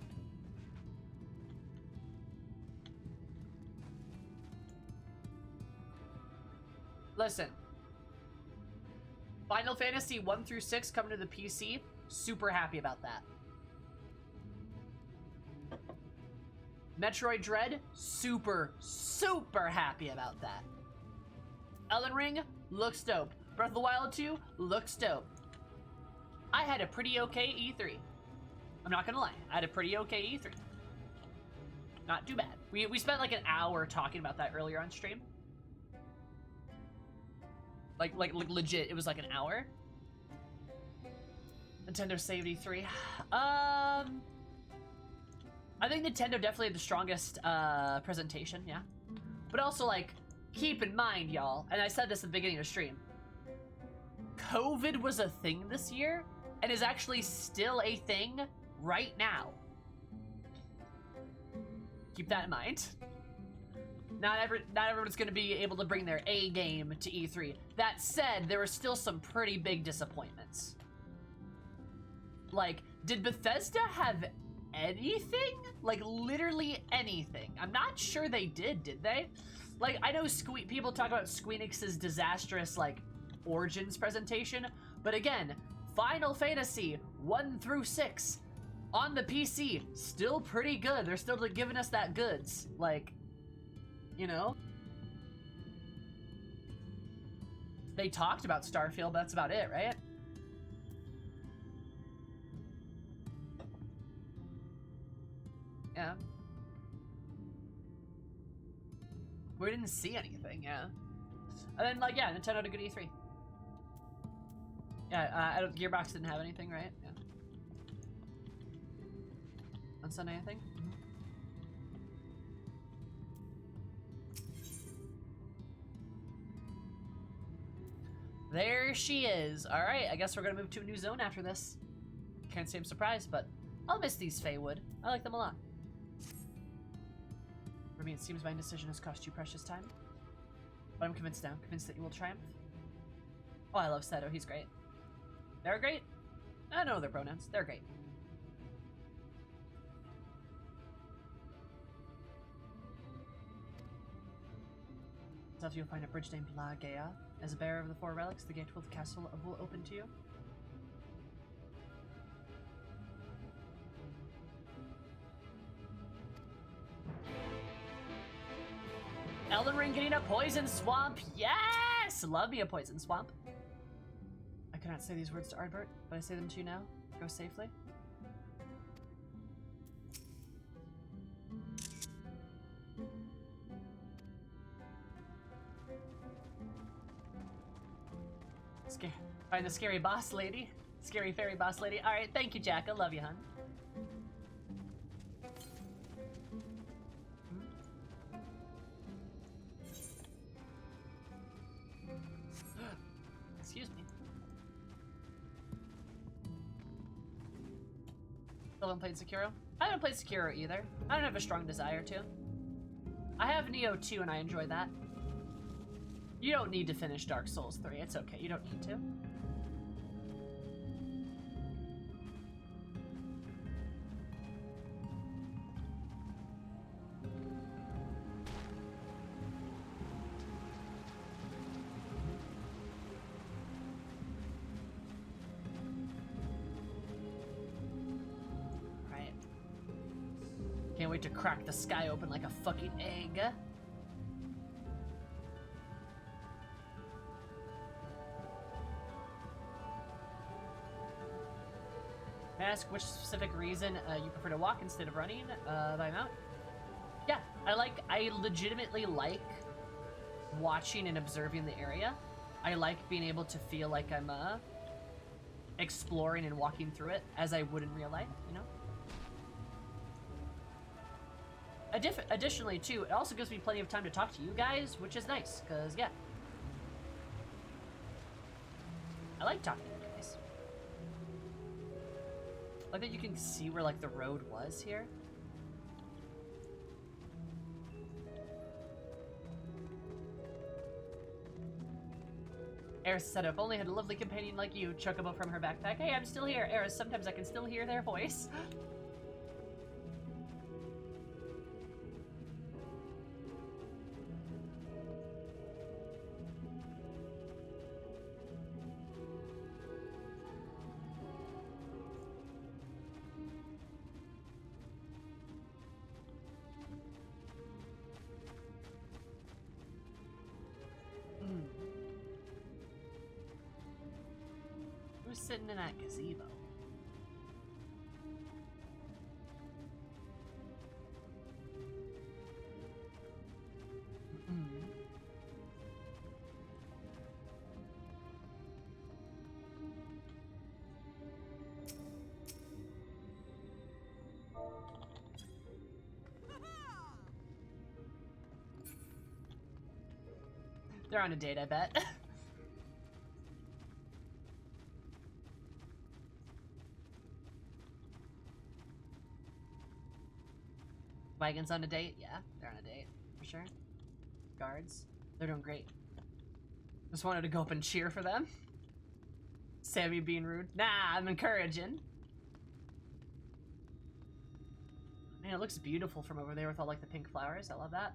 Listen. Final Fantasy 1 through 6 coming to the PC. Super happy about that. Metroid Dread, super, super happy about that. Elden Ring, looks dope. Breath of the Wild 2, looks dope. I had a pretty okay E3. I'm not gonna lie, I had a pretty okay E3. Not too bad. We spent like an hour talking about that earlier on stream. Like legit, it was like an hour. Nintendo saved E3. I think Nintendo definitely had the strongest presentation, yeah. But also, like, keep in mind, y'all, and I said this at the beginning of the stream, COVID was a thing this year, and is actually still a thing right now. Keep that in mind. Not everyone's gonna be able to bring their A game to E3. That said, there were still some pretty big disappointments. Like, did Bethesda have anything? Like, literally anything. I'm not sure they did they? Like, I know people talk about Squeenix's disastrous, like, Origins presentation, but again, Final Fantasy 1 through 6 on the PC, still pretty good. They're still giving us that goods. Like, you know? They talked about Starfield, but that's about it, right? Yeah. We didn't see anything, yeah. And then, like, yeah, Nintendo had a good E3. Yeah, Gearbox didn't have anything, right? Yeah. On Sunday, I think? There she is. Alright, I guess we're gonna move to a new zone after this. Can't say I'm surprised, but I'll miss these Feywood. I like them a lot. For me, it seems my indecision has cost you precious time. But I'm convinced now. Convinced that you will triumph. Oh, I love Seto. He's great. They're great. I know their pronouns. They're great. Stuff you'll find a bridge named La Gea. As a bearer of the 4 relics, the gate to the castle will open to you. Elden Ring getting a poison swamp. Yes! Love me a poison swamp. I cannot say these words to Ardbert, but I say them to you now. Go safely. Find the scary boss lady. Scary fairy boss lady. Alright, thank you, Jack. I love you, hun. Excuse me. Still haven't played Sekiro? I haven't played Sekiro either. I don't have a strong desire to. I have Neo 2 and I enjoy that. You don't need to finish Dark Souls 3. It's okay. You don't need to. Right. Can't wait to crack the sky open like a fucking egg. Ask which specific reason you prefer to walk instead of running by mount. Yeah, I legitimately like watching and observing the area. I like being able to feel like I'm exploring and walking through it as I would in real life, you know? Additionally, too, it also gives me plenty of time to talk to you guys, which is nice, because, yeah. I like talking to you guys. I like that you can see where, like, the road was here. Eris said, if only had a lovely companion like you, Chocobo from her backpack. Hey, I'm still here, Eris. Sometimes I can still hear their voice. Who's sitting in that gazebo? They're on a date, I bet. Wagons on a date? Yeah, they're on a date, for sure. Guards, they're doing great. Just wanted to go up and cheer for them. Sammy being rude. Nah, I'm encouraging. Man, it looks beautiful from over there with all like the pink flowers. I love that.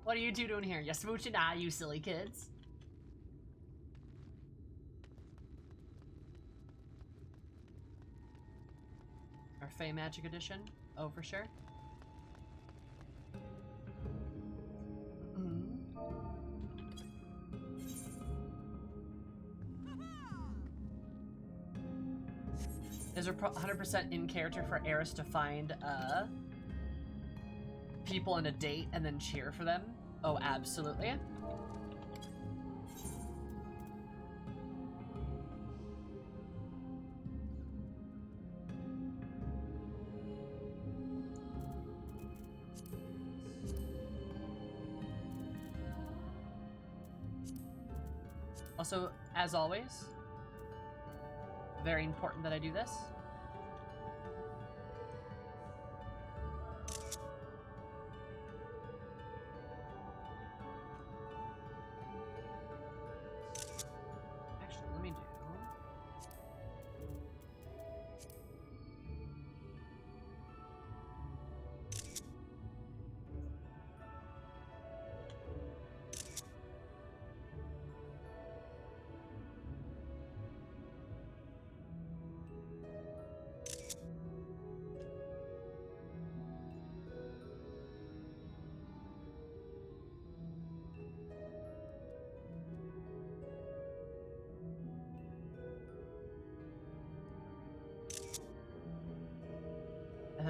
What are you two doing here? You smooching? Ah, you silly kids. Our Fey Magic Edition. Oh, for sure. Is there 100% in character for Eris to find people on a date and then cheer for them? Oh, absolutely. Also, as always, very important that I do this. Actually, let me do...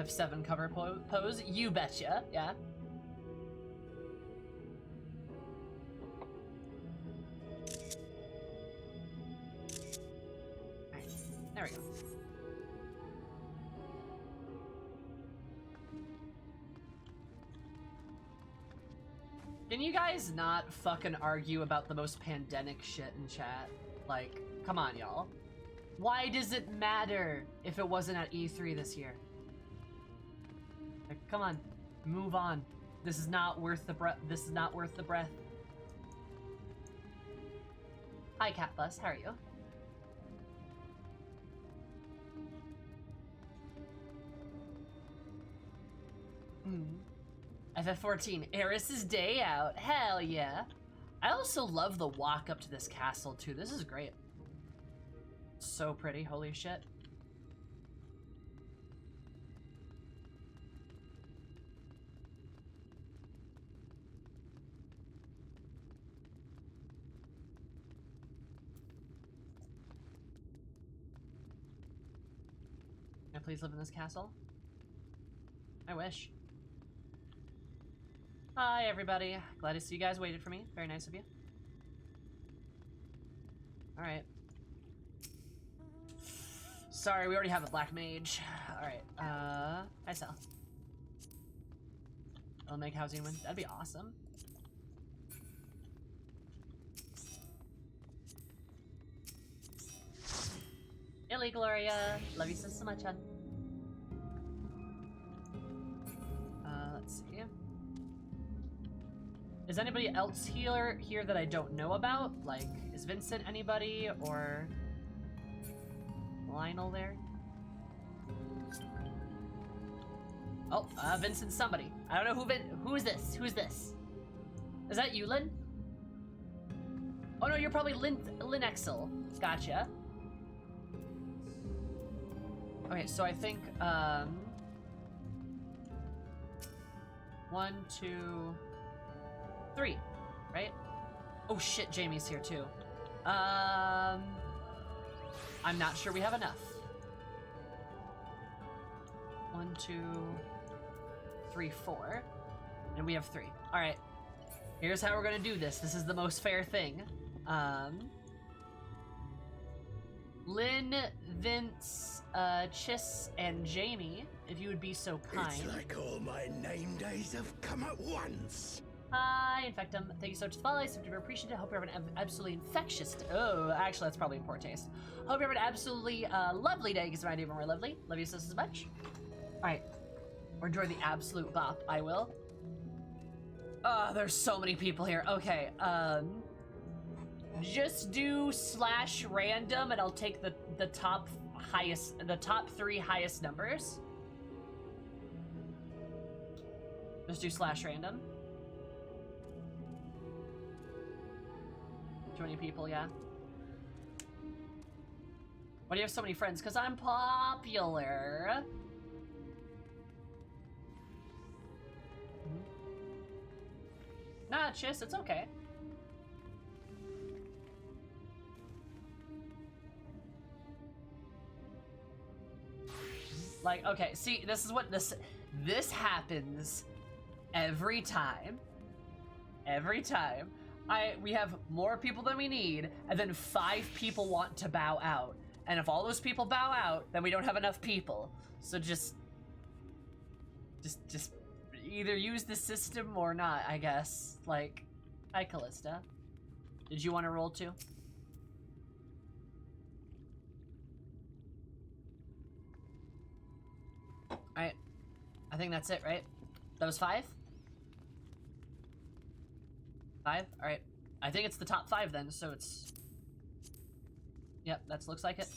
F7 cover pose? You betcha, yeah. Alright, there we go. Can you guys not fucking argue about the most pandemic shit in chat? Like, come on, y'all. Why does it matter if it wasn't at E3 this year? Like, come on, move on. This is not worth the breath. This is not worth the breath. Hi, Catbus. How are you? FF14, Eris's day out. Hell yeah. I also love the walk up to this castle too. This is great. So pretty, holy shit. Can I please live in this castle? I wish. Hi, everybody. Glad to see you guys waited for me. Very nice of you. Alright. Sorry, we already have a black mage. Alright, hi, Sal. I'll make housing win. That'd be awesome. Illy, Gloria. Love you so much, hon. Let's see. Is anybody else here that I don't know about? Like, is Vincent anybody, or Lionel there? Oh, Vincent's somebody. I don't know who is this? Who is this? Is that you, Lynn? Oh no, you're probably Lynn Exel. Gotcha. Okay, so I think, 1, 2, 3, right? Oh shit, Jamie's here too. I'm not sure we have enough. 1, 2, 3, 4. And we have 3. Alright. Here's how we're gonna do this. This is the most fair thing. Lynn, Vince, Chiss, and Jamie, if you would be so kind. It's like all my name days have come at once. Hi, Infectum. Thank you so much for the follow. I super appreciate it. Hope you're having an absolutely infectious. Oh, actually, that's probably in poor taste. Hope you're having an absolutely lovely day, because it might even more lovely. Love you so much. Alright. Or enjoy the absolute bop. I will. Oh, there's so many people here. Okay, just do /random and I'll take the top 3 highest numbers. Just do /random. 20 people, yeah. Why do you have so many friends? Because I'm popular. Nah, Chiss, it's okay. Like, okay, see, this is what this happens every time. Every time. We have more people than we need, and then 5 people want to bow out. And if all those people bow out, then we don't have enough people. So just either use the system or not, I guess. Like, hi, Callista. Did you want to roll too? Alright. I think that's it, right? That was 5? 5? Alright. I think it's the top 5 then, so it's... Yep, that looks like it.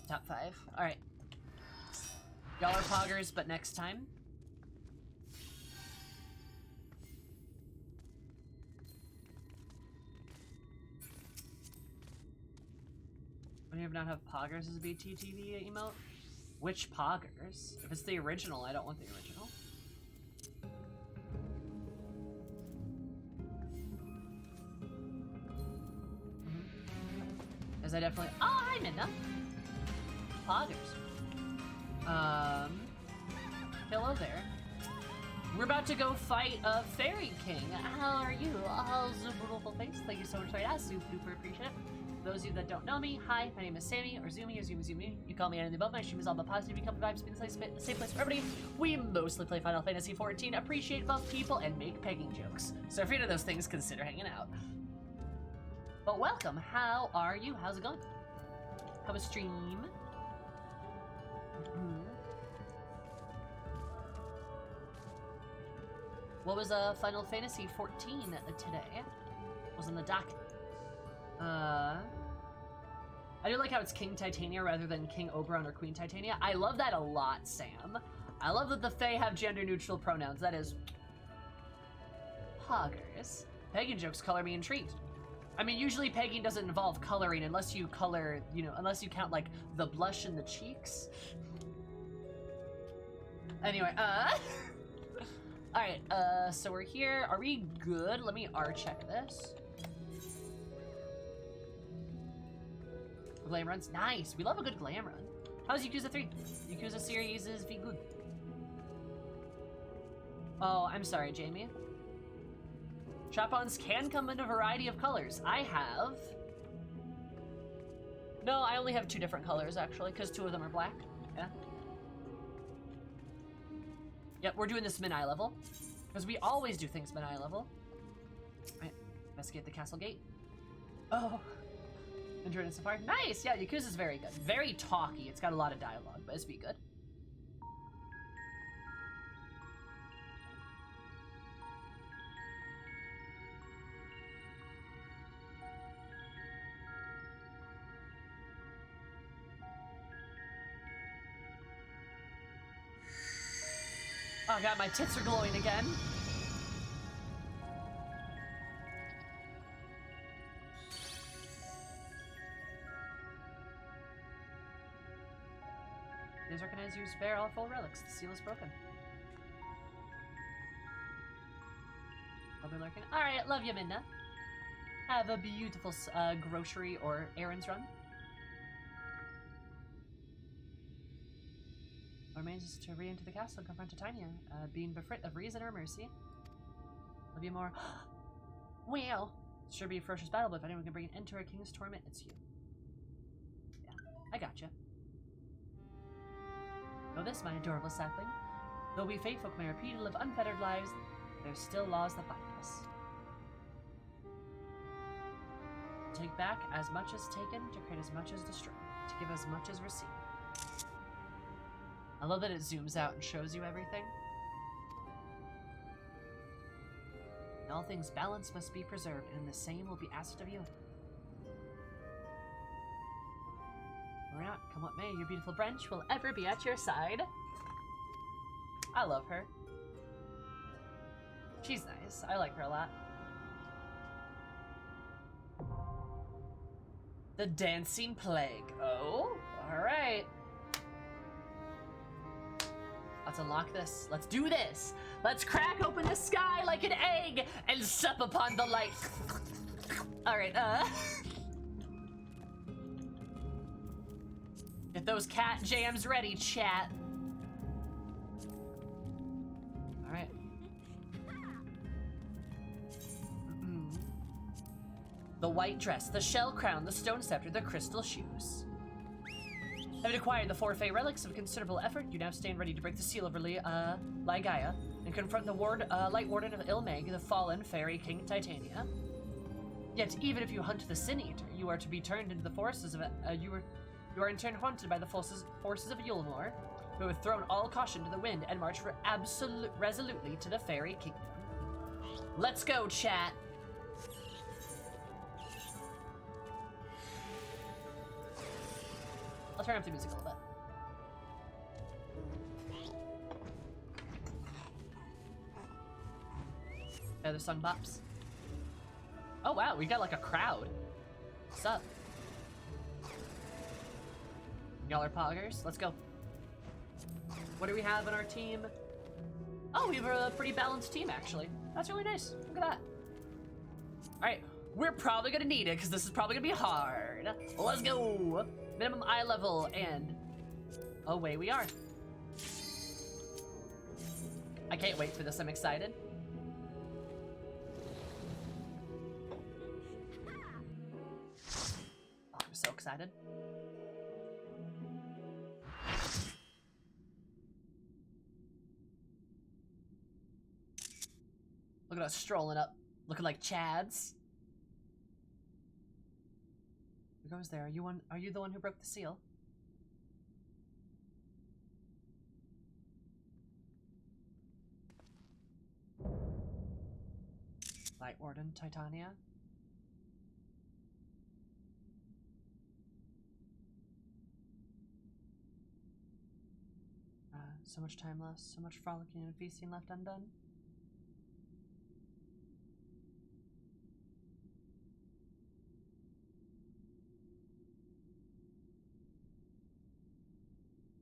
Top 5. Alright. Y'all are poggers, but next time. When you not have poggers as a BTTV emote? Which poggers? If it's the original, I don't want the original. As I definitely... Oh, hi, Minna! poggers. Hello there. We're about to go fight a Fairy King. How are you? How's the beautiful face? Thank you so much for that. Super duper appreciate it. Those of you that don't know me, hi, my name is Sammy, or Zumi. You call me anything above. My stream is all about positive. You come vibes, be the safe place for everybody. We mostly play Final Fantasy XIV, appreciate buff people, and make pegging jokes. So if you're into those things, consider hanging out. But welcome. How are you? How's it going? How was stream? What was Final Fantasy XIV today? Was in the docket. I do like how it's King Titania rather than King Oberon or Queen Titania. I love that a lot, Sam. I love that the Fae have gender-neutral pronouns. That is... poggers. Pegging jokes color me intrigued. I mean, usually pegging doesn't involve coloring unless you color, you know, unless you count, like, the blush in the cheeks. Anyway, Alright, so we're here. Are we good? Let me R-check this. Glam runs. Nice. We love a good glam run. How's Yakuza 3? Yakuza series is very good. Oh, I'm sorry, Jamie. Chop-ons can come in a variety of colors. I have... No, I only have 2 different colors, actually, because 2 of them are black. Yeah. Yep, we're doing this mid-eye level. Because we always do things mid-eye level. Right. Investigate the castle gate. Oh. Enjoyed it so far. Nice! Yeah, Yakuza's very good. Very talky. It's got a lot of dialogue, but it's be good. Oh god, my tits are glowing again. Please recognize you spare all full relics. The seal is broken. I'll be lurking. Alright, love you, Minna. Have a beautiful grocery or errands run. What remains is to re-enter the castle and confront Titania, being befrit of reason or mercy. Love you more. Well, it sure be a ferocious battle, but if anyone can bring an end to our king's torment, it's you. Yeah, I gotcha. Know this, my adorable sapling. Though we fae folk may repeat and live unfettered lives, there's still laws that bind us. Take back as much as taken, to create as much as destroyed, to give as much as received. I love that it zooms out and shows you everything. In all things, balance must be preserved, and the same will be asked of you. Or not, come what may, your beautiful branch will ever be at your side. I love her. She's nice. I like her a lot. The Dancing Plague. Oh, alright. Let's unlock this. Let's do this. Let's crack open the sky like an egg and sup upon the light. Alright, Get those cat jams ready, chat. Alright. The white dress, the shell crown, the stone scepter, the crystal shoes. Having acquired the 4 Fae relics of considerable effort, you now stand ready to break the seal of Ligaia and confront the Light Warden of Ilmeg, the fallen Fairy King Titania. Yet, even if you hunt the Sin Eater, you are to be turned into the forces of you are in turn haunted by the forces of Yulmore, who have thrown all caution to the wind and march resolutely to the Fairy Kingdom. Let's go, chat. I'll turn up the music a little bit. Other song bops. Oh wow, we got like a crowd. What's up? Y'all are poggers. Let's go. What do we have on our team? Oh, we have a pretty balanced team actually. That's really nice. Look at that. Alright, we're probably gonna need it because this is probably gonna be hard. Let's go. Minimum eye level and away we are. I can't wait for this, I'm excited. Oh, I'm so excited. Look at us strolling up, looking like Chads. Who goes there? Are you the one who broke the seal? Light Warden, Titania. So much time lost, so much frolicking and feasting left undone.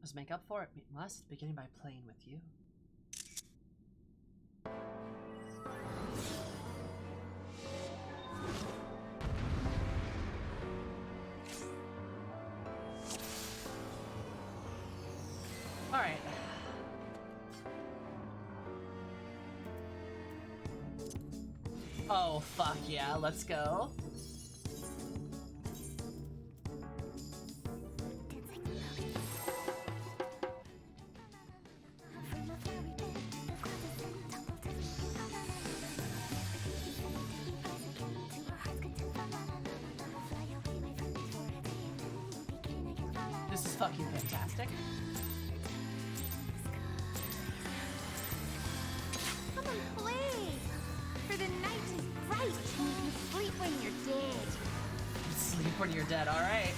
Must make up for it. Must, beginning by playing with you. Alright. Oh, fuck yeah, let's go. This is fucking fantastic. Come and play! For the night is bright and you can sleep when you're dead. Sleep when you're dead, alright.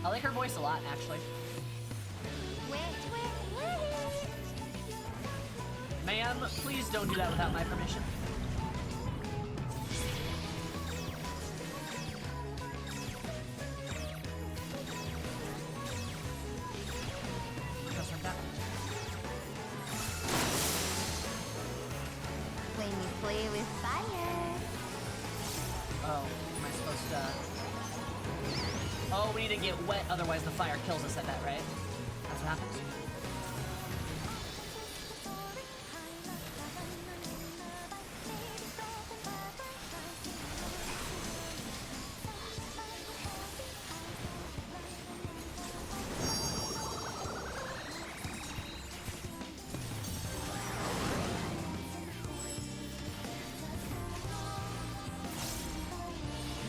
I like her voice a lot, actually. Ma'am, please don't do that without my permission. Just like that. When you play with fire. Oh, am I supposed to... Oh, we need to get wet, otherwise the fire kills us, I bet, right? That's what happens.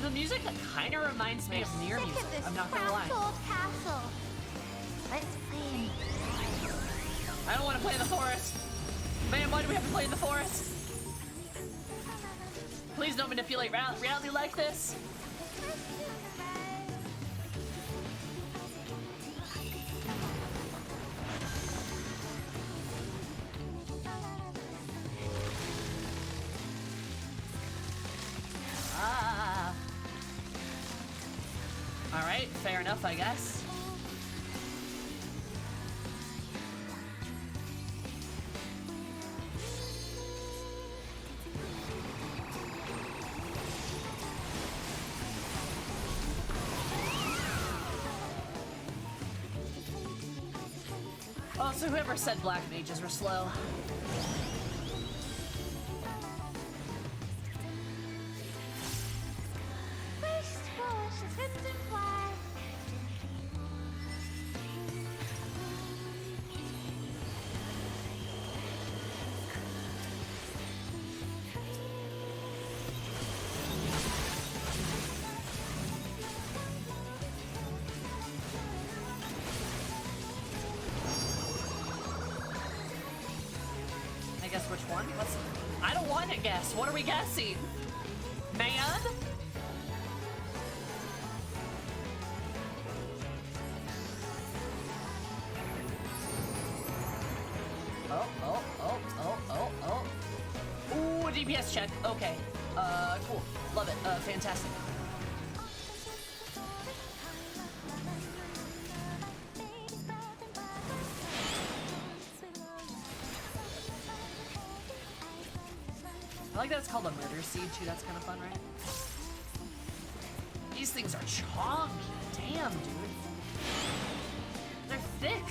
The music kind of reminds me of Nier music. I'm not gonna lie. Old castle. Let's play. I don't want to play in the forest. Man, why do we have to play in the forest? Please don't manipulate reality like this. Alright, fair enough, I guess. Oh, so whoever said black mages were slow. I guess which one? I don't want to guess. What are we guessing? Man? DPS check. Okay. Cool. Love it. Fantastic. I like that it's called a murder seed too. That's kind of fun, right? These things are chonky. Damn, dude. They're thick.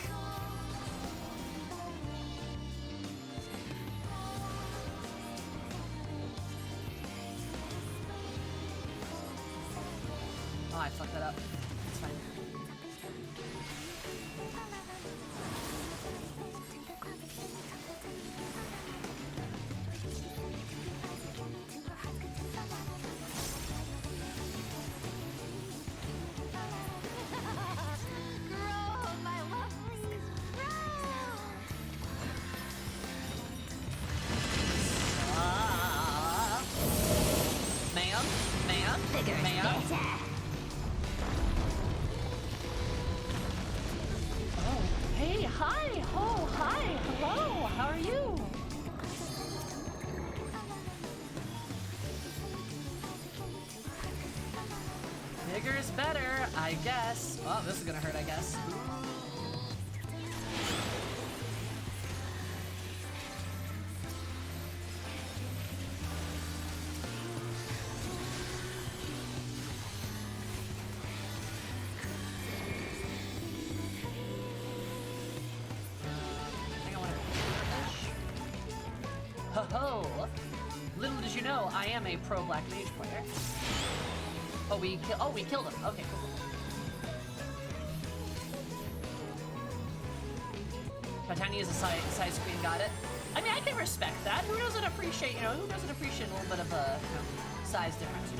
Oh, I fucked that up. It's fine. Grow, my lovely, grow! Ma'am? Ma'am? Bigger, Ma'am? better. Oh, hey, hi! Oh, hi! Hello! How are you? Bigger is better, I guess. Oh, this is gonna hurt, I guess. I think I want to. Ho ho! Little did you know, I am a pro black mage player. Oh, we killed him. Okay, cool. Titania is a side screen, got it. I mean, I can respect that. Who doesn't appreciate, who doesn't appreciate a little bit of a size difference,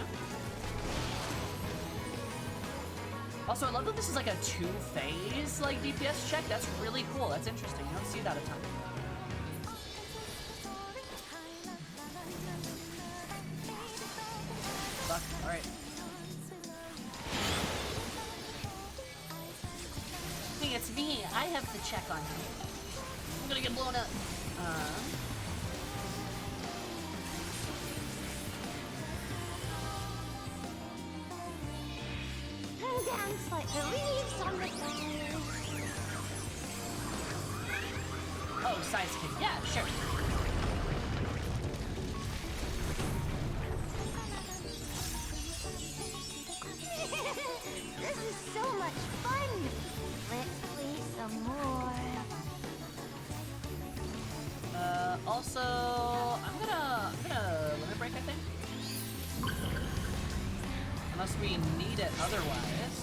Also, I love that this is like a two-phase like DPS check. That's really cool. That's interesting. You don't see that a ton. Fuck. All right. Hey, it's me. I have the check on you. I'm gonna get blown up. Come dance like the leaves on the fire. Oh, size kick. Yeah, sure. This is so much fun. Let's play some more. Also, I'm gonna limit break, I think. Unless we need it otherwise.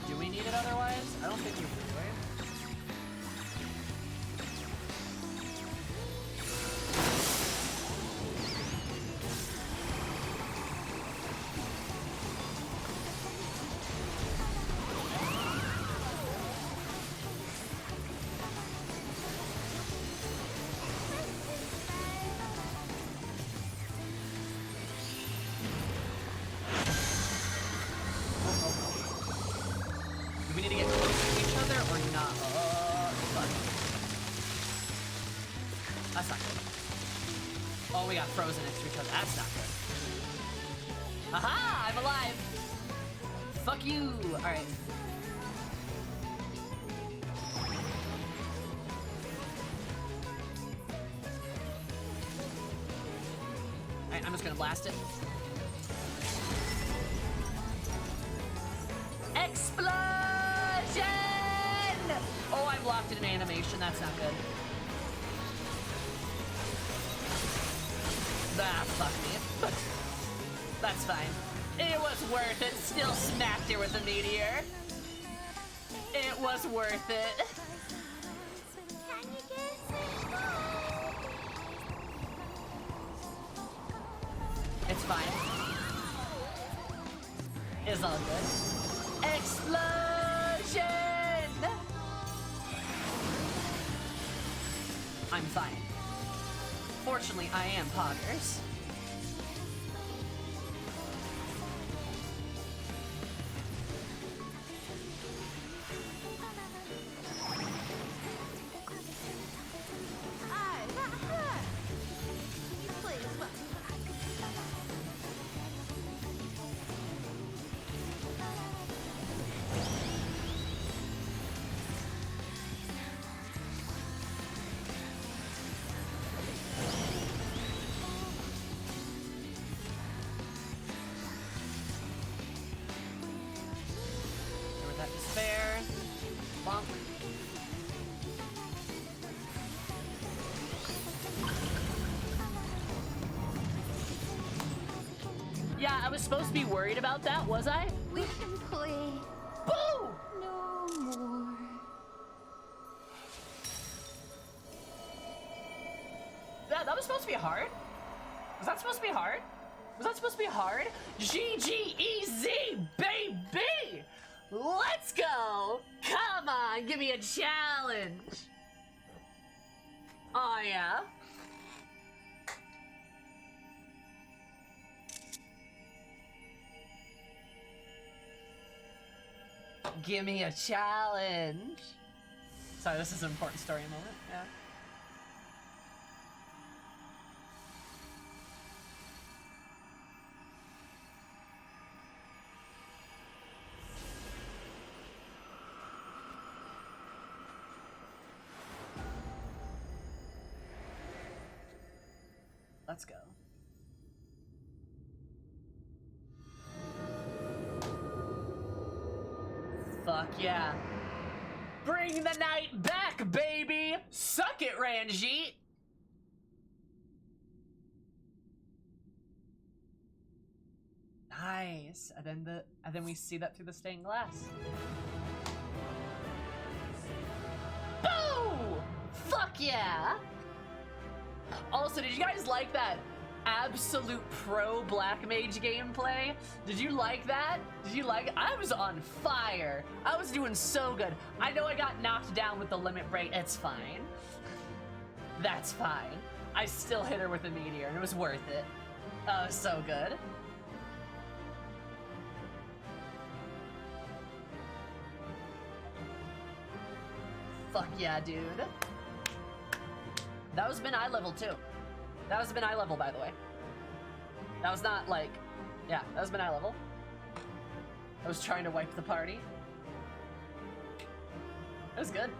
Do we need it otherwise? I don't think we do, right? Do we need to get close to each other or not? Fuck. That's not good. Oh, we got frozen next to each other. That's not good. Aha! I'm alive! Fuck you! Alright. Alright, I'm just gonna blast it. Explosion! Oh, I blocked it in animation. That's not good. Ah, fuck me. That's fine. It was worth it. Still smacked her with a meteor. It was worth it. Can you kiss me? It's fine. It's all good. Explosion! I'm fine. Fortunately, I am Poggers. I was supposed to be worried about that, was I? We can play Boo! no more. That was supposed to be hard? Was that supposed to be hard? Was that supposed to be hard? GGEZ, baby! Let's go! Come on, give me a challenge! Oh, yeah? Give me a challenge! Sorry, this is an important story moment, yeah. Let's go. Fuck yeah. Bring the night back, baby! Suck it, Ranjit! Nice. And then we see that through the stained glass. Boo! Fuck yeah! Also, did you guys like that absolute pro Black Mage gameplay? Did you like that? Did you like it? I was on fire. I was doing so good. I know I got knocked down with the limit break. It's fine. That's fine. I still hit her with a meteor and it was worth it. Oh, so good. Fuck yeah, dude. That was been eye level too. That was been eye level, by the way. That was not like, yeah, that was been eye level. I was trying to wipe the party. It was good.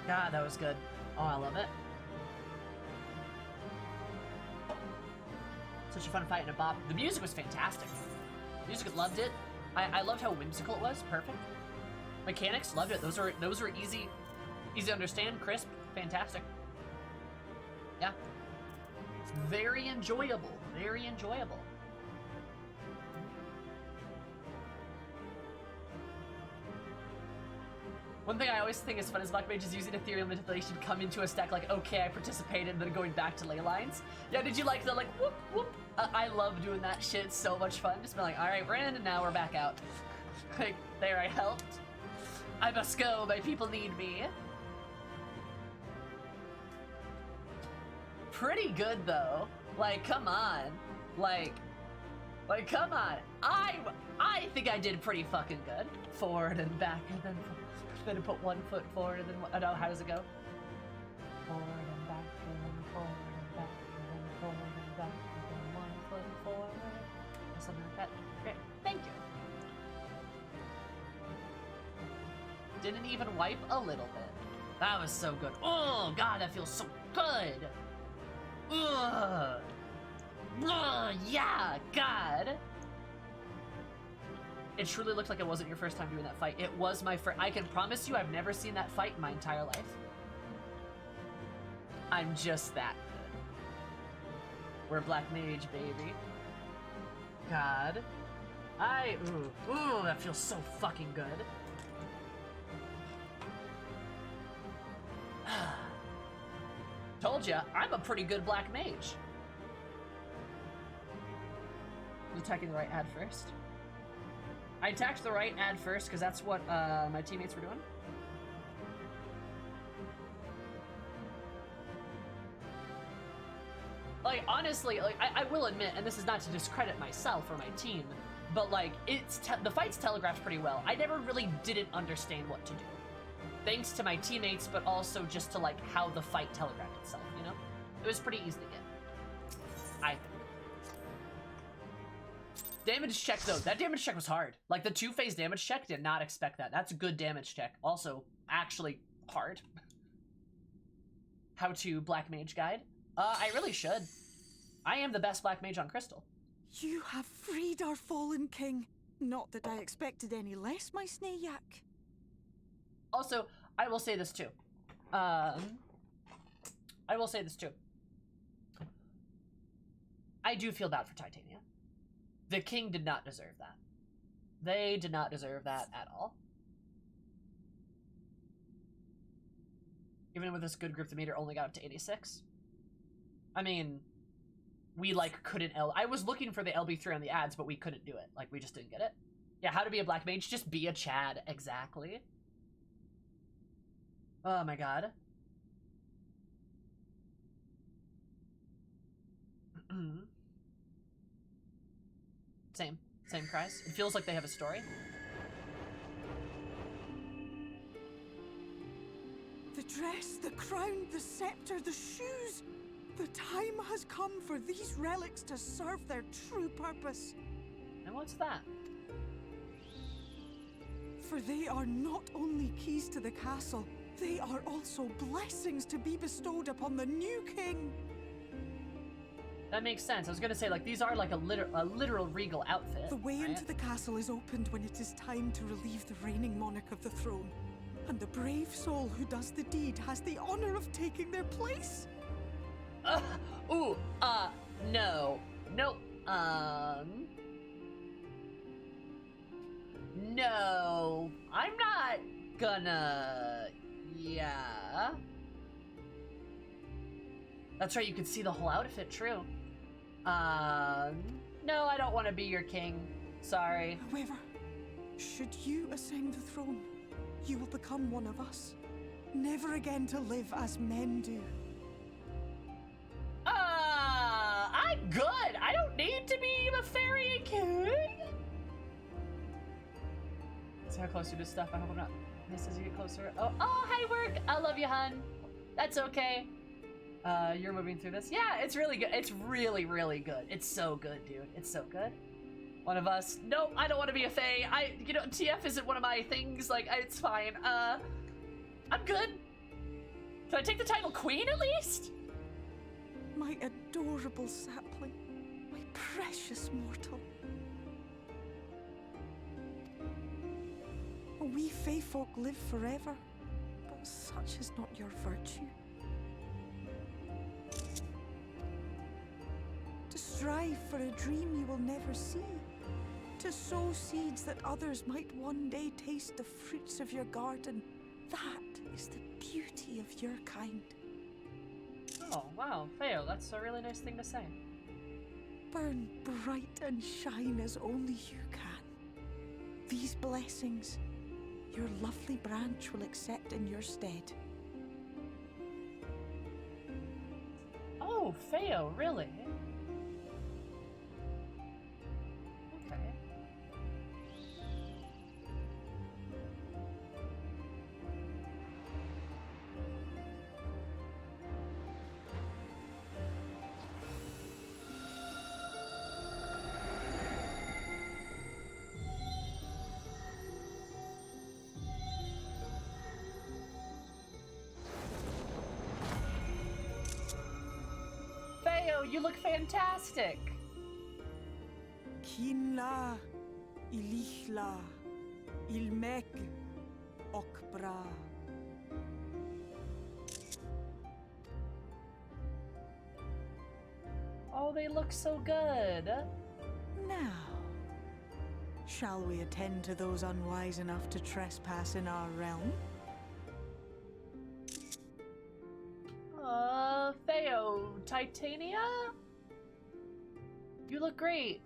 God, that was good. Oh, I love it. Such a fun fight and a bop. The music was fantastic. Music, loved it. I loved how whimsical it was. Perfect. Mechanics, loved it. Those were easy to understand, crisp, fantastic. Yeah. Very enjoyable. Very enjoyable. One thing I always think is fun is Black Mage is using ethereal manipulation to come into a stack like, okay, I participated, and then going back to ley lines. Yeah, did you like the like, whoop, whoop? I love doing that shit. It's so much fun. Just be like, all right, we're in, and now we're back out. Like, there, I helped. I must go, my people need me. Pretty good, though. Like, come on. Like, come on. I think I did pretty fucking good. Forward and back, and then put 1 foot forward, and then, oh no, how does it go? Forward and back, and then forward and back, and then forward and back, and then 1 foot forward. Or something like that. Great, thank you. Didn't even wipe a little bit. That was so good. Oh, God, that feels so good. Ugh. Ugh, yeah, God. It truly looked like it wasn't your first time doing that fight. It was my first. I can promise you I've never seen that fight in my entire life. I'm just that good. We're Black Mage, baby. God. Ooh, that feels so fucking good. Told ya, I'm a pretty good Black Mage. Was attacking the right ad first. I attacked the right ad first because that's what my teammates were doing. Like, honestly, like I will admit, and this is not to discredit myself or my team, but like the fight's telegraphed pretty well. I never really didn't understand what to do. Thanks to my teammates, but also just to like how the fight telegraphed itself, you know? It was pretty easy to get, I think. Damage check though, that damage check was hard. Like the 2-phase damage check, did not expect that. That's a good damage check. Also, actually hard. How to Black Mage guide? I really should. I am the best Black Mage on Crystal. You have freed our fallen king. Not that I expected any less, my Snayak. Also, I will say this too. I do feel bad for Titania. The king did not deserve that. They did not deserve that at all. Even with this good group, the meter only got up to 86. I mean, we, like, couldn't I was looking for the LB3 on the ads, but we couldn't do it. Like, we just didn't get it. Yeah, how to be a black mage? Just be a Chad. Exactly. Oh my god. Same price. It feels like they have a story. The dress, the crown, the scepter, the shoes. The time has come for these relics to serve their true purpose. And what's that? For they are not only keys to the castle, they are also blessings to be bestowed upon the new king. That makes sense. I was gonna say, like, these are like a literal regal outfit. The way into the castle is opened when it is time to relieve the reigning monarch of the throne. And the brave soul who does the deed has the honor of taking their place. No. Nope. No. I'm not gonna... Yeah. That's right, you can see the whole outfit, true. No, I don't want to be your king. Sorry. However, should you ascend the throne, you will become one of us, never again to live as men do. I'm good. I don't need to be a fairy king. See how close you to stuff. I hope I'm not missed as you get closer. Oh, hi, work. I love you, hun. That's okay. You're moving through this. Yeah, it's really good. It's really, really good. It's so good, dude. It's so good. One of us. Nope, I don't want to be a fae. You know, TF isn't one of my things. Like, it's fine. I'm good. Can I take the title queen at least? My adorable sapling. My precious mortal. We fae folk live forever, but such is not your virtue. To strive for a dream you will never see. To sow seeds that others might one day taste the fruits of your garden. That is the beauty of your kind. Oh, wow. Theo, that's a really nice thing to say. Burn bright and shine as only you can. These blessings, your lovely branch will accept in your stead. Oh, Theo, really? Okay. You look fantastic. Kinla, ilihla, ilmek, okbra. Oh, they look so good. Now, shall we attend to those unwise enough to trespass in our realm? Theo, Titania? You look great.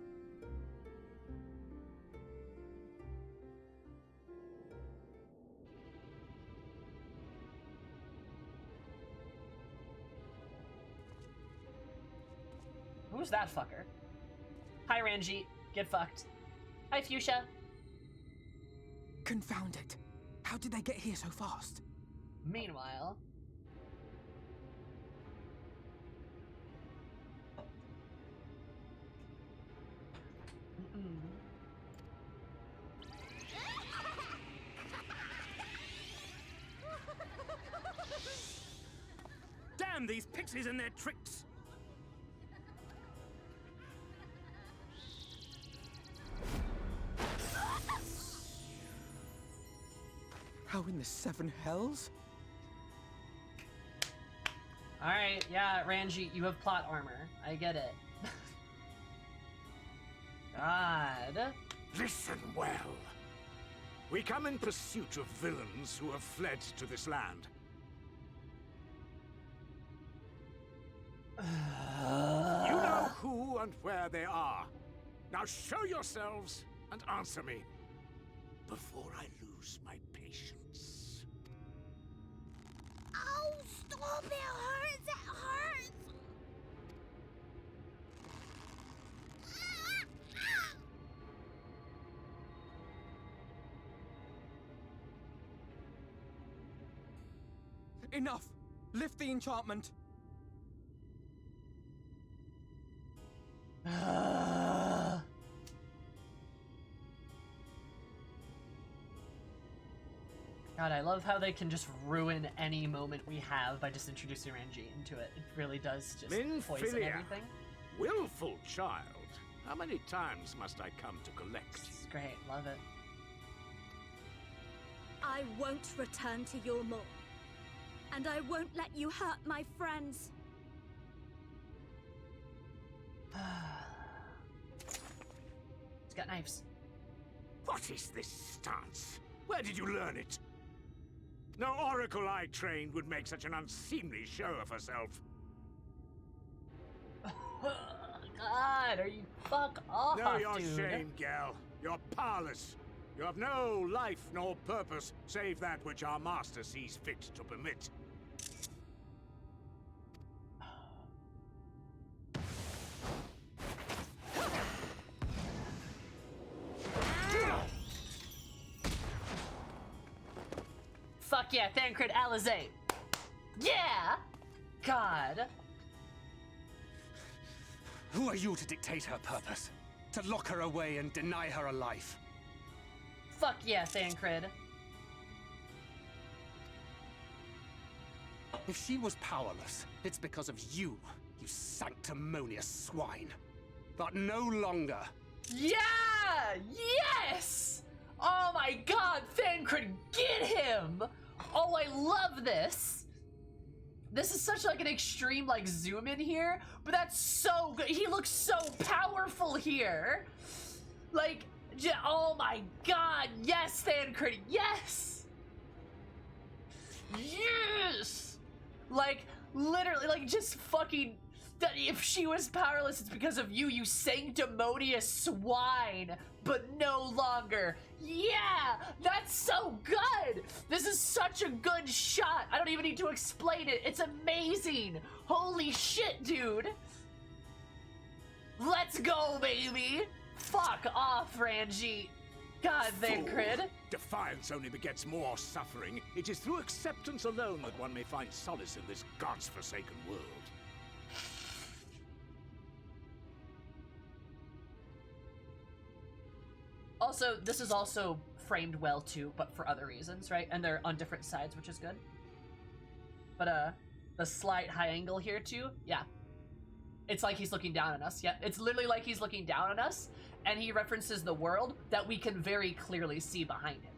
Who's that fucker? Hi, Ranjit. Get fucked. Hi, Fuchsia. Confound it. How did they get here so fast? Meanwhile... Damn these pixies and their tricks! How in the seven hells? Alright, yeah, Ranjit, you have plot armor. I get it. God. Listen well. We come in pursuit of villains who have fled to this land. You know who and where they are. Now show yourselves and answer me before I lose my patience. Oh, stop! It hurts! It hurts! Enough! Lift the enchantment! God, I love how they can just ruin any moment we have by just introducing Ranji into it. It really does just poison everything. Willful child. How many times must I come to collect you? It's great, love it. I won't return to your maw. And I won't let you hurt my friends. He's got knives. What is this stance? Where did you learn it? No oracle I trained would make such an unseemly show of herself. God, are you fuck off, Know your dude. shame, gal. You're powerless. You have no life nor purpose, save that which our master sees fit to permit. Fuck yeah, Thancred Alizé. Yeah! God. Who are you to dictate her purpose? To lock her away and deny her a life? Fuck yeah, Thancred. If she was powerless, it's because of you, you sanctimonious swine. But no longer. Yeah! Yes! Oh my god, Thancred, get him! Oh, I love this. This is such like an extreme like zoom in here, but that's so good. He looks so powerful here. Like, oh my god, yes, Thancred, yes! Yes! Like, literally, like, just fucking, if she was powerless, it's because of you, you sanctimonious swine, but no longer. Yeah, that's so good. This is such a good shot. I don't even need to explain it. It's amazing. Holy shit, dude. Let's go, baby. Fuck off, Ranji. God, Thancred. Defiance only begets more suffering. It is through acceptance alone that one may find solace in this god's-forsaken world. Also, this is also framed well too, but for other reasons, right? And they're on different sides, which is good. But the slight high angle here too, yeah. It's like he's looking down on us. Yeah, it's literally like he's looking down on us, and he references the world that we can very clearly see behind him.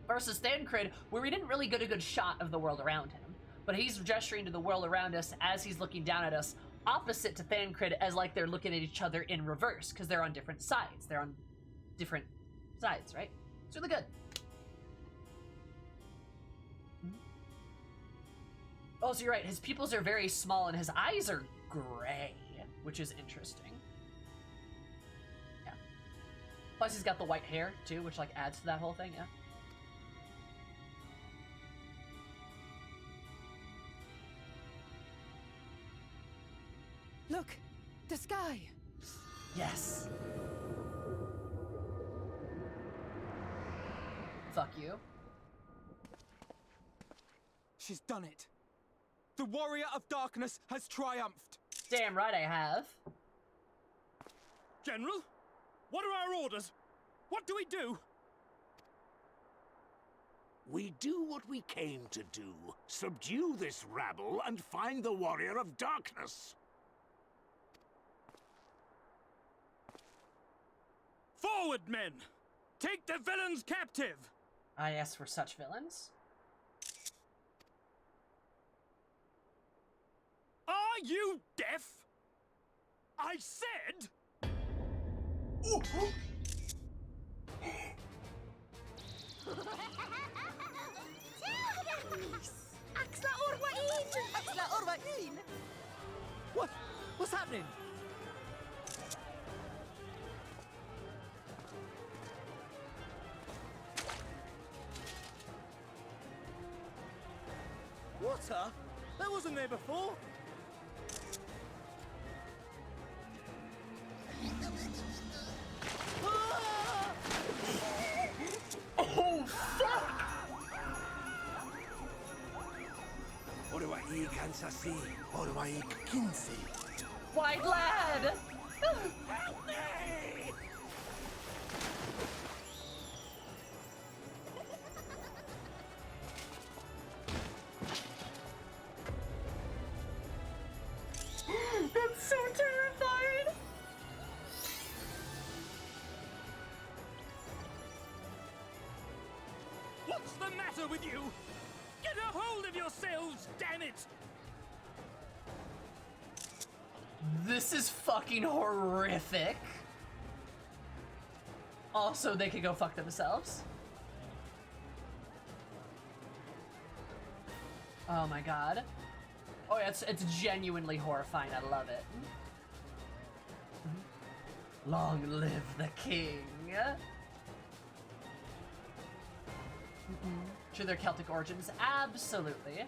Versus Thancred, where we didn't really get a good shot of the world around him, but he's gesturing to the world around us as he's looking down at us, opposite to Thancred, as like they're looking at each other in reverse, because they're on different sides. They're on different sides, right? It's really good. Oh, so you're right. His pupils are very small and his eyes are gray, which is interesting. Yeah. Plus he's got the white hair too, which like adds to that whole thing, yeah. Look, the sky. Yes. Fuck you. She's done it. The warrior of darkness has triumphed. Damn right I have. General, what are our orders? What do we do? We do what we came to do. Subdue this rabble and find the warrior of darkness. Forward, men! Take the villains captive! I asked for such villains. Are you deaf? I said... Axla Orwain! Axla Orwain! What? What's happening? Water? That wasn't there before. Oh, fuck! Orwain cansa see. Orwain kinsi. White lad! Help me! That's so terrifying! What's the matter with you? Get a hold of yourselves, damn it! This is fucking horrific. Also, they could go fuck themselves. Oh my god. Oh, yeah, it's genuinely horrifying. I love it. Long live the king. To their Celtic origins, absolutely.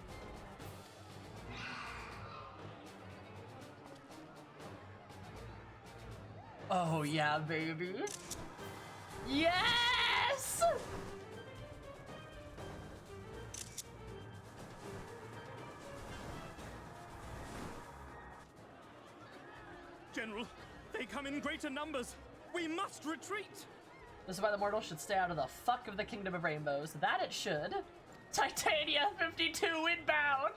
Oh yeah, baby. Yes! General, they come in greater numbers. We must retreat. This is why the mortals should stay out of the fuck of the Kingdom of Rainbows. That it should. Titania 52 inbound!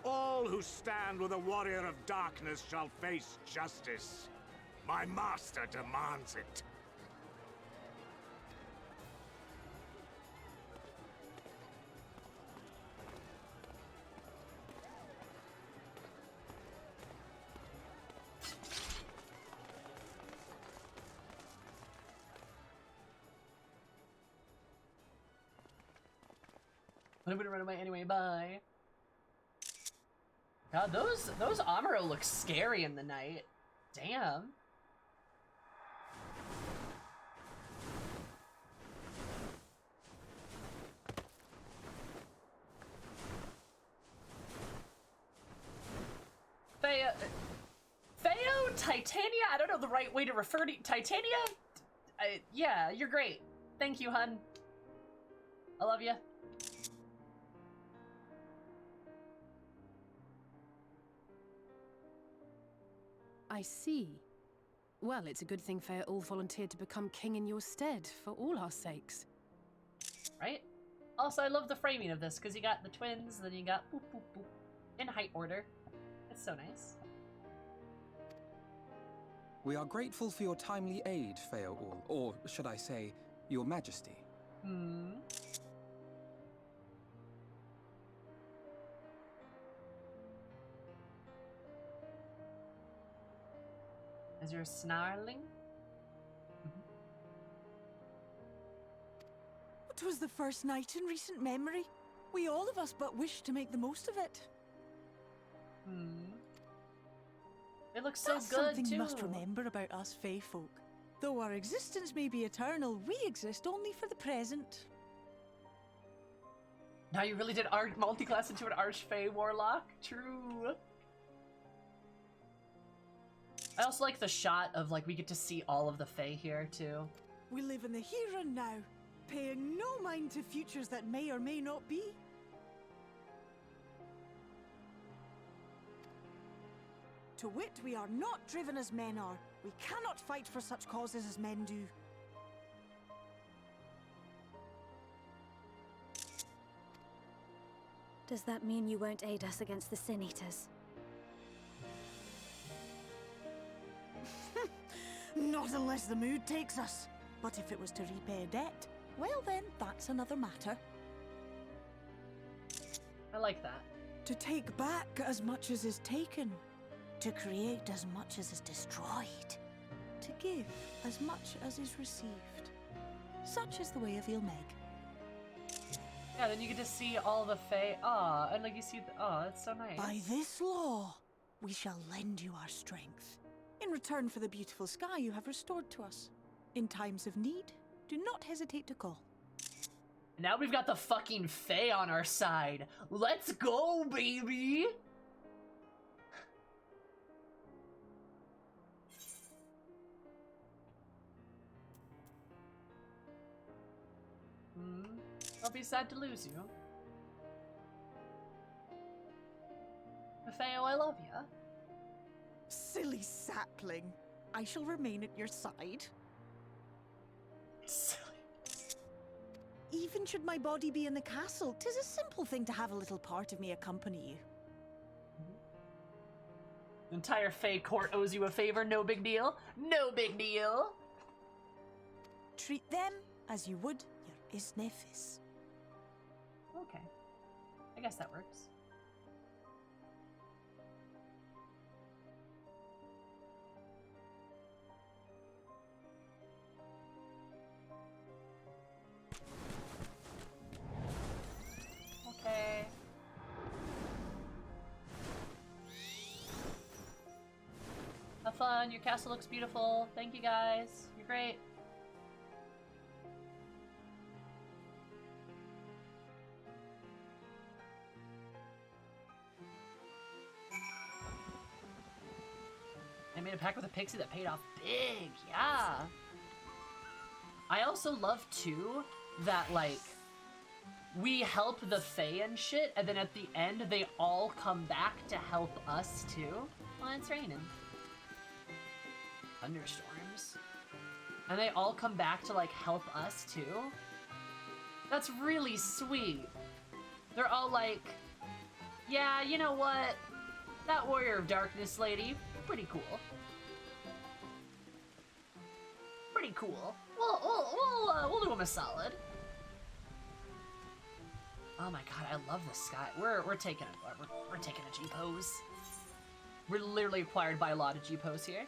All who stand with a warrior of darkness shall face justice. My master demands it. I'm gonna run away anyway, bye. God, those Amuro look scary in the night. Damn. Theo, Titania, I don't know the right way to refer to Titania? Yeah, you're great. Thank you, hun. I love you. I see. Well, it's a good thing Fea all volunteered to become king in your stead, for all our sakes. Right? Also, I love the framing of this, because you got the twins, then you got boop, boop, boop, in height order. It's so nice. We are grateful for your timely aid, Feaul, or should I say, your majesty. Hmm. Is your snarling? It was the first night in recent memory. We all of us but wished to make the most of it. Hmm. It looks so That's good, something too. you must remember about us Fae folk. Though our existence may be eternal, we exist only for the present. Now you really did multi-class into an Archfey Warlock? True. I also like the shot of, like, we get to see all of the Fae here, too. We live in the here and now, paying no mind to futures that may or may not be. To wit, we are not driven as men are. We cannot fight for such causes as men do. Does that mean you won't aid us against the Sin Eaters? Not unless the mood takes us. But if it was to repay a debt, well then, that's another matter. I like that. To take back as much as is taken. To create as much as is destroyed. To to give as much as is received. Such is the way of Ilmeg. Yeah, then you get to see all the Fae. Aw, and like you see, it's so nice. By this law, we shall lend you our strength, in return for the beautiful sky you have restored to us. In times of need, do not hesitate to call. Now we've got the fucking Fae on our side. Let's go, baby! I'll be sad to lose you. Feo, I love ya. Silly sapling. I shall remain at your side. Silly. Even should my body be in the castle, 'tis a simple thing to have a little part of me accompany you. The entire Fae court owes you a favor, no big deal. No big deal. Treat them as you would your Isnefis. Okay. I guess that works. Okay. Have fun. Your castle looks beautiful. Thank you guys. You're great. I made a pact with a pixie that paid off big, yeah. I also love, too, that, like, we help the Fae and shit, and then at the end, they all come back to help us, too. Well, it's raining. Thunderstorms. And they all come back to, like, help us, too. That's really sweet. They're all like, yeah, you know what? That Warrior of Darkness lady, pretty cool. Pretty cool. We'll do him a solid. Oh my god, I love the sky. We're taking a G pose. We're literally acquired by a lot of G pose here.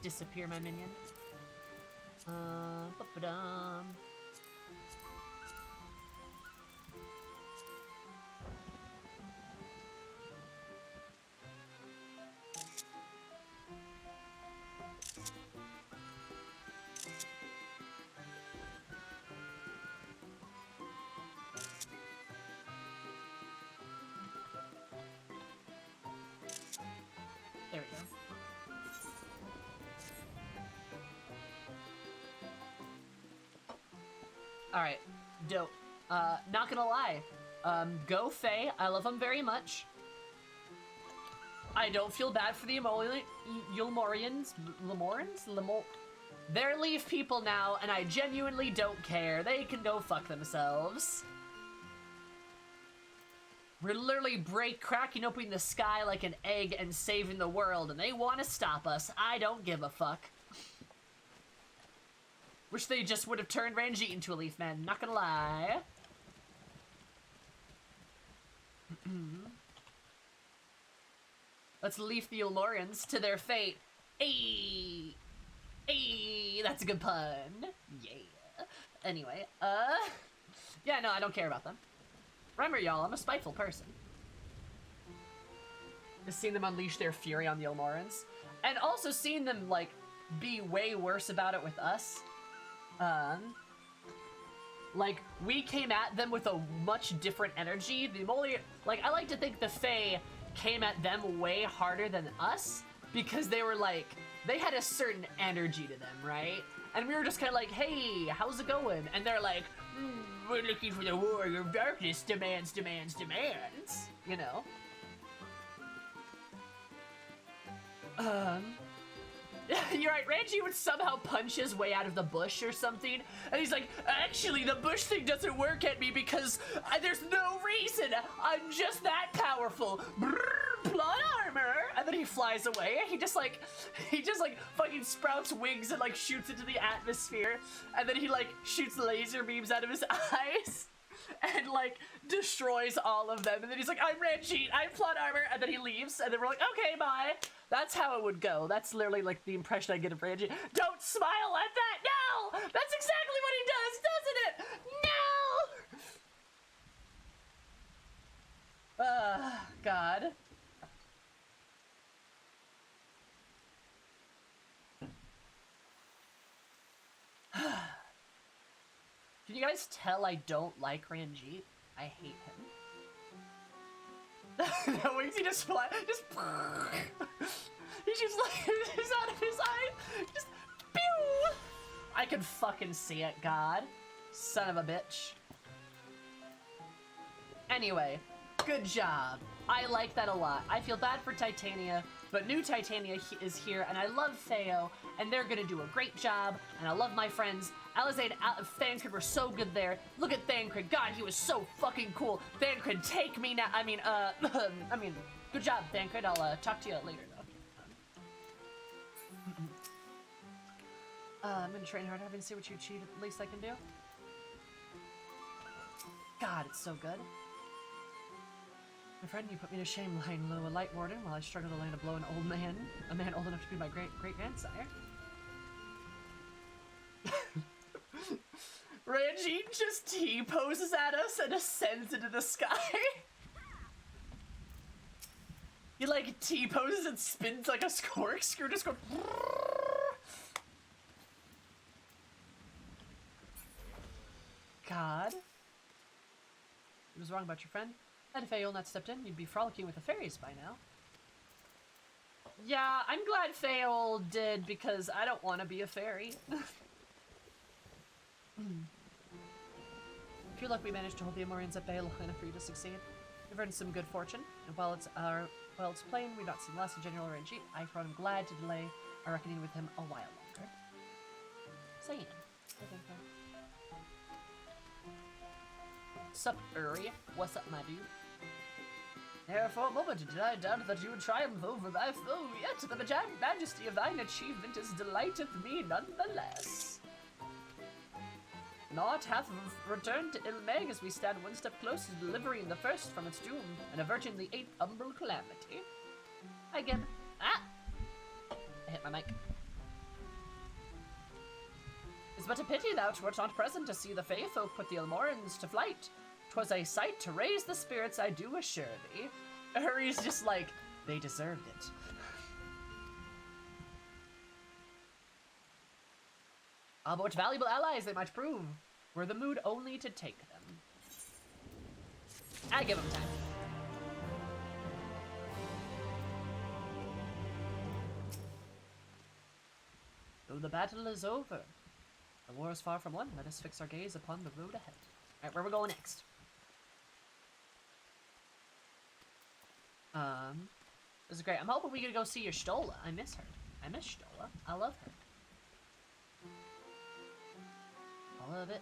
Disappear, my minion. Ba-ba-dum. There we go. Alright, dope. Not gonna lie. Go Fae, I love them very much. I don't feel bad for the Yulmorians. They're Leaf people now, and I genuinely don't care. They can go fuck themselves. We're literally cracking open the sky like an egg and saving the world, and they want to stop us. I don't give a fuck. Wish they just would have turned Ranjit into a leaf man, not gonna lie. Let's leaf the Ulmorians to their fate. Ayy! Ayy! That's a good pun. Yeah. Anyway, yeah, no, I don't care about them. Remember, y'all, I'm a spiteful person. Just seeing them unleash their fury on the Ulmorians. And also seeing them, like, be way worse about it with us. Like, we came at them with a much different energy. I like to think the Fae came at them way harder than us, because they were like, they had a certain energy to them, right? And we were just kind of like, hey, how's it going? And they're like, we're looking for the warrior of darkness, demands, you know? You're right, Ranji would somehow punch his way out of the bush or something, and he's like, actually, the bush thing doesn't work at me because there's no reason. I'm just that powerful. Brrr, plot armor. And then he flies away. He just like fucking sprouts wings and like shoots into the atmosphere, and then he like shoots laser beams out of his eyes and like destroys all of them. And then he's like, I'm Ranjit, I'm plot armor, and then he leaves, and then we're like, okay, bye. That's how it would go. That's literally like the impression I get of Ranjit. Don't smile at that! No! That's exactly what he does, doesn't it? No! God. Can you guys tell I don't like Ranjit? I hate him. The wings he just fly, just he shoots lasers out of his eye, just pew! I can fucking see it, God. Son of a bitch. Anyway, good job. I like that a lot. I feel bad for Titania, but new Titania is here, and I love Theo, and they're gonna do a great job, and I love my friends. Alizade and Thancred were so good there. Look at Thancred. God, he was so fucking cool. Thancred, take me now. I mean, good job, Thancred. I'll talk to you later, though. I'm gonna train hard, having to see what you achieve, at least I can do. God, it's so good. My friend, you put me to shame lying low a light warden while I struggle to land a blow an old man. A man old enough to be my great-great-grandsire. Ranjit just T-poses at us and ascends into the sky. He like T-poses and spins like a corkscrew, just going. God. What was wrong about your friend? Had Faol not stepped in, you'd be frolicking with the fairies by now. Yeah, I'm glad Faol did because I don't want to be a fairy. If you luck, we managed to hold the Amorians at bay long enough for you to succeed. We've earned some good fortune, and while it's plain we've not seen less of General Ranjit, I for one am glad to delay our reckoning with him a while longer. Saying. Sup, Uri? What's up, my dude? Never for a moment did I doubt that you would triumph over thy foe, yet the majesty of thine achievement is delighteth me nonetheless. Naught hath returned to Ilmeg as we stand one step closer to delivering the first from its doom and averting the 8th umbral calamity. Again. Ah! I hit my mic. It's but a pity thou wert not present to see the Fae folk put the Elmorans to flight. 'Twas a sight to raise the spirits, I do assure thee. Hurry's just like, they deserved it. But what valuable allies they might prove, were the mood only to take them. I give them time. Though the battle is over, the war is far from won. Let us fix our gaze upon the road ahead. Alright, where are we going next? This is great. I'm hoping we get to go see your Stola. I miss her. I miss Stola. I love her. I love it.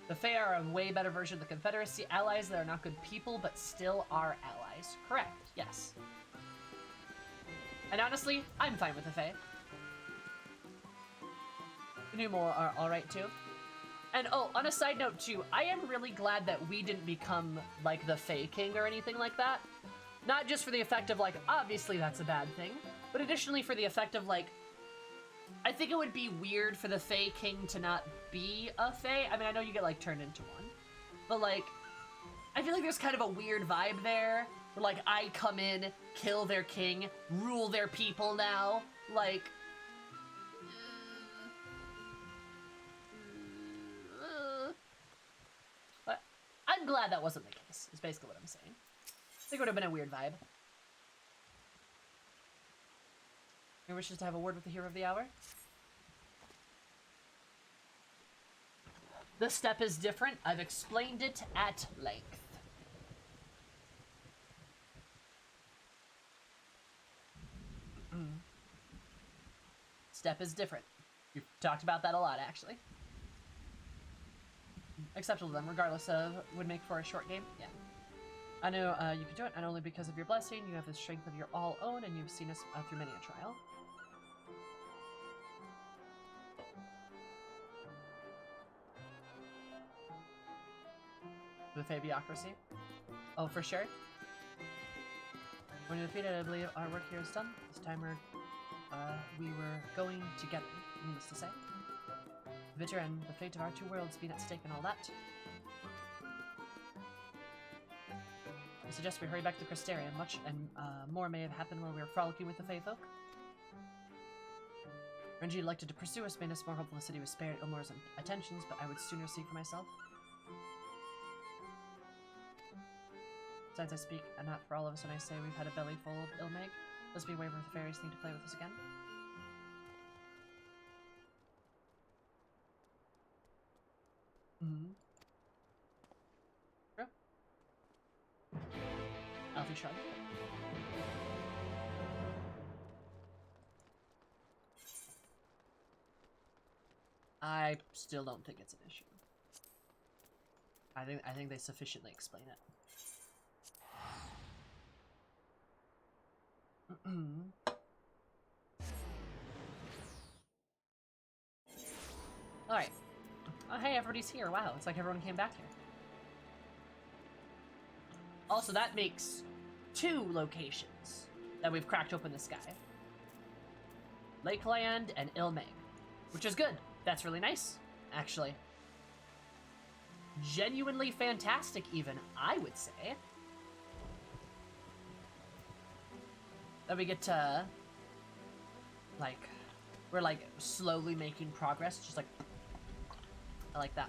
The Fae are a way better version of the Confederacy. Allies that are not good people, but still are allies. Correct, yes. And honestly, I'm fine with the Fae. The Numo are alright too. And oh, on a side note too, I am really glad that we didn't become like the Fae King or anything like that. Not just for the effect of like, obviously that's a bad thing, but additionally for the effect of like, I think it would be weird for the Fae King to not be a Fae. I mean, I know you get like turned into one, but like, I feel like there's kind of a weird vibe there. Where, like, I come in, kill their king, rule their people now. Like, but I'm glad that wasn't the case, is basically what I'm saying. I think it would have been a weird vibe. Your wishes to have a word with the hero of the hour? The step is different. I've explained it at length. Step is different. We've talked about that a lot, actually. Acceptable to them, regardless of would make for a short game. Yeah. I know you can do it, not only because of your blessing, you have the strength of your all own, and you've seen us through many a trial. The Fabiocracy. Oh, for sure. When you're defeated, I believe our work here is done. This time we were going together, needless to say. The bitter and the fate of our two worlds being at stake and all that. I suggest we hurry back to Crystarium. Much and more may have happened while we were frolicking with the Fae folk. Renji elected to pursue us, made us more hopeful the city was spared Ilmore's attentions, but I would sooner seek for myself. Besides, I speak, and not for all of us when I say we've had a belly full of Ilmeg. Let's be aware of the fairies think to play with us again. True. Alfie shrug. I still don't think it's an issue. I think they sufficiently explain it. Alright. Oh, hey, everybody's here. Wow, it's like everyone came back here. Also, that makes 2 locations that we've cracked open the sky. Lakeland and Ilmeg, which is good. That's really nice, actually. Genuinely fantastic, even, I would say. That we get to, like, we're, like, slowly making progress, just like, I like that.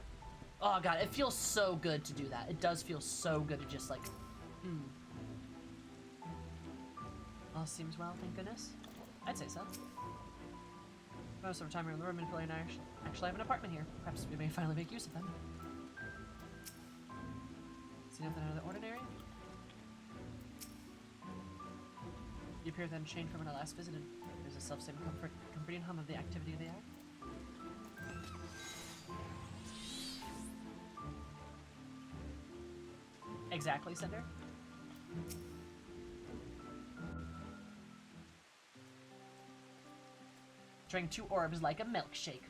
Oh god, it feels so good to do that. It does feel so good to just, like, All seems well, thank goodness. I'd say so. Most of the time we're in the room, and Billy and I actually have an apartment here. Perhaps we may finally make use of them. See nothing out of the ordinary? You appear then changed from when I last visited. There's a self-same comforting hum of the activity of the air. Exactly, Cinder. Drink 2 orbs like a milkshake.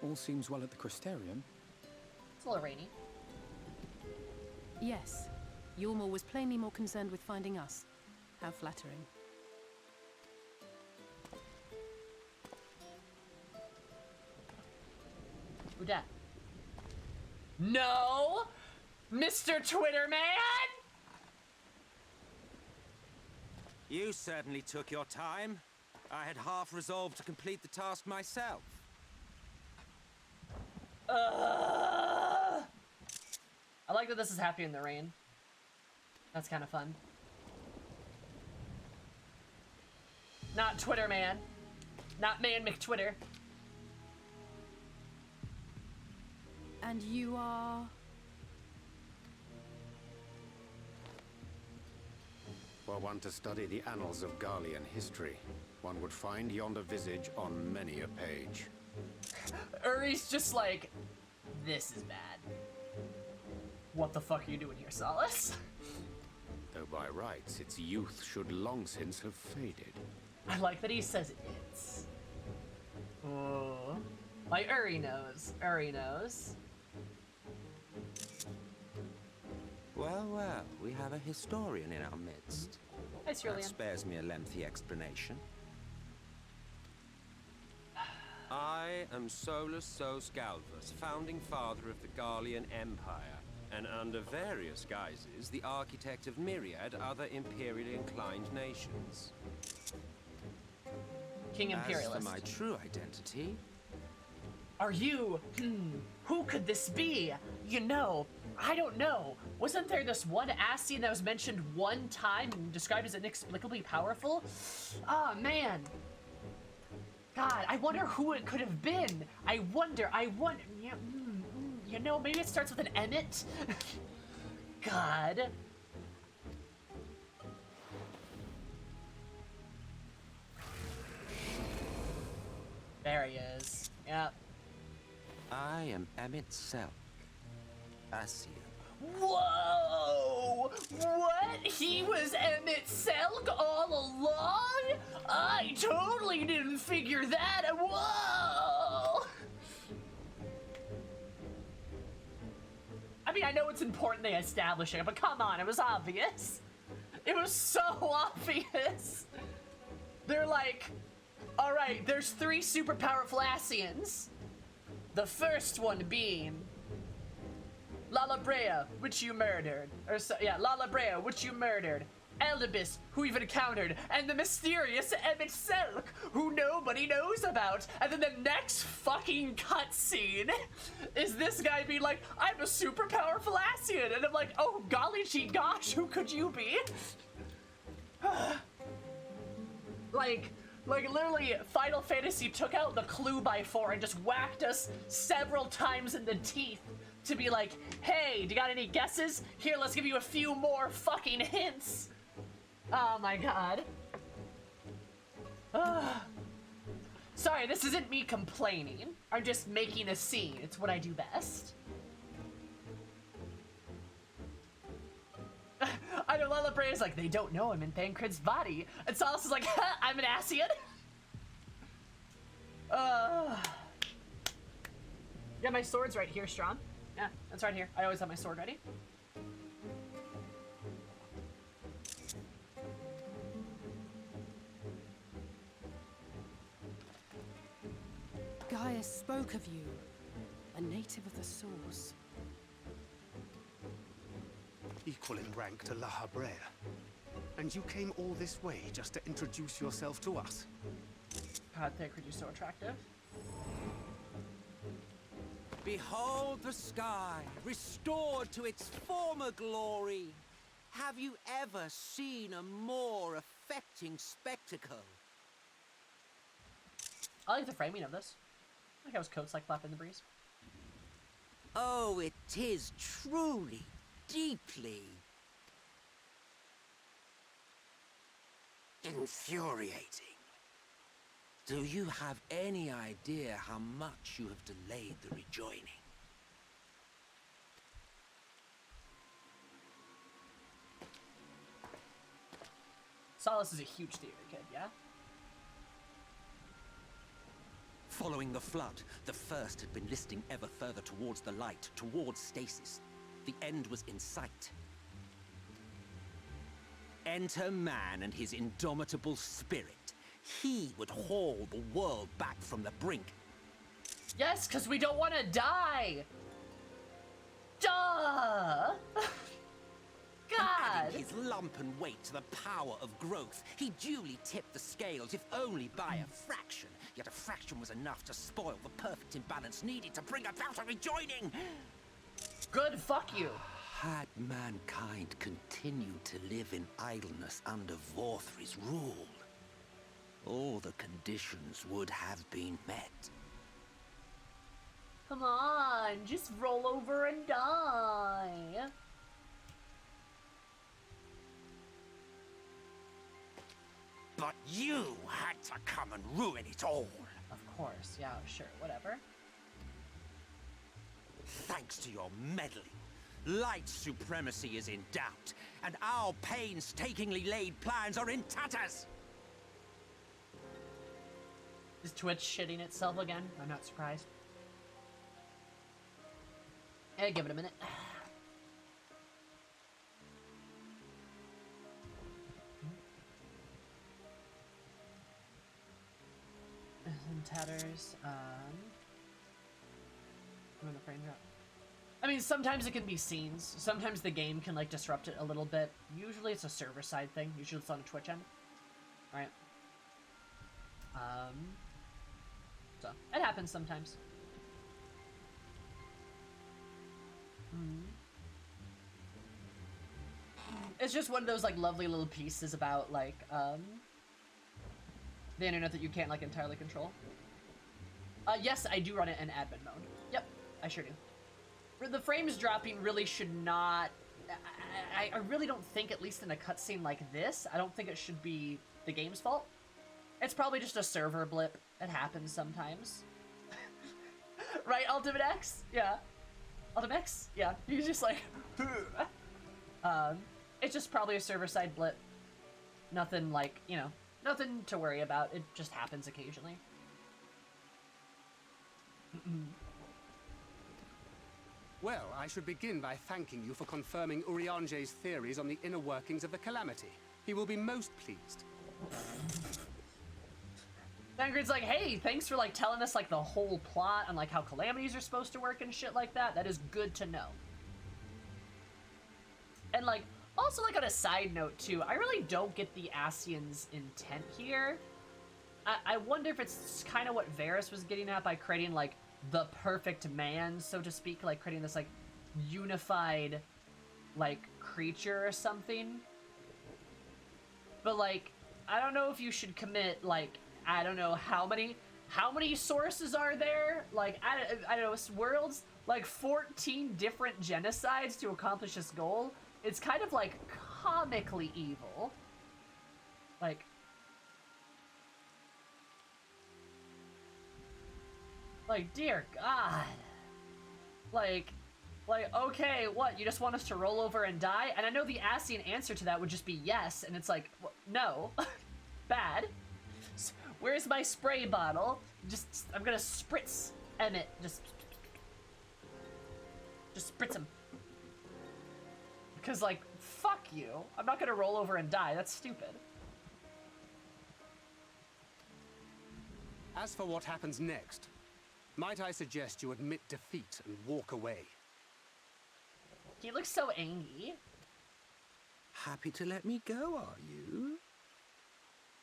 All seems well at the Crystarium. It's a little rainy. Yes. Yulmore was plainly more concerned with finding us. How flattering. Who dat? No! Mr. Twitter Man! You certainly took your time. I had half resolved to complete the task myself. I like that this is happy in the rain. That's kind of fun. Not Twitter Man. Not Man McTwitter. And you are... Were one to study the annals of Garlean history, one would find yonder visage on many a page. Uri's just like, this is bad. What the fuck are you doing here, Solace? Though by rights, its youth should long since have faded. I like that he says it's. Oh. Like, Uri knows. Uri knows. Well, well, we have a historian in our midst. Hi, Cerulean. That spares me a lengthy explanation. I am Solus Sos Galvus, founding father of the Garlean Empire, and under various guises, the architect of myriad other imperially inclined nations. King Imperialist. As for my true identity... Are you... who could this be? You know, I don't know. Wasn't there this one Ascian that was mentioned one time and described as inexplicably powerful? Ah, man. God, I wonder who it could have been. I wonder, yeah, you know, maybe it starts with an Emmett? God. There he is. Yep. I am Emmett Selk. Ascian. Whoa! What? He was Emmett Selk all along? I totally didn't figure that. Whoa! I mean, I know it's important they establish it, but come on, it was obvious. It was so obvious. They're like, all right, there's 3 super powerful Ascians. The first one being Lala Brea, which you murdered. Lala Brea, which you murdered. Eldibus, who you've encountered. And the mysterious Emmett Selk, who nobody knows about. And then the next fucking cutscene is this guy being like, I'm a super powerful Ascian. And I'm like, oh golly gee gosh, who could you be? Like literally, Final Fantasy took out the clue by 4 and just whacked us several times in the teeth to be like, hey, do you got any guesses? Here, let's give you a few more fucking hints. Oh my god. Sorry, this isn't me complaining. I'm just making a scene. It's what I do best. I know Lala Brea is like, they don't know him in Thancred's body. And Solace is like, I'm an Ascian. Yeah, my sword's right here, Strong. Yeah, that's right here. I always have my sword ready. Gaius spoke of you, a native of the Source. Equal in rank to La Brea. And you came all this way just to introduce yourself to us? God, Thancred, you're so attractive. Behold the sky, restored to its former glory. Have you ever seen a more affecting spectacle? I like the framing of this. I like how his coat's like flapping in the breeze. Oh, it is truly, deeply infuriating. Do you have any idea how much you have delayed the rejoining? Solace is a huge theater kid, yeah? Following the flood, the First had been listing ever further towards the light, towards stasis. The end was in sight. Enter man and his indomitable spirit. He would haul the world back from the brink. Yes, because we don't want to die! Duh! God! Adding his lump and weight to the power of growth, he duly tipped the scales, if only by a fraction. Yet a fraction was enough to spoil the perfect imbalance needed to bring about a rejoining. Good, fuck you. Had mankind continued to live in idleness under Vorthri's rule, all the conditions would have been met. Come on, just roll over and die. But you had to come and ruin it all. Of course, yeah, sure, whatever. Thanks to your meddling, light supremacy is in doubt, and our painstakingly laid plans are in tatters. Is Twitch shitting itself again? I'm not surprised. Hey, give it a minute. And tatters, I'm gonna frame it up. I mean, sometimes it can be scenes. Sometimes the game can, like, disrupt it a little bit. Usually it's a server-side thing. Usually it's on a Twitch end. Right? So, it happens sometimes. It's just one of those, like, lovely little pieces about, like, the internet that you can't, like, entirely control. Yes, I do run it in admin mode. Yep, I sure do. The frames dropping really should not... I really don't think, at least in a cutscene like this, I don't think it should be the game's fault. It's probably just a server blip. It happens sometimes. Right, Ultimate X? Yeah. Ultimate X? Yeah. He's just like... it's just probably a server-side blip. Nothing like, you know, nothing to worry about. It just happens occasionally. Well, I should begin by thanking you for confirming Urianger's theories on the inner workings of the Calamity. He will be most pleased. Vangrid's like, hey, thanks for, like, telling us, like, the whole plot and, like, how calamities are supposed to work and shit like that. That is good to know. And, like, also, like, on a side note, too, I really don't get the Ascian's intent here. I wonder if it's kind of what Varys was getting at by creating, like, the perfect man, so to speak, like, creating this, like, unified, like, creature or something. But, like, I don't know if you should commit, like, I don't know how many sources are there? Like, I don't know, worlds? Like, 14 different genocides to accomplish this goal? It's kind of, like, comically evil. Like, dear God. Like, okay, what, you just want us to roll over and die? And I know the Ascian answer to that would just be yes, and it's like, no. Bad. Where's my spray bottle? I'm gonna spritz Emmett. Just spritz him. Because, like, fuck you. I'm not gonna roll over and die. That's stupid. As for what happens next, might I suggest you admit defeat and walk away? He looks so angry. Happy to let me go, are you?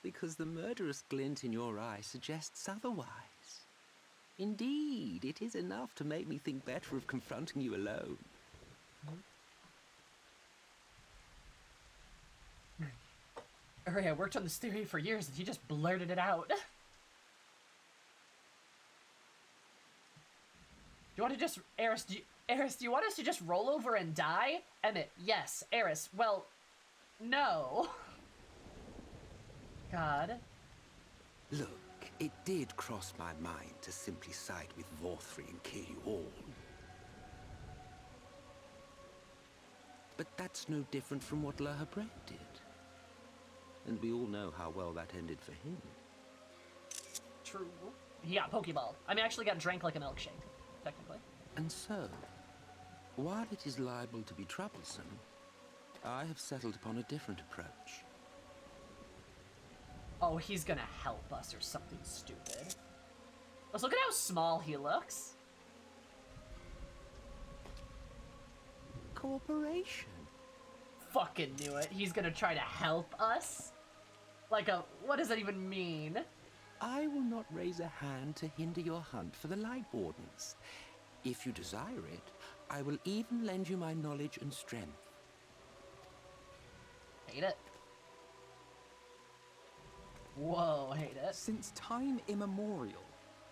Because the murderous glint in your eye suggests otherwise. Indeed, it is enough to make me think better of confronting you alone. I worked on this theory for years and he just blurted it out. Do you want to just... Eris, do you want us to just roll over and die? Emmett, yes. Eris, well, no. God. Look, it did cross my mind to simply side with Vorthri and kill you all. But that's no different from what Lahabret did. And we all know how well that ended for him. True. He got pokeballed. I mean, actually got drank like a milkshake, technically. And so, while it is liable to be troublesome, I have settled upon a different approach. Oh, he's gonna help us or something stupid. Let's look at how small he looks. Cooperation. Fucking knew it. He's gonna try to help us? Like a... what does that even mean? I will not raise a hand to hinder your hunt for the Light Wardens. If you desire it, I will even lend you my knowledge and strength. Hate it. Whoa, hate it. Since time immemorial,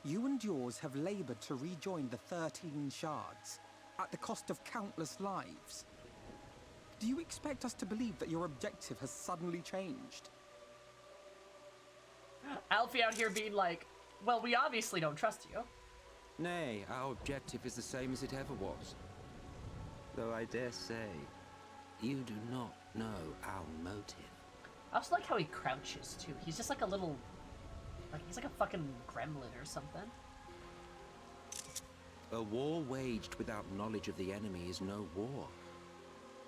you and yours have labored to rejoin the 13 shards, at the cost of countless lives. Do you expect us to believe that your objective has suddenly changed? Alfie out here being like, well, we obviously don't trust you. Nay, our objective is the same as it ever was. Though I dare say, you do not know our motive. I also like how he crouches, too. He's just like a little... like, he's like a fucking gremlin or something. A war waged without knowledge of the enemy is no war.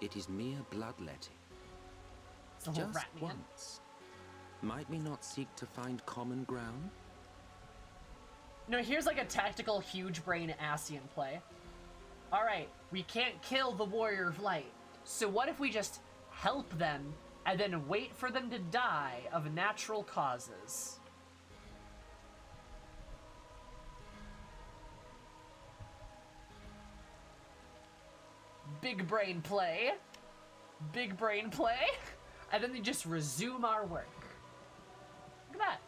It is mere bloodletting. Just once. Might we not seek to find common ground? No, here's like a tactical huge brain Ascian play. Alright, we can't kill the Warrior of Light. So what if we just help them and then wait for them to die of natural causes? big brain play. Big brain play. And then they just resume our work. Look at that.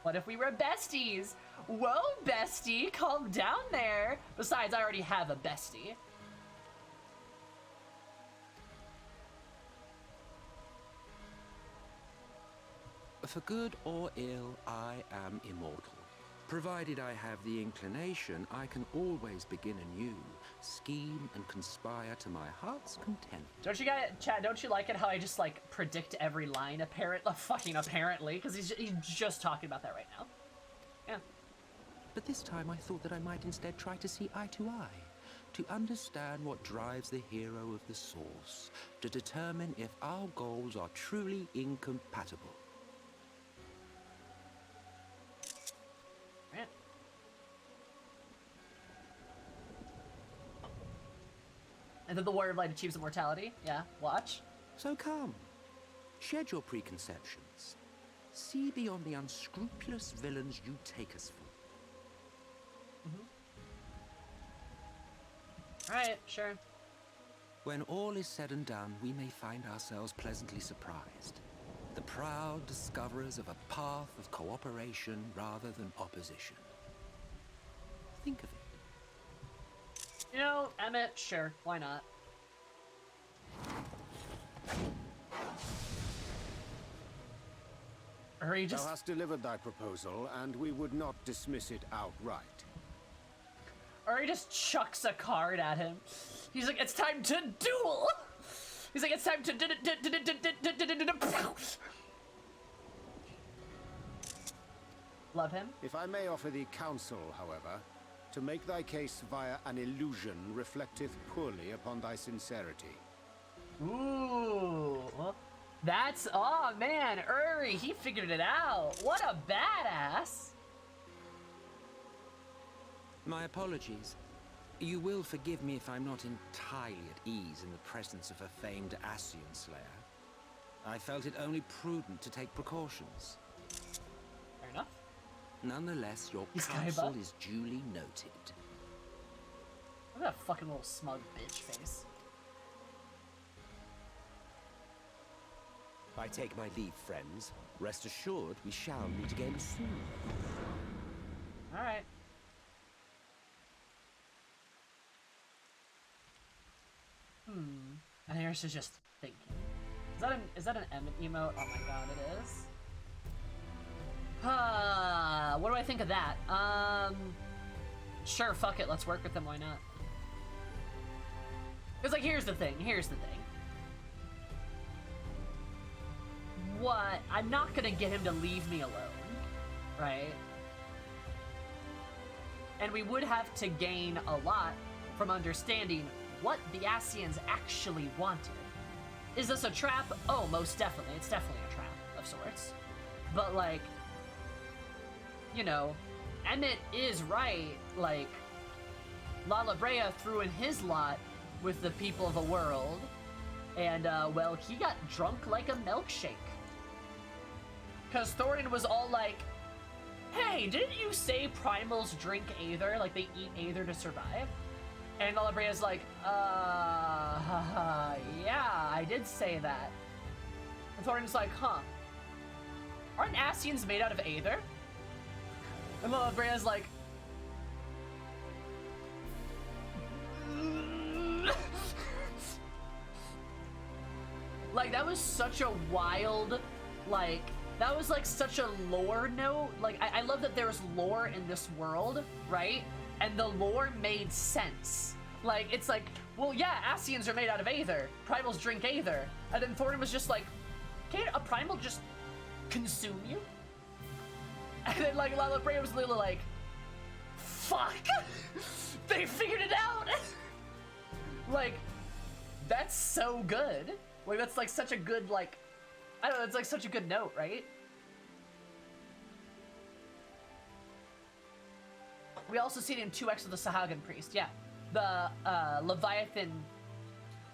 What if we were besties? Whoa, bestie, calm down there. Besides, I already have a bestie. For good or ill, I am immortal. Provided I have the inclination, I can always begin anew, scheme and conspire to my heart's content. Don't you guys, chat, don't you like it how I just, like, predict every line, apparently, because he's just talking about that right now. Yeah. But this time I thought that I might instead try to see eye to eye, to understand what drives the hero of the source, to determine if our goals are truly incompatible. And then the Warrior of Light achieves immortality. Yeah, watch. So come, shed your preconceptions. See beyond the unscrupulous villains you take us for. Alright, sure. When all is said and done, we may find ourselves pleasantly surprised. The proud discoverers of a path of cooperation rather than opposition. Think of it. You know, Emmett, sure, why not? Or he just... Thou hast delivered thy proposal, and we would not dismiss it outright. Or he just chucks a card at him. He's like, it's time to duel! He's like, it's time to... Love him. If I may offer thee counsel, however, to make thy case via an illusion reflecteth poorly upon thy sincerity. Ooh. That's... Oh, man. Uri, he figured it out. What a badass. My apologies. You will forgive me if I'm not entirely at ease in the presence of a famed Ascian Slayer. I felt it only prudent to take precautions. Fair enough. Nonetheless, your counsel is duly noted. Look at that fucking little smug bitch face. I take my leave, friends. Rest assured, we shall meet again soon. Alright. I think Urs is just thinking. Is that an Emmett emote? Oh my god, it is. What do I think of that? Sure, fuck it, let's work with them, why not? Because, like, here's the thing. What? I'm not gonna get him to leave me alone, right? And we would have to gain a lot from understanding what the Ascians actually wanted. Is this a trap? Oh, most definitely. It's definitely a trap of sorts. But, like, you know, Emmett is right. Like, La Brea threw in his lot with the people of the world. And, well, he got drunk like a milkshake. Because Thorin was all like, hey, didn't you say primals drink Aether? Like, they eat Aether to survive? And La Brea's like, yeah, I did say that. And Thorin's like, huh. Aren't Ascians made out of Aether? And La Brea's like, like, that was such a wild, like, that was like such a lore note. Like, I love that there's lore in this world, right? And the lore made sense. Like, it's like, well, yeah, Ascians are made out of Aether. Primals drink Aether. And then Thorin was just like, can't a primal just consume you? And then, like, La Brea was literally like, fuck! They figured it out! Like, that's so good. Like, that's, like, such a good, like, I don't know, it's, like, such a good note, right? We also see it in 2x of the Sahagan Priest, yeah. The, Leviathan,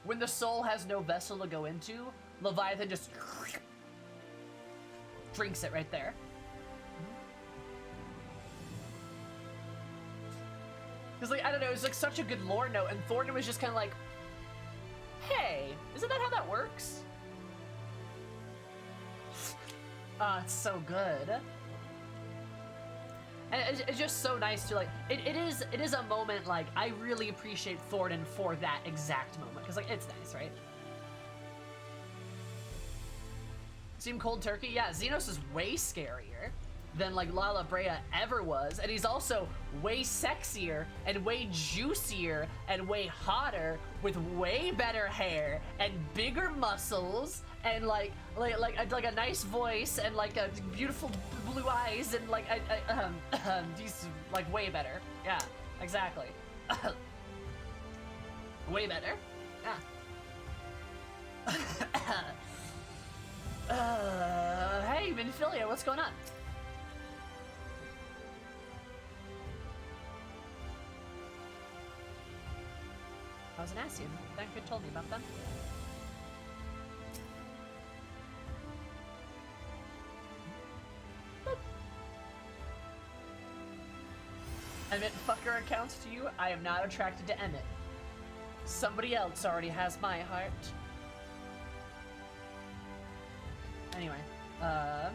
when the soul has no vessel to go into, Leviathan just drinks it right there. Because, like, I don't know, it was like such a good lore note, and Thornton was just kind of like, hey, isn't that how that works? It's so good. And it's just so nice to, like, it is a moment, like, I really appreciate Thornton for that exact moment, because, like, it's nice, right? Seem cold turkey? Yeah, Xenos is way scarier than, like, Lala Brea ever was, and he's also way sexier and way juicier and way hotter with way better hair and bigger muscles and like a nice voice and like a beautiful blue eyes and like he's like way better. Yeah, exactly. Way better. Yeah. Hey, Minfilia, what's going on? I was an Asian. Thankful told me about them. Emmett fucker accounts to you. I am not attracted to Emmett. Somebody else already has my heart. Anyway, let's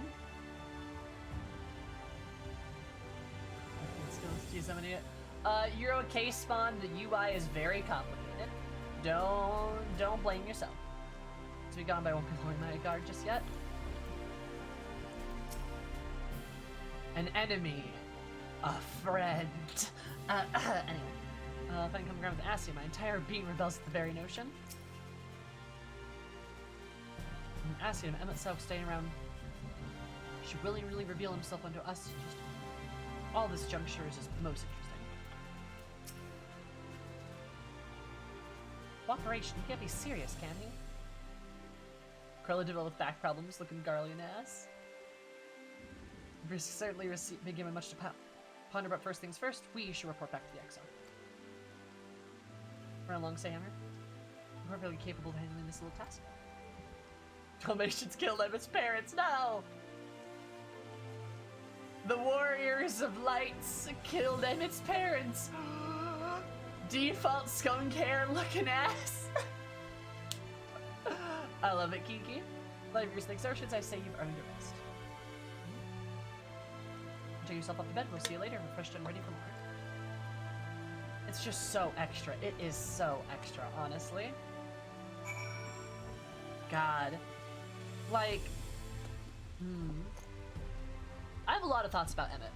do somebody. You're okay, Spawn. The UI is very complicated. Don't blame yourself. To be gone by won't be lowering my guard just yet. An enemy. A friend. Anyway. If I can come around with Assia, my entire being rebels at the very notion. Assia and Emmett Self staying around. Should willingly reveal himself unto us. Just all this juncture is just most interesting. Cooperation, he can't be serious, can he? Krilla developed back problems, looking garly in the ass. Bruce certainly been given much to ponder, but first things first, we should report back to the Exile. Run along, say Hammer. We're really capable of handling this little task. Dalmatians killed Emmett's parents, no! The Warriors of Lights killed Emmett's parents! Default skunk hair looking ass. I love it, Kiki. Live your exertions, I say you've earned a rest. Take yourself off to bed, we'll see you later, refreshed and ready for more. It's just so extra. It is so extra, honestly. God. Like, I have a lot of thoughts about Emmett.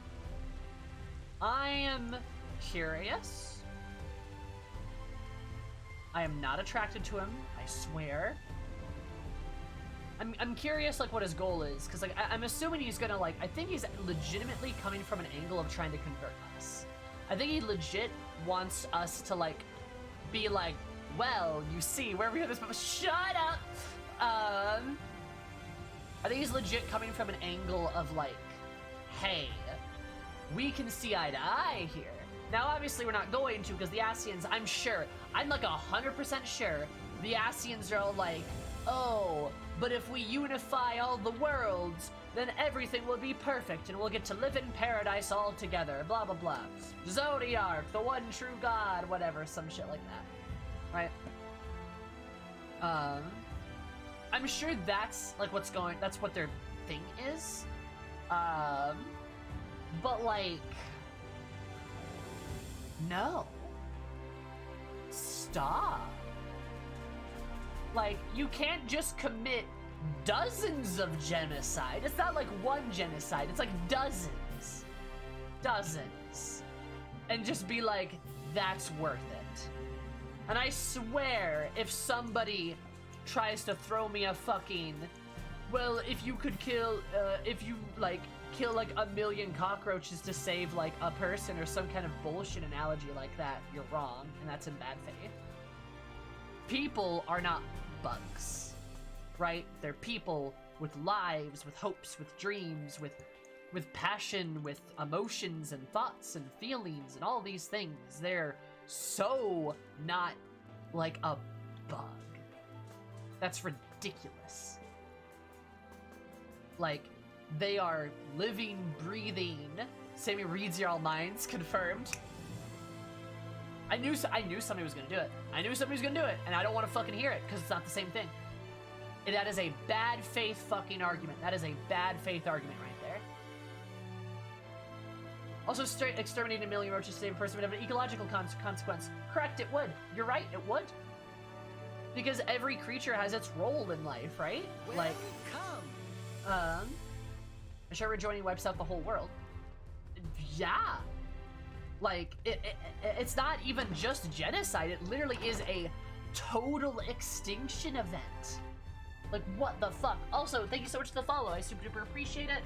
I am curious. I am not attracted to him, I swear. I'm curious, like, what his goal is, because, like, I'm assuming he's gonna, like, I think he's legitimately coming from an angle of trying to convert us. I think he legit wants us to, like, be like, well, you see, where we have this, shut up! I think he's legit coming from an angle of, like, hey, we can see eye to eye here. Now, obviously, we're not going to, because the Asians, I'm like 100% sure, the Asians are all like, oh, but if we unify all the worlds, then everything will be perfect, and we'll get to live in paradise all together, blah, blah, blah. Zodiac, the one true god, whatever, some shit like that. Right? I'm sure that's, like, that's what their thing is. But, like, no. Stop. Like, you can't just commit dozens of genocide. It's not like one genocide, it's like dozens. Dozens. And just be like, that's worth it. And I swear, if somebody tries to throw me a fucking, well, if you could kill, if you, like, kill, like, 1 million cockroaches to save, like, a person or some kind of bullshit analogy like that, you're wrong, and that's in bad faith. People are not bugs, right? They're people with lives, with hopes, with dreams, with passion, with emotions and thoughts and feelings and all these things. They're so not like a bug. That's ridiculous. Like, they are living, breathing. Sammy reads your all minds, confirmed. I knew somebody was gonna do it. I knew somebody was gonna do it, and I don't want to fucking hear it because it's not the same thing. And that is a bad faith fucking argument. That is a bad faith argument right there. Also, exterminating a million roaches to save a person would have an ecological consequence. Correct, it would. You're right, it would. Because every creature has its role in life, right? Like, I'm sure we're joining wipes out the whole world. Yeah. Like, it's not even just genocide. It literally is a total extinction event. Like, what the fuck? Also, thank you so much for the follow. I super duper appreciate it.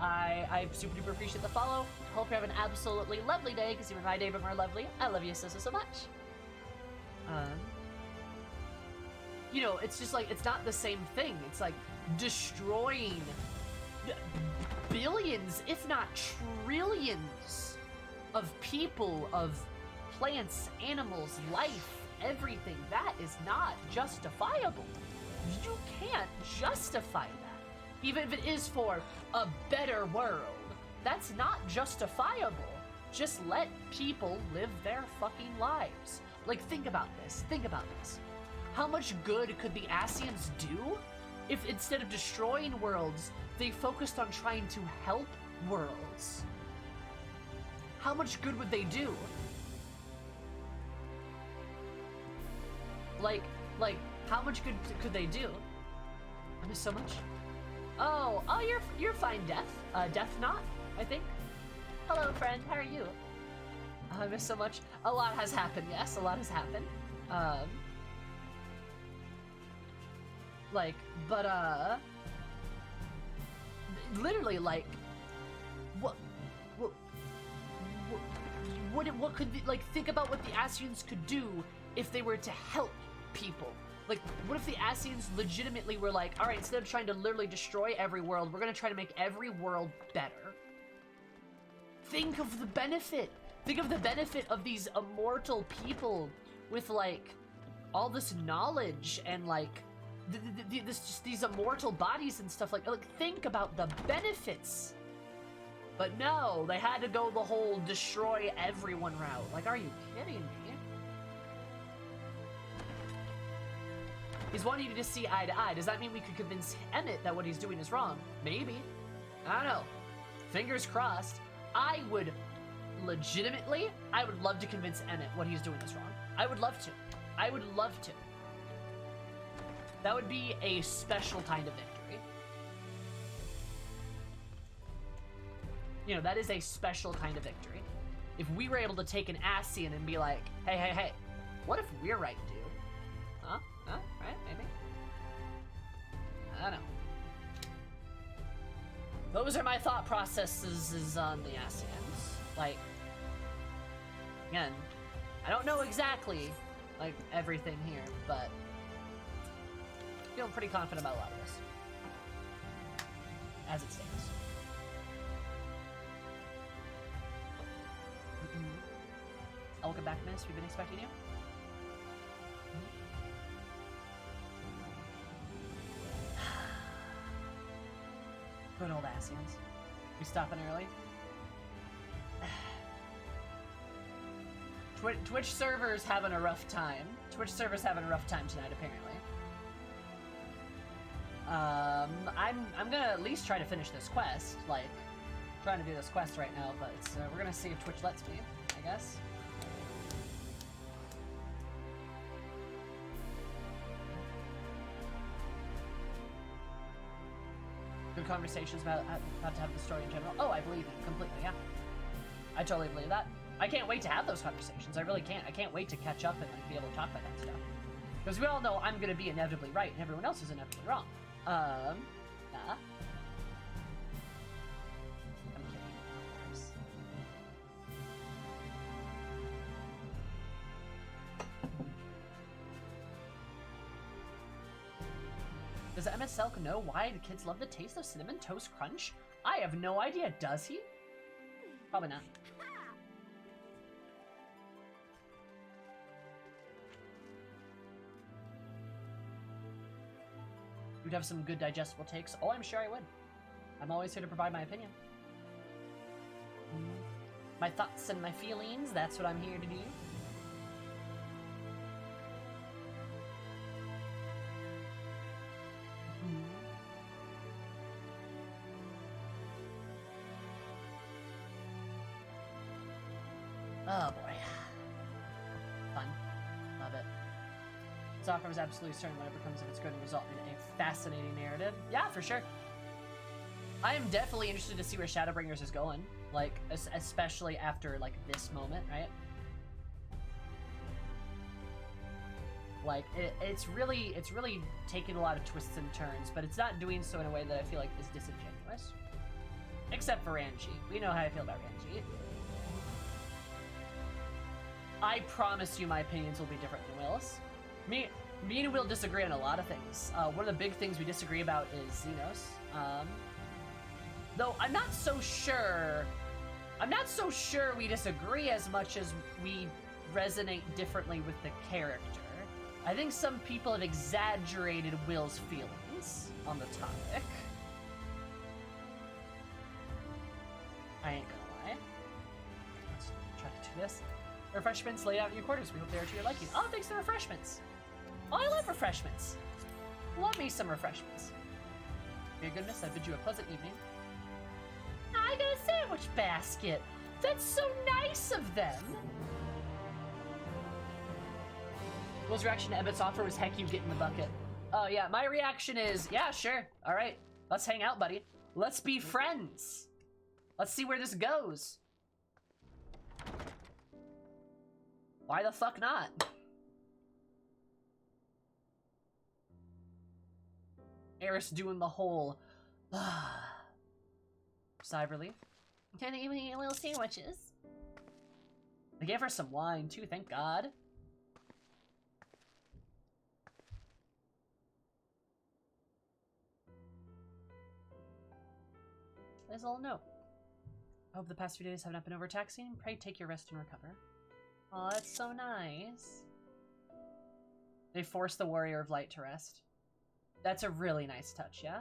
I super duper appreciate the follow. Hope you have an absolutely lovely day, because even my day but more lovely. I love you so much. You know, it's just like, it's not the same thing. It's like destroying billions, if not trillions, of people, of plants, animals, life, everything. That is not justifiable. You can't justify that. Even if it is for a better world, that's not justifiable. Just let people live their fucking lives. Like, think about this. Think about this. How much good could the Ascians do if instead of destroying worlds, they focused on trying to help worlds? How much good would they do? Like, how much good could they do? I miss so much. Oh, you're fine, Death. Death not, I think. Hello, friend. How are you? I miss so much. A lot has happened. Yes, a lot has happened. Literally, like, what could, like, think about what the Ascians could do if they were to help people. Like, what if the Ascians legitimately were like, all right, instead of trying to literally destroy every world, we're gonna try to make every world better. Think of the benefit. Think of the benefit of these immortal people with, like, all this knowledge and, like, these immortal bodies and stuff. Like, think about the benefits. But no, they had to go the whole destroy everyone route. Like, are you kidding me? He's wanting you to see eye to eye. Does that mean we could convince Emmett that what he's doing is wrong? Maybe. I don't know. Fingers crossed. I would love to convince Emmett what he's doing is wrong. I would love to. I would love to. That would be a special kind of victory. You know, that is a special kind of victory. If we were able to take an Ascian and be like, hey, what if we're right, dude? Huh? Right? Maybe? I don't know. Those are my thought processes on the Ascians. Like, again, I don't know exactly, like, everything here, but I feel pretty confident about a lot of this. As it stands. Welcome back, miss. We've been expecting you. Good old Ascians. We stopping early? Twitch servers having a rough time. Twitch servers having a rough time tonight, apparently. I'm gonna at least try to finish this quest. Like, trying to do this quest right now, but we're gonna see if Twitch lets me, I guess. Good conversations about to have the story in general. Oh, I believe it completely, yeah. I totally believe that. I can't wait to have those conversations. I really can't. I can't wait to catch up and, like, be able to talk about that stuff. Because we all know I'm gonna be inevitably right and everyone else is inevitably wrong. I'm kidding, of course. Does MSL know why the kids love the taste of Cinnamon Toast Crunch? I have no idea. Does he? Probably not. You'd have some good digestible takes. Oh, I'm sure I would. I'm always here to provide my opinion. my thoughts and my feelings. That's what I'm here to do. Oh boy. Fun. Love it. Soccer was absolutely certain whatever comes of it's going to result in a fascinating narrative. Yeah, for sure. I am definitely interested to see where Shadowbringers is going. Like, especially after, like, this moment, right? Like, it's really taking a lot of twists and turns, but it's not doing so in a way that I feel like is disingenuous. Except for Ranji. We know how I feel about Ranji. I promise you my opinions will be different than Will's. Me and Will disagree on a lot of things. One of the big things we disagree about is Xenos. Though I'm not so sure we disagree as much as we resonate differently with the character. I think some people have exaggerated Will's feelings on the topic. I ain't gonna lie. Let's try to do this. Refreshments laid out in your quarters. We hope they are to your liking. Oh, thanks for the refreshments. Oh, I love refreshments. Love me some refreshments. For your goodness, I bid you a pleasant evening. I got a sandwich basket. That's so nice of them. Will's reaction to Emmett's offer was, heck, you get in the bucket. Oh, yeah, my reaction is, yeah, sure. All right, let's hang out, buddy. Let's be friends. Let's see where this goes. Why the fuck not? Eris doing the whole sigh of relief. Can I even eat little sandwiches? They gave her some wine too, thank God. There's a little note. I hope the past few days have not been overtaxing. Pray take your rest and recover. Oh, that's so nice. They force the Warrior of Light to rest. That's a really nice touch, yeah?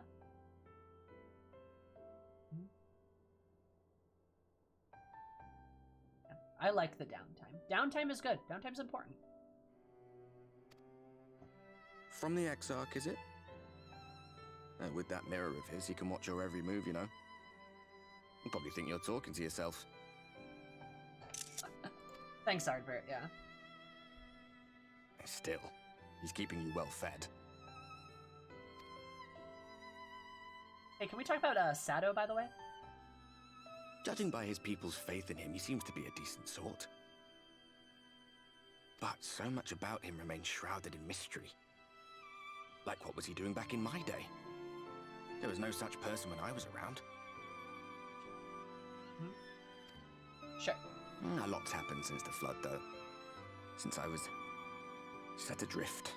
Yeah, I like the downtime. Downtime is good. Downtime's important. From the Exarch, is it? With that mirror of his, he can watch your every move, you know. You probably think you're talking to yourself. Thanks, Ardbert, yeah. Still, he's keeping you well fed. Hey, can we talk about Sado, by the way? Judging by his people's faith in him, he seems to be a decent sort. But so much about him remains shrouded in mystery. Like, what was he doing back in my day? There was no such person when I was around. Sure. A lot's happened since the flood, though. Since I was set adrift.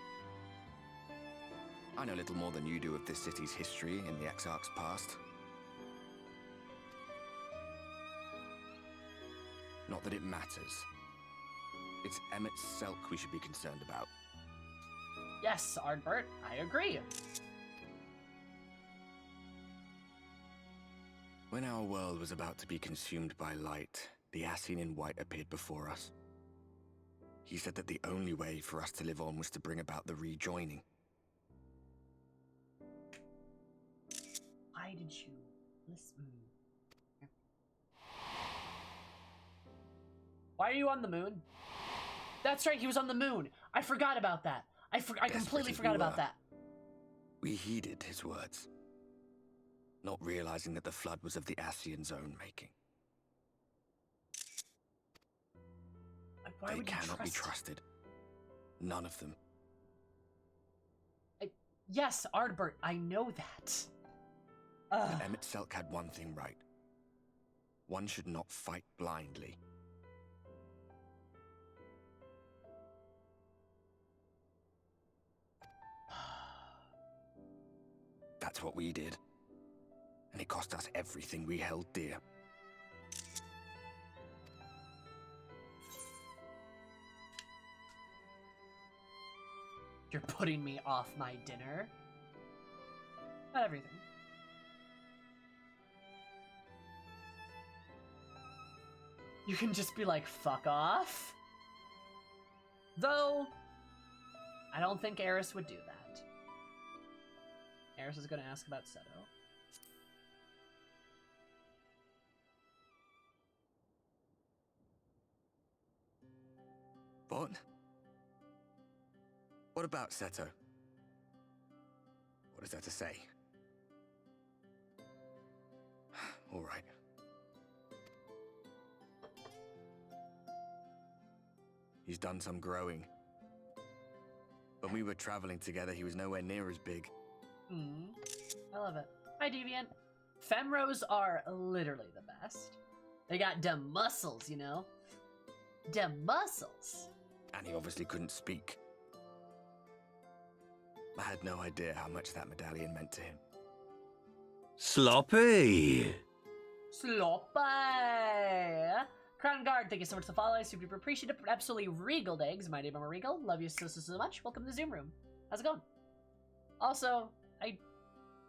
I know little more than you do of this city's history in the Exarch's past. Not that it matters. It's Emmett Selk we should be concerned about. Yes, Ardbert, I agree. When our world was about to be consumed by light, the Ascian in white appeared before us. He said that the only way for us to live on was to bring about the rejoining. Why did you listen? Why are you on the moon? That's right, he was on the moon. I forgot about that. I completely forgot about that. We heeded his words, not realizing that the flood was of the Ascian's own making. Why they cannot be trusted. None of them. Yes, Ardbert, I know that. But Emmett Selk had one thing right. One should not fight blindly. That's what we did. And it cost us everything we held dear. You're putting me off my dinner? Not everything. You can just be like, fuck off. Though, I don't think Eris would do that. Eris is going to ask about Seto. What? What about Seto? What is there to say? All right. He's done some growing. When we were traveling together, he was nowhere near as big. I love it. Hi, Deviant. Femros are literally the best. They got dem muscles, you know? Dem muscles. And he obviously couldn't speak. I had no idea how much that medallion meant to him. Sloppy! Sloppy! Crown Guard, thank you so much for the follow. Super duper appreciative. Absolutely regaled eggs. My name is Regal. Love you so much. Welcome to the Zoom room. How's it going? Also,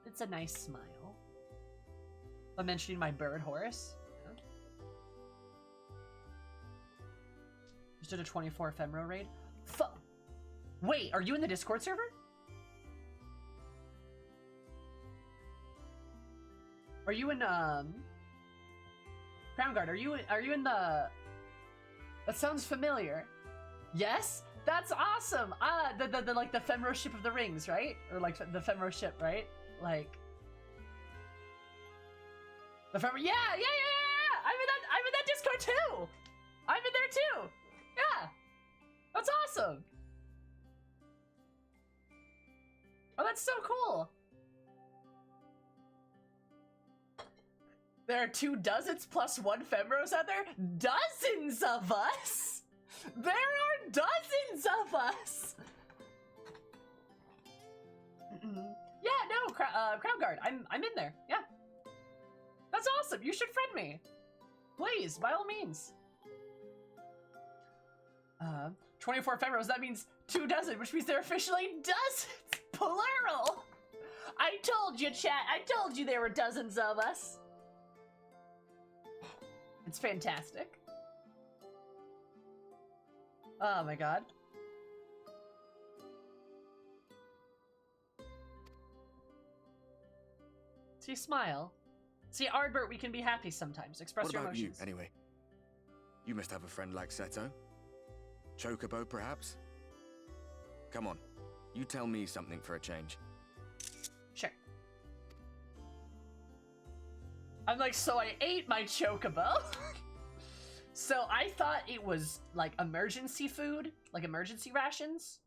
it's a nice smile. I'm mentioning my bird Horus. Yeah. Just did a 24 Ephemeral raid. Wait, are you in the Discord server? Are you in Crown Guard? Are you in the? That sounds familiar. Yes, that's awesome. The like the Fellowship of the Rings, right? Or like the Fellowship, right? Like the Fellowship. Yeah. I'm in that Discord too. I'm in there too. Yeah, that's awesome. Oh, that's so cool. There are 2 dozens plus 1 Femros out there? Dozens of us! There are dozens of us! Yeah, no, Crown Guard, I'm in there, yeah. That's awesome, you should friend me. Please, by all means. 24 Femros, that means 2 dozen, which means they're officially dozens, plural! I told you, chat, I told you there were dozens of us. It's fantastic. Oh my god. See, smile. See, Ardbert, we can be happy sometimes. Express your emotions. What about you, anyway? You must have a friend like Seto. Chocobo, perhaps? Come on, you tell me something for a change. Sure. I'm like, so I ate my Chocobo. So I thought it was like emergency food, like emergency rations.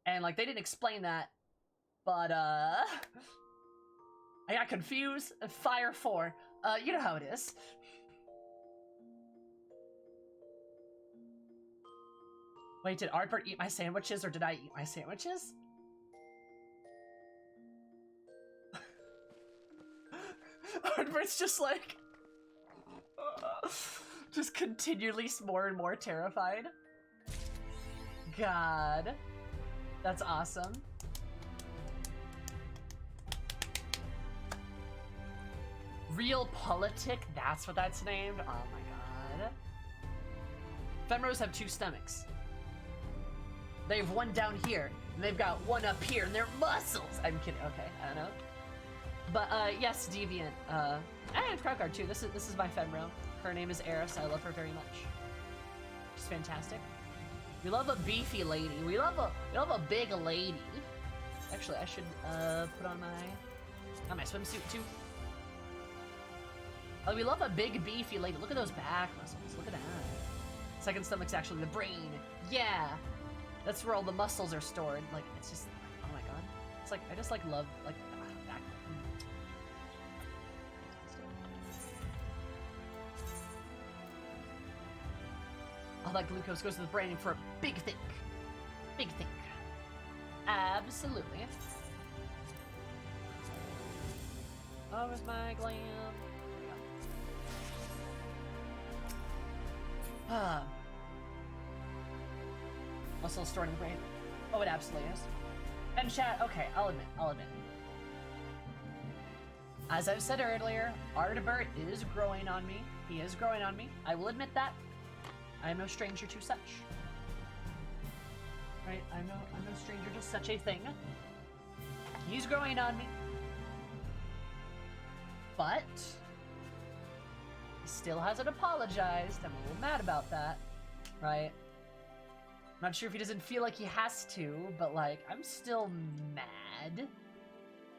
And like they didn't explain that. But I got confused. Fire 4. You know how it is. Wait, did Ardbert eat my sandwiches or did I eat my sandwiches? Ardbert's just like, just continually more and more terrified. God, that's awesome. Real politic, that's what that's named? Oh my god. Femros have 2 stomachs. They have 1 down here, and they've got 1 up here, and they're muscles! I'm kidding, okay, I don't know. But, yes, Deviant, and Crowguard too, this is my Femro. Her name is Eris, I love her very much. She's fantastic. We love a beefy lady, we love a big lady. Actually, I should, put on my swimsuit too. Oh, we love a big beefy lady, look at those back muscles, look at that. Second stomach's actually the brain, yeah! That's where all the muscles are stored, like, it's just, oh my god. It's like, I just like love, like, back. All that glucose goes to the brain for a big think. Big think. Absolutely. Oh, where's my glam? There we go. Muscle stored in the brain. Oh, it absolutely is. And chat, okay, I'll admit. As I've said earlier, Ardbert is growing on me. He is growing on me. I will admit that. I am no stranger to such. Right? I'm no stranger to such a thing. He's growing on me. But he still hasn't apologized. I'm a little mad about that. Right? I'm not sure if he doesn't feel like he has to, but like, I'm still mad.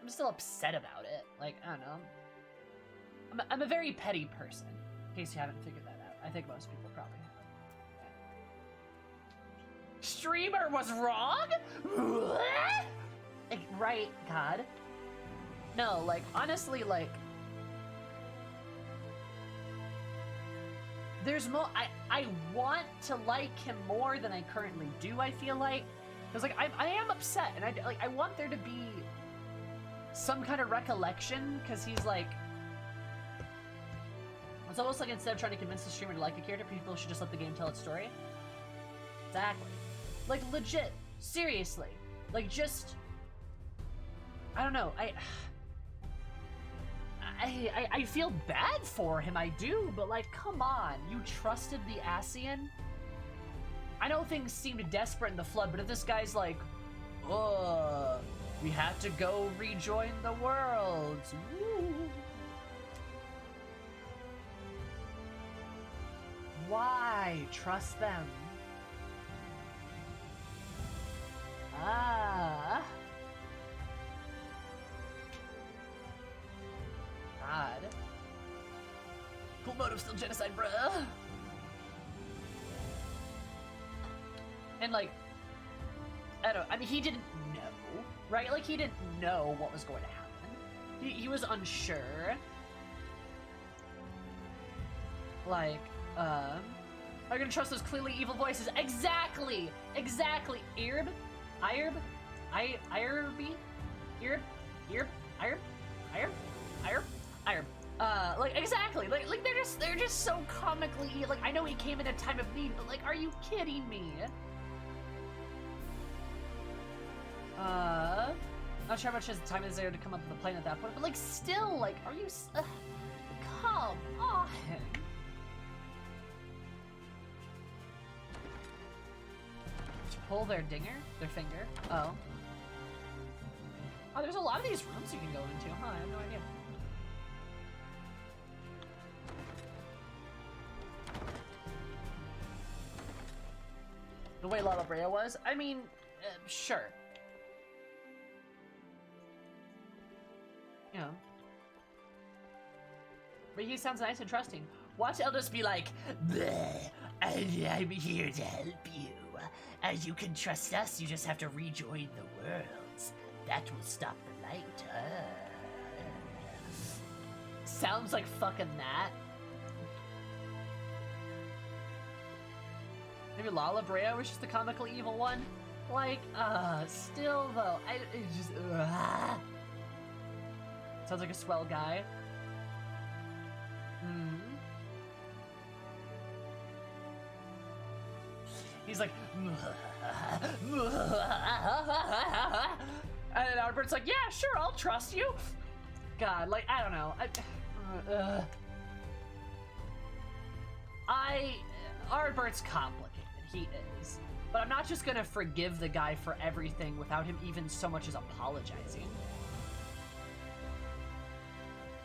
I'm still upset about it. Like, I don't know. I'm a very petty person, in case you haven't figured that out. I think most people probably have. Streamer was wrong? Like, right, God. No, like, honestly, like, there's more. I want to like him more than I currently do, I feel like. Because, like, I am upset, and I want there to be some kind of recollection, because he's like, it's almost like instead of trying to convince the streamer to like a character, people should just let the game tell its story. Exactly. Like, legit. Seriously. Like, just, I don't know. I feel bad for him, I do, but like, come on. You trusted the Ascian? I know things seemed desperate in the flood, but if this guy's like, we have to go rejoin the world. Woo. Why trust them? Ah. God. Cool motive, still genocide, bruh. And like, I don't, I mean, he didn't know, right? Like, he didn't know what was going to happen. He was unsure. Like, I'm gonna trust those clearly evil voices. Exactly! Exactly! Irb? Irb? Irby? Irb? Irb? Irb? Irb? Irb? Irb? Like, exactly! Like they're just so comically, like, I know he came in a time of need, but like, are you kidding me? Not sure how much time is there to come up with a plan at that point, but like, still, like, are you, come on! Pull their dinger? Their finger? Oh. Oh, there's a lot of these rooms you can go into, huh? I have no idea. The way La Brea was? I mean, sure. You know. But he sounds nice and trusting. Watch Elders be like, bleh, I'm here to help you. As you can trust us, you just have to rejoin the worlds. That will stop the light. Sounds like fucking that. Maybe La Brea was just the comical evil one? Like, still though, it just, sounds like a swell guy. He's like, and then Albert's like, yeah, sure, I'll trust you. God, like, I don't know. Albert's complicated, he is. But I'm not just gonna forgive the guy for everything without him even so much as apologizing.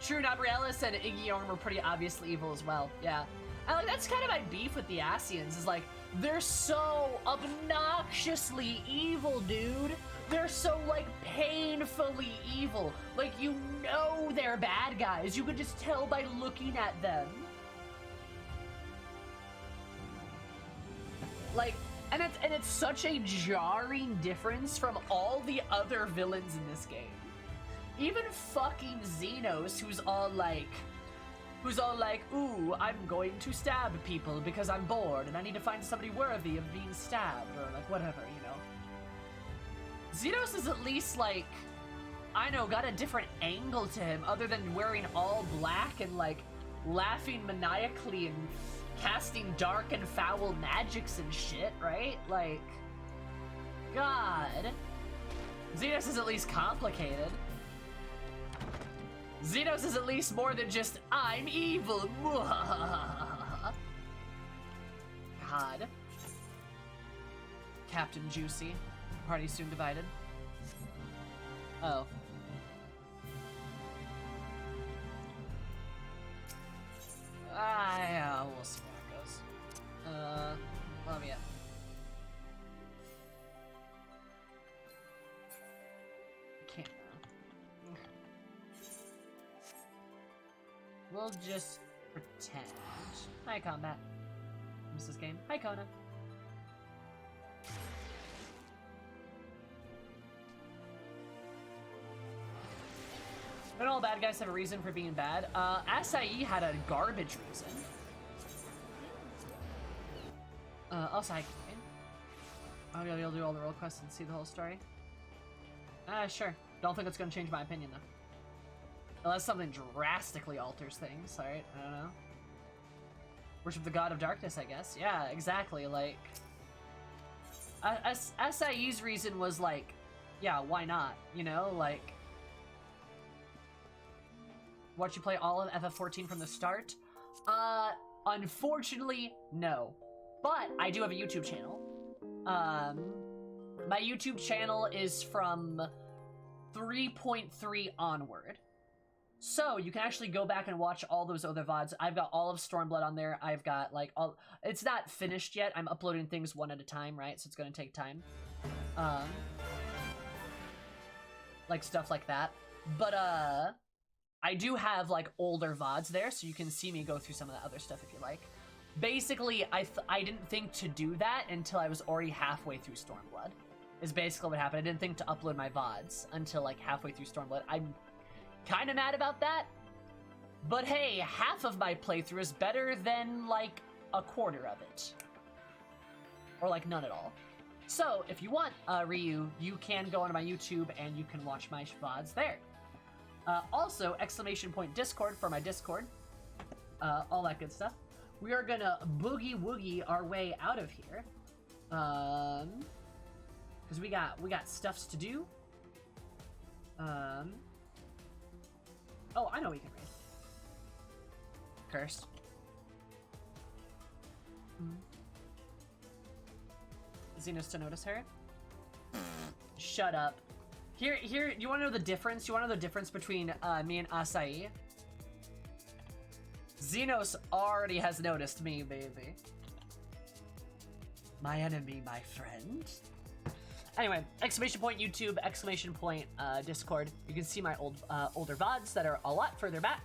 True, Nabriellis and Iggy were pretty obviously evil as well, yeah. And like, that's kind of my beef with the Ascians, is like, they're so obnoxiously evil, dude. They're so, like, painfully evil. Like, you know they're bad guys. You can just tell by looking at them. Like, and it's such a jarring difference from all the other villains in this game. Even fucking Xenos, who's all like, ooh, I'm going to stab people because I'm bored and I need to find somebody worthy of being stabbed, or like whatever, you know. Xenos is at least like, I know, got a different angle to him other than wearing all black and like laughing maniacally and casting dark and foul magics and shit, right? Like, God. Xenos is at least complicated. Xenos is at least more than just, I'm evil. God. Captain Juicy. Party soon divided. Oh. Yeah, we'll see how it goes. Love ya. Can't now. We'll just pretend. Hi, Combat. Miss this game. Hi, Kona. And all bad guys have a reason for being bad. Acai had a garbage reason. Also, I'll be able to do all the role quests and see the whole story. Sure. Don't think it's gonna change my opinion, though. Unless something drastically alters things, alright? I don't know. Worship the god of darkness, I guess. Yeah, exactly, like... Acai's reason was like, yeah, why not? You know, like... Watch you play all of FF14 from the start? Unfortunately, no. But I do have a YouTube channel. My YouTube channel is from 3.3 onward. So you can actually go back and watch all those other VODs. I've got all of Stormblood on there. I've got like all, it's not finished yet. I'm uploading things one at a time, right? So it's gonna take time. Like stuff like that. But I do have like older VODs there, so you can see me go through some of the other stuff if you like. Basically, I didn't think to do that until I was already halfway through Stormblood. Is basically what happened. I didn't think to upload my VODs until like halfway through Stormblood. I'm kind of mad about that, but hey, half of my playthrough is better than like a quarter of it, or like none at all. So if you want, Ryu, you can go onto my YouTube and you can watch my VODs there. Also, !Discord for my Discord, all that good stuff. We are gonna boogie woogie our way out of here, because we got stuffs to do. Oh, I know we can read. Cursed. Xenos to notice her. Shut up. Here, you wanna know the difference? You wanna know the difference between me and Acai? Xenos already has noticed me, baby. My enemy, my friend. Anyway, !YouTube, !Discord. You can see my older VODs that are a lot further back.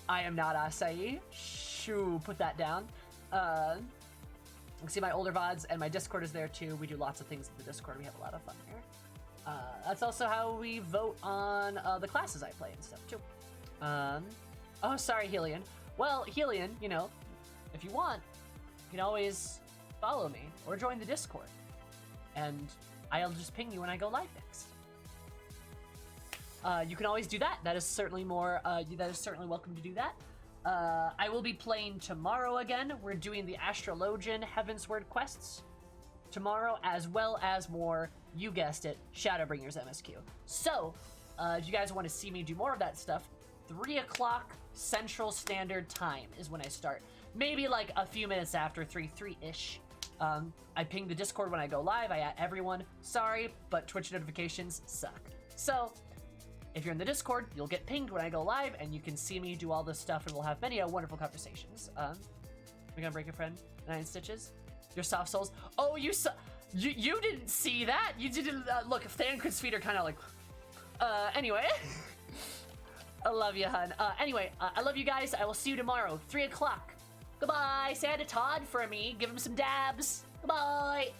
I am not Acai. Shoo, put that down. You can see my older VODs, and my Discord is there too. We do lots of things in the Discord. We have a lot of fun here. That's also how we vote on the classes I play and stuff too. Oh, sorry, Helion. Well, Helion, you know, if you want, you can always follow me or join the Discord. And I'll just ping you when I go live next. You can always do that. That is certainly that is certainly welcome to do that. I will be playing tomorrow again. We're doing the Astrologian Heavensward quests tomorrow, as well as more, you guessed it, Shadowbringers MSQ. So, if you guys want to see me do more of that stuff, 3 o'clock Central Standard Time is when I start. Maybe like a few minutes after 3-ish. I ping the Discord when I go live. I at everyone. Sorry, but Twitch notifications suck. So, if you're in the Discord, you'll get pinged when I go live, and you can see me do all this stuff, and we'll have many wonderful conversations. We're gonna break your friend 9 stitches. Your soft souls. Oh, you didn't see that. You didn't look. Thancred's feet are kind of like. Anyway. I love you, hun. Anyway, I love you guys. I will see you tomorrow, 3 o'clock. Goodbye. Say hi to Todd for me. Give him some dabs. Goodbye.